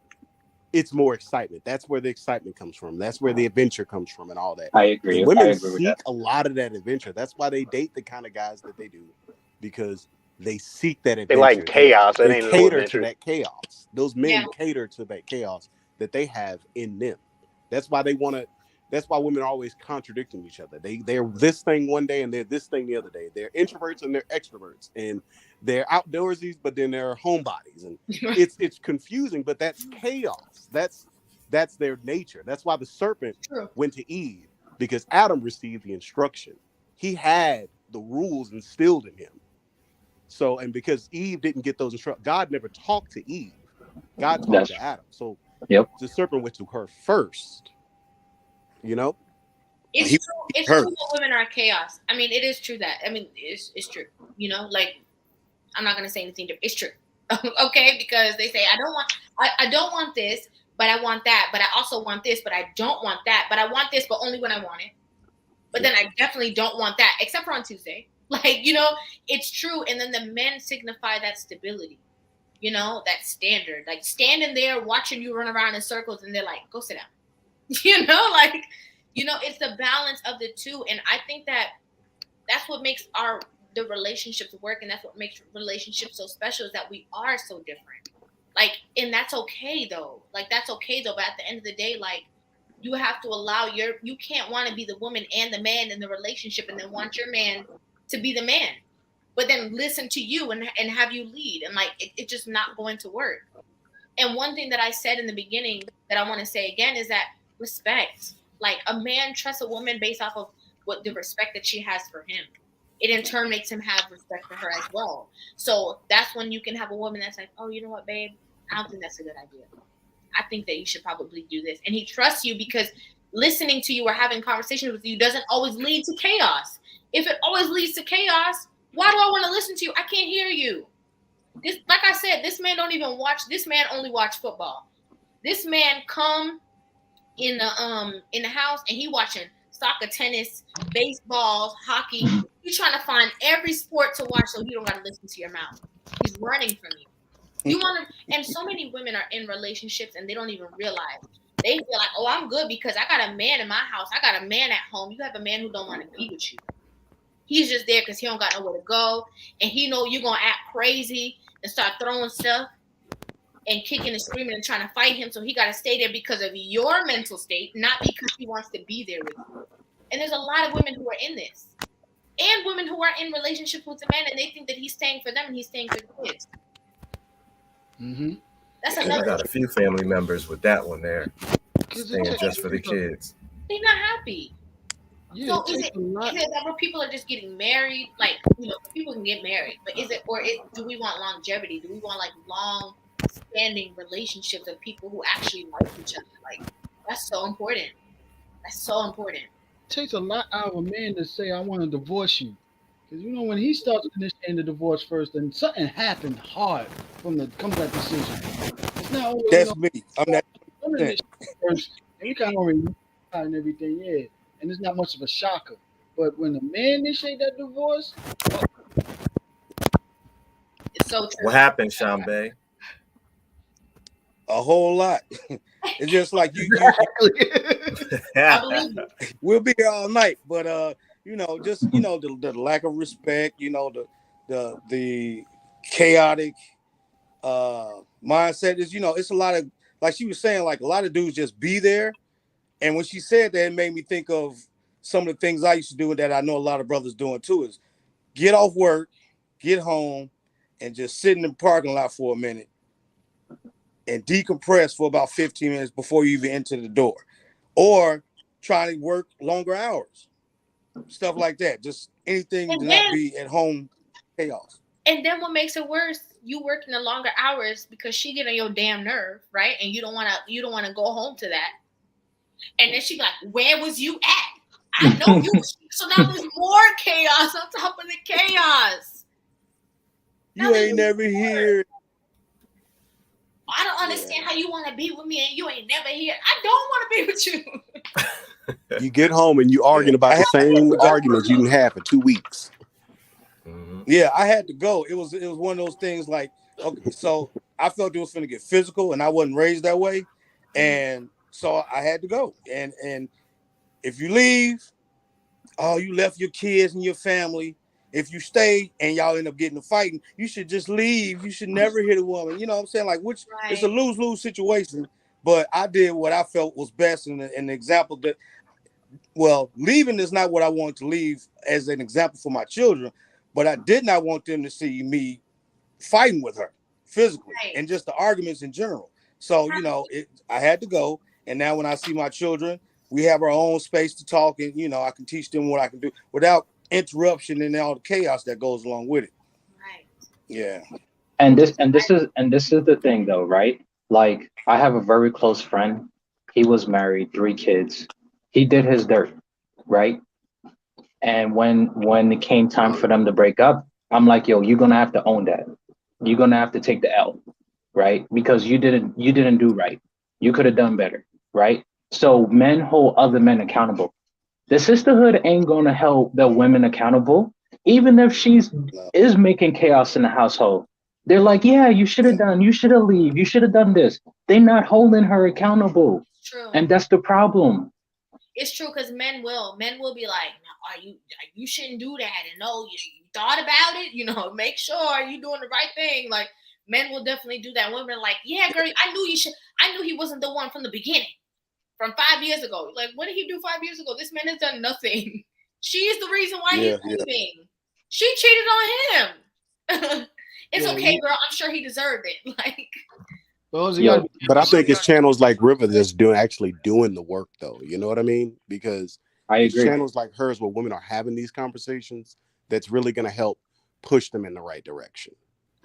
it's more excitement. That's where the excitement comes from. That's where the adventure comes from and all that. I agree. And women I agree with seek that. a lot of that adventure. That's why they date the kind of guys that they do, because they seek that adventure. They like chaos. They cater to that chaos. Those men cater to that chaos that they have in them. That's why women are always contradicting each other. They're this thing one day and they're this thing the other day. They're introverts and they're extroverts, and they're outdoorsies, but then they're homebodies. And it's confusing, but that's chaos. That's their nature. That's why the serpent went to Eve, because Adam received the instruction. He had the rules instilled in him. So, and because Eve didn't get those instructions, God never talked to Eve. God talked to Adam. So the serpent went to her first. You know, it's true. It's true that women are chaos. I mean, it is true that. I mean, it's true. You know, like, I'm not gonna say anything different. It's true. Okay, because they say I don't want this, but I want that. But I also want this, but I don't want that. But I want this, but only when I want it. But then I definitely don't want that, except for on Tuesday. Like, you know, it's true. And then the men signify that stability. You know, that standard. Like, standing there watching you run around in circles, and they're like, "Go sit down." You know, like, you know, it's the balance of the two. And I think that that's what makes the relationships work, and that's what makes relationships so special, is that we are so different. Like, and that's okay though. Like, that's okay though. But at the end of the day, like, you have to allow you can't want to be the woman and the man in the relationship and then want your man to be the man, but then listen to you and have you lead. And like, it's just not going to work. And one thing that I said in the beginning that I want to say again is that respect. Like, a man trusts a woman based off of what the respect that she has for him. It in turn makes him have respect for her as well. So that's when you can have a woman that's like, "Oh, you know what, babe? I don't think that's a good idea. I think that you should probably do this." And he trusts you because listening to you or having conversations with you doesn't always lead to chaos. If it always leads to chaos, why do I want to listen to you? I can't hear you. This, like I said, this man don't even watch. This man only watch football. This man come in the house and he watching soccer, tennis, baseball, hockey. He's trying to find every sport to watch so he don't gotta listen to your mouth. He's running from you. You want to, and so many women are in relationships and they don't even realize. They feel like, "Oh, I'm good because I got a man in my house. I got a man at home." You have a man who don't want to be with you. He's just there because he don't got nowhere to go, and he know you're gonna act crazy and start throwing stuff and kicking and screaming and trying to fight him. So he got to stay there because of your mental state, not because he wants to be there with you. And there's a lot of women who are in this, and women who are in relationships with the man, and they think that he's staying for them and he's staying for the kids. That's another. I got a few family members with that one there, staying just for the kids. They're not happy. Yeah, so is it that where people are just getting married? Like, you know, people can get married, but is it, or do we want longevity? Do we want like long-standing relationships of people who actually like each other? Like, that's so important. That's so important. It takes a lot out of a man to say, "I want to divorce you," because you know when he starts initiating the divorce first, then something happened hard from that decision. It's not always, That's me. I'm not. First, and you kind of already know and everything, yeah. And it's not much of a shocker. But when the man initiate that divorce, it's so true. What happened, Shambe? A whole lot. It's just like you. We'll be here all night, but you know, just the lack of respect, you know, the chaotic mindset is, you know, it's a lot of like she was saying, like a lot of dudes just be there. And when she said that, it made me think of some of the things I used to do that I know a lot of brothers doing too, is get off work, get home, and just sit in the parking lot for a minute and decompress for about 15 minutes before you even enter the door. Or try to work longer hours. Stuff like that. Just anything to not be at home chaos. And then what makes it worse, you working the longer hours because she get on your damn nerve, right? And you don't wanna go home to that. And then she like, where was you at? I know you. So now there's more chaos on top of the chaos. You ain't never here. I don't understand how you want to be with me and you ain't never here. I don't want to be with you. You get home and you arguing about the same arguments you didn't have for 2 weeks. Yeah, I had to go. It was one of those things like, okay, so I felt it was going to get physical and I wasn't raised that way. And so I had to go. And if you leave, you left your kids and your family. If you stay and y'all end up getting to fighting, you should just leave. You should never hit a woman. You know what I'm saying? Like, it's a lose-lose situation. But I did what I felt was best in an example that, well, leaving is not what I wanted to leave as an example for my children. But I did not want them to see me fighting with her physically and just the arguments in general. So, you know, I had to go. And now when I see my children, we have our own space to talk. And, you know, I can teach them what I can do without interruption and all the chaos that goes along with it. Right. Yeah. And this is the thing though, right? Like I have a very close friend. He was married, 3 kids. He did his dirt, right? And when it came time for them to break up, I'm like, yo, you're gonna have to own that. You're gonna have to take the L, right? Because you didn't do right. You could have done better, right? So men hold other men accountable. The sisterhood ain't gonna hold the women accountable, even if she's is making chaos in the household. They're like, yeah, you should have done, you should have leave, you should have done this. They're not holding her accountable. True. And that's the problem. It's true because men will be like, no, you shouldn't do that, and no, you thought about it, you know, make sure you're doing the right thing. Like men will definitely do that. Women are like, yeah, girl, I knew he wasn't the one from the beginning. From 5 years ago. Like, what did he do 5 years ago? This man has done nothing. She is the reason why he's leaving. She cheated on him. It's okay, girl. I'm sure he deserved it. Like, but I think it's channels like Rivah that's actually doing the work, though. You know what I mean? Because it's channels like hers where women are having these conversations that's really going to help push them in the right direction.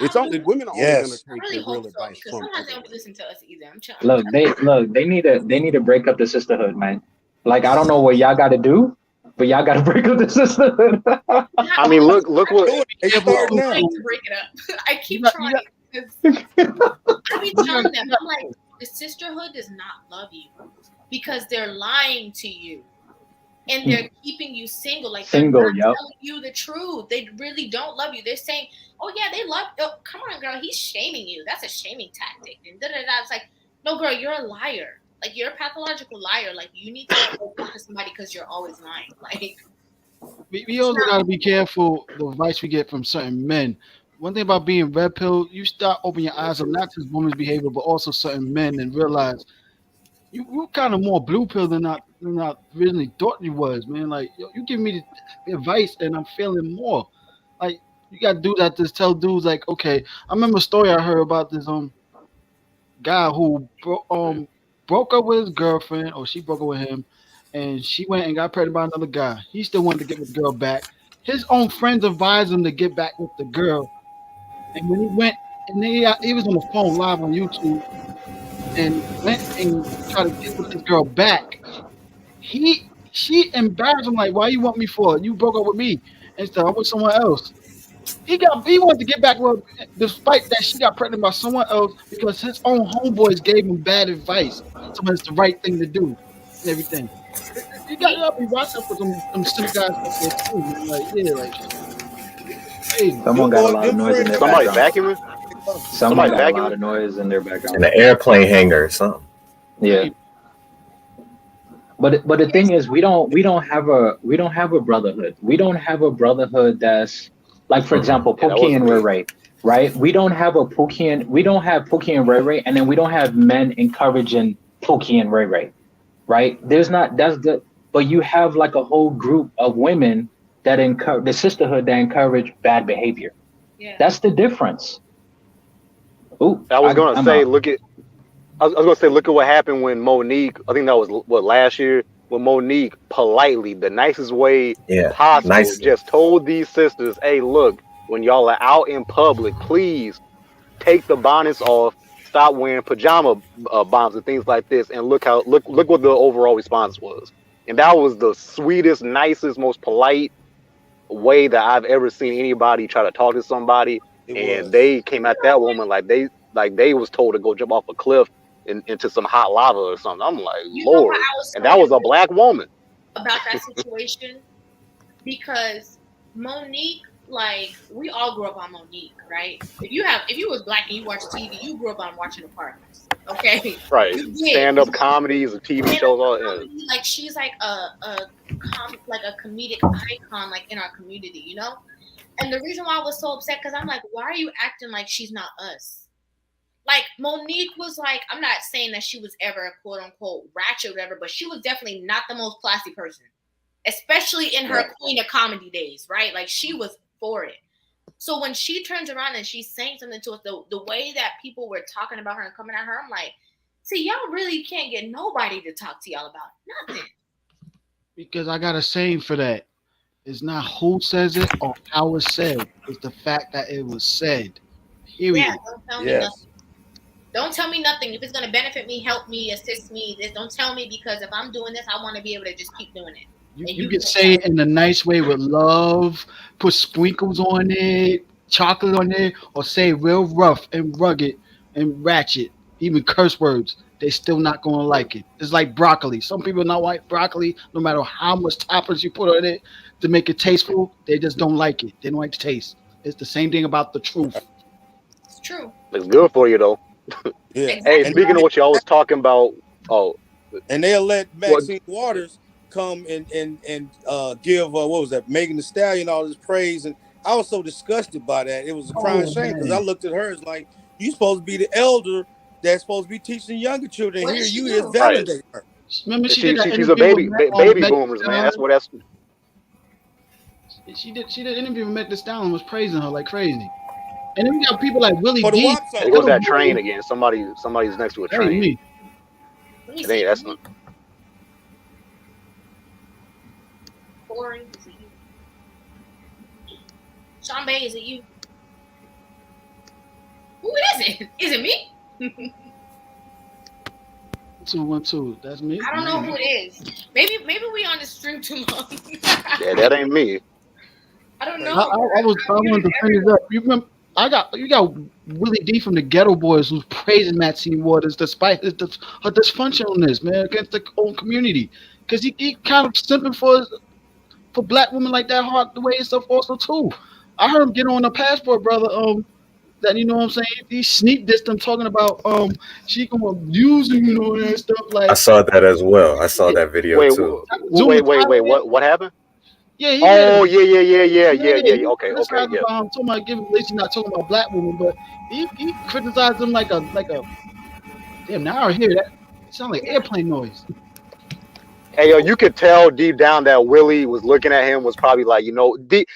It's only women are only going to take the real advice from. Sometimes they don't listen to us either. I'm trying. They need to break up the sisterhood, man. Like I don't know what y'all got to do, but y'all got to break up the sisterhood. I mean, look what I keep trying to break it up. I keep trying. I be telling them, I'm like, the sisterhood does not love you because they're lying to you. And they're keeping you single. Like they're not telling you the truth. They really don't love you. They're saying, oh yeah, they love you. Oh, come on, girl, he's shaming you. That's a shaming tactic. And It's like, no, girl, you're a liar. Like you're a pathological liar. Like you need to go to somebody because you're always lying. Like we also gotta be careful the advice we get from certain men. One thing about being red pill, you start opening your eyes up not just women's behavior, but also certain men and realize you kind of more blue pill than I really thought you was, man. Like you give me the advice and I'm feeling more. Like you gotta do that. Just tell dudes like, okay. I remember a story I heard about this guy who broke up with his girlfriend, or she broke up with him, and she went and got pregnant by another guy. He still wanted to get with the girl back. His own friends advised him to get back with the girl, and when he went, and he was on the phone live on YouTube, and went and tried to get with this girl back. She embarrassed him like, why you want me for? You broke up with me and stuff. I'm with someone else. He wanted to get back with her, despite that she got pregnant by someone else because his own homeboys gave him bad advice. So it's the right thing to do and everything. You gotta be watching for some sick guys out there too, man. Like, yeah, like hey, someone got a lot of noise in their background. Somebody got a lot of noise in their background. And an airplane hangar or something. Yeah. But the thing is, we don't have a brotherhood. We don't have a brotherhood that's like, for example, Pookie and Ray. right? We don't have Pookie and Ray Ray, and then we don't have men encouraging Pookie and Ray Ray, right? But you have like a whole group of women that encourage the sisterhood that encourage bad behavior. Yeah. That's the difference. Ooh, I was gonna say, out. look at what happened when Monique. I think that was last year when Monique politely, the nicest way possible, just told these sisters, "Hey, look, when y'all are out in public, please take the bonnets off, stop wearing pajama bombs and things like this, and look what the overall response was." And that was the sweetest, nicest, most polite way that I've ever seen anybody try to talk to somebody. They came at that woman like they was told to go jump off a cliff into some hot lava or something. I'm like, Lord, and that was a black woman. About that situation, because Monique, like, we all grew up on Monique, right? If you was black and you watch TV, you grew up on watching the partners. Okay. Right. Stand-up comedies, TV shows, all like she's like a comedic icon, like in our community, you know? And the reason why I was so upset, because I'm like, why are you acting like she's not us? Like, Monique was like, I'm not saying that she was ever a quote unquote ratchet or whatever, but she was definitely not the most classy person, especially in her Queen of Comedy days, right? Like, she was for it. So when she turns around and she's saying something to us, the way that people were talking about her and coming at her, I'm like, see, y'all really can't get nobody to talk to y'all about nothing. Because I got a saying for that. It's not who says it or how it's said. It's the fact that it was said. Period. Yeah, don't tell me nothing. Don't tell me nothing. If it's going to benefit me, help me, assist me, don't tell me, because if I'm doing this, I want to be able to just keep doing it. You can say it in a nice way with love, put sprinkles on it, chocolate on it, or say real rough and rugged and ratchet, even curse words. They still not going to like it. It's like broccoli. Some people not like broccoli, no matter how much toppers you put on it to make it tasteful. They just don't like it. They don't like the taste. It's the same thing about the truth. It's true. It's good for you though. Yeah. Exactly. Hey, speaking of what y'all was talking about, and they'll let Maxine Waters come and give what was that, Megan Thee Stallion, all this praise, and I was so disgusted by that. It was a crying shame, because I looked at her as like, you supposed to be the elder that's supposed to be teaching younger children. Here you is validating her. Remember, she's a baby boomers, man. That's what that's. She did an interview with Meg Thee Stallion, was praising her like crazy. And then we got people like Willie D. There goes that train again. Somebody's next to a train. Me. I think that's not. Boring. Is it you? Sean Bay, is it you? Who is it? Is it me? 212. That's me. I don't know who it is. Maybe we on the stream too long. Yeah, that ain't me. I don't know. I wanted to finish up. You remember? You got Willie D from the Ghetto Boys who's praising Maxine Waters despite her dysfunctionalness, man, against the own community, because he kind of simping for black women like that hard the way and stuff also too. I heard him get on a passport, brother. That, you know what I'm saying? He sneak dissed them talking about she gonna abuse him, you know, and stuff like. I saw that as well. I saw that video too. Wait. What happened? Yeah. Yeah. Okay. Talking about giving Lacey, not talking about black women, but he criticized them like a damn. Now I hear that. It sounds like airplane noise. Hey, yo, you could tell deep down that Willie was looking at him, was probably like, you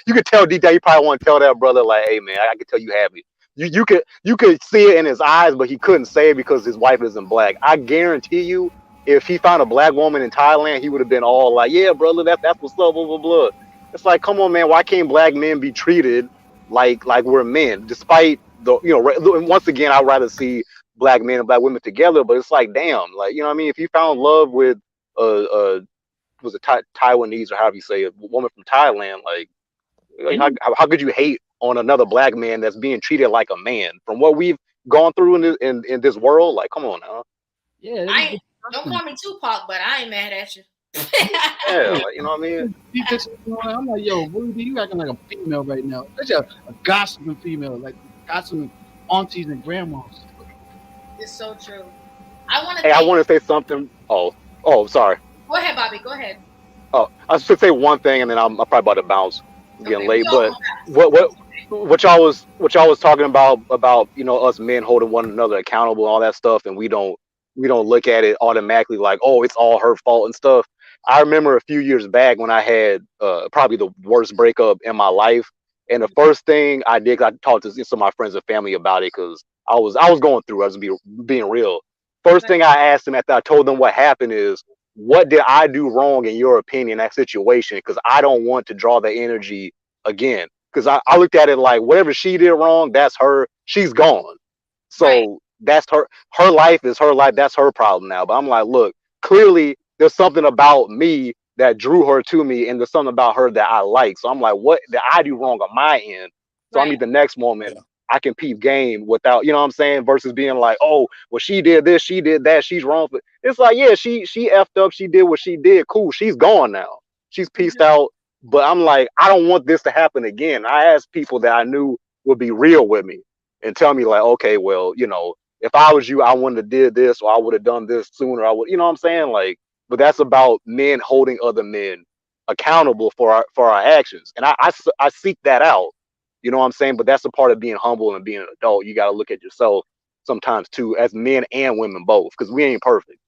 could tell deep down he probably want to tell that brother like, hey man, I can tell you happy. You could see it in his eyes, but he couldn't say it because his wife isn't black. I guarantee you, if he found a black woman in Thailand, he would have been all like, yeah, brother, that's what's up, blah, blah, blah. It's like, come on, man, why can't black men be treated like we're men? Despite once again, I'd rather see black men and black women together, but it's like, damn, like, you know what I mean? If you found love with was it Taiwanese or however you say it, a woman from Thailand, like how could you hate on another black man that's being treated like a man from what we've gone through in this world? Like, come on now. Yeah. Don't call me Tupac, but I ain't mad at you. Yeah, like, you know what I mean? I'm like, yo, Willie, you acting like a female right now. That's a gossiping female, like gossiping aunties and grandmas. It's so true. I want to say something. Oh, sorry. Go ahead, Bobby. Go ahead. Oh, I should say one thing, and then I'm probably about to bounce. I'm getting late, but what y'all was talking about us men holding one another accountable and all that stuff, and we don't look at it automatically like, oh, it's all her fault and stuff. I remember a few years back when I had probably the worst breakup in my life, and the first thing I did, I talked to some of my friends and family about it because I was going through. I was being real. First thing I asked them after I told them what happened is, what did I do wrong in your opinion in that situation? Because I don't want to draw the energy again. Because I looked at it like, whatever she did wrong, that's her. She's gone. So that's her life is her life. That's her problem now. But I'm like, look, clearly there's something about me that drew her to me, and there's something about her that I like. So I'm like, what did I do wrong on my end? So I need the next moment I can peep game without, you know what I'm saying, versus being like, oh, well, she did this, she did that, she's wrong. But it's like, yeah, she effed up, she did what she did. Cool, she's gone now. She's peaced out. But I'm like, I don't want this to happen again. I asked people that I knew would be real with me and tell me like, okay, well, if I was you, I wouldn't have did this, or I would have done this sooner. I would, you know what I'm saying? Like, but that's about men holding other men accountable for our actions. And I seek that out. You know what I'm saying? But that's a part of being humble and being an adult. You got to look at yourself sometimes too, as men and women both, because we ain't perfect.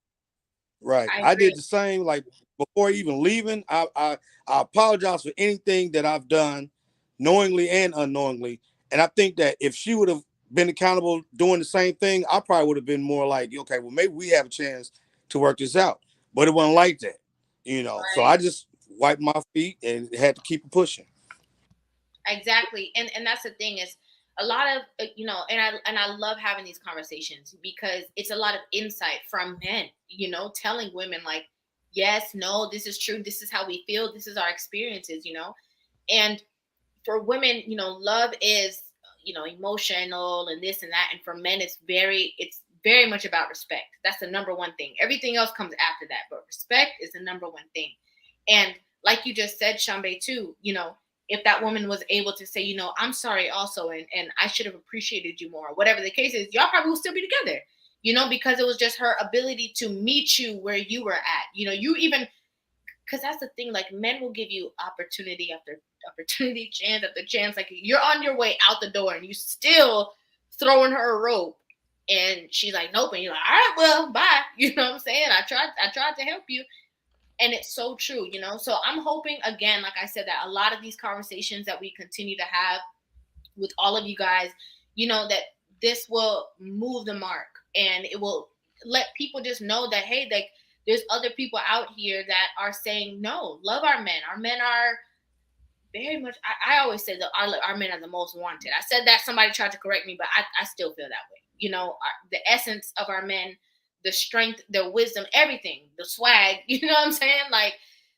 Right. I did the same. Like before even leaving, I apologize for anything that I've done, knowingly and unknowingly. And I think that if she would have been accountable doing the same thing, I probably would have been more like, okay, well, maybe we have a chance to work this out. But it wasn't like that, So I just wiped my feet and had to keep pushing. Exactly. And that's the thing is a lot of, and I love having these conversations because it's a lot of insight from men, telling women like, yes, no, this is true. This is how we feel. This is our experiences, and for women, love is, emotional and this and that. And for men, it's very much about respect. That's the number one thing. Everything else comes after that, but respect is the number one thing. And like you just said, Shambe, too, if that woman was able to say, I'm sorry also, and I should have appreciated you more, whatever the case is, y'all probably will still be together, because it was just her ability to meet you where you were at, you even, because that's the thing, like men will give you opportunity after opportunity, chance after chance, like you're on your way out the door and you still throwing her a rope and she's like, nope, and you're like, all right, well, bye, you know what I'm saying? I tried to help you. And it's so true, So I'm hoping, again, like I said, that a lot of these conversations that we continue to have with all of you guys, that this will move the mark and it will let people just know that, hey, like there's other people out here that are saying, no, love our men. Our men are very much, I always say that our men are the most wanted. I said that, somebody tried to correct me, but I still feel that way. The essence of our men, the strength, the wisdom, everything, the swag, you know what I'm saying? Like,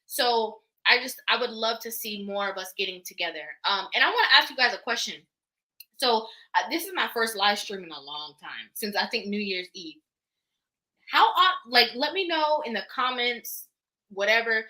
so I would love to see more of us getting together. And I want to ask you guys a question. So this is my first live stream in a long time, since I think New Year's Eve. Let me know in the comments, whatever,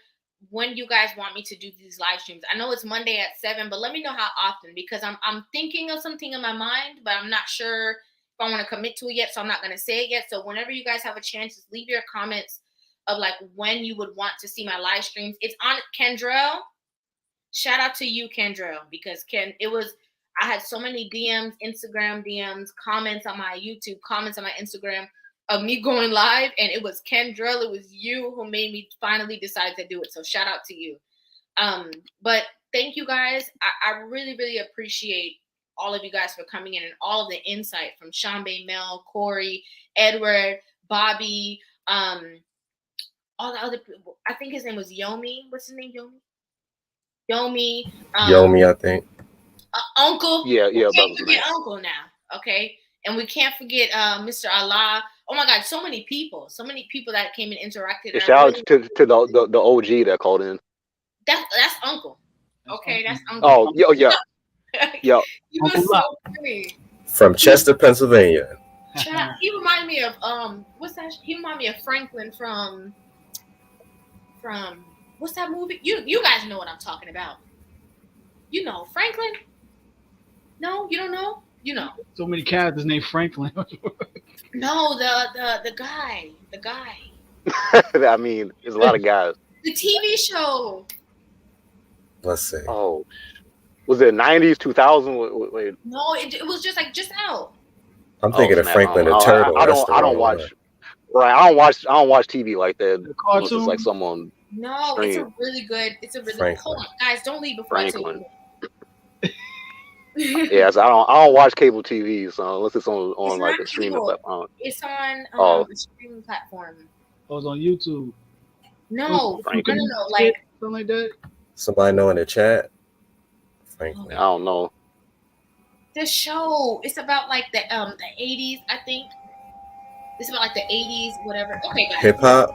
when you guys want me to do these live streams. I know it's Monday at 7, but let me know how often, because I'm thinking of something in my mind, but I'm not sure if I want to commit to it yet, so I'm not going to say it yet. So whenever you guys have a chance, just leave your comments of like when you would want to see my live streams. It's on Kendrell. Shout out to you, Kendrell, because I had so many DMs, Instagram DMs, comments on my YouTube, comments on my Instagram of me going live, and it was Kendrell, it was you who made me finally decide to do it. So shout out to you. But thank you guys. I really, really appreciate all of you guys for coming in and all of the insight from Shambe, Mel, Corey, Edward, Bobby, all the other people. I think his name was Yomi. What's his name? Yomi. Yomi, I think. Uncle. Yeah. We can't forget Uncle now. Okay. And we can't forget Mr. Allah. Oh my God, so many people that came and interacted. And shout out to the OG that called in. That's Uncle. Okay, that's Uncle. Oh, yeah. You were so funny. From Chester, Pennsylvania. He reminded me of what's that? He reminded me of Franklin from what's that movie? You guys know what I'm talking about. You know Franklin? No, you don't know? You know. So many characters named Franklin. No, the guy. I mean, there's a lot of guys. The TV show. Let's see. Oh. Was it 90s, 2000? Wait. No, it was just like just out. I'm thinking of Franklin the Turtle. I don't watch. Right, I don't watch TV like that. The cartoon? It's like someone. No, stream. it's a really good. Hold on, guys, don't leave before Franklin. I tell you. Yeah, so I don't watch cable TV, so unless it's on like a streaming cable. platform. It's on a streaming platform. Oh, it's on YouTube. No, Franklin. no, like something like that. Somebody know in the chat? Franklin. I don't know. The show, it's about like the 80s, I think. It's about like the 80s, whatever. Okay, guys. Hip hop?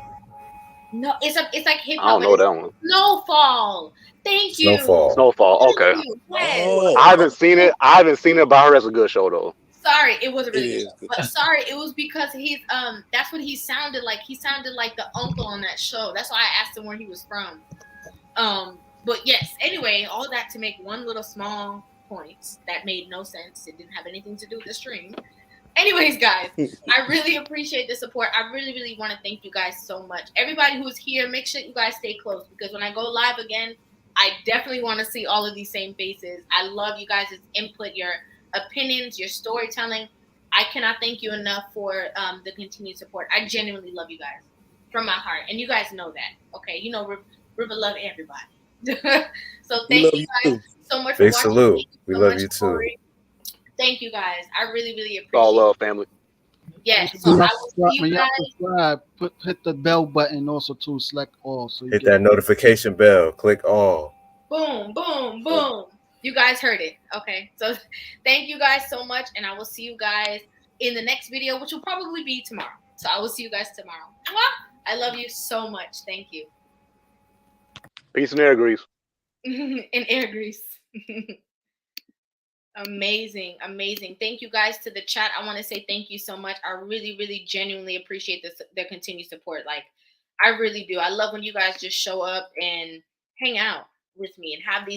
No, it's like hip hop. I don't know that one. Snowfall. Thank you. Snowfall. Okay. Yes. Oh. I haven't seen it, but I heard it's a good show though. Sorry, it wasn't really good. But sorry, it was because he's that's what he sounded like. He sounded like the uncle on that show. That's why I asked him where he was from. But yes, anyway, all that to make one little small point that made no sense. It didn't have anything to do with the stream. Anyways, guys, I really appreciate the support. I really, really want to thank you guys so much. Everybody who's here, make sure you guys stay close because when I go live again, I definitely want to see all of these same faces. I love you guys' input, your opinions, your storytelling. I cannot thank you enough for the continued support. I genuinely love you guys from my heart, and you guys know that. Okay, you know Rivah love everybody. So thank you guys so much for watching. Big salute. We love you too. Thank you guys. I really, really appreciate it. All love, family. Yes. So I will see When you y'all guys. subscribe, hit the bell button also to select all. So you Hit that notification bell. Click all. Boom, boom, boom. You guys heard it. Okay. So thank you guys so much. And I will see you guys in the next video, which will probably be tomorrow. So I will see you guys tomorrow. I love you so much. Thank you. Peace and air grease. In air grease. Amazing. Thank you guys to the chat. I want to say thank you so much. I really, really genuinely appreciate their continued support. Like, I really do. I love when you guys just show up and hang out with me and have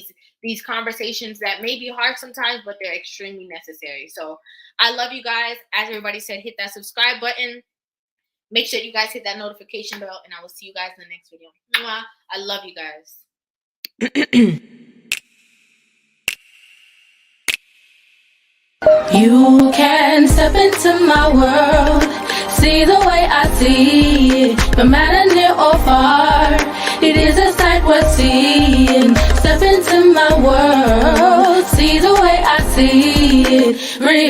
these conversations that may be hard sometimes, but they're extremely necessary. So I love you guys. As everybody said, hit that subscribe button. Make sure you guys hit that notification bell, and I will see you guys in the next video. Mwah. I love you guys. You can step into my world, see the way I see it, no matter near or far. It is a sight worth seeing. Step into my world, see the way I see it. Real